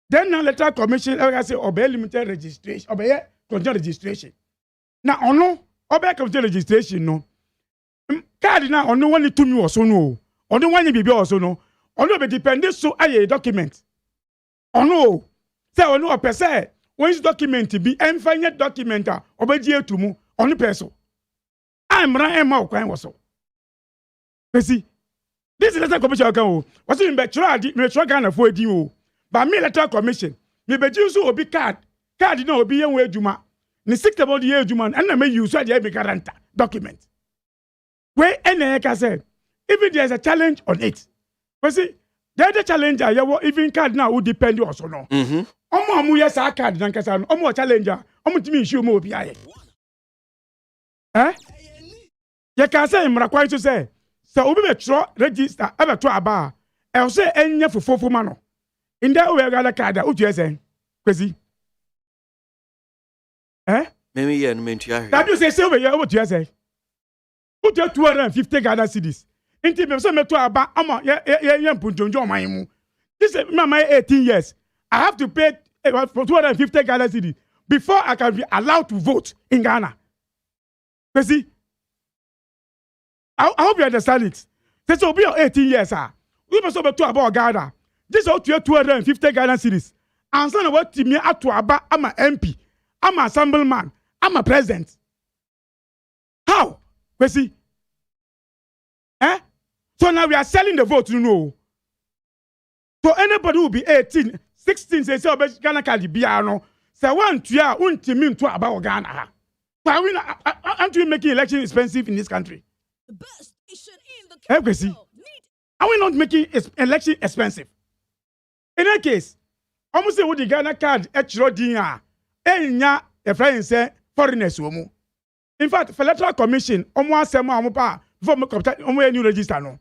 Then now electoral commission, I say, obey limited registration, obey control registration. Now, ono, obey control registration, no. Card now, on no one to me or so no, or no one be also no, or no be dependent so a document. Or no. Say ono opese when document be infinite document obeji etumu onu peso amra ema okwan woso pesi this electoral commission kan o was in be try me try Ghana for edin o ba me electoral commission me be so obi card na obi yen we adwuma ni 6 about the adwuma and na me use so dey be guarantee document where any can say even there is a challenge on it pesi the other challenger even card now would depend also no omo yes card nan kasa no omo challenger omo timi issue mo obi aye you can say imra kwai to say so obi be tro register ebe to aba e say enya fofofo ma no in that way gather card o tu say kwesi me ye no mentua that you say we o tu say o tu 250 Ghana cedis inti me so me to aba ama ye mpunjonjo oman mu this mama 18 years I have to pay for 250 Ghana cedis before I can be allowed to vote in Ghana. You see, I hope you understand it. This will be 18 years, we must be to about Ghana. This is 250 Ghana cedis. And so what to me at to aba I'm a MP, I'm a assemblyman, I'm a president. How? You see? So now we are selling the vote, you know. So anybody who will be 18, 16, say, Ghana card be no. Say one to ya, unti to about Ghana. But we aren't we making election expensive in this country? The best station in the country. Are we not making election expensive? In that case, almost say with the Ghana card, enya a friend say foreigners womu. In fact, for electoral commission, almost say more before me new register no.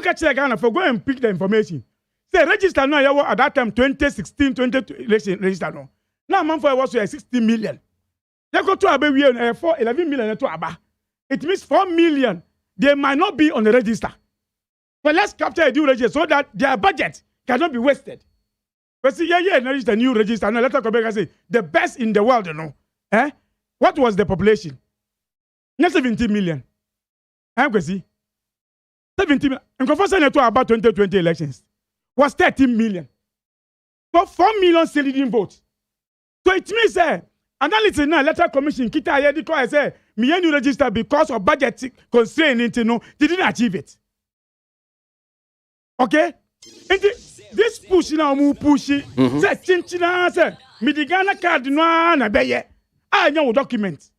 Catch Ghana for go and pick the information. Say register no at that time 2016 20 election register no. Now man for was 60 million. They go to aba for 11 million to aba. It means 4 million they might not be on the register. But let's capture a new register so that their budget cannot be wasted. But see, register new register. No, let's go say the best in the world, you know. What was the population? Not 17 million. See? 17 million. And confirm to about 2020 elections was 13 million. So 4 million still didn't vote. So it means analysis now electoral commission kita here because say me new register because of budget constraint they didn't achieve it. Okay? And this push now mu push say chinchina say me the Ghana card no na beye anya document.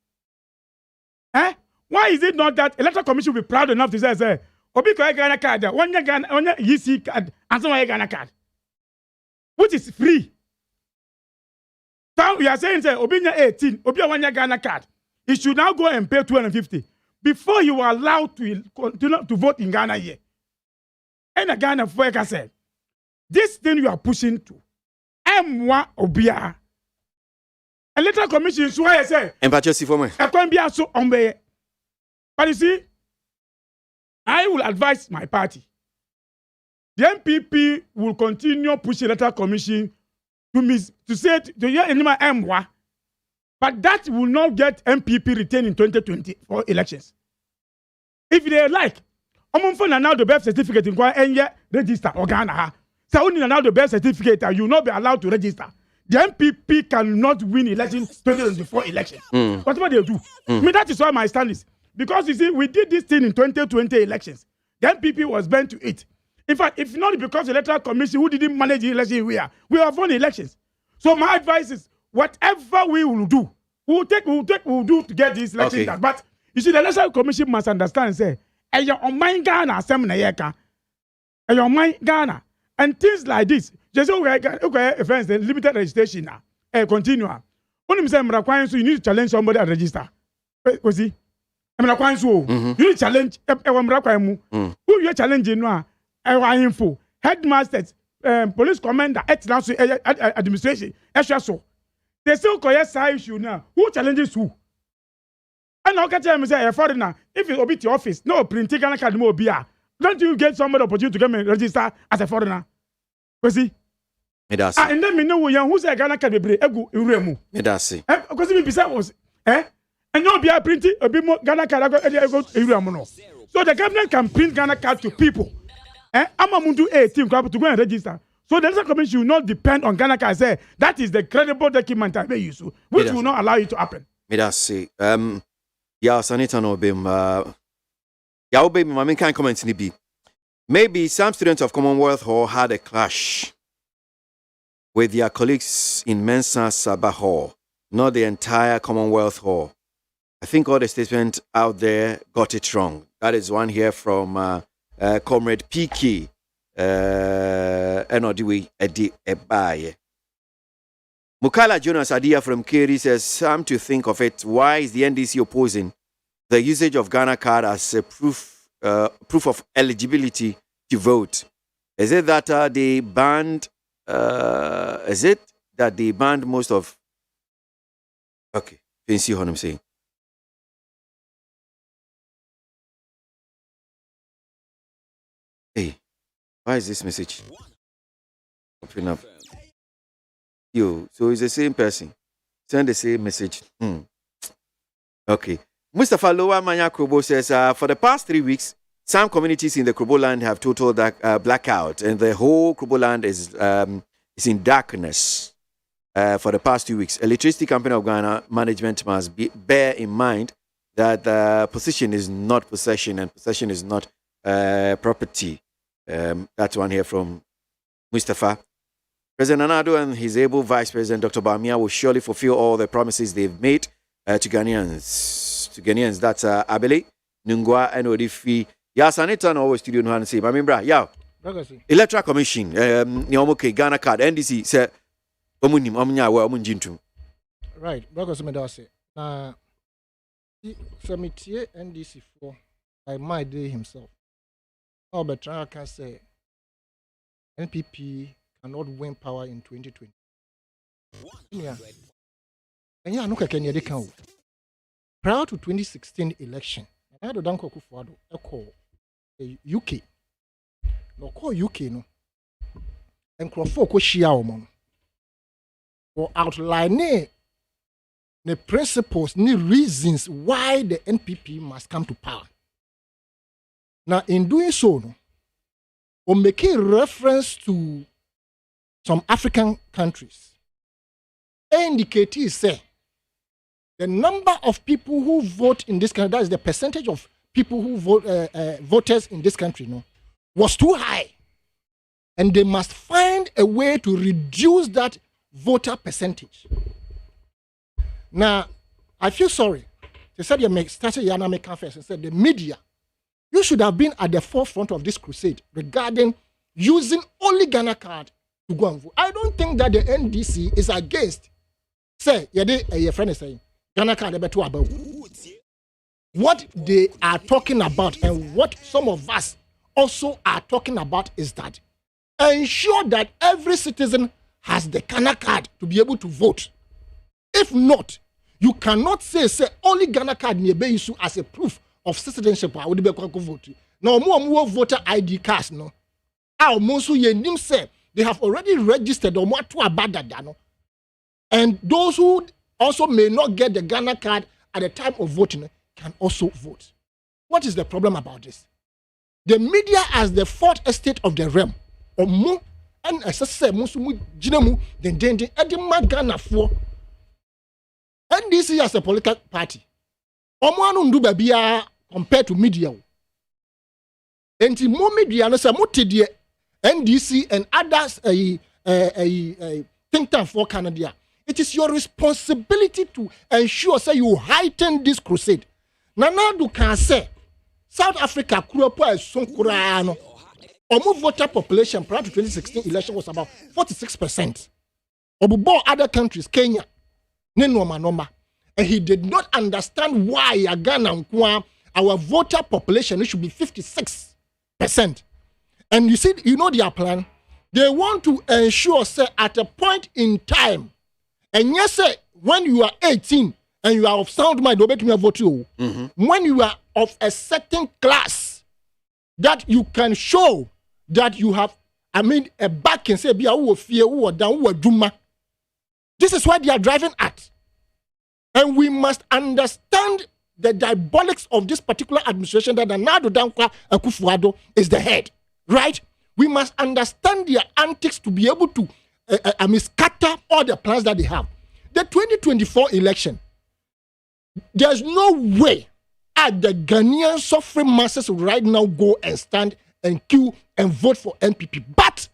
Why is it not that electoral commission will be proud enough to say, Obi ko Ghana card, one year EC card, and some Ghana card, which is free. So we are saying, say, Obi 18, Obi 1 year Ghana card, he should now go and pay 250 before you are allowed to continue to vote in Ghana here. And a Ghana for like I said, this thing you are pushing to, M1 Obia. Electoral commission, so I say, and purchase for me. I can't be so on. But you see, I will advise my party. The MPP will continue pushing the electoral commission to say to hear anymore M1, but that will not get MPP retained in 2024 elections. If they like, I'm for now the birth certificate in Kwanya register or Ghana. So only now the birth certificate, you will not be allowed to register. The MPP cannot win elections 2024 elections. Whatever they do. I mean, that is why my stand is. Because you see, we did this thing in 2020 elections. The MPP was bent to it. In fact, if not because the electoral commission who didn't manage the election we have won elections. So my advice is, whatever we will do, we'll do to get this election done. But you see, the electoral commission must understand, say, and your mind Ghana, and your mind Ghana, and things like this. Just okay, friends, the limited registration now, continue. When you say you need to challenge somebody and register. You see. You need to challenge who you challenging now? Info, headmasters, police commander, administration, extra so. They still call side issue now. Who challenges who? And I'll catch them and say a foreigner, if you obey your office, no printing Ghana card more beer. Don't you get somebody opportunity to come and register as a foreigner? You see? And then me know who's a Ghana card be egu uremu. Because me bisa was and you'll be printing a bit more Ghana card. So the government can print Ghana card to people. Amamundu 18 to go and register. So the commission should not depend on Ghana card. Say that is the credible document I may use, which will not allow it to happen. Me that say, yeah, Sanita no bim. Yeah, obey me. My can't comment in the Maybe some students of Commonwealth Hall had a clash with their colleagues in Mensa Sabah Hall, not the entire Commonwealth Hall. I think all the statements out there got it wrong. That is one here from Comrade PK. Enodiwe Edi Ebaye. Mukala Jonas Adia from Keri says, time to think of it. Why is the NDC opposing the usage of Ghana card as a proof of eligibility to vote? Is it that they banned? Is it that they banned most of? Okay, you can see what I'm saying. Hey, why is this message popping up? So it's the same person. Send the same message. Okay. Mustafa Lowa Manya Krobo says, for the past 3 weeks, some communities in the Krobo land have total blackout, and the whole Krobo land is in darkness for the past 2 weeks. Electricity Company of Ghana management must bear in mind that position is not possession, and possession is not property. That's one here from Mustafa. President Anado and his able Vice President Dr. Bamia will surely fulfill all the promises they've made to Ghanaians. That's Abele, Nungwa, and Odifi. Yeah, Sanita no always studio no hand say. I mean, bra, yeah. Electoral Commission, Nyomoke, Ghana card, NDC said, Omunim, Omnya, well, Omunjintu. Right, Bragos Medase. Semitie NDC for by my day himself. Albert can say NPP cannot win power in 2020. Yeah. And yeah, look at Kenya they can. Prior to 2016 election, I had Danko Kufuado call UK. No call UK no. And Crawford ko shia omo. For outline the principles, the reasons why the NPP must come to power. Now, in doing so, we're making reference to some African countries. Indicating say the number of people who vote in this country, that is the percentage of people who vote, voters in this country, was too high. And they must find a way to reduce that voter percentage. Now, I feel sorry They said you make started Yana make first and said the media, you should have been at the forefront of this crusade regarding using only Ghana card to go and vote. I don't think that the NDC is against. Say, your friend is saying Ghana card about what they are talking about, and what some of us also are talking about is that ensure that every citizen has the Ghana card to be able to vote. If not, you cannot say only Ghana card near be issue as a proof of citizenship. I would be able to vote. Now, more voter ID cards, no. Our most say they have already registered or more to about that, no. And those who also may not get the Ghana card at the time of voting can also vote. What is the problem about this? The media as the fourth estate of the realm, or more, and as I say, Musumu Jinamu, then Edima Ghana for NDC as a political party. Omo do babia compared to media. And more media, no say the NDC and others think tank for Canada. It is your responsibility to ensure say you heighten this crusade. Nana do can say South Africa kuropo esonkura no. Omo voter population prior to 2016 election was about 46%. Obubo other countries, Kenya, Nenoma. And he did not understand why Ghana, our voter population should be 56%. And you see, you know their plan. They want to ensure, say, at a point in time, and yes, say, when you are 18 and you are of sound mind, vote you. When you are of a certain class, that you can show that you have, a back and say, be a fear, or down, or duma. This is what they are driving at. And we must understand the diabolics of this particular administration that Nado Dankwa Akufo-Addo is the head, right? We must understand their antics to be able to scatter all the plans that they have. The 2024 election, there's no way the Ghanaian suffering masses right now go and stand and queue and vote for NPP. But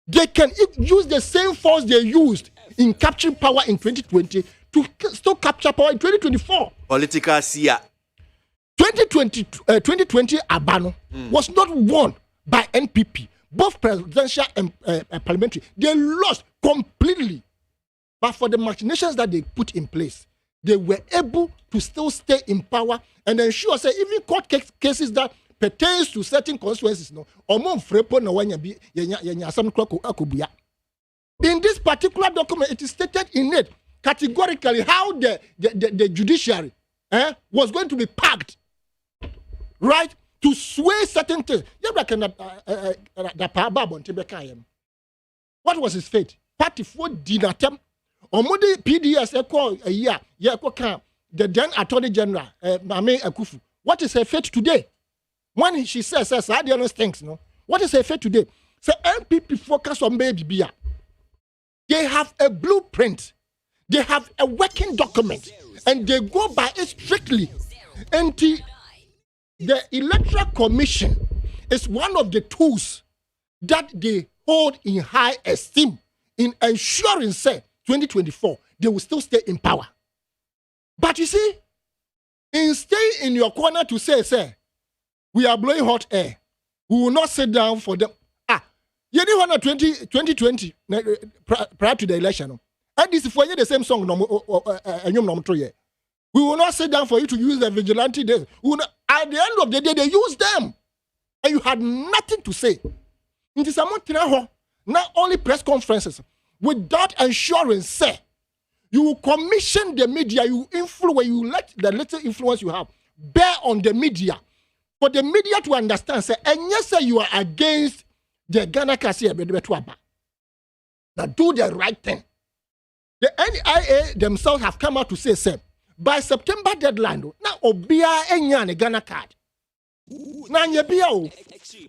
they can use the same force they used in capturing power in 2020 to still capture power in 2024. Political SIA. 2020 Abano was not won by NPP, both presidential and parliamentary. They lost completely. But for the machinations that they put in place, they were able to still stay in power and ensure, say, even court cases that pertains to certain constituencies, no, in this particular document, it is stated in it categorically how the judiciary was going to be packed, right, to sway certain things. What was his fate? Party for Dinatem, or Modi PDS, the then Attorney General, Mame Akufu. What is her fate today? When she says, I don't understand, no. What is her fate today? So NPP focus on baby beer. They have a blueprint. They have a working document, and they go by it strictly. And the Electoral Commission is one of the tools that they hold in high esteem in ensuring, say, 2024, they will still stay in power. But you see, in staying in your corner to say, we are blowing hot air, we will not sit down for them. 2020, prior to the election, and this is for you the same song. We will not sit down for you to use the vigilante days. At the end of the day, they use them, and you had nothing to say. It is not only press conferences without ensuring, say, you will commission the media, you influence, you let the little influence you have bear on the media, for the media to understand, say, and yes, sir, you are against the Ghana Kasi Abedubetuaba. Now do the right thing. The NIA themselves have come out to say, by September deadline, now Obia Enya Ghana card. Now Yabia,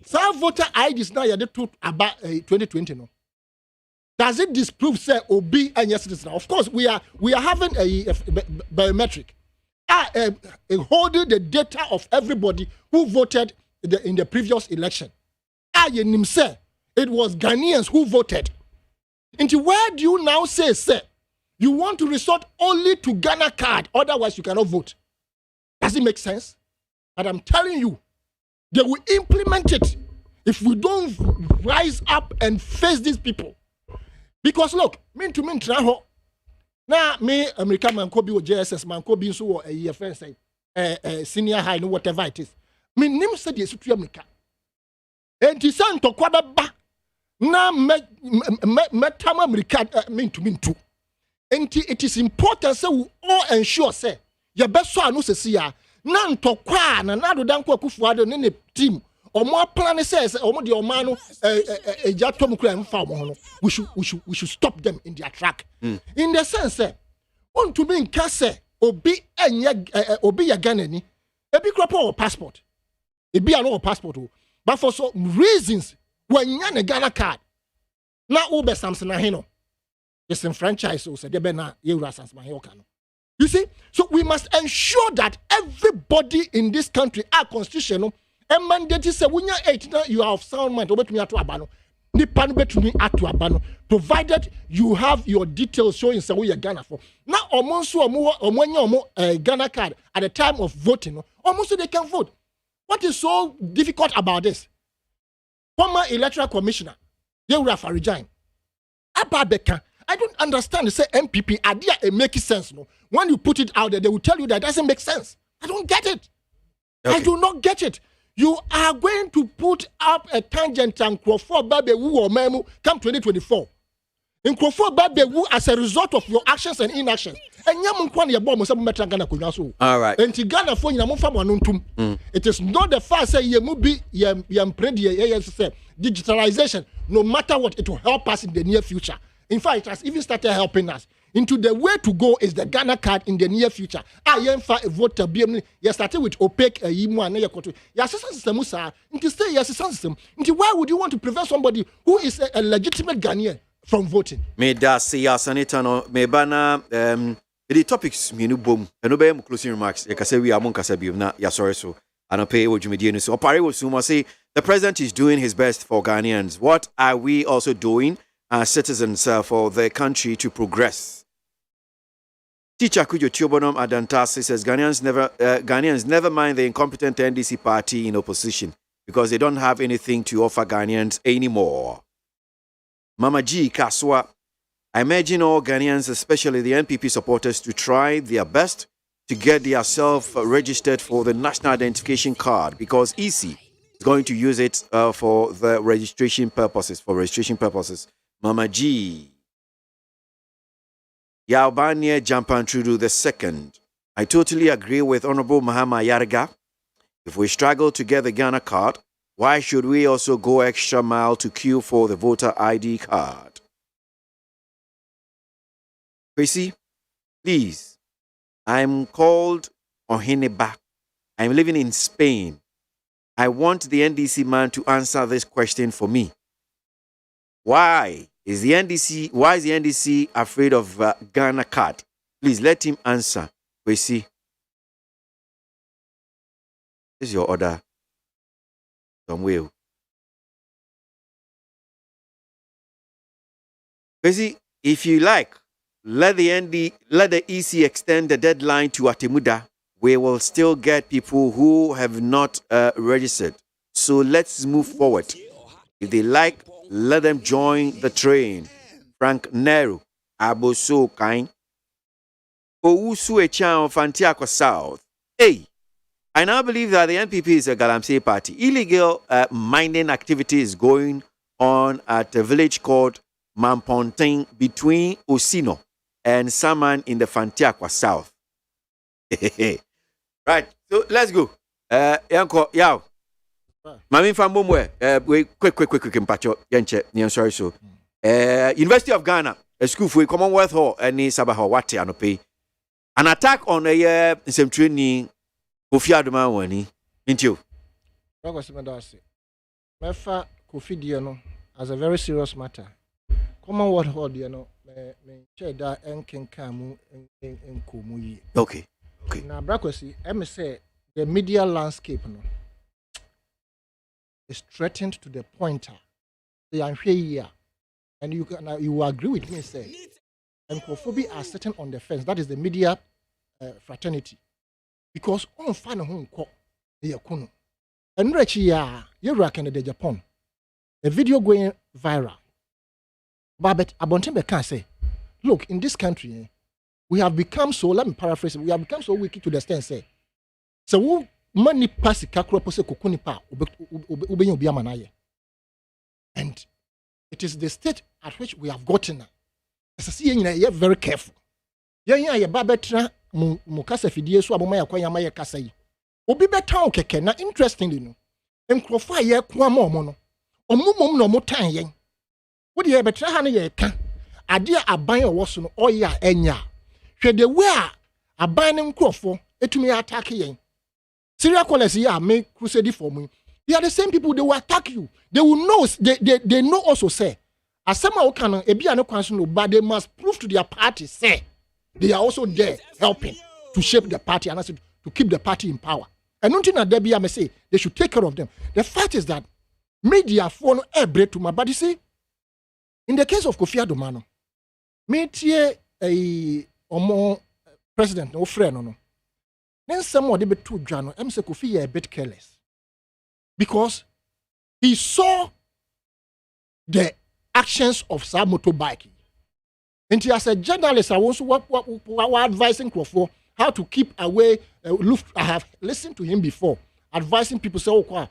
some voter IDs now you talk about 2020. No, does it disprove say Obi and yes citizen? Of course, we are having a biometric, holding the data of everybody who voted in the previous election. It was Ghanaians who voted. Into where do you now say, you want to resort only to Ghana card, otherwise you cannot vote? Does it make sense? But I'm telling you, they will implement it if we don't rise up and face these people. Because look, mean to mean traho. Now me American man could be with JSS man could be so a year friend say senior high no whatever it is. Me nim said yes to America. And the son to kwaba na me tam America mean to mean too. And it is important say we all ensure say your best so anu se ya na ntokwa na do dan kwa kufuado ne team omo plan says omo de omo no eja tom kura mfa omo no we should stop them in their track. In the sense on to be in case obi enye obi ya Ghana ni ebi kropo or passport ebi no passport but for some reasons when you Ghana card na ube Samson ahino yes in franchise so say be na yewura Samson ahino kan. You see, so we must ensure that everybody in this country are constitutional and mandate say when you're 18 you are of sound mind obetumi ato abano nipa no betumi ato abano provided you have your details showing say we are Ghana for. Now almost Ghana card at the time of voting almost they can vote. What is so difficult about this? Former electoral commissioner Yewura Farijane Ababeka, I don't understand. They say MPP idea it makes sense. No, when you put it out there, they will tell you that it doesn't make sense. I don't get it. Okay. I do not get it. You are going to put up a tangent and Crawford Babewu or Memu come 2024. In Crawford Babewu as a result of your actions and inactions. And all right. And Ghana for it is not the fact say digitalization. No matter what, it will help us in the near future. In fact, it has even started helping us. Into the way to go is the Ghana card in the near future. I am for a voter. You started with opaque system. Why would you want to prevent somebody who is a legitimate Ghanaian from voting? May that say Sanitano, may bana the topics minu boom. And obey closing remarks. You can say we are Monkasabi na ya sorry so. I don't pay what you mean. So Opare will soon say the president is doing his best for Ghanaians. What are we also doing as citizens for the country to progress? Teacher Kujo Tiobonom Adantasi says Ghanaians never mind the incompetent NDC party in opposition because they don't have anything to offer Ghanaians anymore. Mama G Kaswa, I imagine all Ghanaians, especially the NPP supporters, to try their best to get themselves registered for the national identification card because EC is going to use it for registration purposes. Mama G. Yaubania Jampantrudu II. I totally agree with Honorable Mahama Yarga. If we struggle to get the Ghana card, why should we also go extra mile to queue for the voter ID card? Kwesi, please. I'm called Oheneba. I'm living in Spain. I want the NDC man to answer this question for me. Why is the NDC afraid of Ghana card? Please let him answer. We see. This is your order. Somewhere. Basically, if you like, let the EC extend the deadline to Atemuda. We will still get people who have not registered. So let's move forward. If they like, let them join the train. Frank Nero, Aboso Kain. Ousu Echan Fantiako South. Hey, I now believe that the NPP is a Galamsey party. Illegal mining activity is going on at a village called Mampontain between Osino and Saman in the Fantiako South. Right, so let's go. Yanko, yaw. Mami Fambomwe, quick, mpacho, yanche, sorry so. University of Ghana, a school for Commonwealth Hall, and Sabaha Wati anope. An attack on a some training, Kofi Aduma wani, into you. Mefa Kofi Diano as a very serious matter. Commonwealth Hall, me cheda enken kamu en komuyi. Okay. Now, Brakwesi, I say the media landscape is threatened to the point they are here, and you will agree with me, say, and Kofobi are sitting on the fence. That is the media fraternity. because on fan home ko e yakuno. Enrechi ya Canada de Japan. A video going viral. But Abontembe can say, look, in this country, we have become so, let me paraphrase, we have become so wicked to the extent say, so money pass the kakro pose kokuni pa ube obi amanaye. And it is the state at which we have gotten. As I see, you're very careful. You're babetra mukasa fidie so aboma yakwa yama kasa yi. Obi beta o keke na interestingly no. Enkrofo aye kwa mo no. Omumom no motan yen. Wo de betra ha na ye ka. Ade aban owo so no oya enya. Hwe de we a aban ne nkrofo etumi attack yen. Serial callers here make crusade for me. They are the same people, they will attack you. They will know, they know also say, as some of can be no question, but they must prove to their party, say, they are also there helping to shape the party and also to keep the party in power. And nothing that Debbie may say, they should take care of them. The fact is that media phone break to my body. See, in the case of Kofi Adomano, media a more president, no friend, no. Then someone they be too Jano, I'm say Kofi a bit careless. Because he saw the actions of some motorbike. And he, as a journalist, I was advising for how to keep away. I have listened to him before, advising people say, "Oh,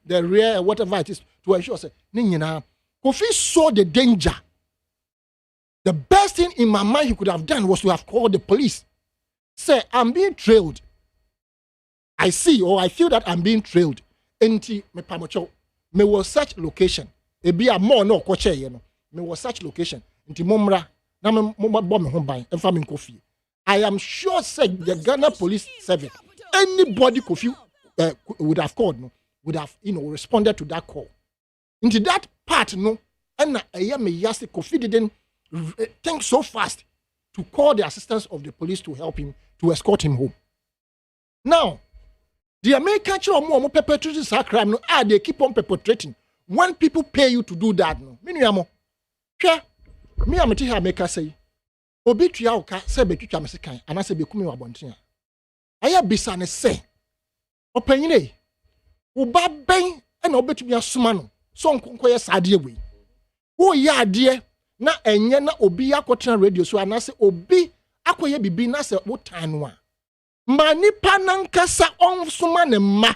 the rear, whatever it is," to ensure. Say, Kofi saw the danger. The best thing in my mind he could have done was to have called the police. Say, I'm being trailed. I see or I feel that I'm being trailed. Enti me pamocho me was such location. E be a more no koche ye no. Me was such location. Enti momra na me bomb me home ban emfa me Kofi. I am sure said the Ghana Police Service, anybody Kofi would have called no, would have responded to that call. Into that part no, and I me yasi Kofi didn't think so fast to call the assistance of the police to help him to escort him home. Now, the American more perpetrating this crime, no, they keep on perpetrating. When people pay you to do that, no, me am America say, Obi Triauka, say Betuka Mexican, and I say Bekumi Wabontia. I have Bissane say, Openine, Uba Bain, and Obet me a Sumano, so Conquer Sadia way. Oh, yeah, dear, na enyana Obi Aquatin radio, so and I say Obi Aqua Bibi Nasa, what time one. Manipa nankasa onsuma ne ma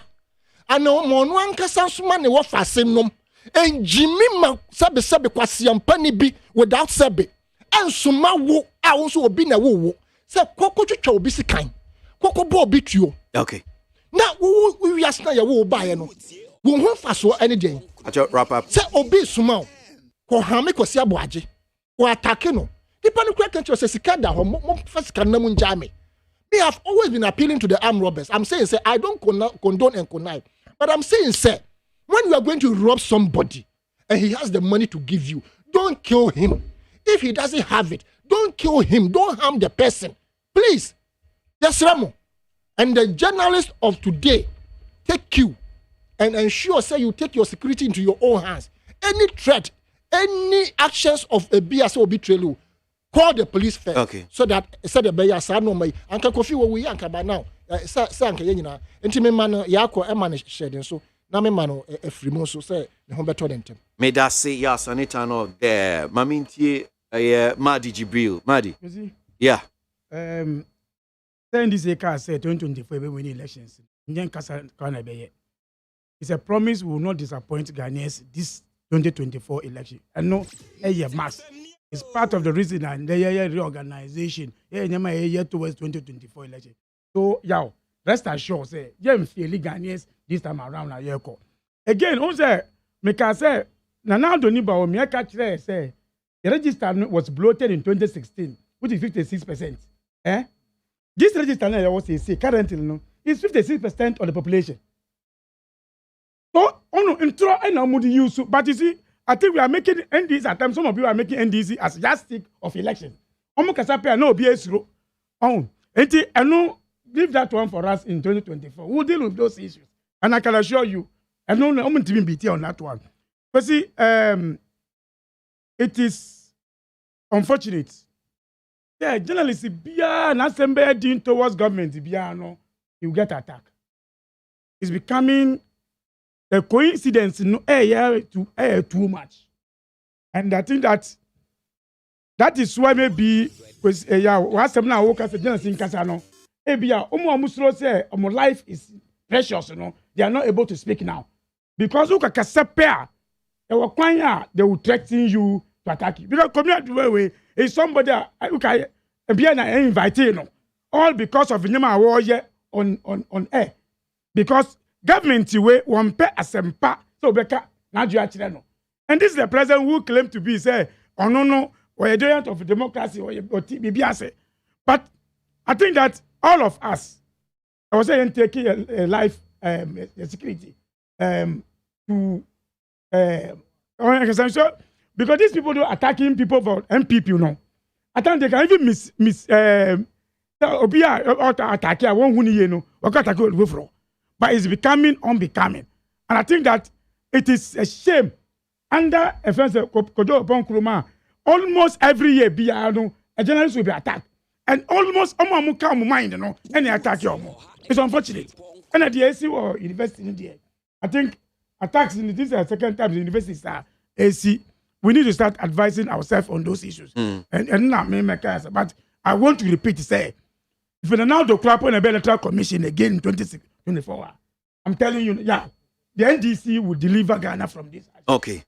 ana omo no ankasa nsuma ne wo fase nom enjimi ma sebe kwasiampa ni bi without sebe ensuma wo a wonso obi na wo se koko twetwa obi sikan koko bo obi tuo okay na wo wiasna ya wo ba ye no wo ho faso ene den acho wrap up se obi suma ko hame kwasi aboagye wo atake no nipa no kura kan se sika da ho mo fasika na mu njame. They have always been appealing to the armed robbers. I'm saying, say, I don't condone and connive. But I'm saying, say, when you are going to rob somebody and he has the money to give you, don't kill him. If he doesn't have it, don't kill him. Don't harm the person. Please. Yes, Ramo. And the journalists of today take you and ensure, say, you take your security into your own hands. Any threat, any actions of a BSO betrayal, call the police first. Okay. So that said the beya sa no mai anka Kofi wo wi anka ba now sa anka ye nyina enti me man yakọ e man shedin so na me man efrimu so say ne ho beto dem. Me da say ya sanita no there mamintie Madi Jibril Madi. Yeah. Saying this car say 2024 we win elections. Nyen kasa kana be. It's a promise we will not disappoint Ghanaians this 2024 election. And no mass. It's part of the reason and the reorganization. Towards 2024 election. So, rest assured, say, Ghanaians this time around. Again, also, me can say, now don't about me. I catch say, the register was bloated in 2016, which is 56%. This register now, was say currently is 56% of the population. So, intro and use, but you see. I think we are making NDC at times. Some of you are making NDC as yardstick of election. No BS. Leave that one for us in 2024. We'll deal with those issues. And I can assure you, I'm going to be BT on that one. But see, it is unfortunate Yeah, journalists, bia na sembe doing towards government, bia no, you get attacked. It's becoming a coincidence, no, too much. And I think that is why maybe, because, what's some now, work as a journalist in Casano, omo say, life is precious, you know, they are not able to speak now. Because who can pair, they will threaten you to attack you. Because community way is somebody who can be invite you know, all because of Nyama warrior on air. Because government way one pay asempa so beka na do actually no. And this is the president who claimed to be say no or a giant of democracy or BBS. But I think that all of us, I was saying taking a life security to so because these people do attacking people for MPP, you know. I think they can even attack I won't you know, but it's becoming unbecoming. And I think that it is a shame under offense almost every year a journalist will be attacked. And almost mind, you know, any attack you. It's unfortunate. And at the AC or university in India, I think attacks in this is the second time the universities are AC. We need to start advising ourselves on those issues. And not me, but I want to repeat to say, if we now do clap on a electoral commission again in 2024, I'm telling you, yeah, the NDC will deliver Ghana from this. Okay.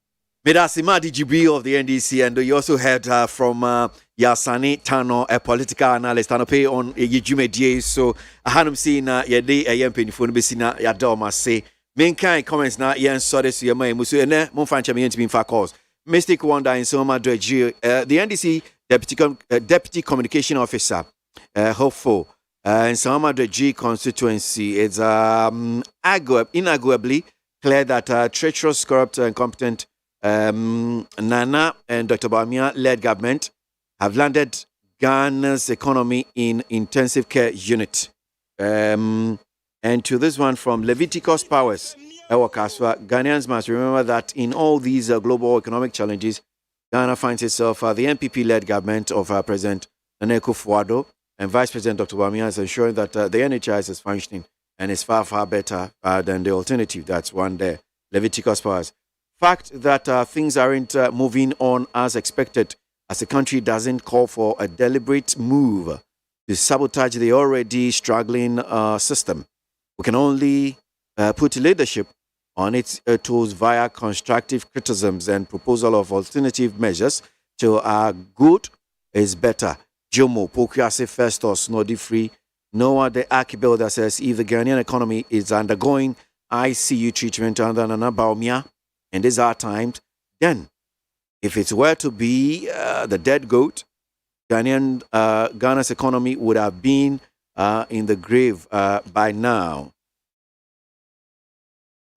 Medasima DGB of the NDC, and you also heard from Yasani Tano, a political analyst, and pay on Yijumedie. So I had him seeing Yade, a young penny phone, Bessina, Yadoma say, main kind comments now, Yan Sodes, Yama, Musu, and Monfancha, me to be calls. Mystic Wonder in Soma Dredge, the NDC Deputy Communication Officer, hopeful, in Soma Dredge constituency, it's inarguably clear that treacherous, corrupt, and incompetent Nana and Dr. Bawumia led government have landed Ghana's economy in intensive care unit. And to this one from Leviticus Powers, Ghanaians must remember that in all these global economic challenges, Ghana finds itself the NPP-led government of President Nana Akufo-Addo and Vice President Dr. Bawumia is ensuring that the NHIS is functioning and is far, far better than the alternative. That's one there. Leviticus Powers. Fact that things aren't moving on as expected as the country doesn't call for a deliberate move to sabotage the already struggling system. We can only put leadership on its tools via constructive criticisms and proposal of alternative measures to good is better. Jomo, Pokuase Festus, Nodi Free, Noah the Archibald says if the Ghanaian economy is undergoing ICU treatment under Nana Bawumia, and these are times, then if it were to be the dead goat, Ghana's economy would have been in the grave by now.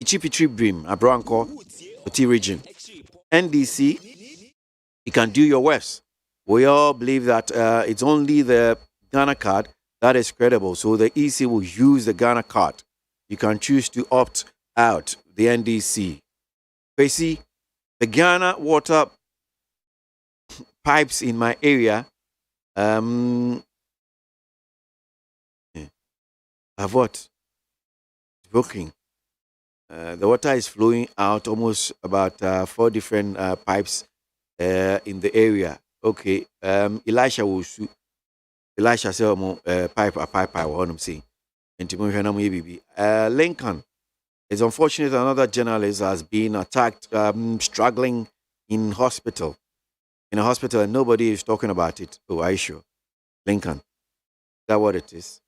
Ichipitri Brim, Abranco, Oti region. NDC, you can do your worst. We all believe that it's only the Ghana card that is credible. So the EC will use the Ghana card. You can choose to opt out the NDC. KWASI, the Ghana water pipes in my area have what? Broken. The water is flowing out almost about 4 different pipes in the area. Okay. Elisha will shoot. Elisha said, pipe, I want him saying. Lincoln. It's unfortunate another journalist has been attacked, struggling in a hospital, and nobody is talking about it. Oh, are you sure? Lincoln. Is that what it is?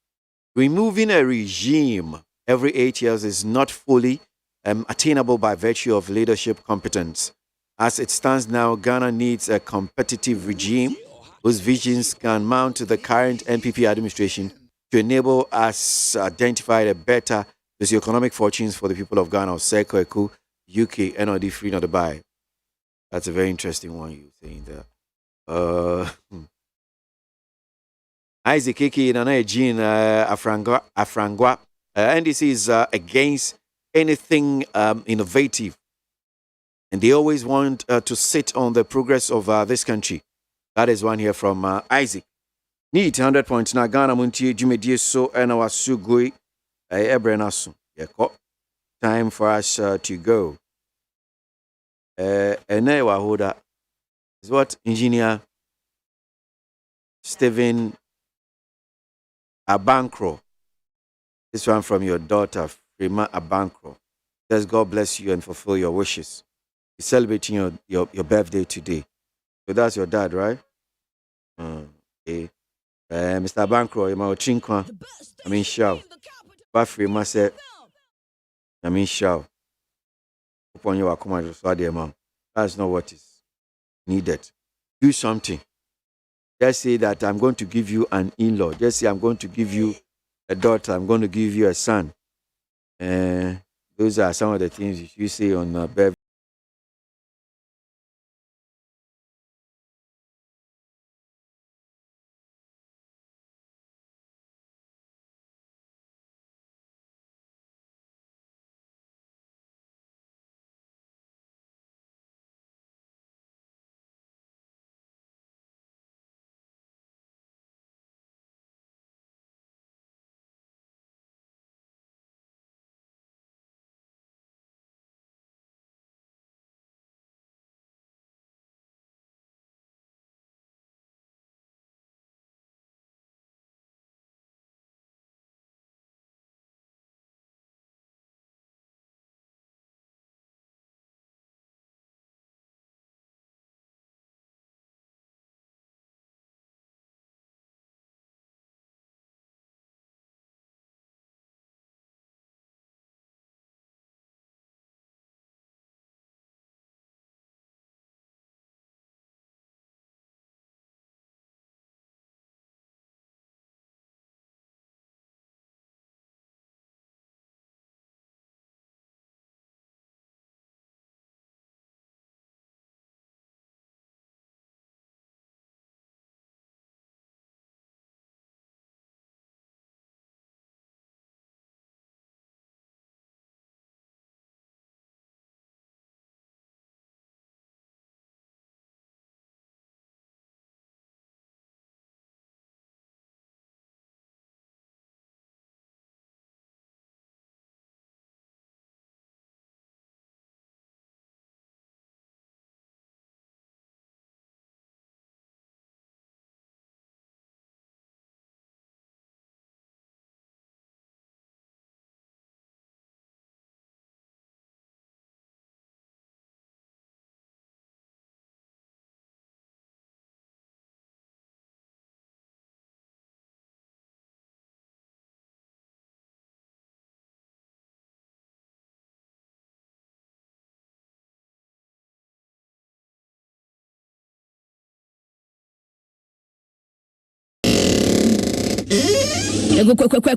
Removing a regime every 8 years is not fully attainable by virtue of leadership competence. As it stands now, Ghana needs a competitive regime whose visions can mount the current NPP administration to enable us to identify a better socioeconomic fortunes for the people of Ghana, Seko Eku, UK, NOD free, not to buy. That's a very interesting one you're saying there. Isaac Kiki, Nana Jean, Afrangwa. NDC is against anything innovative. And they always want to sit on the progress of this country. That is one here from Isaac. Need 100 points na Ghana Montie Jumedie so and our sugoi ebrenaso. Time for us to go. Enewa Hoda is what engineer Stephen Abankro. This one from your daughter, Frima Abankro. Says God bless you and fulfill your wishes. You're celebrating your birthday today. So that's your dad, right? Okay. Mr. Abankro, you're my chinkwa. I mean, shout. But Frima said, I mean, shout. Upon your command, mom. That's not what is needed. Do something. Just say that I'm going to give you an in-law. Just say I'm going to give you a daughter. I'm going to give you a son. Those are some of the things you say on birthday.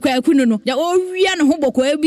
Kwaku no ya o wia ne ho bokwa bi